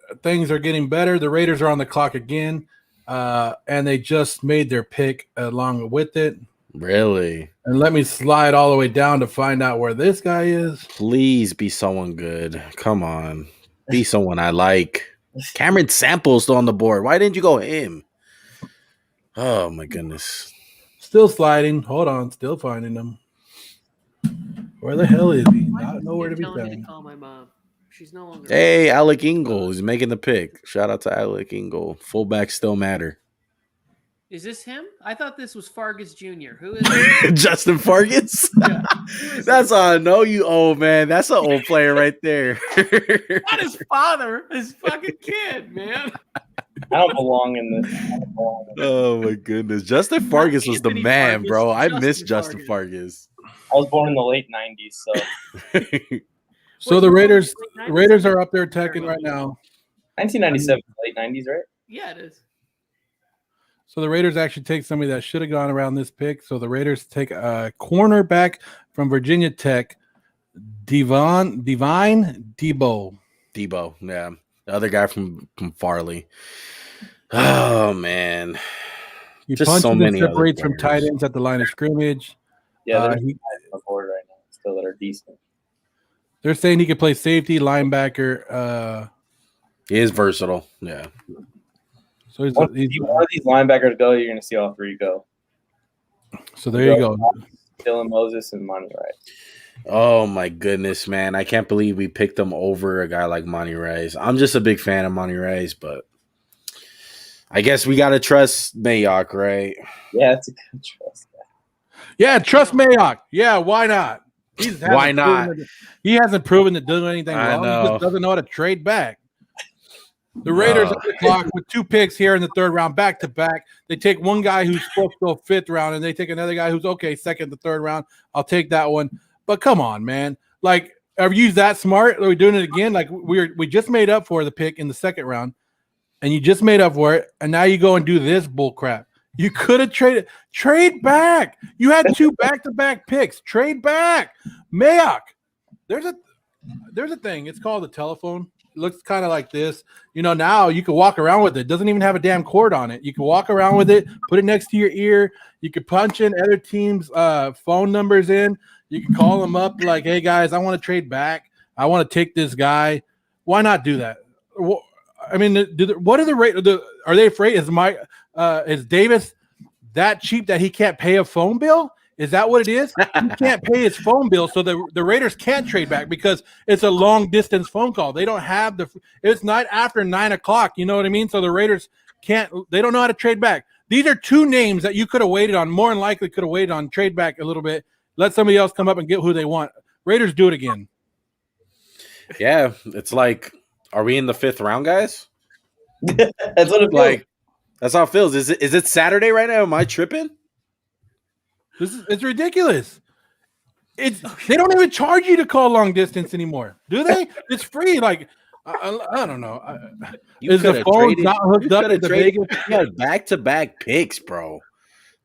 are getting better, the Raiders are on the clock again, and they just made their pick along with it. Really? And let me slide all the way down to find out where this guy is. Please be someone good. Come on. Be someone I like. Cameron Sample's still on the board. Why didn't you go him? Oh, my goodness. Still sliding. Hold on. Still finding him. Where the hell is he? Not nowhere to be found. Call my mom. She's no longer. Hey, Alec Ingle is making the pick. Shout out to Alec Ingle. Fullbacks still matter. Is this him? I thought this was Fargus Jr. Who is it? Justin Fargus. Yeah. Who is That's it? all I know. You old man. That's an old player right there. Not his father, his fucking kid, man. I don't belong in this. I don't belong in this. Oh my goodness. Justin Fargus was the Anthony man, Fargus, bro. I Justin miss Justin Fargus. Fargus. I was born in the late 90s, so So the Raiders are up there attacking right now. 1997, late 90s, right? Yeah, it is. So the Raiders actually take somebody that should have gone around this pick. So the Raiders take a cornerback from Virginia Tech, Divine Debo. Debo, yeah. The other guy from Farley. Oh man. He Just punches so and many other separates from tight players. ends at the line of scrimmage. Yeah, there's He- guys on the board right now still that are decent. They're saying he could play safety, linebacker. He is versatile. Yeah. So he's One of these linebackers go, you're going to see all three go. so there you go. Dylan Moses and Monty Rice. Oh my goodness, man. I can't believe we picked him over a guy like Monty Rice. I'm just a big fan of Monty Rice, but I guess we gotta trust Mayock, right? Yeah, it's a good trust. Yeah, trust Mayock. Yeah, why not? Why not? He hasn't proven to do anything I wrong. He know. just doesn't know how to trade back. The Raiders on the clock with 2 picks here in the third round, back to back. They take one guy who's supposed to go 5th round, and they take another guy who's okay, 2nd to 3rd round. I'll take that one. But come on, man. Like, are you that smart? Are we doing it again? Like, we just made up for the pick in the 2nd round, and you just made up for it, and now you go and do this bull crap. You could have traded. Trade back. You had 2 back-to-back picks. Trade back. Mayock. There's a thing. It's called a telephone. It looks kind of like this. You know, now you can walk around with it. It doesn't even have a damn cord on it. You can walk around with it, put it next to your ear. You could punch in other teams' phone numbers in. You can call them up like, hey, guys, I want to trade back. I want to take this guy. Why not do that? I mean, what are the rate? Are they afraid? Is Davis that cheap that he can't pay a phone bill? Is that what it is? He can't pay his phone bill, so the Raiders can't trade back because it's a long distance phone call. They don't have it's not after 9 o'clock. You know what I mean? So the Raiders can't. They don't know how to trade back. These are 2 names that you could have waited on. More than likely, could have waited on. Trade back a little bit. Let somebody else come up and get who they want. Raiders do it again. Yeah, it's like, are we in the 5th round, guys? That's what it feels Like, that's how it feels. Is it Saturday right now? Am I tripping? It's ridiculous. They don't even charge you to call long distance anymore, do they? It's free. Like I don't know. Is the phone not hooked up to the Vegas? You had back-to-back picks, bro.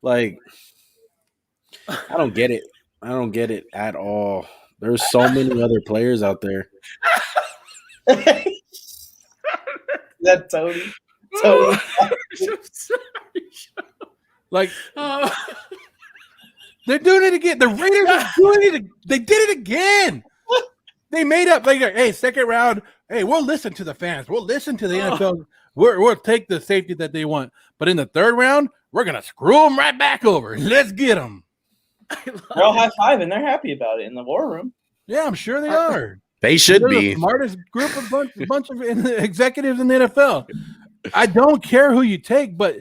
Like, I don't get it. I don't get it at all. There's so many other players out there. That Tony. Like, they're doing it again. The Raiders are doing it. They did it again. They made up. Like, hey, 2nd round. Hey, we'll listen to the fans. We'll listen to the NFL. We'll take the safety that they want. But in the 3rd round, we're gonna screw them right back over. Let's get them. They're all high-fiving. And they're happy about it in the war room. Yeah, I'm sure they are. They should They're be. the smartest group of bunch of executives in the NFL. I don't care who you take, but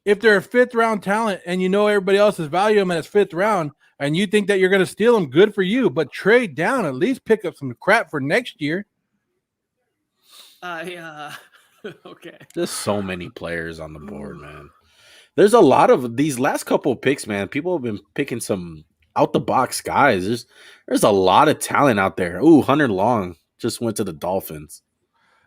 if they're a 5th round talent and you know everybody else is valuing them as 5th round and you think that you're going to steal them, good for you. But trade down, at least pick up some crap for next year. Okay. Just so many players on the board, man. There's a lot of these last couple of picks, man. People have been picking some out the box guys. There's a lot of talent out there. Ooh, Hunter Long just went to the Dolphins.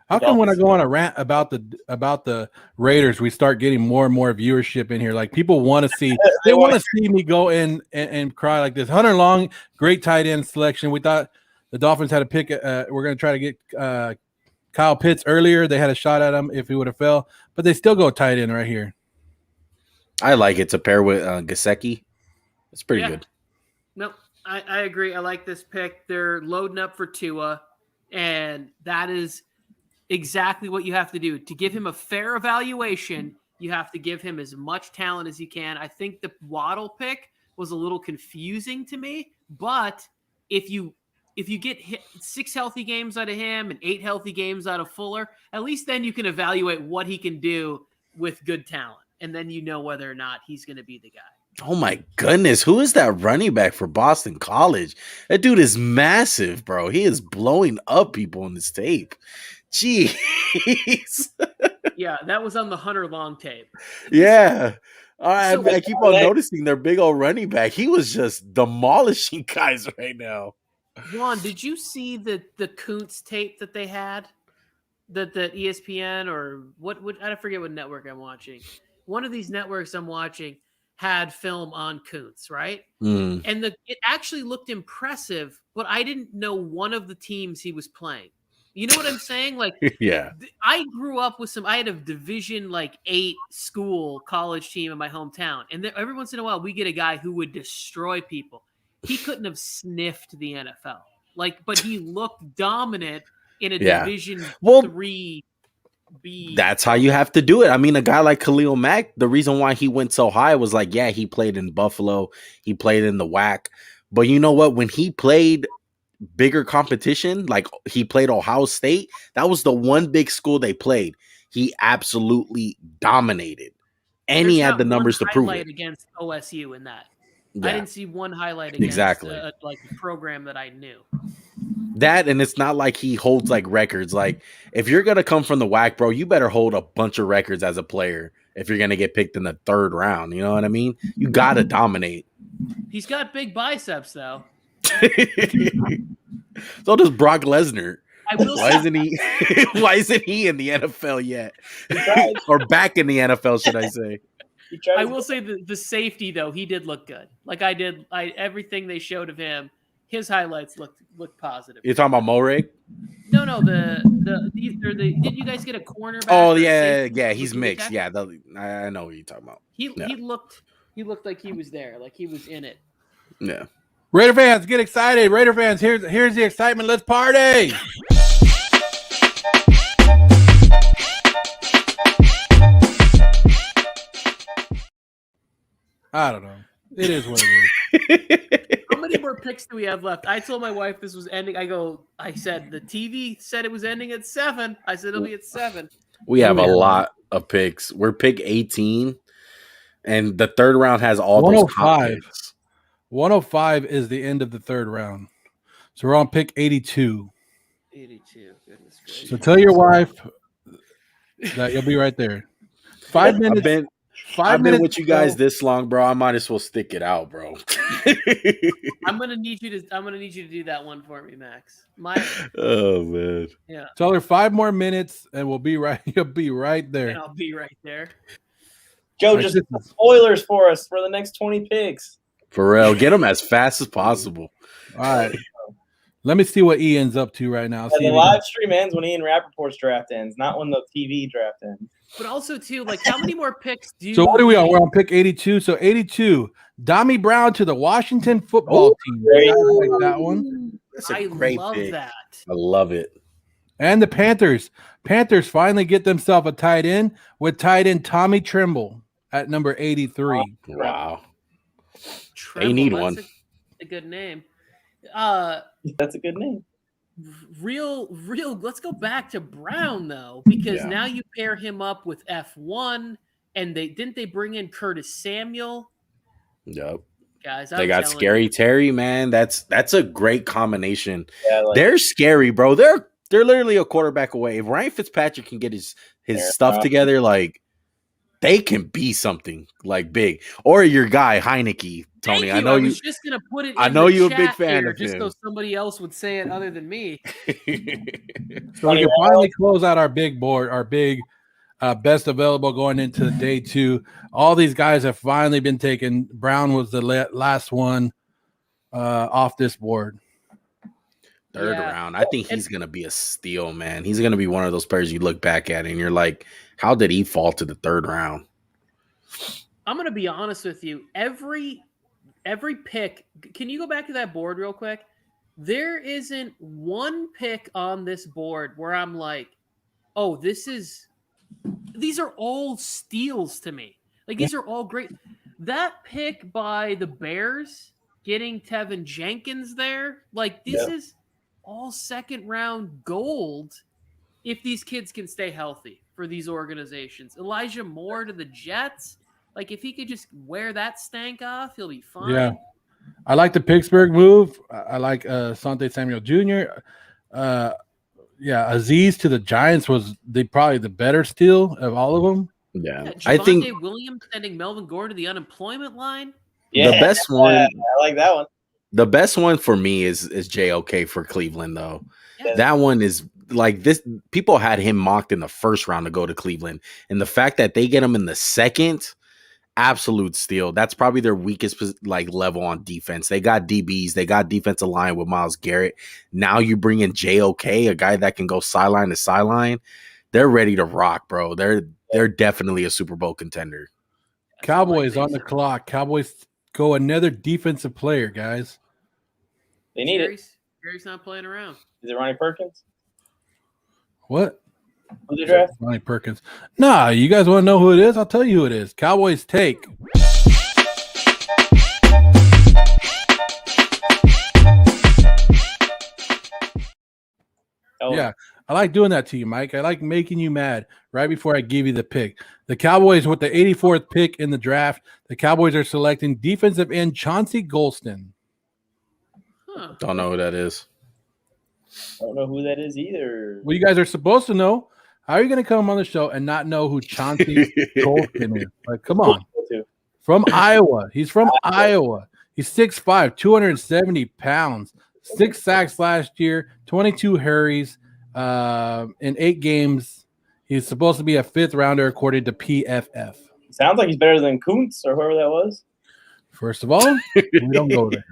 How come when I go on a rant about the Raiders, we start getting more and more viewership in here? Like, people want to see, they want to see me go in and cry like this. Hunter Long, great tight end selection. We thought the Dolphins had a pick. We're going to try to get Kyle Pitts earlier. They had a shot at him if he would have fell, but they still go tight end right here. I like it to pair with Gesicki. It's pretty good. No, I agree. I like this pick. They're loading up for Tua, and that is exactly what you have to do. To give him a fair evaluation, you have to give him as much talent as you can. I think the Waddle pick was a little confusing to me, but if you get 6 healthy games out of him and 8 healthy games out of Fuller, at least then you can evaluate what he can do with good talent. and then you know whether or not he's going to be the guy. Oh my goodness, who is that running back for Boston College? That dude is massive, bro. He is blowing up people in this tape. Jeez. Yeah, that was on the Hunter Long tape. Yeah. So- I keep on noticing their big old running back. He was just demolishing guys right now. Juan, did you see the Kuntz tape that they had? That ESPN or what I forget what network I'm watching. One of these networks I'm watching had film on Kuntz, right? Mm. And it actually looked impressive, but I didn't know one of the teams he was playing. You know what I'm saying? Like, Yeah. I grew up with I had a Division 8 school college team in my hometown, and every once in a while we get a guy who would destroy people. He couldn't have sniffed the NFL, but he looked dominant in a Division 3 B. That's how you have to do it. I mean, a guy like Khalil Mack, the reason why he went so high was he played in Buffalo, he played in the WAC, but you know what? When he played bigger competition, like he played Ohio State, that was the one big school they played. He absolutely dominated, and he had the numbers to prove it. Against OSU in that. Yeah. I didn't see one highlight against a program that I knew. That, and it's not like he holds records. Like, if you're gonna come from the WAC, bro, you better hold a bunch of records as a player if you're gonna get picked in the 3rd round. You know what I mean? You gotta dominate. He's got big biceps, though. So does Brock Lesnar. Why isn't he in the NFL yet? Or back in the NFL, should I say? I will say the safety, though, he did look good. Everything they showed of him, his highlights looked positive. You're talking about Moreg? No, didn't you guys get a cornerback? Oh yeah, he's mixed. Yeah, I know what you're talking about. He looked like he was there, like he was in it. Yeah. Raider fans, get excited. Raider fans, here's the excitement. Let's party. I don't know. It is what it is. How many more picks do we have left? I told my wife this was ending. I said the TV said it was ending at 7. I said it'll be at 7. We have a lot of picks. We're pick 18, and the 3rd round has all those top 105. picks. 105 is the end of the 3rd round. So we're on pick 82. 82. Goodness gracious. So tell your wife that you'll be right there. 5 minutes. I've been with you guys this long, bro. I might as well stick it out, bro. I'm gonna need you to do that one for me, Max. Oh man. Yeah. Tell her 5 more minutes, and we'll be right. You'll be right there. And I'll be right there. Joe, just spoilers for us for the next 20 picks. For real, get them as fast as possible. All right. Let me see what Ian's up to right now. The live stream ends when Ian Rappaport's draft ends, not when the TV draft ends. But also, too, how many more picks do you? So what are we on? We're on pick 82. So 82, Dami Brown to the Washington football team. I like that one. That's a great love pick. that. I love it. And the Panthers. Panthers finally get themselves a tight end with tight end Tommy Tremble at number 83. Wow. Tremble, they need one. A good name. That's a good name. Real. Let's go back to Brown though, because now you pair him up with F1, and they bring in Curtis Samuel. Yep. Guys, they got Scary Terry, man. That's a great combination. Yeah, they're scary, bro. They're literally a quarterback away. If Ryan Fitzpatrick can get his stuff together, they can be something big. Or your guy Heineke, Tony. I know I was just gonna put it. I know you're a big fan of just him. so somebody else would say it other than me. So we can finally close out our big board, our big best available going into day 2. All these guys have finally been taken. Brown was the last one off this board. 3rd round. I think he's gonna be a steal, man. He's gonna be one of those players you look back at and you're like, how did he fall to the 3rd round? I'm gonna be honest with you. Every pick. Can you go back to that board real quick? There isn't one pick on this board where I'm like, oh, these are all steals to me. These are all great. That pick by the Bears getting Tevin Jenkins there, this is all 2nd round gold if these kids can stay healthy for these organizations. Elijah Moore to the Jets, like if he could just wear that stank off, he'll be fine. Yeah. I like the Pittsburgh move. I like Sante Samuel Jr. Yeah, Aziz to the Giants was probably the better steal of all of them. Yeah, I think think Williams sending Melvin Gordon to the unemployment line. the best one. I like that one. The best one for me is JOK for Cleveland, though. Yeah. That one is like this. People had him mocked in the first round to go to Cleveland, and the fact that they get him in the second, absolute steal. That's probably their weakest like level on defense. They got DBs, they got defensive line with Myles Garrett. Now you bring in JOK, a guy that can go sideline to sideline. They're ready to rock, bro. They're definitely a Super Bowl contender. Cowboys on the clock. Cowboys go another defensive player, guys. They need it. Gary's not playing around. Is it Ronnie Perkins? What? Who's the draft? Ronnie Perkins. Nah, you guys want to know who it is? I'll tell you who it is. Cowboys take. Oh. Yeah, I like doing that to you, Mike. I like making you mad right before I give you the pick. The Cowboys with the 84th pick in the draft. The Cowboys are selecting defensive end Chauncey Golston. Huh. Don't know who that is. I don't know who that is either. Well, you guys are supposed to know. How are you going to come on the show and not know who Chauncey Golston is? Like, come on. From Iowa. He's from Iowa. He's 6'5", 270 pounds, 6 sacks last year, 22 hurries in 8 games. He's supposed to be a 5th rounder according to PFF. Sounds like he's better than Kuntz or whoever that was. First of all, we don't go there.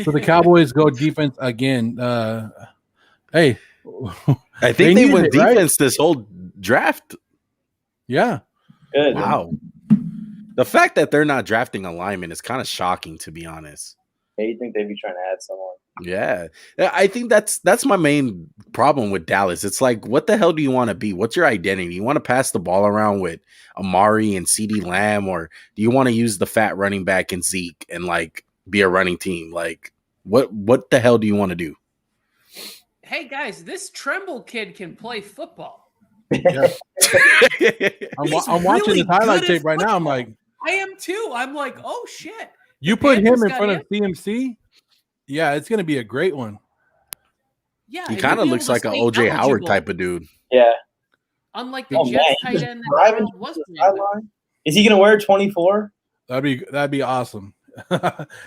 So the Cowboys go defense again. Hey, I think they went right? defense this whole draft. Yeah. Good. Wow. The fact that they're not drafting a lineman is kind of shocking, to be honest. Yeah, you think they'd be trying to add someone? Yeah, I think that's my main problem with Dallas. It's like, what the hell do you want to be? What's your identity? You want to pass the ball around with Amari and CeeDee Lamb, or do you want to use the fat running back and Zeke and like be a running team? Like, what the hell do you want to do? Hey guys, this Tremble kid can play football. Yeah. I'm watching really the highlight good tape at right now. I'm football. like, I am too. I'm like, oh shit. you put him Panthers in got front him. of CMC? Yeah, it's going to be a great one. Yeah, He and kind of he'll be looks able like to an stay OJ Howard eligible, type of dude. Yeah. unlike the Oh, Jets man, tight he's end that driving Gerald to was the playing with. sideline. Is he going to wear 24? That'd be awesome.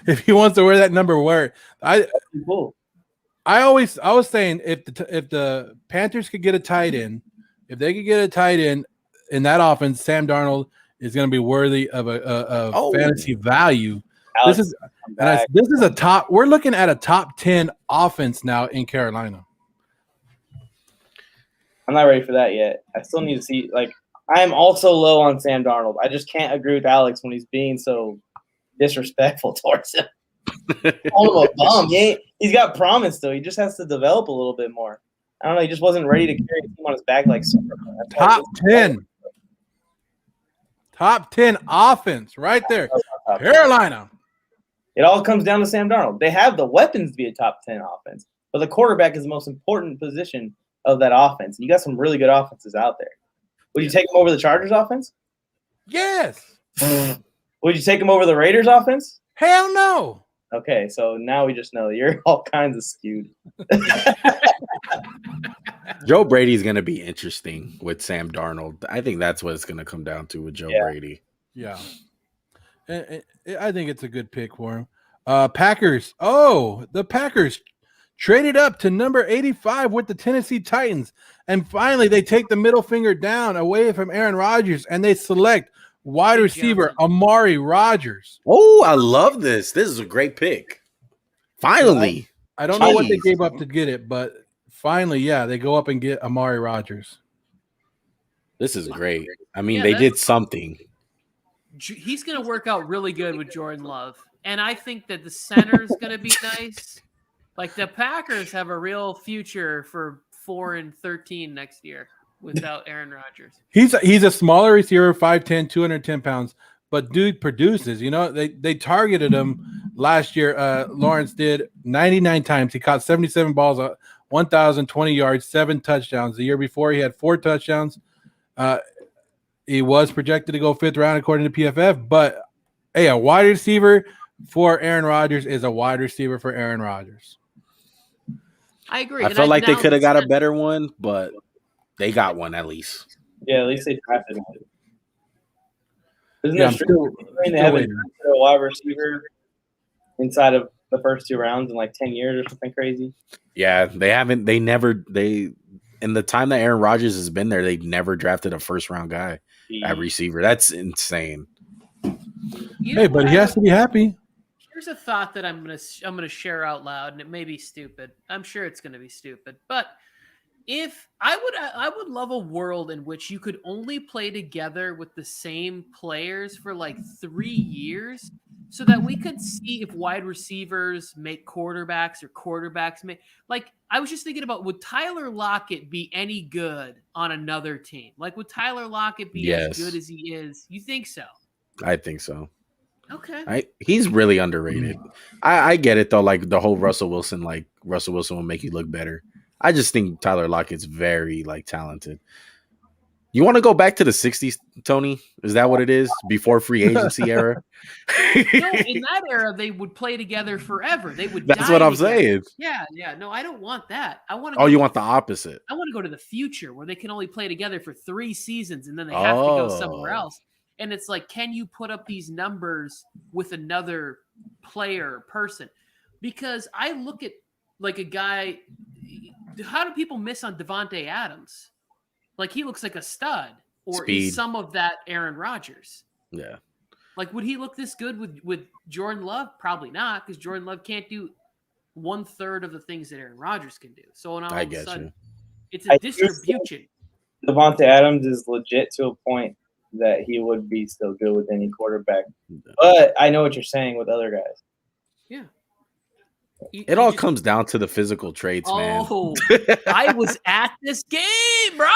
If he wants to wear that number, wear it. Cool. I was saying if the Panthers could get a tight end, if they could get a tight end in that offense, Sam Darnold is going to be worthy of a fantasy value. Alex, This is a top. We're looking at a top 10 offense now in Carolina. I'm not ready for that yet. I still need to see. Like, I am also low on Sam Darnold. I just can't agree with Alex when he's being so disrespectful towards him. Call him a bum. He's got promise though. He just has to develop a little bit more. I don't know. He just wasn't ready to carry a team on his back like Superman. Top 10. Top 10 offense right there. Carolina. It all comes down to Sam Darnold. They have the weapons to be a top 10 offense, but the quarterback is the most important position of that offense. You got some really good offenses out there. Would you take him over the Chargers offense? Yes. Would you take him over the Raiders offense? Hell no. Okay, so now we just know you're all kinds of skewed. Joe Brady's going to be interesting with Sam Darnold. I think that's what it's going to come down to with Joe Brady. Yeah. And I think it's a good pick for him. Packers. Oh, the Packers traded up to number 85 with the Tennessee Titans. And finally, they take the middle finger down away from Aaron Rodgers, and they select wide receiver Amari Rodgers. Oh, I love this. This is a great pick. Finally. I don't know what they gave up to get it, but finally, yeah, they go up and get Amari Rodgers. This is great. I mean, they did something. He's going to work out really good with Jordan Love. And I think that the center is going to be nice. Like the Packers have a real future for 4-13 next year without Aaron Rodgers. He's a smaller receiver, 5'10", 210 pounds, but dude produces. You know, they targeted him last year. Lawrence did 99 times. He caught 77 balls 1,020 yards, 7 touchdowns. The year before, he had 4 touchdowns. He was projected to go 5th round according to PFF, but hey, a wide receiver for Aaron Rodgers is a wide receiver for Aaron Rodgers. I agree. I And felt like they now could have got a said- better one, but they got one at least. Yeah, at least they drafted him. Isn't Yeah, it true they haven't drafted a wide receiver inside of the first 2 rounds in like 10 years or something crazy? Yeah, they haven't. They never. They in the time that Aaron Rodgers has been there, they've never drafted a 1st round guy at receiver. That's insane. Hey, but he has to be happy. Here's a thought that I'm gonna share out loud, and it may be stupid. I'm sure it's gonna be stupid, but if I would love a world in which you could only play together with the same players for like 3 years, so that we could see if wide receivers make quarterbacks or quarterbacks make. Like, I was just thinking about, would Tyler Lockett be any good on another team? Like, would Tyler Lockett be as good as he is? You think so? I think so. Okay. He's really underrated. I get it though. Like the whole Russell Wilson will make you look better. I just think Tyler Lockett's very talented. You want to go back to the 60s, Tony? Is that what it is? Before free agency era? No, in that era, they would play together forever. They would. That's die what I'm together. saying. Yeah. No, I don't want that. I want to. Oh, you want the opposite? I want to go to the future where they can only play together for 3 seasons and then they have to go somewhere else. And it's like, can you put up these numbers with another player or person? Because I look at like a guy. How do people miss on Devontae Adams? Like, he looks like a stud, or is some of that Aaron Rodgers? Yeah. Like, would he look this good with Jordan Love? Probably not, because Jordan Love can't do 1/3 of the things that Aaron Rodgers can do. So now all of a sudden, it's a distribution. Devontae Adams is legit to a point that he would be still good with any quarterback. But I know what you're saying with other guys. Yeah. It all comes down to the physical traits, man. Oh, I was at this game, bro.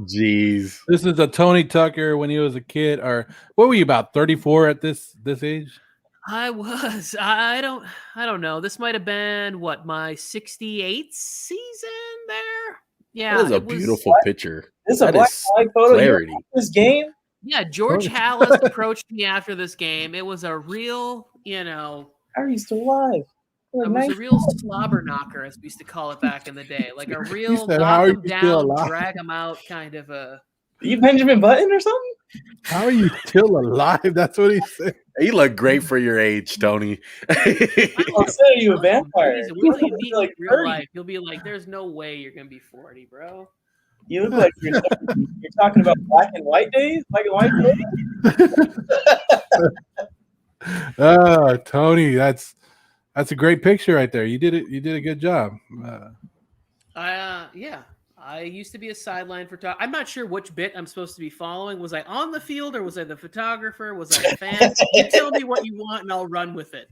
Jeez. This is a Tony Tucker when he was a kid, or what were you, about 34 at this age? I was. I don't know. This might have been my 68th season there. Yeah. That is a beautiful picture. This is a black and white photo. Clarity. This game. Yeah, George Hallis approached me after this game. It was a real, How are you still alive? It was a real slobber knocker, as we used to call it back in the day. Like a real said, knock him down, drag him out kind of a. Are you Benjamin Button or something? How are you still alive? That's what he said. You look great for your age, Tony. I'll say you a vampire. Wait till you meet like real life. You'll be like, "There's no way you're gonna be 40, bro." You look like you're talking about black and white days, black and white days. Tony, that's a great picture right there. You did it. You did a good job. Yeah. I used to be a sideline photographer. I'm not sure which bit I'm supposed to be following. Was I on the field or was I the photographer? Was I a fan? You tell me what you want and I'll run with it.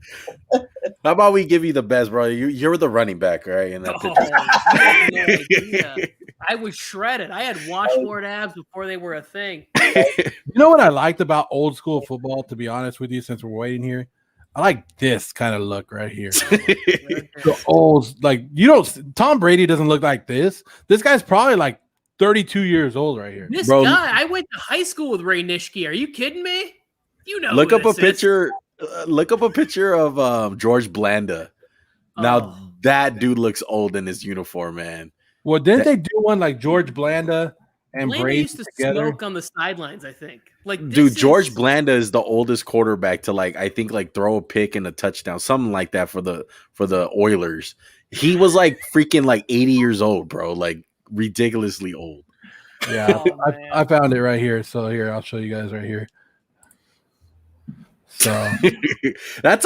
How about we give you the best, bro? You're the running back, right? In that picture. You have no idea. I was shredded. I had washboard abs before they were a thing. You know what I liked about old school football, to be honest with you, since we're waiting here? I like this kind of look right here. The old, Tom Brady doesn't look like this. This guy's probably like 32 years old right here. This guy, I went to high school with Ray Nitschke. Are you kidding me? Look up a picture. Look up a picture of George Blanda. Now that dude looks old in his uniform, man. Well, didn't they do one like George Blanda and Blanda Brady used to together? smoke on the sidelines, I think. Dude, George Blanda is the oldest quarterback to I think throw a pick and a touchdown, something like that for the Oilers. He was freaking 80 years old, bro, ridiculously old. Yeah, I found it right here. So here, I'll show you guys right here. So that's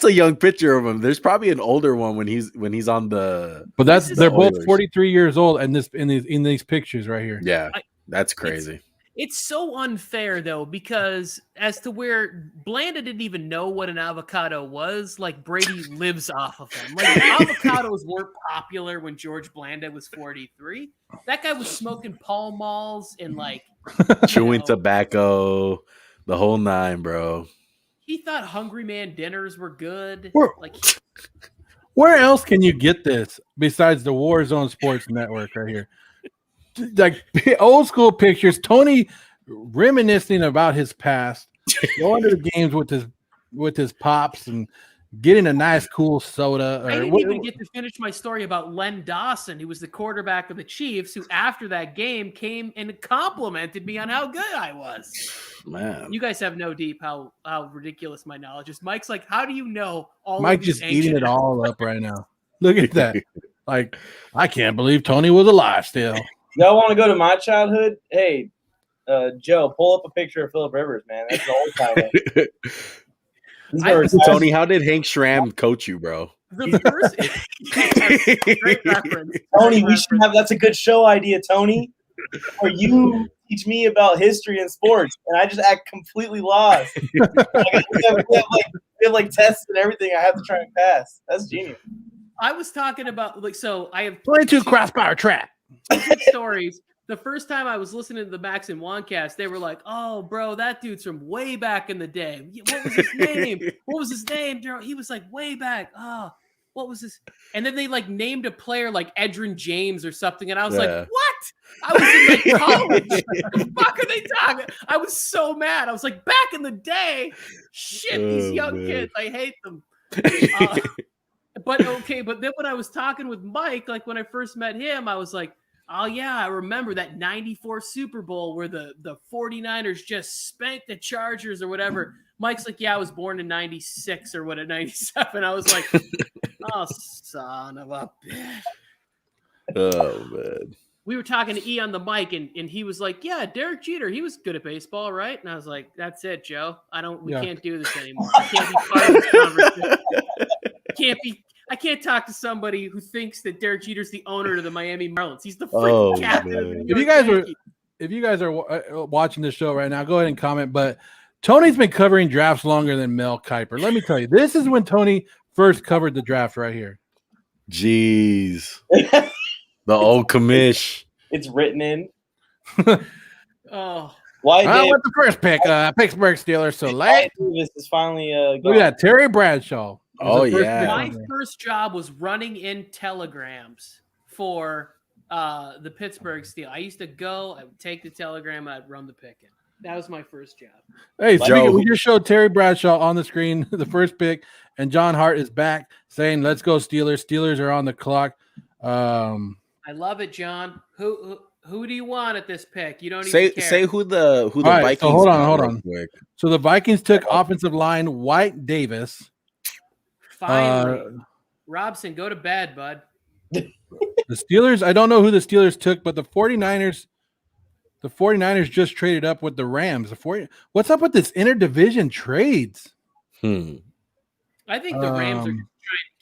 a young picture of him. There's probably an older one when he's on the. But they're both 43 years old, and in these pictures right here. Yeah, that's crazy. It's so unfair though, because as to where Blanda didn't even know what an avocado was, Brady lives off of them. Avocados weren't popular when George Blanda was 43. That guy was smoking Pall Malls and chewing tobacco, the whole nine, bro. He thought Hungry Man dinners were good. We're Where else can you get this besides the Warzone Sports Network right here? Like old school pictures, Tony reminiscing about his past, going to the games with his pops and getting a nice cool soda. I didn't even get to finish my story about Len Dawson, who was the quarterback of the Chiefs, who after that game came and complimented me on how good I was. Man, You guys have no deep how ridiculous my knowledge is. Mike's like, how do you know all? Mike of these just eating it ancient- all up right now. Look at that. Like, I can't believe Tony was alive still. Y'all want to go to my childhood? Hey, Joe, pull up a picture of Phillip Rivers, man. That's the old time. Tony, how did Hank Schramm coach you, bro? The first, great reference. Tony, we should have. That's a good show idea, Tony. Or you teach me about history and sports, and I just act completely lost. we have like tests and everything. I have to try and pass. That's genius. I was talking about I have 22 crossbar trap. two stories. The first time I was listening to the Max and Juancast, they were like, "Oh, bro, that dude's from way back in the day. What was his name? What was his name? He was like way back. Oh, what was his?" And then they like named a player like Edrin James or something, and I was like, "What?" I was in like college. What the fuck are they talking? I was so mad. I was like, "Back in the day, shit, these young kids, I hate them." But then when I was talking with Mike, like when I first met him, I was like, oh, yeah, I remember that 94 Super Bowl where the 49ers just spanked the Chargers or whatever. Mike's like, yeah, I was born in 96 or 97. I was like, oh, son of a bitch. Oh, man. We were talking to E on the mic, and he was like, yeah, Derek Jeter, he was good at baseball, right? And I was like, that's it, Joe. We can't do this anymore. I can't be part of this conversation. I can't talk to somebody who thinks that Derek Jeter's the owner of the Miami Marlins. He's the freaking captain of the New York If you guys are watching this show right now, go ahead and comment. But Tony's been covering drafts longer than Mel Kiper. Let me tell you, this is when Tony first covered the draft right here. Jeez. The old commish. It's written in. Oh. Why? With the first pick, Pittsburgh Steelers select. This is finally look at that, Terry Bradshaw. Oh, yeah. My first job was running in telegrams for the Pittsburgh Steelers. I used to go, I would take the telegram, I'd run the pick in. That was my first job. Hey, Joe, we just showed Terry Bradshaw on the screen, the first pick, and John Hart is back saying, let's go Steelers. Steelers are on the clock. I love it, John. Who do you want at this pick? You don't even care. Say who the right, Vikings. So hold on. Quick. So the Vikings took offensive line White Davis. Finally, Robson, go to bed, bud. The Steelers, I don't know who the Steelers took, but the 49ers just traded up with the Rams. What's up with this interdivision trades? I think the Rams are trying to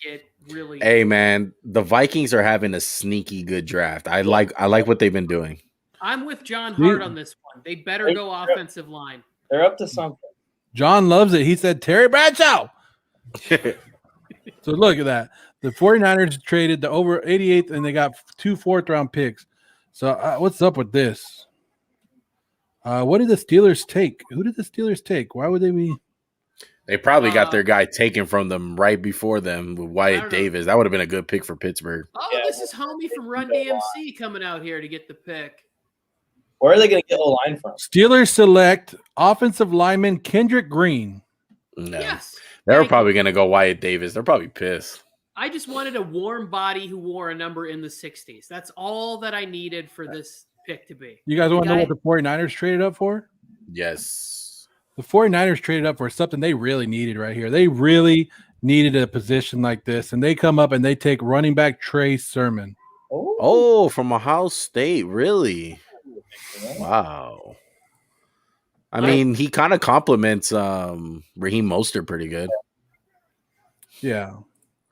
get really. Hey, man, the Vikings are having a sneaky good draft. I like what they've been doing. I'm with John Hart on this one. They better go offensive line. They're up to something. John loves it. He said Terry Bradshaw. So look at that. The 49ers traded the over 88th, and they got 2 4th-round picks. So what's up with this? What did the Steelers take? Who did the Steelers take? Why would they be? They probably got their guy taken from them right before them with Wyatt Davis. That would have been a good pick for Pittsburgh. Oh, this is homie from Run DMC coming out here to get the pick. Where are they going to get a line from? Steelers select offensive lineman Kendrick Green. No. Yes. They're probably going to go Wyatt Davis. They're probably pissed. I just wanted a warm body who wore a number in the 60s. That's all that I needed for this pick to be. You guys want to know what the 49ers traded up for? Yes. The 49ers traded up for something they really needed right here. They really needed a position like this, and they come up and they take running back Trey Sermon. Oh, from Ohio State. Really? Wow. I mean, he kind of compliments Raheem Mostert pretty good. Yeah.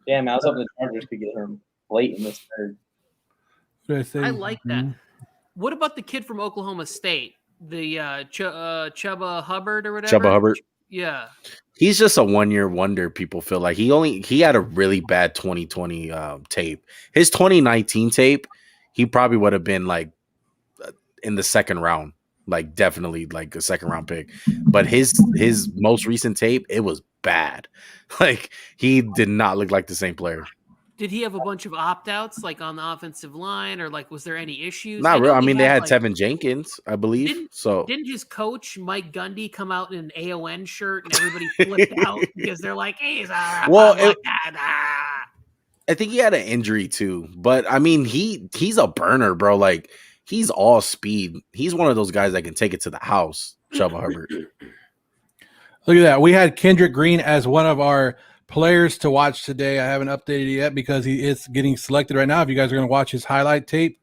Damn, I was hoping the Chargers could get him late in this third. I like that. What about the kid from Oklahoma State? The Chuba Hubbard or whatever? Chuba Hubbard. Yeah. He's just a one-year wonder, people feel like. He had a really bad 2020 tape. His 2019 tape, he probably would have been like in the second round. Like definitely like a second round pick. But his most recent tape, it was bad. Like he did not look like the same player. Did he have a bunch of opt-outs like on the offensive line, or like was there any issues? Not know real. I mean, they had like, Tevin Jenkins, I believe. Didn't his coach Mike Gundy come out in an AON shirt and everybody flipped out because they're like, "He's I think he had an injury too. But I mean, he's a burner, bro. Like he's all speed. He's one of those guys that can take it to the house. Chuba Hubbard. Look at that. We had Kendrick Green as one of our players to watch today. I haven't updated yet because he is getting selected right now. If you guys are going to watch his highlight tape,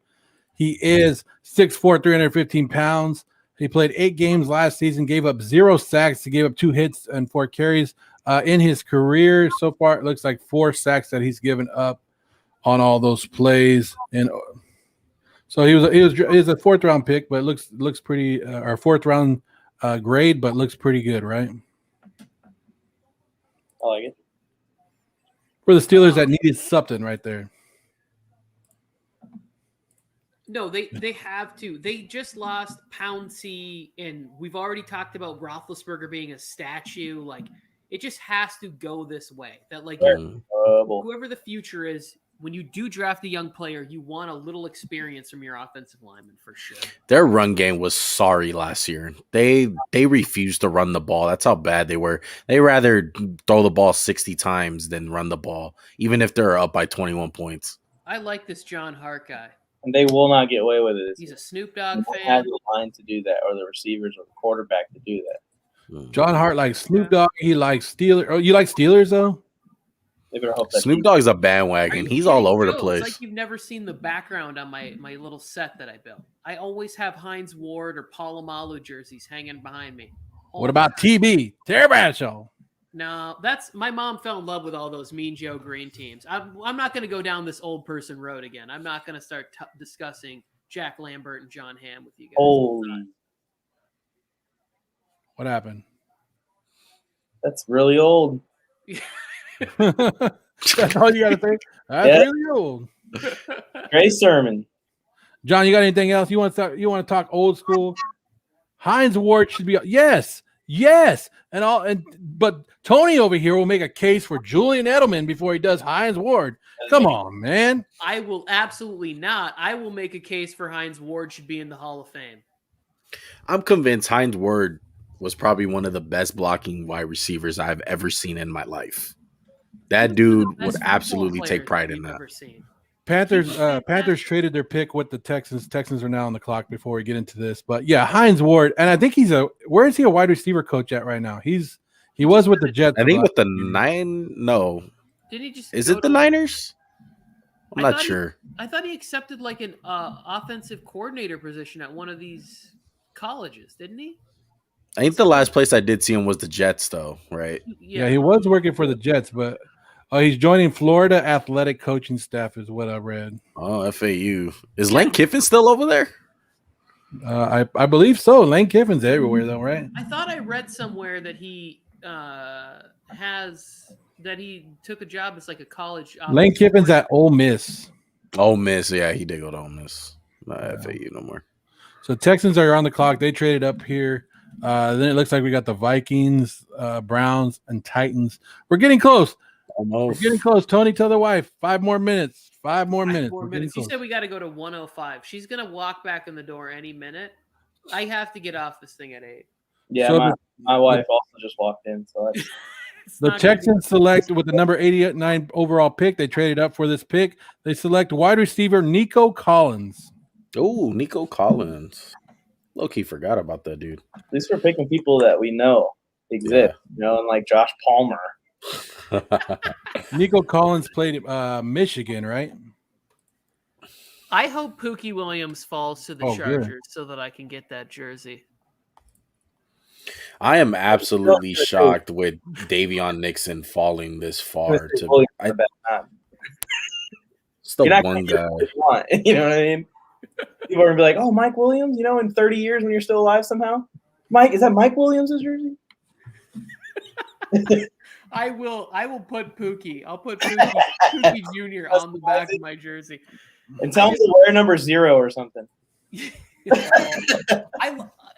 he is 6'4", 315 pounds. He played 8 games last season, gave up 0 sacks. He gave up 2 hits and 4 carries. In his career so far, it looks like 4 sacks that he's given up on all those plays. And so he was a 4th round pick, but it looks pretty or 4th round grade, but looks pretty good, right? I like it. For the Steelers that needed something right there. No, they have to. They just lost Pouncey, and we've already talked about Roethlisberger being a statue. Like, it just has to go this way. That like whoever the future is, when you do draft a young player, you want a little experience from your offensive lineman for sure. Their run game was sorry last year. They refused to run the ball. That's how bad they were. They rather throw the ball 60 times than run the ball, even if they're up by 21 points. I like this John Hart guy. And they will not get away with it. He's a Snoop Dogg fan. Have the line to do that, or the receivers or the quarterback to do that. John Hart likes Snoop Dogg. He likes Steelers. Oh, you like Steelers though? They better hope that Snoop Dogg's a bandwagon. He's all over the place. It's like you've never seen the background on my little set that I built. I always have Hines Ward or Polamalu jerseys hanging behind me. What about TB? Terry Bradshaw. No, that's my mom fell in love with all those Mean Joe Green teams. I'm not going to go down this old person road again. I'm not going to start discussing Jack Lambert and John Hamm with you guys. Holy. What happened? That's really old. That's all you got to think. That's really old. Great sermon. John, you got anything else you want to talk old school? Hines Ward should be yes, but Tony over here will make a case for Julian Edelman before he does Hines Ward. Come on, man. I will absolutely not. I will make a case for Hines Ward should be in the Hall of Fame. I'm convinced Hines Ward was probably one of the best blocking wide receivers I've ever seen in my life. That dude would absolutely take pride in that. Panthers traded their pick with the Texans. Texans are now on the clock before we get into this. But yeah, Hines Ward, and I think where is he a wide receiver coach at right now? He was with the Jets. I think with the No. Did he just? Is it the Niners? I'm not sure. I thought he accepted like an offensive coordinator position at one of these colleges, didn't he? I think the last place I did see him was the Jets, though, right? Yeah, he was working for the Jets, but he's joining Florida athletic coaching staff, is what I read. Oh, FAU. Is Lane Kiffin still over there? I believe so. Lane Kiffin's everywhere, though, right? I thought I read somewhere that he he took a job as like a college. Lane Kiffin's at Ole Miss. Ole Miss, yeah, he did go to Ole Miss. Not FAU no more. So Texans are on the clock. They traded up here. Then it looks like we got the Vikings, Browns, and Titans. We're getting close. Almost. We're getting close. Tony, tell the wife 5 more minutes. 5 more minutes. 4 minutes. You said we got to go to 105. She's gonna walk back in the door any minute. I have to get off this thing at 8. Yeah, so my wife also just walked in. So the Texans select with the number 89 overall pick. They traded up for this pick. They select wide receiver Nico Collins. Oh, Nico Collins. Low-key forgot about that dude. At least we're picking people that we know exist, and like Josh Palmer. Nico Collins played Michigan, right? I hope Pookie Williams falls to the Chargers so that I can get that jersey. I am absolutely shocked with Davion Nixon falling this far. It's the one guy. You know what I mean? People are gonna be like, "Oh, Mike Williams," in 30 years when you're still alive somehow. Mike, is that Mike Williams' jersey? I will put Pookie. I'll put Pookie Jr. on the back of my jersey. And tell him to wear number 0 or something.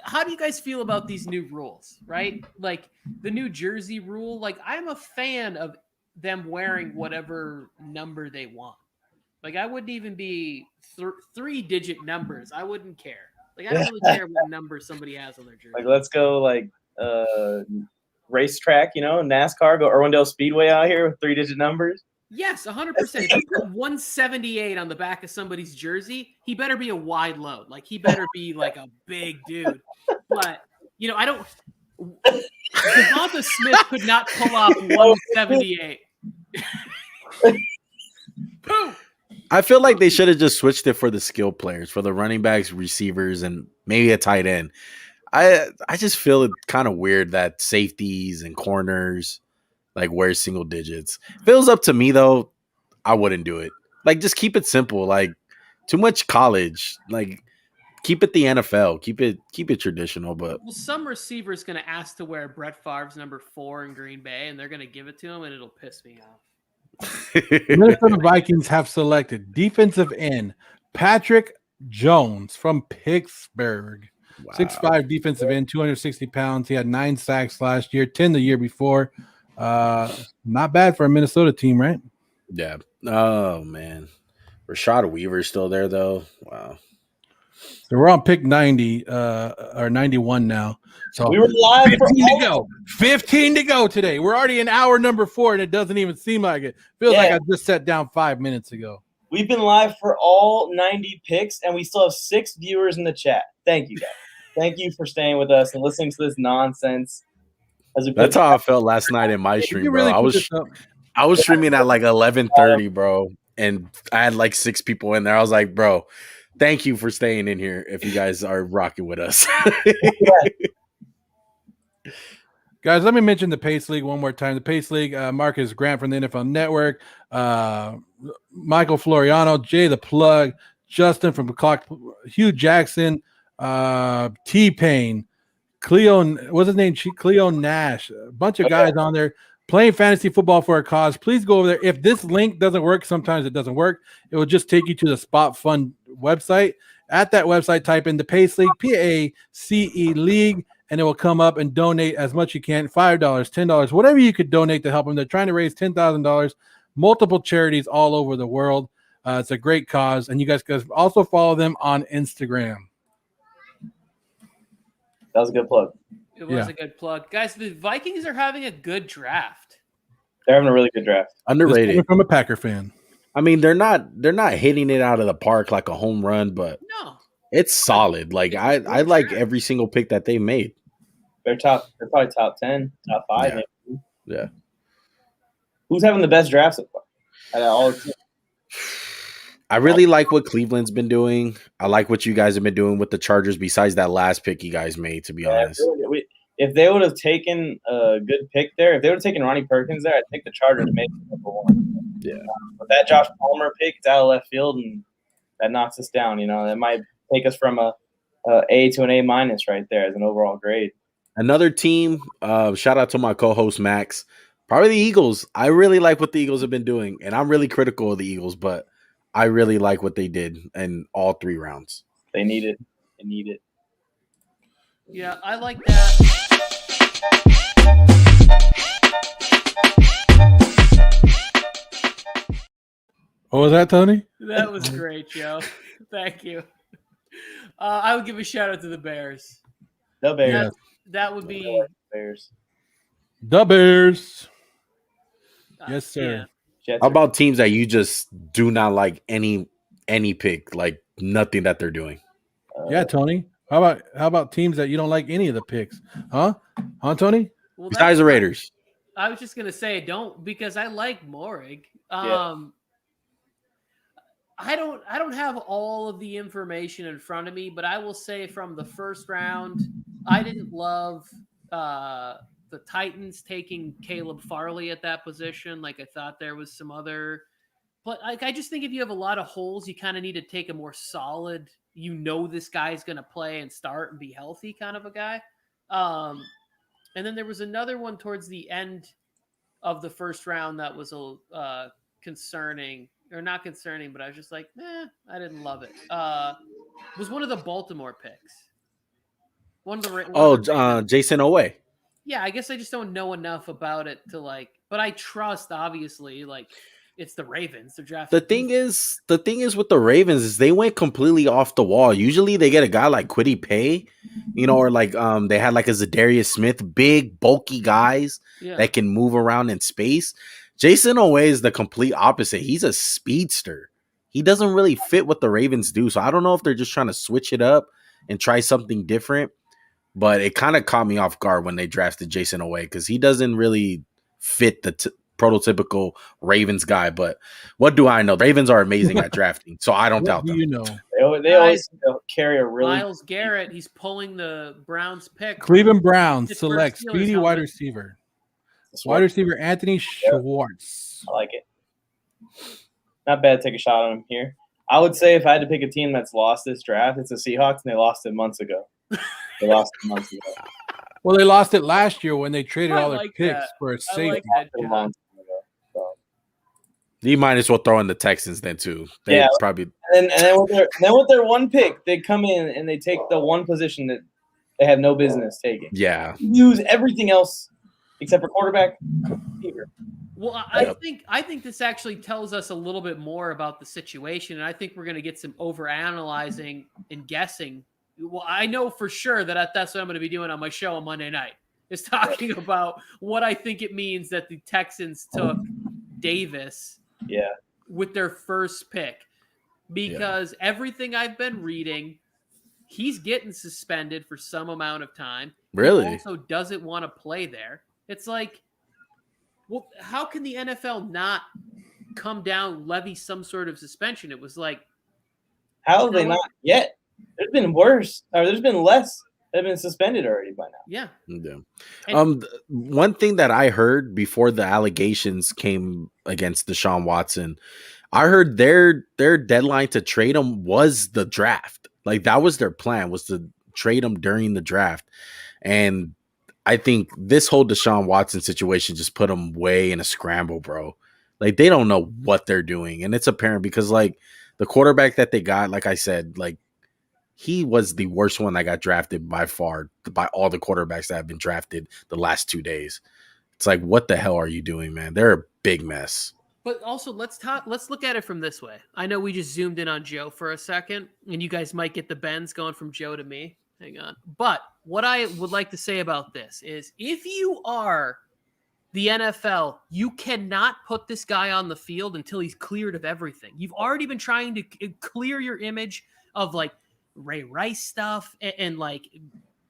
How do you guys feel about these new rules, right? Like the New Jersey rule. Like I'm a fan of them wearing whatever number they want. Like I wouldn't even be 3-digit numbers. I wouldn't care. Like I don't really care what number somebody has on their jersey. Like let's go like racetrack, NASCAR, go Irwindale Speedway out here with 3-digit numbers. Yes, 100%. If you put 178 on the back of somebody's jersey, he better be a wide load. Like he better be like a big dude. But I don't. Devonta Smith could not pull off 178. Boom. I feel like they should have just switched it for the skill players, for the running backs, receivers, and maybe a tight end. I just feel it kind of weird that safeties and corners like wear single digits. If it was up to me though, I wouldn't do it. Like just keep it simple. Like too much college. Like keep it the NFL. Keep it traditional. But some receiver's gonna ask to wear Brett Favre's number 4 in Green Bay, and they're gonna give it to him, and it'll piss me off. Minnesota Vikings have selected defensive end Patrick Jones from Pittsburgh. Wow. 6'5" defensive end, 260 pounds. He had 9 sacks last year, 10 the year before. Not bad for a Minnesota team, right? Yeah. Oh man, Rashad Weaver's still there though. Wow. So we're on pick 90 or 91 now. So we were live 15 to go. 15 to go today. We're already in hour number 4, and it doesn't even seem like it. Feels like I just sat down 5 minutes ago. We've been live for all 90 picks, and we still have 6 viewers in the chat. Thank you, guys. Thank you for staying with us and listening to this nonsense. That's how I felt last night in my stream, bro. Really I was streaming at like 11:30, bro, and I had like 6 people in there. I was like, bro, thank you for staying in here if you guys are rocking with us. Guys, let me mention the Pace League one more time. The Pace League, Marcus Grant from the NFL Network, Michael Floriano, Jay the Plug, Justin from the Clock, Hugh Jackson, T-Pain, Cleo, what's his name? Cleo Nash, a bunch of guys on there playing fantasy football for a cause. Please go over there. If this link doesn't work, sometimes it doesn't work. It will just take you to the Spot Fund website. At that website, type in the Pace League, P-A-C-E League, and it will come up and donate as much you can, $5, $10, whatever you could donate to help them. They're trying to raise $10,000, multiple charities all over the world. It's a great cause, and you guys can also follow them on Instagram. That was a good plug. It was a good plug. Guys, the Vikings are having a good draft. They're having a really good draft. Underrated. From a Packer fan. I mean, they're not hitting it out of the park like a home run, but no, it's solid. Like I like every single pick that they made. They're probably top 10, top 5. Yeah. Maybe. Yeah. Who's having the best draft so far? Out of all the teams? I really like what Cleveland's been doing. I like what you guys have been doing with the Chargers besides that last pick you guys made, to be honest. If they would have taken a good pick there, if they would have taken Ronnie Perkins there, I think the Chargers made number 1. Yeah. But that Josh Palmer pick is out of left field, and that knocks us down. That might take us from a A to an A minus right there as an overall grade. Another team, shout out to my co-host Max, probably the Eagles. I really like what the Eagles have been doing, and I'm really critical of the Eagles, but I really like what they did in all 3 rounds. They need it. Yeah, I like that. What was that, Tony? That was great, Joe. Thank you. I would give a shout out to the Bears. The Bears. That would be Bears. The Bears. Yes, sir. Yeah. How about teams that you just do not like any pick, like nothing that they're doing? Yeah, Tony. How about teams that you don't like any of the picks? Huh, Tony? Well, besides the Raiders. I was just gonna say don't, because I like Morig. I don't have all of the information in front of me, but I will say from the first round, I didn't love the Titans taking Caleb Farley at that position. Like I thought there was some other, but I just think if you have a lot of holes, you kind of need to take a more solid, this guy's going to play and start and be healthy kind of a guy. And then there was another one towards the end of the first round that was concerning, or not concerning, but I was just like, I didn't love it. It was one of the Baltimore picks. Jason Owe. Yeah, I guess I just don't know enough about it to like But I trust, obviously, like it's the Ravens. They're The drafting. thing is with the Ravens is they went completely off the wall. Usually they get a guy like Kwity Paye, or like they had like a Zadarius Smith, big bulky guys Yeah. that can move around in space. Jason Owe is the complete opposite. He's a speedster. He doesn't really fit what the Ravens do. So I don't know if they're just trying to switch it up and try something different. But it kind of caught me off guard when they drafted Jason Owe because he doesn't really fit the prototypical Ravens guy. But what do I know? The Ravens are amazing at drafting, so I don't What doubt do them. you know? They always carry a really Miles Garrett, he's pulling the Browns pick. Cleveland Browns Pittsburgh select Steelers speedy helmet. wide receiver. Wide receiver Anthony Schwartz. I like it. Not bad to take a shot on him here. I would say if I had to pick a team that's lost this draft, it's the Seahawks, and they lost it months ago. Well, they lost it last year when they traded I all their like picks that. for a I safety. like that, John. You might as well throw in the Texans then too. They Yeah. probably. And then with their one pick, they come in and they take the one position that they have no business taking. Yeah. Use everything else except for quarterback. Receiver. Well, I think this actually tells us a little bit more about the situation, and I think we're going to get some overanalyzing and guessing. Well, I know for sure that that's what I'm going to be doing on my show on Monday night, is talking about what I think it means that the Texans took Davis with their first pick. Because everything I've been reading, he's getting suspended for some amount of time. Really? He also doesn't want to play there. It's like, well, how can the NFL not come down, levy some sort of suspension? It was like, how have they not yet? There's been worse, or there's been less that have been suspended already by now. Yeah. One thing that I heard before the allegations came against Deshaun Watson, I heard their deadline to trade him was the draft. Like that was their plan, was to trade him during the draft. And I think this whole Deshaun Watson situation just put them way in a scramble, bro. Like they don't know what they're doing. And it's apparent because like the quarterback that they got, like I said, like he was the worst one that got drafted by far by all the quarterbacks that have been drafted the last 2 days. It's like, what the hell are you doing, man? They're a big mess. But also, let's look at it from this way. I know we just zoomed in on Joe for a second, and you guys might get the bends going from Joe to me. Hang on. But what I would like to say about this is if you are the NFL, you cannot put this guy on the field until he's cleared of everything. You've already been trying to clear your image of like Ray Rice stuff and like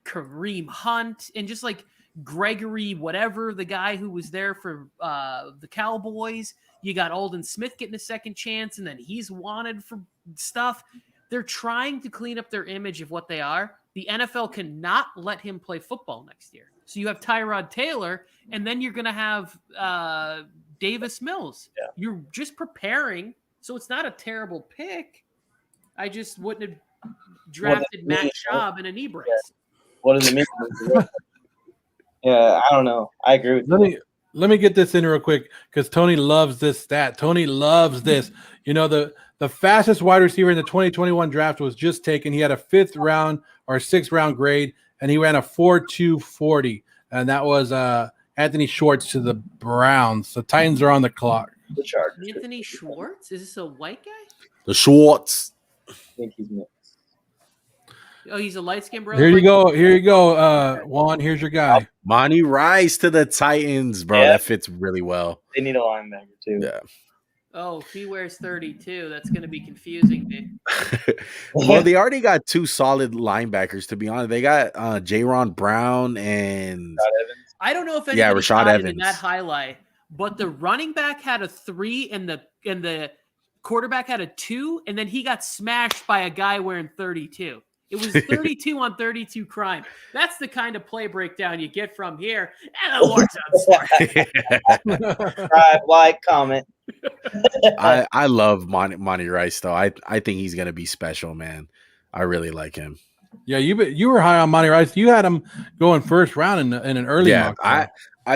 Kareem Hunt and just like Gregory, whatever, the guy who was there for the Cowboys. You got Aldon Smith getting a second chance, and then he's wanted for stuff. They're trying to clean up their image of what they are. The NFL cannot let him play football next year. So you have Tyrod Taylor, and then you're going to have Davis Mills. Yeah. You're just preparing, so it's not a terrible pick. I just wouldn't have drafted Matt Schaub in a knee brace. Yeah. What does it mean? Yeah, I don't know. I agree with you. Let me get this in real quick because Tony loves this stat. Tony loves this. You know, the fastest wide receiver in the 2021 draft was just taken. He had a 5th round or 6th round grade, and he ran a 4.240, and that was Anthony Schwartz to the Browns. The Titans are on the clock. The Chargers. Anthony Schwartz? Is this a white guy? The Schwartz. I think he's mixed. Oh, he's a light-skinned brother. Here you go. Juan, here's your guy. Monty Rice to the Titans, bro. Yeah. That fits really well. They need a linebacker too. Yeah. Oh, if he wears 32, that's going to be confusing me. Well, they already got 2 solid linebackers, to be honest. They got Jaron Brown and I don't know if anybody Rashad caught it in Evans. that highlight, but the running back had a 3 and the quarterback had a 2, and then he got smashed by a guy wearing 32. It was 32 on 32 crime. That's the kind of play breakdown you get from here. And the Lord's Subscribe, like, comment. I love Monty Rice though. I think he's gonna be special, man. I really like him. Yeah, you were high on Monty Rice. You had him going first round in an early mock draft.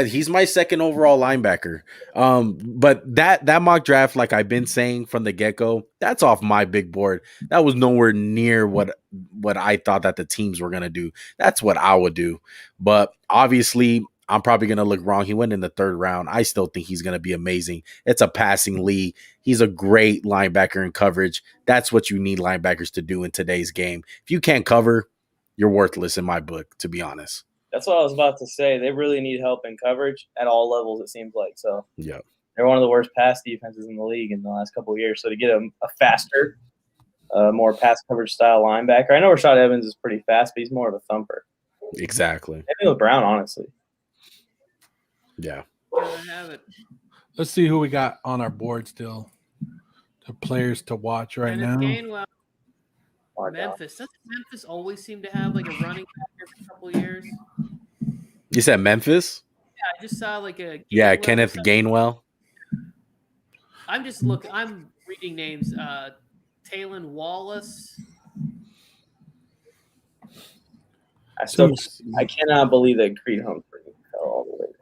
He's my 2nd overall linebacker. But that mock draft, like I've been saying from the get-go, that's off my big board. That was nowhere near what I thought that the teams were gonna do. That's what I would do. But obviously, I'm probably going to look wrong. He went in the 3rd round. I still think he's going to be amazing. It's a passing league. He's a great linebacker in coverage. That's what you need linebackers to do in today's game. If you can't cover, you're worthless in my book, to be honest. That's what I was about to say. They really need help in coverage at all levels, it seems like. So yeah, they're one of the worst pass defenses in the league in the last couple of years. So to get a faster, more pass coverage style linebacker. I know Rashad Evans is pretty fast, but he's more of a thumper. Exactly. Maybe with Brown, honestly. Yeah. Have it. Let's see who we got on our board still. The players to watch right Kenneth now. Gainwell, Memphis. Doesn't Memphis always seem to have like a running back every couple of years? You said Memphis? Yeah, I just saw like a Kenneth Gainwell. I'm reading names. Taylon Wallace. I cannot believe that Creed Humphrey fell all the way there.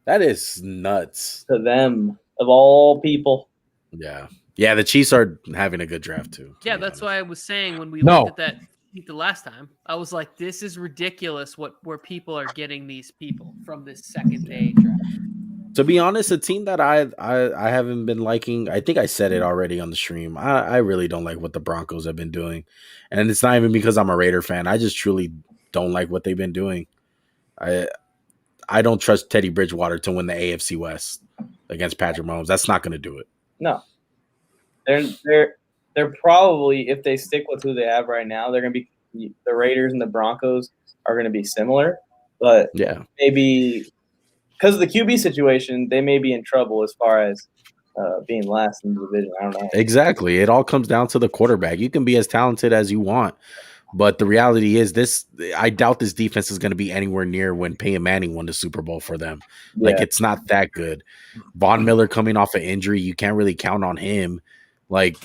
That is nuts. To them, of all people. Yeah. Yeah, the Chiefs are having a good draft too. Yeah, that's why I was saying when we looked at that the last time, I was like, this is ridiculous where people are getting these people from this second day draft. To be honest, a team that I haven't been liking, I think I said it already on the stream. I really don't like what the Broncos have been doing. And it's not even because I'm a Raider fan. I just truly don't like what they've been doing. I don't trust Teddy Bridgewater to win the AFC West against Patrick Mahomes. That's not going to do it. No. They're probably, if they stick with who they have right now, they're going to be the Raiders and the Broncos are going to be similar, but yeah, maybe because of the QB situation, they may be in trouble as far as being last in the division. I don't know. Exactly. It all comes down to the quarterback. You can be as talented as you want, but the reality is I doubt this defense is going to be anywhere near when Peyton Manning won the Super Bowl for them. Yeah. Like, it's not that good. Von Miller coming off an injury, you can't really count on him. Like,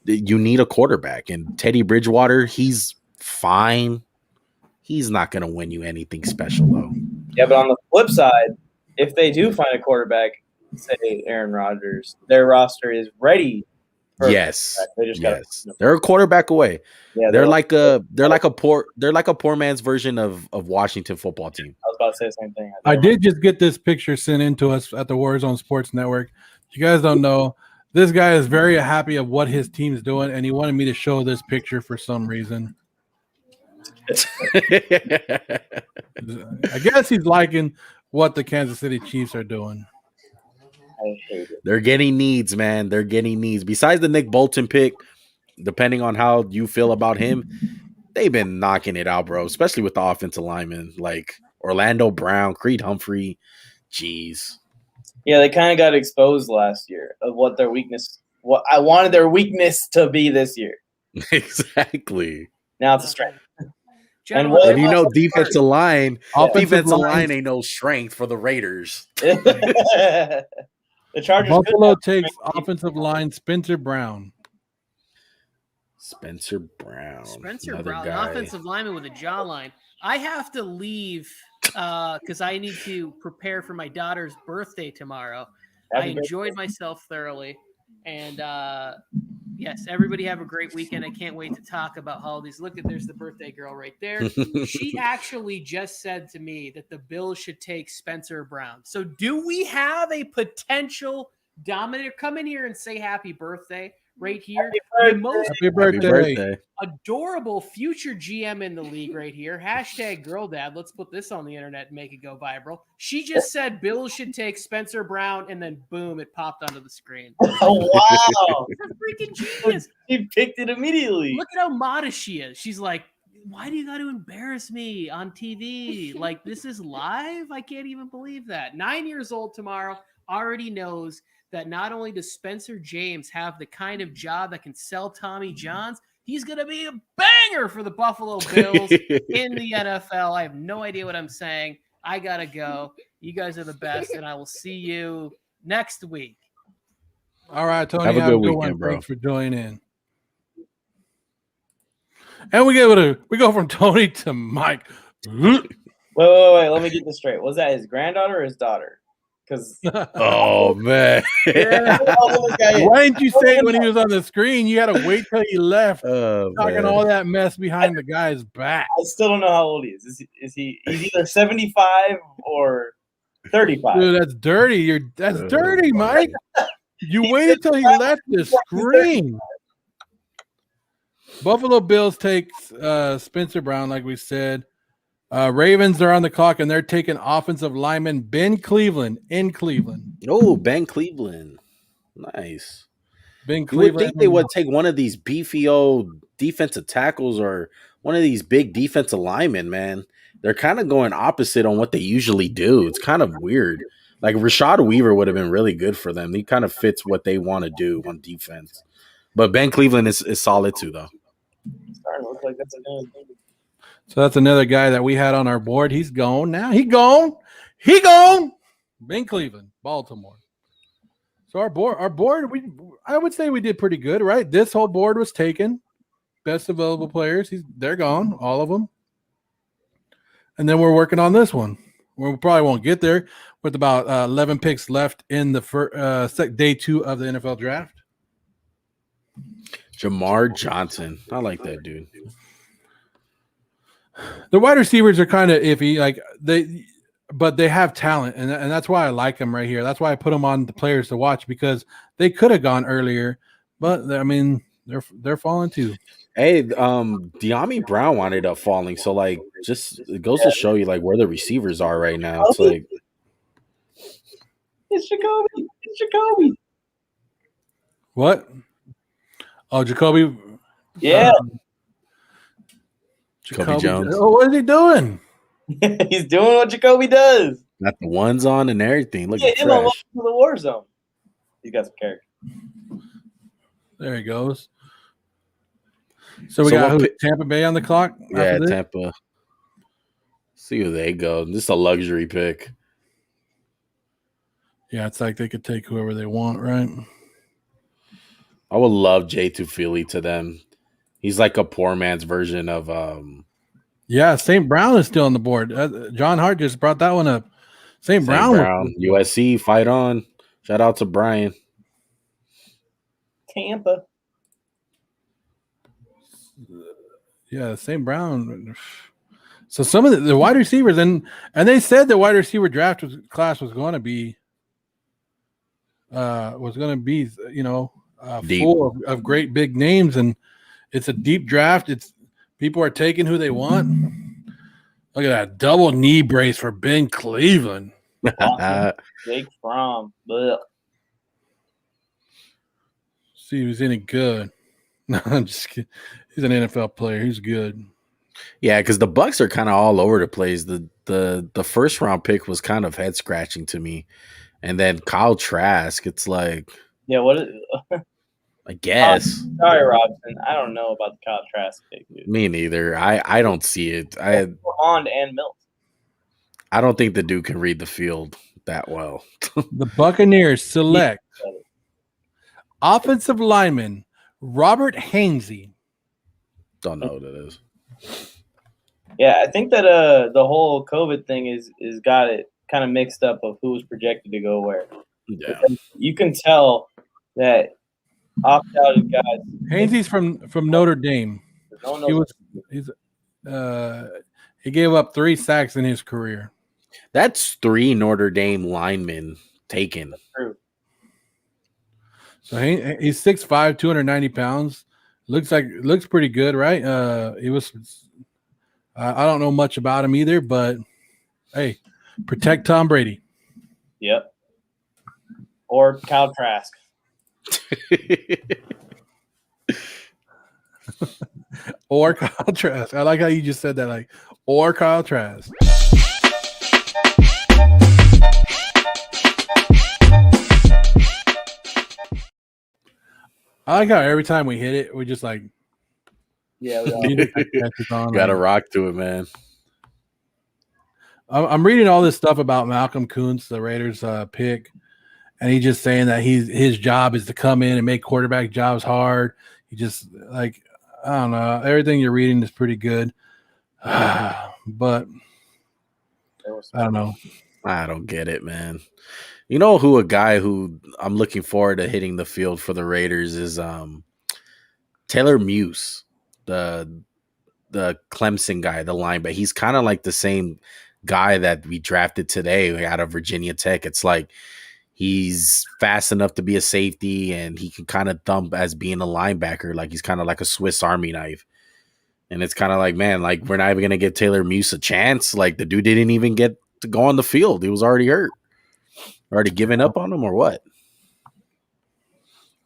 you need a quarterback. And Teddy Bridgewater, he's fine. He's not going to win you anything special, though. Yeah, but on the flip side, if they do find a quarterback, say Aaron Rodgers, their roster is ready. Yes. They just they're a quarterback away. Yeah, they're like a poor man's version of Washington football team. I was about to say the same thing. I did just get this picture sent in to us at the Warzone Sports Network. You guys don't know, this guy is very happy of what his team's doing, and he wanted me to show this picture for some reason. I guess he's liking what the Kansas City Chiefs are doing. I hate it. They're getting needs, man. They're getting needs. Besides the Nick Bolton pick, depending on how you feel about him, they've been knocking it out, bro, especially with the offensive linemen like Orlando Brown, Creed Humphrey. Jeez. Yeah, they kind of got exposed last year of what their weakness, what I wanted their weakness to be this year. Exactly. Now it's a strength. And you know, defensive line ain't no strength for the Raiders. The Chargers. Buffalo takes offensive line Spencer Brown. Spencer Brown, an offensive lineman with a jawline. I have to leave because I need to prepare for my daughter's birthday tomorrow. I enjoyed myself thoroughly, and yes, everybody have a great weekend. I can't wait to talk about holidays. Look at there's the birthday girl right there. She actually just said to me that the Bills should take Spencer Brown. So do we have a potential dominator? Come in here and say happy birthday right here. Happy birthday. Adorable future GM in the league right here. Hashtag girl dad. Let's put this on the internet and make it go viral. She just said Bills should take Spencer Brown, and then boom, it popped onto the screen. Oh, wow. That's a freaking genius. He picked it immediately. Look at how modest she is. She's like, why do you got to embarrass me on TV? Like, this is live? I can't even believe that. 9 years old tomorrow, already knows that not only does Spencer James have the kind of job that can sell Tommy Johns, he's going to be a banger for the Buffalo Bills in the NFL. I have no idea what I'm saying. I got to go. You guys are the best, and I will see you next week. All right, Tony. Have a good weekend, bro. Thanks for joining in. And we go from Tony to Mike. Wait. Let me get this straight. Was that his granddaughter or his daughter? Because oh man, why didn't you say it when he was on the screen? You had to wait till he left, talking all that mess behind the guy's back. I still don't know how old he is. He's either 75 or 35. Dude, that's dirty. That's dirty, Mike. You waited till he left the screen. Buffalo Bills take Spencer Brown, like we said. Ravens are on the clock, and they're taking offensive lineman Ben Cleveland in Cleveland. Oh, Ben Cleveland. Nice. Ben You Cleveland. would think they would take one of these beefy old defensive tackles or one of these big defensive linemen, man. They're kind of going opposite on what they usually do. It's kind of weird. Like Rashad Weaver would have been really good for them. He kind of fits what they want to do on defense. But Ben Cleveland is solid too, though. Starting to look like that's a good thing. So that's another guy that we had on our board. He's gone now. He gone. He gone. Ben Cleveland, Baltimore. So our board, I would say we did pretty good, right? This whole board was taken. Best available players. They're gone, all of them. And then we're working on this one. We probably won't get there with about 11 picks left in the day 2 of the NFL draft. Jamar Johnson. I like that dude. The wide receivers are kind of iffy, but they have talent, and that's why I like them right here. That's why I put them on the players to watch, because they could have gone earlier, but I mean they're falling too. Hey, De'Ami Brown wound up falling, so like just it goes to show you like where the receivers are right now. It's like It's Jacoby. It's Jacoby. What? Oh, Jacoby. Yeah. Jacoby Jones. Oh, what is he doing? He's doing what Jacoby does. Got the ones on and everything. Look at Him on trash. the war zone. He's got some character. There he goes. So we got Tampa Bay on the clock? Yeah, Tampa. See where they go. This is a luxury pick. Yeah, it's like they could take whoever they want, right? I would love Jay Tufili to them. He's like a poor man's version of Yeah, St. Brown is still on the board. John Hart just brought that one up. St. Brown. USC, fight on. Shout out to Brian. Tampa. Yeah, St. Brown. So some of the wide receivers, and they said the wide receiver class was going to be full of great big names, and it's a deep draft. People are taking who they want. Look at that double knee brace for Ben Cleveland. Jake Fromm. Ugh. See if he's any good. No, I'm just kidding. He's an NFL player. He's good. Yeah, because the Bucks are kind of all over the place. The first round pick was kind of head scratching to me, and then Kyle Trask. It's like, yeah, what? I guess. Sorry, Robson. I don't know about the Kyle Trask pick, dude. Me neither. I don't see it. Bond and Milt. I don't think the dude can read the field that well. The Buccaneers select offensive lineman Robert Hainsey. Don't know what it is. Yeah, I think that the whole COVID thing is got it kind of mixed up of who was projected to go where. Yeah, you can tell that opt-outed guys. Hainsey's from Notre Dame. He gave up 3 sacks in his career. That's 3 Notre Dame linemen taken. True. So he's 6'5", 290 pounds. Looks pretty good, right? He was. I don't know much about him either, but hey, protect Tom Brady. Yep. Or Kyle Trask. Or Kyle Trask. I like how you just said that, like, or Kyle Trask. I like how every time we hit it, we just like, yeah, got to rock to it, man. I'm reading all this stuff about Malcolm Kuntz, the Raiders pick, and he's just saying that his job is to come in and make quarterback jobs hard. He just I don't know. Everything you're reading is pretty good, but I don't know. I don't get it, man. You know who a guy who I'm looking forward to hitting the field for the Raiders is Taylor Muse, the Clemson guy, the linebacker. He's kind of like the same guy that we drafted today out of Virginia Tech. It's like he's fast enough to be a safety, and he can kind of thump as being a linebacker. Like he's kind of like a Swiss Army knife. And it's kind of like, man, like we're not even gonna give Taylor Muse a chance. Like the dude didn't even get to go on the field. He was already hurt. Already giving up on him or what?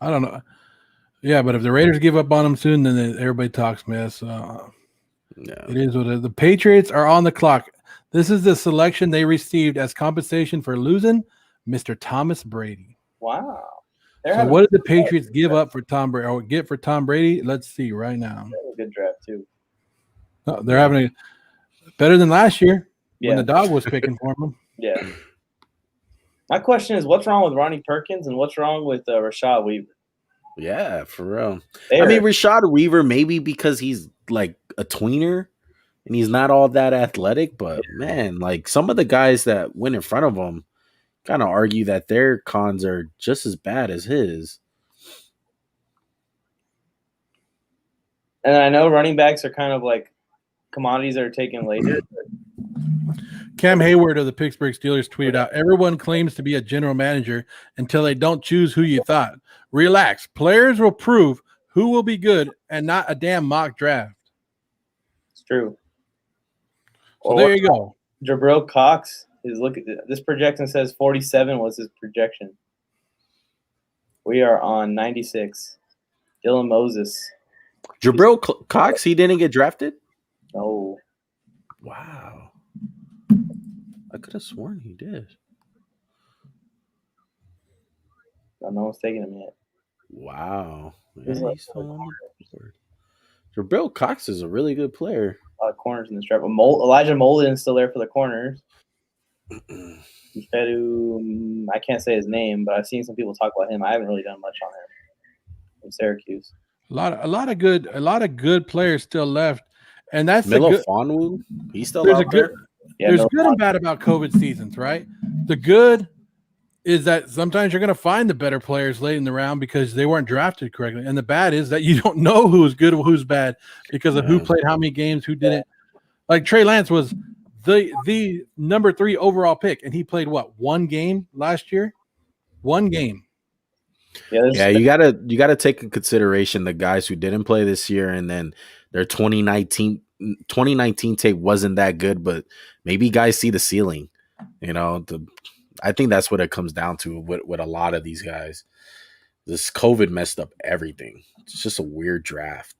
I don't know. Yeah, but if the Raiders give up on him soon, then everybody talks mess. It is what it is. The Patriots are on the clock. This is the selection they received as compensation for losing Mr. Thomas Brady. Wow. So what did the Patriots give up for Tom Brady or get for Tom Brady? Let's see right now. A good draft too. No, they're having a better than last year when Yeah. the dog was picking for them. Yeah. My question is, what's wrong with Ronnie Perkins and what's wrong with Rashad Weaver? Yeah, for real. They I mean, are- Rashad Weaver, maybe because he's like a tweener and he's not all that athletic, but man, like some of the guys that went in front of him kind of argue that their cons are just as bad as his. And I know running backs are kind of like commodities that are taken later. Cam Hayward of the Pittsburgh Steelers tweeted out, everyone claims to be a general manager until they don't choose who you thought. Relax. Players will prove who will be good and not a damn mock draft. It's true. So there you go. Jabril Cox is this projection says 47 was his projection. We are on 96. Dylan Moses. Jabril Cox, he didn't get drafted? No. Wow. I could have sworn he did. No one's taking him yet. Wow. He's Yeah, like- he's still on the board. Jabril Cox is a really good player. A lot of corners in this draft. But Elijah Molden is still there for the corners. Fedu, I can't say his name, but I've seen some people talk about him. I haven't really done much on him from Syracuse. A lot of good players still left. And that's the Milo good. Fonwu, he's still There's out a good there. Yeah, there's no good and bad about COVID seasons, right? The good is that sometimes you're going to find the better players late in the round because they weren't drafted correctly. And the bad is that you don't know who's good or who's bad because of who played how many games, who didn't. Like Trey Lance was the number 3 overall pick, and he played what, one game last year? One game. Yeah, you gotta take in consideration the guys who didn't play this year, and then their 2019 tape wasn't that good, but maybe guys see the ceiling. You know, I think that's what it comes down to with a lot of these guys. This COVID messed up everything. It's just a weird draft.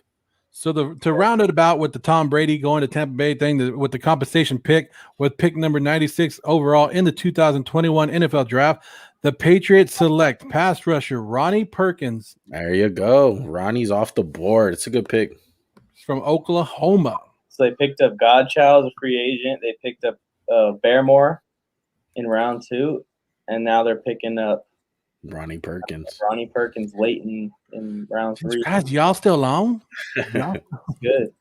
So to round it about with the Tom Brady going to Tampa Bay thing, with the compensation pick, with pick number 96 overall in the 2021 NFL Draft, the Patriots select pass rusher Ronnie Perkins. There you go. Ronnie's off the board. It's a good pick. From Oklahoma. So they picked up Godchild as a free agent. They picked up Barrymore in round 2, and now they're picking up Ronnie Perkins. Ronnie Perkins late in round 3. Guys, y'all still on? Good.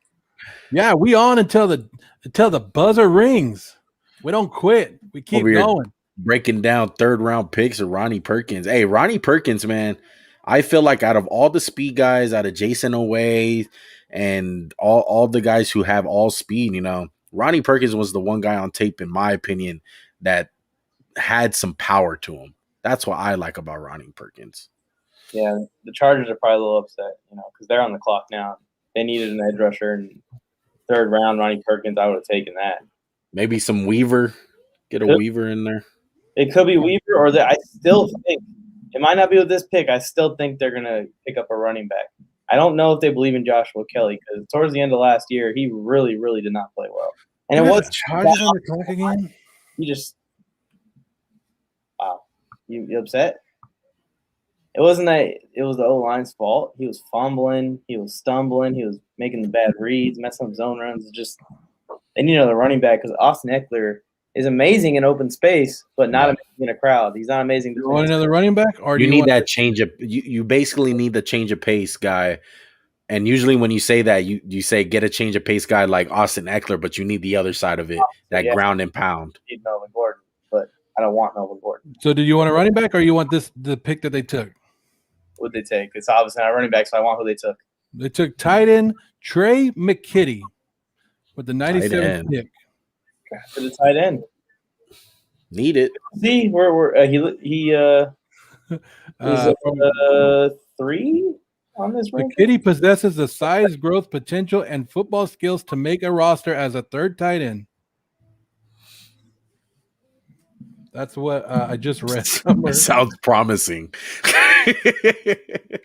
Yeah, we on until the buzzer rings. We don't quit. We keep Over here going. breaking down 3rd round picks of Ronnie Perkins. Hey, Ronnie Perkins, man, I feel like out of all the speed guys, out of Jason Oweh and all the guys who have all speed, you know, Ronnie Perkins was the one guy on tape, in my opinion, that had some power to him. That's what I like about Ronnie Perkins. Yeah, the Chargers are probably a little upset, because they're on the clock now. They needed an edge rusher in 3rd round. Ronnie Perkins, I would have taken that. Maybe some Weaver. Get a Weaver in there. It could be Weaver, or I still think it might not be with this pick. I still think they're gonna pick up a running back. I don't know if they believe in Joshua Kelly because towards the end of last year, he really, really did not play well. And it was Chargers on the clock again. You just wow. You upset? It wasn't that it was the O-line's fault. He was fumbling, he was stumbling, he was making the bad reads, messing up zone runs. It's just they need another running back because Austin Eckler is amazing in open space, but not amazing in a crowd. He's not amazing. You want another running back, or you need that change of you basically need the change of pace guy. And usually when you say that, you say get a change of pace guy like Austin Eckler, but you need the other side of it, that ground and pound. I need Melvin Gordon, but I don't want Melvin Gordon. So do you want a running back, or you want the pick that they took? What they take? It's obviously not a running back, so I want who they took. They took tight end Trey McKitty with the 97th pick. drafted a tight end. Need it. See, he is 3 on this ranking. McKitty possesses the size, growth, potential, and football skills to make a roster as a third tight end. That's what I just read somewhere. Sounds promising. Trey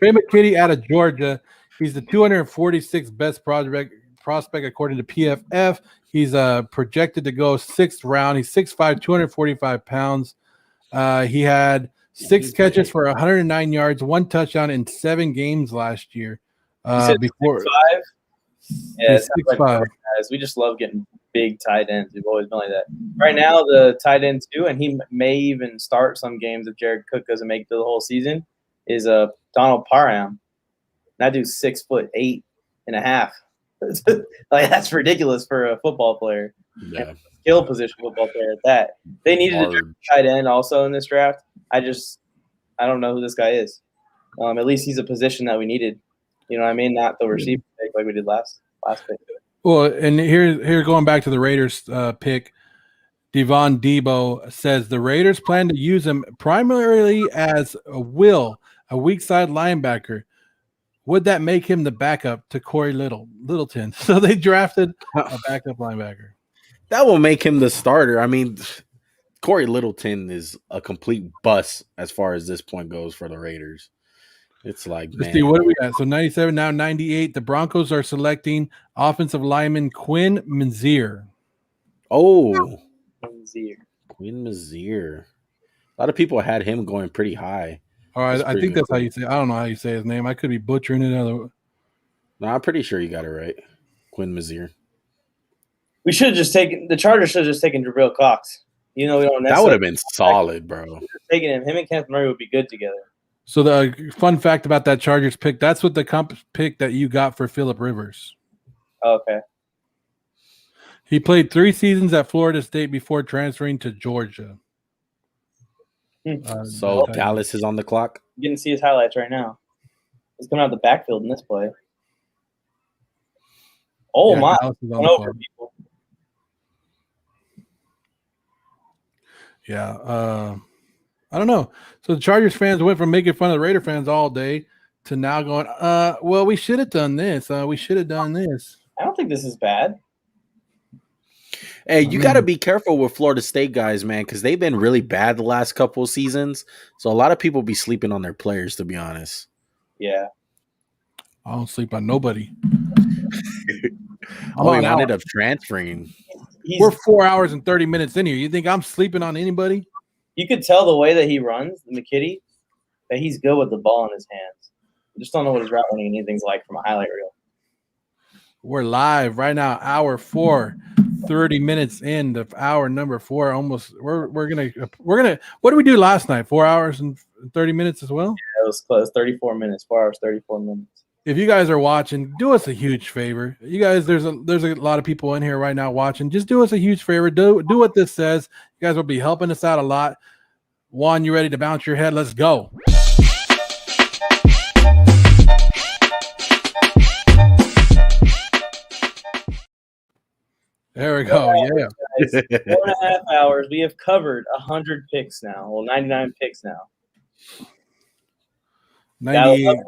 McKitty out of Georgia. He's the 246th best prospect according to PFF. He's projected to go 6th round. He's 6'5", 245 pounds. He had 6 catches for 109 yards, 1 touchdown in 7 games last year. Before 6'5"? Yeah, he's 6'5". Guys. We just love getting big tight ends. We've always been like that. Right now, the tight end 2, and he may even start some games if Jared Cook doesn't make it to the whole season, is Donald Parham. That dude's 6'8.5". Like, that's ridiculous for a football player. Yeah. Skill position football player at that. They needed a tight end also in this draft. I don't know who this guy is. At least he's a position that we needed. You know what I mean? Not the receiver pick like we did last pick. Well, and here going back to the Raiders pick, Devon Debo says the Raiders plan to use him primarily as a weak side linebacker. Would that make him the backup to Corey Littleton? So they drafted a backup linebacker. That will make him the starter. I mean, Corey Littleton is a complete bust as far as this point goes for the Raiders. It's like, let's see, what are we at? So 97, now 98. The Broncos are selecting offensive lineman Quinn Mzier. Oh, Quinn Mzier. A lot of people had him going pretty high. All right, I think that's how you say it. I don't know how you say his name. I could be butchering it. No, I'm pretty sure you got it right. Quinn Mzier. We should have just taken – the Chargers should have just taken Jabril Cox. You know, we don't that would have been solid, bro. Taking him and Kenneth Murray would be good together. So the fun fact about that Chargers pick, that's what the comp pick that you got for Phillip Rivers. Okay. He played 3 seasons at Florida State before transferring to Georgia. So Dallas is on the clock? You can see his highlights right now. He's coming out of the backfield in this play. Oh, yeah, my. Over people. Yeah. I don't know. So the Chargers fans went from making fun of the Raider fans all day to now going, well, we should have done this. We should have done this. I don't think this is bad. Hey, you got to be careful with Florida State guys, man, because they've been really bad the last couple of seasons. So a lot of people be sleeping on their players, to be honest. Yeah. I don't sleep on nobody. He ended up transferring. We're 4 hours and 30 minutes in here. You think I'm sleeping on anybody? You could tell the way that he runs, McKitty, that he's good with the ball in his hands. I just don't know what his route running and anything's like from a highlight reel. We're live right now, hour 4, 30 minutes in to hour number 4. Almost we're gonna what did we do last night? 4 hours and 30 minutes as well? Yeah, it was close. 34 minutes, 4 hours, 34 minutes. If you guys are watching, do us a huge favor. You guys, there's a lot of people in here right now watching. Just do us a huge favor. Do what this says. You guys will be helping us out a lot. Juan, you ready to bounce your head? Let's go. There we go. Yeah. Guys, 4.5 hours. We have covered 100 picks now. Well, 99 picks now. 98.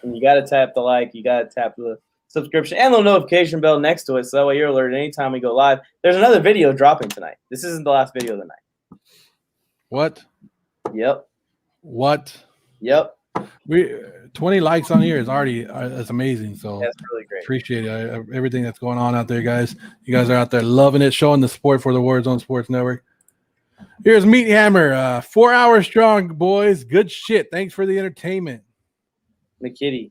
You got to tap the like. You got to tap the subscription and the notification bell next to it, so that way you're alerted anytime we go live. There's another video dropping tonight. This isn't the last video of the night. What? Yep. What? Yep. We 20 likes on here is already that's amazing. So that's really great. Appreciate it. Everything that's going on out there, guys. You guys are out there loving it, showing the support for the Warzone Sports Network. Here's Meat Hammer, 4 hours strong, boys. Good shit. Thanks for the entertainment. McKitty,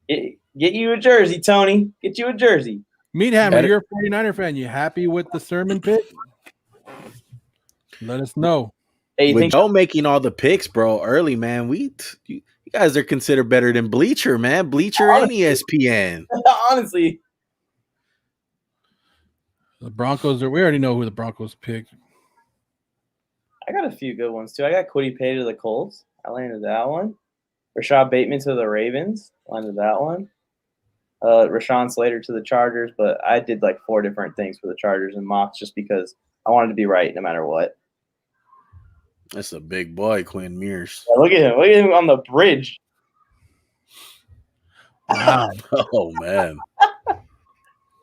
get you a jersey, Tony. Get you a jersey. Meat Hammer, you're a 49er fan. You happy with the sermon pick? Let us know. Hey, with Joe making all the picks, bro, early, man, you guys are considered better than Bleacher, man. Bleacher and ESPN. Honestly. The Broncos we already know who the Broncos picked. I got a few good ones, too. I got Kwity Paye to the Colts. I landed that one. Rashad Bateman to the Ravens. Landed that one. Rashawn Slater to the Chargers, but I did like 4 different things for the Chargers and mocks just because I wanted to be right no matter what. That's a big boy, Quinn Mears. Yeah, look at him. Look at him on the bridge. Wow. Oh man.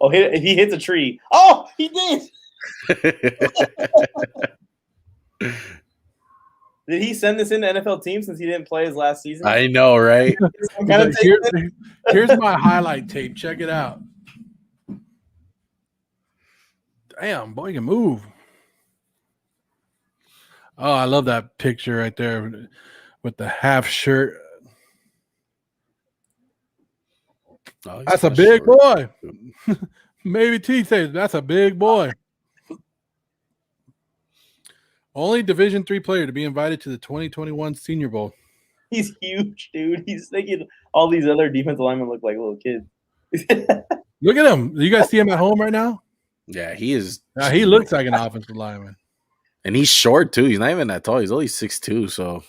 Oh, he hits a tree. Oh, he did. Did he send this into NFL team since he didn't play his last season? I know, right? Here's my highlight tape. Check it out. Damn, boy, you can move. Oh, I love that picture right there with the half shirt. Oh, That's a big boy. Maybe T says that's a big boy. Only Division III player to be invited to the 2021 Senior Bowl. He's huge, dude. He's thinking all these other defensive linemen look like little kids. Look at him. You guys see him at home right now? Yeah, he is. He looks like an offensive lineman. And he's short too. He's not even that tall. He's only 6'2", so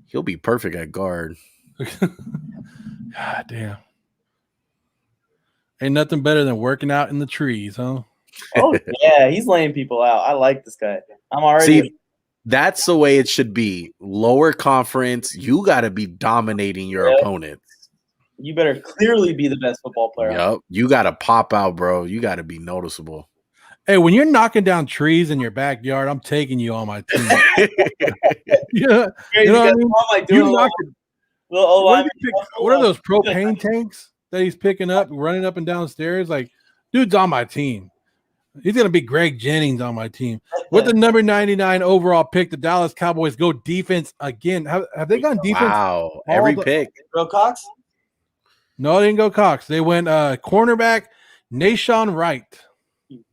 he'll be perfect at guard. God damn. Ain't nothing better than working out in the trees, huh? Oh, yeah. He's laying people out. I like this guy. I'm already. See, that's the way it should be. Lower conference, you got to be dominating your opponents. You better clearly be the best football player. Yep. You got to pop out, bro. You got to be noticeable. Hey, when you're knocking down trees in your backyard, I'm taking you on my team. Yeah, you know what I mean? Like You knock it- what what are those propane tanks that he's picking up, running up and down stairs? Like, dude's on my team. He's going to be Greg Jennings on my team. With the number 99 overall pick, the Dallas Cowboys go defense again. Have they gone defense? Wow. Every pick. Bro Cox? No, they didn't go Cox. They went cornerback, Nashawn Wright.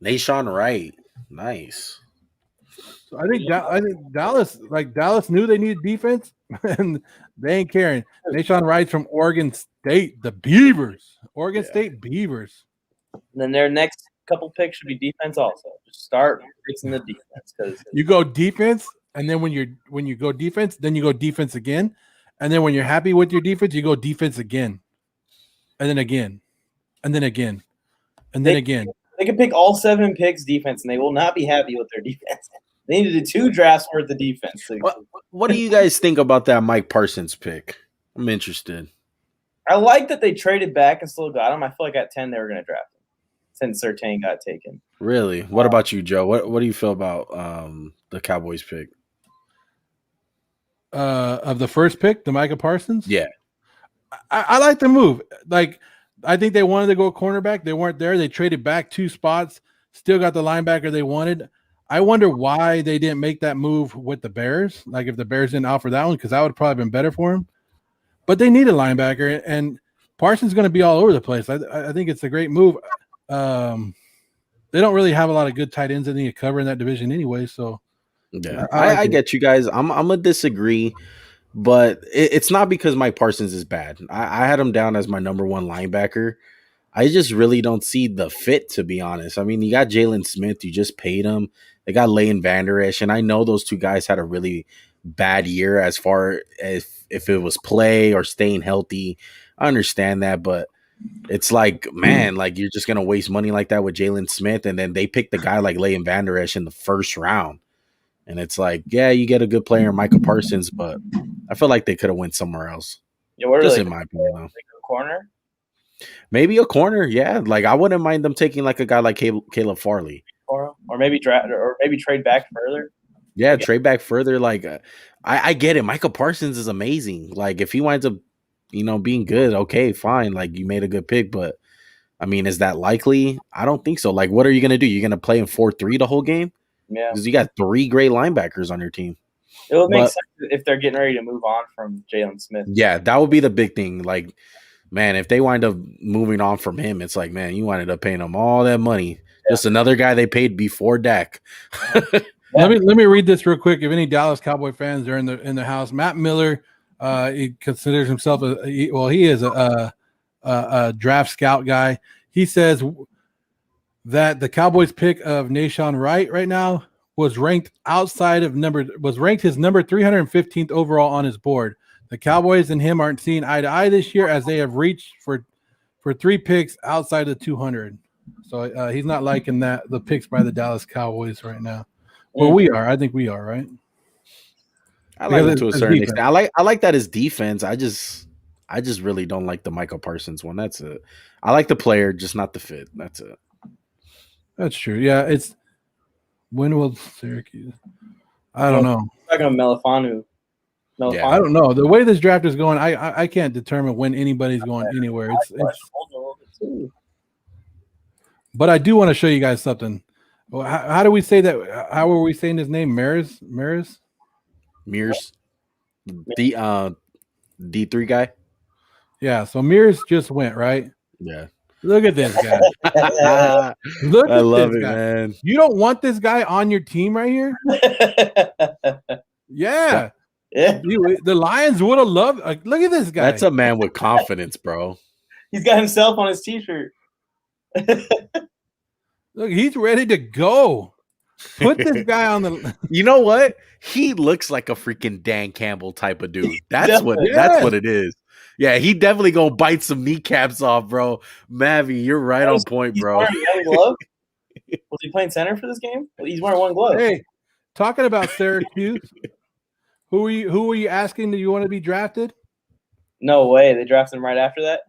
Nashawn Wright. Nice. So I think Dallas knew they needed defense, and they ain't caring. Nashawn Wright's from Oregon State, the Beavers. Oregon State Beavers. And then their next couple picks should be defense also. Just start fixing the defense because You go defense, and then when you go defense, then you go defense again, and then when you're happy with your defense, you go defense again, and then again, and then again, and then again. they can pick all 7 picks defense, and they will not be happy with their defense. They needed 2 drafts worth of defense. So What do you guys think about that Mike Parsons pick? I'm interested. I like that they traded back and still got him. I feel like at 10 they were going to draft him since Surtain got taken. Really? What about you, Joe? What do you feel about the Cowboys pick? Of the first pick, the Micah Parsons? Yeah. I like the move. Like, I think they wanted to go cornerback. They weren't there. They traded back 2 spots, still got the linebacker they wanted. I wonder why they didn't make that move with the Bears. Like, if the Bears didn't offer that one, because that would have probably been better for him. But they need a linebacker, and Parsons is going to be all over the place. I think it's a great move. They don't really have a lot of good tight ends that need to cover in that division anyway. So, yeah, I get you guys. I'm gonna disagree, but it's not because Mike Parsons is bad. I had him down as my number 1 linebacker. I just really don't see the fit, to be honest. I mean, you got Jalen Smith, you just paid him. They got Leighton Vander Esch, and I know those 2 guys had a really bad year as far as if it was play or staying healthy. I understand that, but it's like, man, like you're just gonna waste money like that with Jalen Smith, and then they pick the guy like Leighton Vander Esch in the first round, and it's like, yeah, you get a good player, Micah Parsons, but I feel like they could have went somewhere else. Yeah, what are just they? in my opinion, though. Like a corner? Maybe a corner, yeah. Like I wouldn't mind them taking like a guy like Caleb Farley, Or maybe draft, or maybe trade back further. yeah, trade back further. Like I get it. Micah Parsons is amazing. Like if he winds up, being good, okay, fine. Like you made a good pick, but I mean, is that likely? I don't think so. Like, what are you gonna do? You're gonna play in 4-3 the whole game? Yeah, because you got 3 great linebackers on your team. It would make sense if they're getting ready to move on from Jalen Smith. Yeah, that would be the big thing. Like, man, if they wind up moving on from him, it's like, man, you ended up paying him all that money. Yeah. Just another guy they paid before Dak. Let me read this real quick. If any Dallas Cowboy fans are in the house, Matt Miller, he considers himself he is a draft scout guy. He says that the Cowboys pick of Nashawn Wright right now was ranked his number 315th overall on his board. The Cowboys and him aren't seeing eye to eye this year as they have reached for for 3 picks outside the 200. So he's not liking the picks by the Dallas Cowboys right now. Well, we are. I think we are, right? I like him to a certain defense. extent. I like that his defense. I just really don't like the Michael Parsons one. That's it. I like the player, just not the fit. That's it. That's true. Yeah, it's when will Syracuse? I don't know. Talking about Melifanu. Yeah. I don't know. The way this draft is going, I can't determine when anybody's going anywhere. But I do want to show you guys something. Well, how do we say that? How are we saying his name? Mears? D3 guy. Yeah. So Mears just went, right? Yeah. Look at this guy. I love it, man. You don't want this guy on your team right here? Yeah. The Lions would have loved. Look at this guy. That's a man with confidence, bro. He's got himself on his t-shirt. Look, he's ready to go. Put this guy on the. You know what? He looks like a freaking Dan Campbell type of dude. That's what it is. Yeah, he definitely gonna bite some kneecaps off, bro. Mavi, you're right on point, bro. Was he playing center for this game? He's wearing one glove. Hey, talking about Syracuse, who are you asking? Do you want to be drafted? No way. They drafted him right after that.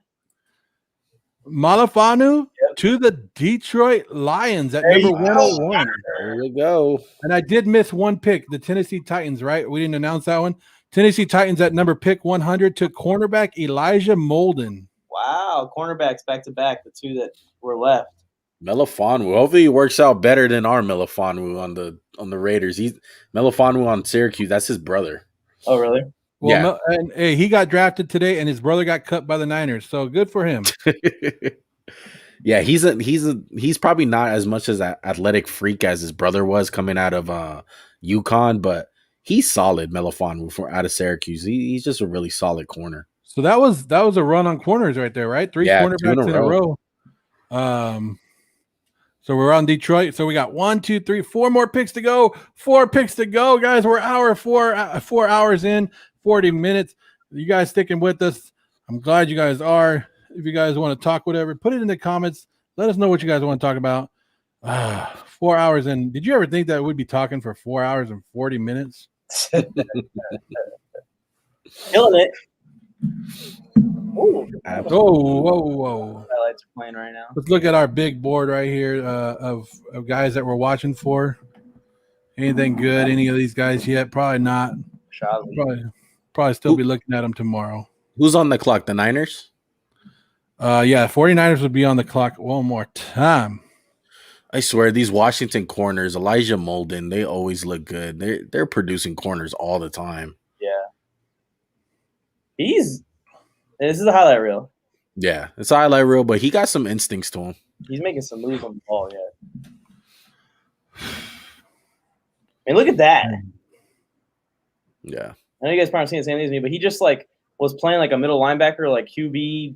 Malafanu to the Detroit Lions at number 101. There you go. And I did miss one pick, the Tennessee Titans, right? We didn't announce that one. Tennessee Titans at number pick 100 took cornerback Elijah Molden. Wow, cornerbacks back to back, the two that were left. Melifanu. Hopefully he works out better than our Melifanu on the Raiders. He's Melifanu on Syracuse. That's his brother. Oh, really? Well, yeah. And hey, he got drafted today, and his brother got cut by the Niners. So good for him. Yeah, he's probably not as much as an athletic freak as his brother was coming out of UConn, but he's solid. Melifanu out of Syracuse. He's just a really solid corner. So that was a run on corners right there, right? 3 cornerbacks in a row. So we're on Detroit. So we got 1, 2, 3, 4 more picks to go. 4 picks to go, guys. We're 4 hours in, 40 minutes. You guys sticking with us? I'm glad you guys are. If you guys want to talk, whatever, put it in the comments. Let us know what you guys want to talk about. 4 hours in. Did you ever think that we'd be talking for 4 hours and 40 minutes? Killing it. Ooh. Whoa. Highlights are playing right now. Let's look at our big board right here of guys that we're watching for. Anything good? Any of these guys yet? Probably not. Probably still be looking at them tomorrow. Who's on the clock? The Niners? Yeah, 49ers would be on the clock one more time. I swear, these Washington corners, Elijah Molden, they always look good. They're producing corners all the time. Yeah. This is a highlight reel. Yeah, it's a highlight reel, but he got some instincts to him. He's making some moves on the ball, yeah. And look at that. Yeah. I know you guys probably seen the same thing as me, but he just was playing like a middle linebacker, like QB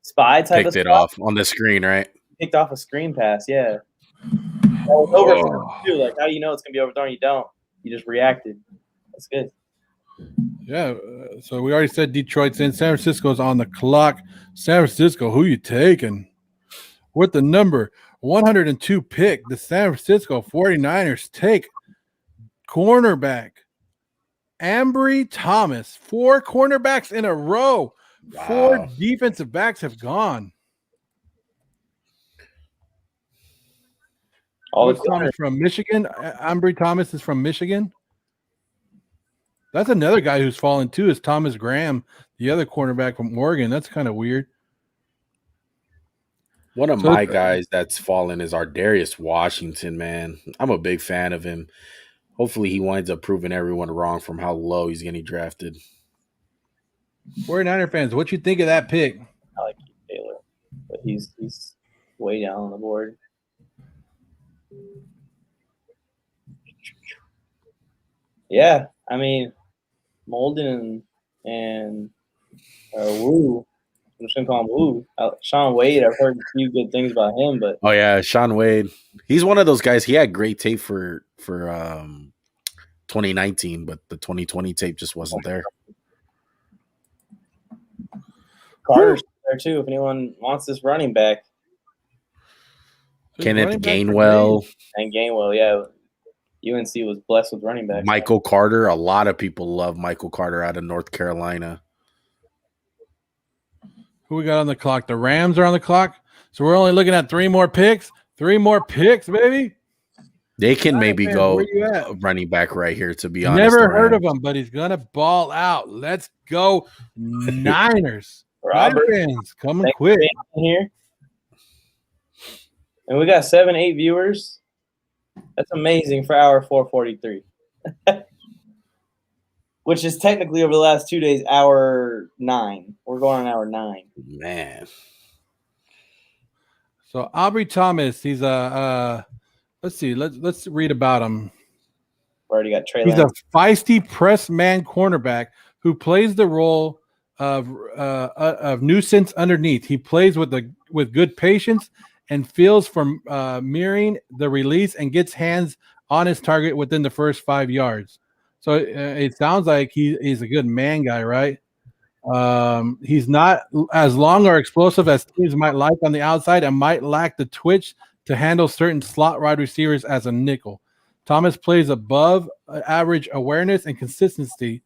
spy type of stuff. Picked it off on the screen, right? Picked off a screen pass, yeah. That was overthrown too. Like, how do you know it's gonna be overthrown? You don't. You just reacted. That's good. Yeah. So we already said Detroit's in. San Francisco's on the clock. San Francisco, who you taking? With the number 102 pick, the San Francisco 49ers take cornerback Ambry Thomas. 4 cornerbacks in a row. Wow. 4 defensive backs have gone. Thomas from Michigan. Ambry Thomas is from Michigan. That's another guy who's fallen too, is Thomas Graham, the other cornerback from Oregon. That's kind of weird. One of my guys that's fallen is Ardarius Washington, man. I'm a big fan of him. Hopefully he winds up proving everyone wrong from how low he's getting drafted. 49er fans, what you think of that pick? I like Taylor, but he's way down on the board. Yeah, I mean, Molden and Wu. I'm just gonna call him Wu. Sean Wade. I've heard a few good things about him, but oh yeah, Sean Wade. He's one of those guys. He had great tape for 2019, but the 2020 tape just wasn't there. Carter's there too. If anyone wants this running back, Kenneth Running back for Gainwell, and Gainwell, yeah, UNC was blessed with running backs. Michael Carter. A lot of people love Michael Carter out of North Carolina. Who we got on the clock? The Rams are on the clock. So we're only looking at 3 more picks. 3 more picks, baby. They can maybe man, go where you at? running back right here, to be honest. Never the heard of Rams. him, but he's gonna ball out. Let's go, Niners. Robert, Niner fans, coming thanks for quick. being here. And we got 7-8 viewers. That's amazing for hour 443. Which is technically over the last 2 days, hour 9. We're going on hour 9. Man. So Aubrey Thomas, he's a let's see, let's read about him. Already got Trey He's Lance. a feisty press man cornerback who plays the role of nuisance underneath. He plays with good patience and feels from mirroring the release and gets hands on his target within the first 5 yards. So it sounds like he's a good man guy, right? He's not as long or explosive as teams might like on the outside and might lack the twitch to handle certain slot wide receivers as a nickel. Thomas plays above average awareness and consistency,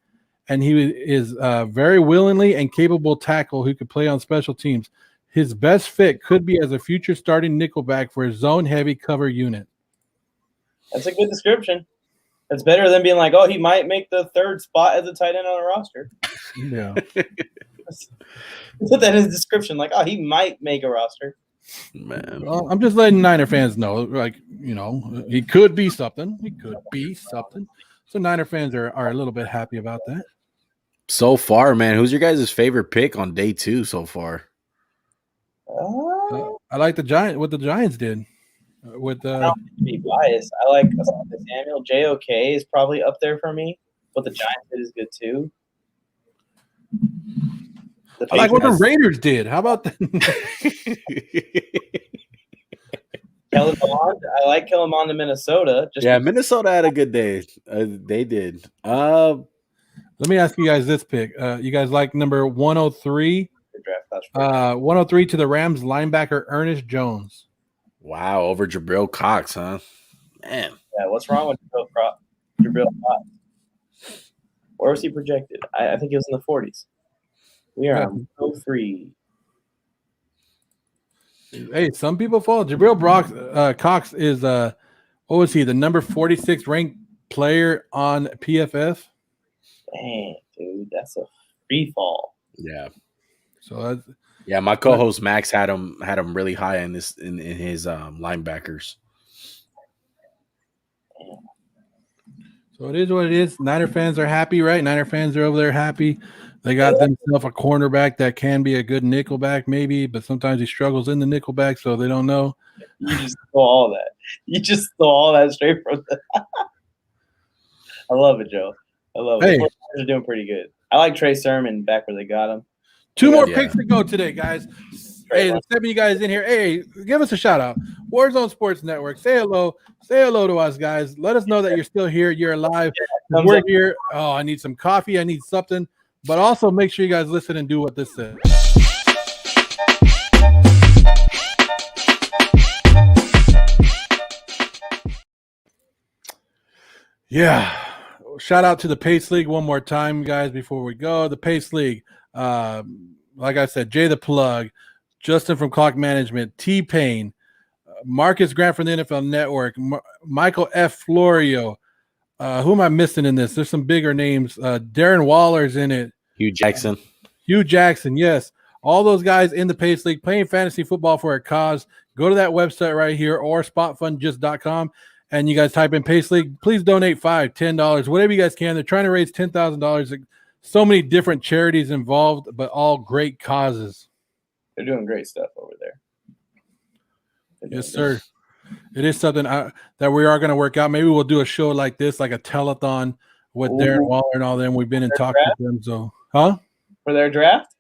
and he is very willingly and capable tackle who could play on special teams. His best fit could be as a future starting nickelback for a zone-heavy cover unit. That's a good description. That's better than being like, oh, he might make the 3rd spot as a tight end on a roster. Yeah. Put that in his description, like, oh, he might make a roster. Man. Well, I'm just letting Niner fans know, like, you know, he could be something. He could be something. So Niner fans are a little bit happy about that. So far, man, who's your guys' favorite pick on day 2 so far? I like the Giants. What the Giants did with I don't mean to be biased. I like Samuel. JOK is probably up there for me. What the Giants did is good too. I like what the Raiders did. How about that? Kellen Mond. I like Kellen Mond in Minnesota. Yeah, Minnesota had a good day. They did. Let me ask you guys this pick. You guys like number 103? 103 to the Rams linebacker Ernest Jones. Wow, over Jabril Cox, huh? Man. Yeah, what's wrong with Jabril Cox? Where was he projected? I think he was in the 40s. We are on 103. Hey, some people fall. Jabril Cox is what was he? The number 46 ranked player on PFF. Dang, dude, that's a free fall. Yeah. So that's, yeah, my co-host Max had him really high in his linebackers. So it is what it is. Niner fans are happy, right? Niner fans are over there happy. They got themselves a cornerback that can be a good nickelback, maybe, but sometimes he struggles in the nickelback, so they don't know. You just stole all that. You just stole all that straight from the I love it, Joe. I love it. They're doing pretty good. I like Trey Sermon back where they got him. 2 more picks to go today, guys. Hey, the 7 of you guys in here. Hey, give us a shout out. Warzone Sports Network. Say hello. Say hello to us, guys. Let us know that you're still here. You're alive. We're here. Oh, I need some coffee. I need something. But also make sure you guys listen and do what this says. Yeah. Shout out to the Pace League one more time, guys, before we go. The Pace League. Like I said, Jay the Plug, Justin from Clock Management, T-Pain, Marcus Grant from the NFL Network, Michael F. Florio. Who am I missing in this? There's some bigger names. Darren Waller's in it. Hugh Jackson. Hugh Jackson, yes. All those guys in the Pace League playing fantasy football for a cause. Go to that website right here or spotfundjust.com and you guys type in Pace League. Please donate $5, $10, whatever you guys can. They're trying to raise $10,000. So many different charities involved, but all great causes. They're doing great stuff over there. Yes, sir. It is something that we are going to work out. Maybe we'll do a show like this, like a telethon with Darren Waller and all them. We've been in talk with them. So, huh? For their draft?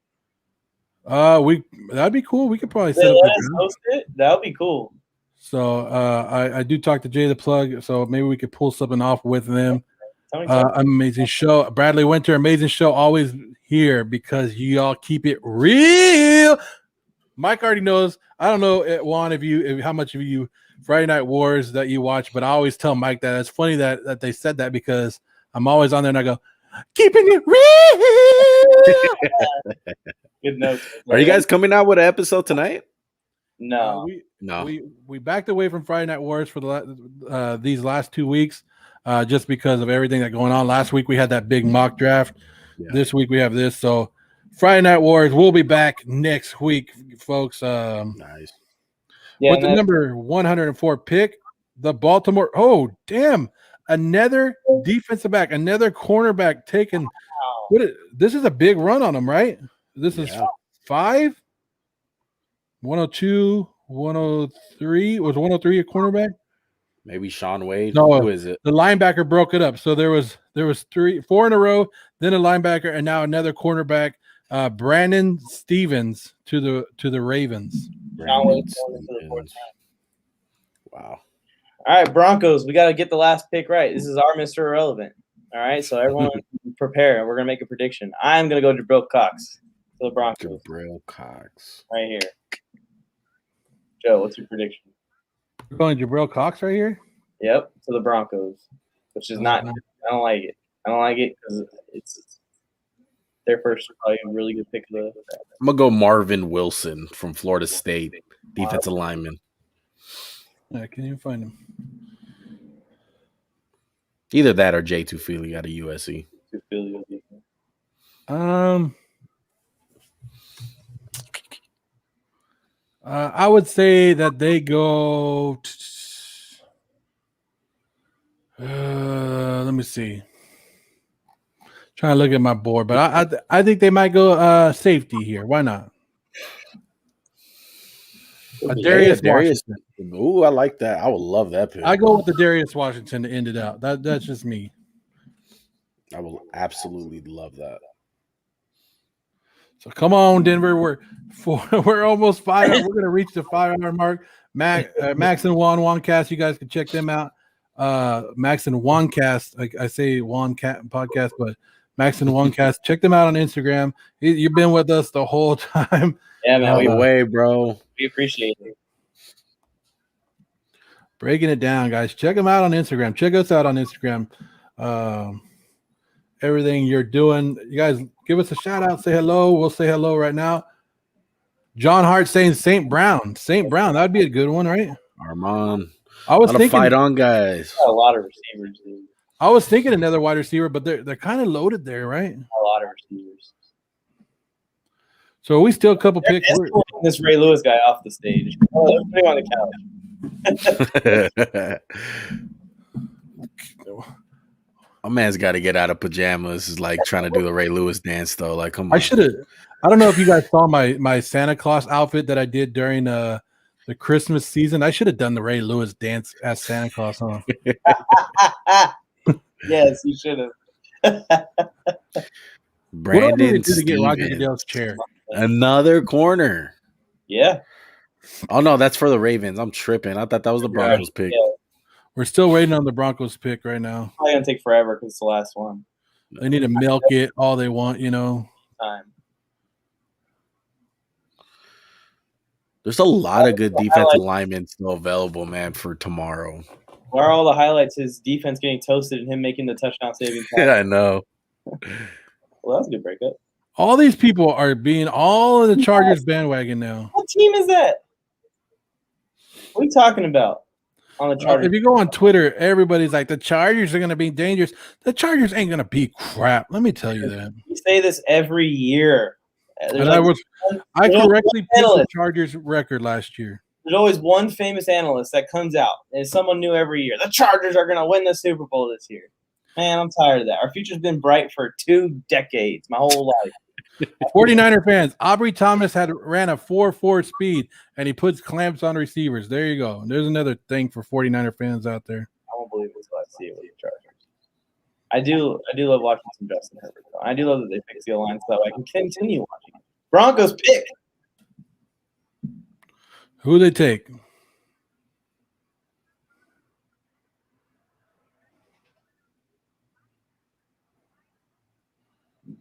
That'd be cool. We could probably set up host it. That would be cool. So I do talk to Jay the Plug, so maybe we could pull something off with them. Amazing show. Bradley Winter, amazing show. Always here because you all keep it real. Mike already knows. I don't know, Juan, how much of you Friday Night Wars that you watch, but I always tell Mike that it's funny that they said that because I'm always on there and I go, keeping it real. Good notes. Are you guys coming out with an episode tonight? No. We backed away from Friday Night Wars for these last 2 weeks, just because of everything that's going on. Last week we had that big mock draft. Yeah. This week we have this. So Friday Night Wars will be back next week, folks. Nice. Yeah, with the number 104 pick, the Baltimore. Oh, damn! Another defensive back, another cornerback taken. This is a big run on them, right? This is 5. 102, 103. Was 103 a cornerback? Maybe Sean Wade. No, who is it? The linebacker broke it up. So there was 4 in a row, then a linebacker, and now another cornerback. Brandon Stevens to the Ravens. Wow. All right, Broncos. We got to get the last pick right. This is our Mr. Irrelevant. All right, so everyone prepare. We're gonna make a prediction. I'm gonna go Jabril Cox to the Broncos. Jabril Cox. Right here. Joe, what's your prediction? We're going Jabril Cox right here? Yep, to the Broncos, which is not – I don't like it. I don't like it because it's their first probably a really good pick of the draft. I'm going to go Marvin Wilson from Florida State, defensive lineman. Yeah, can you find him? Either that or Jay Tufili out of USC. I would say that they go. Let me see. Trying to look at my board, but I think they might go safety here. Why not? Darius Washington. Ooh, I like that. I would love that pick. I go with the Darius Washington to end it out. That's just me. I will absolutely love that. So come on, Denver. We're almost 5 hours. We're gonna reach the 5 hour mark. Max and Juan Cast. You guys can check them out. Max and Juan Cast. I say Juan Cat podcast, but Max and Juan Cast. Check them out on Instagram. You've been with us the whole time. Yeah, man. No way, bro. We appreciate it. Breaking it down, guys. Check them out on Instagram. Check us out on Instagram. Everything you're doing, you guys give us a shout out. Say hello. We'll say hello right now. John Hart saying St. Brown. St. Brown. That'd be a good one, right? Armand. I was thinking fight on, guys. A lot of receivers. Dude. I was thinking another wide receiver, but they're kind of loaded there, right? A lot of receivers. So are we still a couple picks? This Ray Lewis guy off the stage. Oh, let's put him on the couch. My man's got to get out of pajamas. Is like trying to do the Ray Lewis dance, though. Like, come on. I should have. I don't know if you guys saw my Santa Claus outfit that I did during the Christmas season. I should have done the Ray Lewis dance as Santa Claus, huh? Yes, you should have. Brandon to get Roger Stevens. Goodell's chair. Another corner. Yeah. Oh no, that's for the Ravens. I'm tripping. I thought that was the Broncos pick. Yeah. We're still waiting on the Broncos pick right now. Probably gonna take forever because it's the last one. They need to milk it all they want, Time. There's a lot of good defensive linemen still available, man, for tomorrow. Where are all the highlights? His defense getting toasted and him making the touchdown saving. Yeah, I know. Well, that's a good breakup. All these people are being all in the Chargers bandwagon now. What team is that? What are you talking about on the Chargers? If you go on Twitter, everybody's like, the Chargers are going to be dangerous. The Chargers ain't going to be crap. Let me tell you that. You say this every year. And I correctly picked the Chargers record last year. There's always one famous analyst that comes out, and it's someone new every year. The Chargers are going to win the Super Bowl this year. Man, I'm tired of that. Our future's been bright for 2 decades, my whole life. 49er fans, Aubrey Thomas ran a 4.4 speed, and he puts clamps on receivers. There you go. There's another thing for 49er fans out there. I won't believe this. I see it with the Chargers. I do love watching some Justin Herbert, though. I do love that they fix the line so that I can continue watching. Broncos pick. Who they take?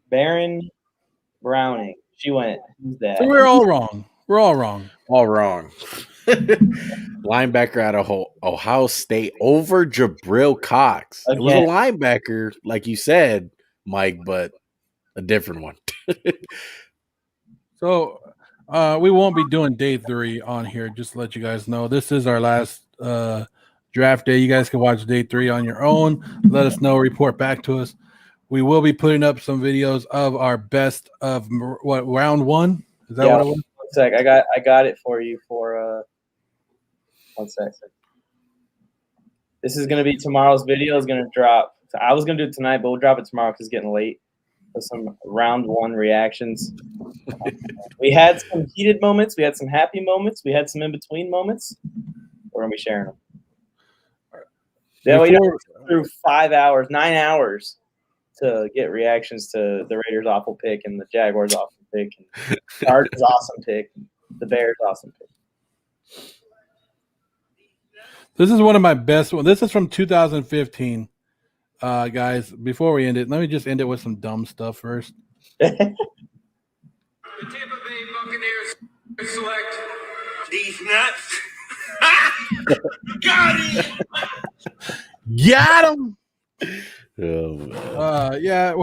Baron Browning. She went. Who's that? So we're all wrong. We're all wrong. All wrong. Linebacker out of Ohio State over Jabril Cox. It was a Again. linebacker, like you said, Mike, but a different one. So we won't be doing day 3 on here. Just to let you guys know, this is our last draft day. You guys can watch day 3 on your own. Let us know. Report back to us. We will be putting up some videos of our best of round 1. Is that what it was? 1 sec. I got it for you for 1 sec. This is gonna be tomorrow's video. Is gonna drop. So I was gonna do it tonight, but we'll drop it tomorrow because it's getting late. With some round 1 reactions. We had some heated moments. We had some happy moments. We had some in between moments. We're gonna be sharing them. Yeah, we through 5 hours, 9 hours to get reactions to the Raiders' awful pick and the Jaguars' awful pick, and the Chargers' awesome pick, and the Bears' awesome pick. This is one of my best ones. This is from 2015. Guys, before we end it, let me just end it with some dumb stuff first. The Tampa Bay Buccaneers select these nuts. Got it. Got him. Oh, man. Yeah,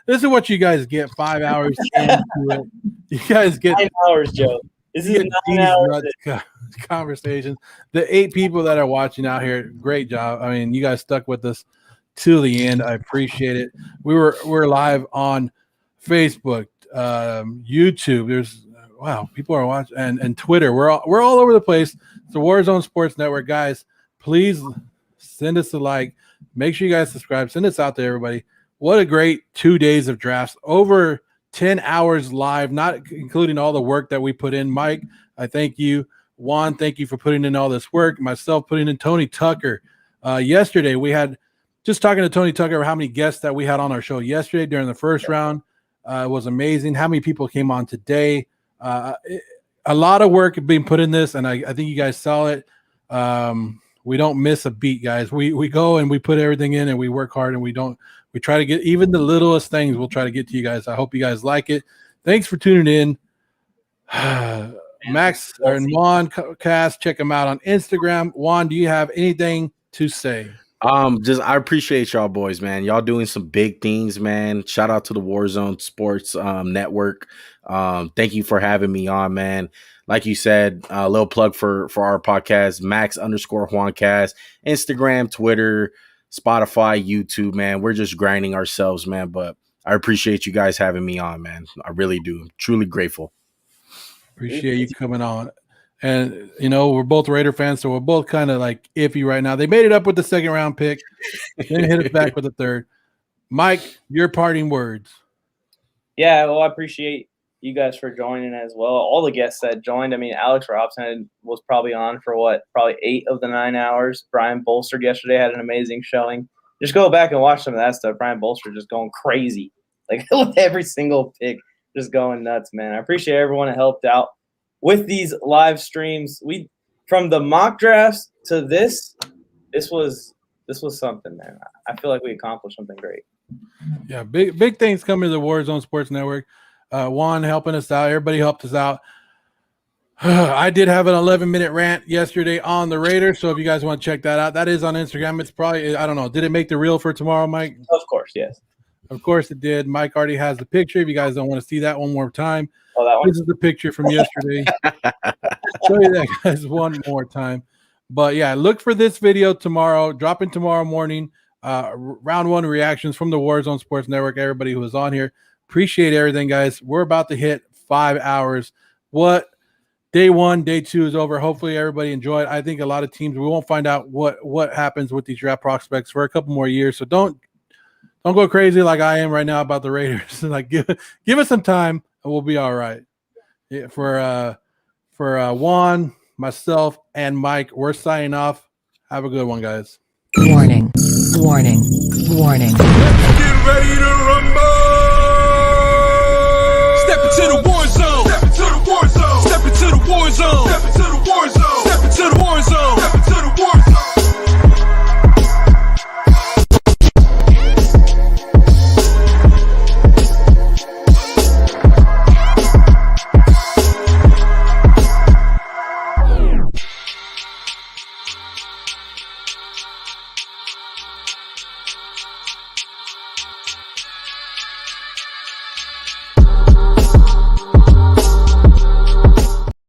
this is what you guys get. 5 hours into it. You guys get 9 hours, Joe. This is 9 hours. Conversations. The 8 people that are watching out here, great job. I mean, you guys stuck with us to the end. I appreciate it. We're live on Facebook, YouTube. There's people are watching, and Twitter. We're all over the place. It's the Warzone Sports Network, guys. Please send us a like. Make sure you guys subscribe. Send us out to everybody. What a great 2 days of drafts. Over 10 hours live, not including all the work that we put in. Mike, I thank you. Juan, thank you for putting in all this work. Myself putting in Tony Tucker. Yesterday we had just talking to Tony Tucker about how many guests that we had on our show yesterday during the first round. It was amazing. How many people came on today? A lot of work being put in this, and I think you guys saw it. We don't miss a beat, guys. We go and we put everything in and we work hard, and we try to get even the littlest things. We'll try to get to you guys. I hope you guys like it. Thanks for tuning in. Max or Juan Cast, check him out on Instagram. Juan, do you have anything to say? I appreciate y'all boys, man. Y'all doing some big things, man. Shout out to the Warzone Sports Network. Thank you for having me on, man. Like you said, a little plug for our podcast, Max_JuanCast, Instagram, Twitter, Spotify, YouTube, man. We're just grinding ourselves, man. But I appreciate you guys having me on, man. I really do. I'm truly grateful. Appreciate you coming on. And, we're both Raider fans, so we're both kind of like iffy right now. They made it up with the second round pick, then hit us back with the third. Mike, your parting words. Yeah, well, I appreciate you guys for joining as well. All the guests that joined. I mean, Alex Robson was probably on for probably 8 of the 9 hours. Brian Bolster yesterday had an amazing showing. Just go back and watch some of that stuff. Brian Bolster just going crazy. Like with every single pick, just going nuts, man. I appreciate everyone that helped out with these live streams. We from the mock drafts to this was something, man. I feel like we accomplished something great. Yeah, big things coming to the Warzone Sports Network. Juan helping us out. Everybody helped us out. I did have an 11-minute rant yesterday on the Raiders, so if you guys want to check that out, that is on Instagram. It's probably, I don't know, did it make the reel for tomorrow, Mike? Of course, yes. Of course it did. Mike already has the picture. If you guys don't want to see that one more time, that one? This is the picture from yesterday. Show you that, guys, one more time. But yeah, look for this video tomorrow. Dropping tomorrow morning. Round 1 reactions from the Warzone Sports Network. Everybody who was on here, appreciate everything, guys. We're about to hit 5 hours. What day 1, day 2 is over. Hopefully everybody enjoyed. I think a lot of teams, we won't find out what happens with these draft prospects for a couple more years. So don't go crazy like I am right now about the Raiders. Like give us some time and we'll be all right. Yeah, for Juan, myself, and Mike, we're signing off. Have a good one, guys. Warning. Warning. Warning. Get ready to rumble. Step into the war zone. Step into the war zone. Step into the war zone. Step into the war zone. Step into the war zone. Step into the war zone.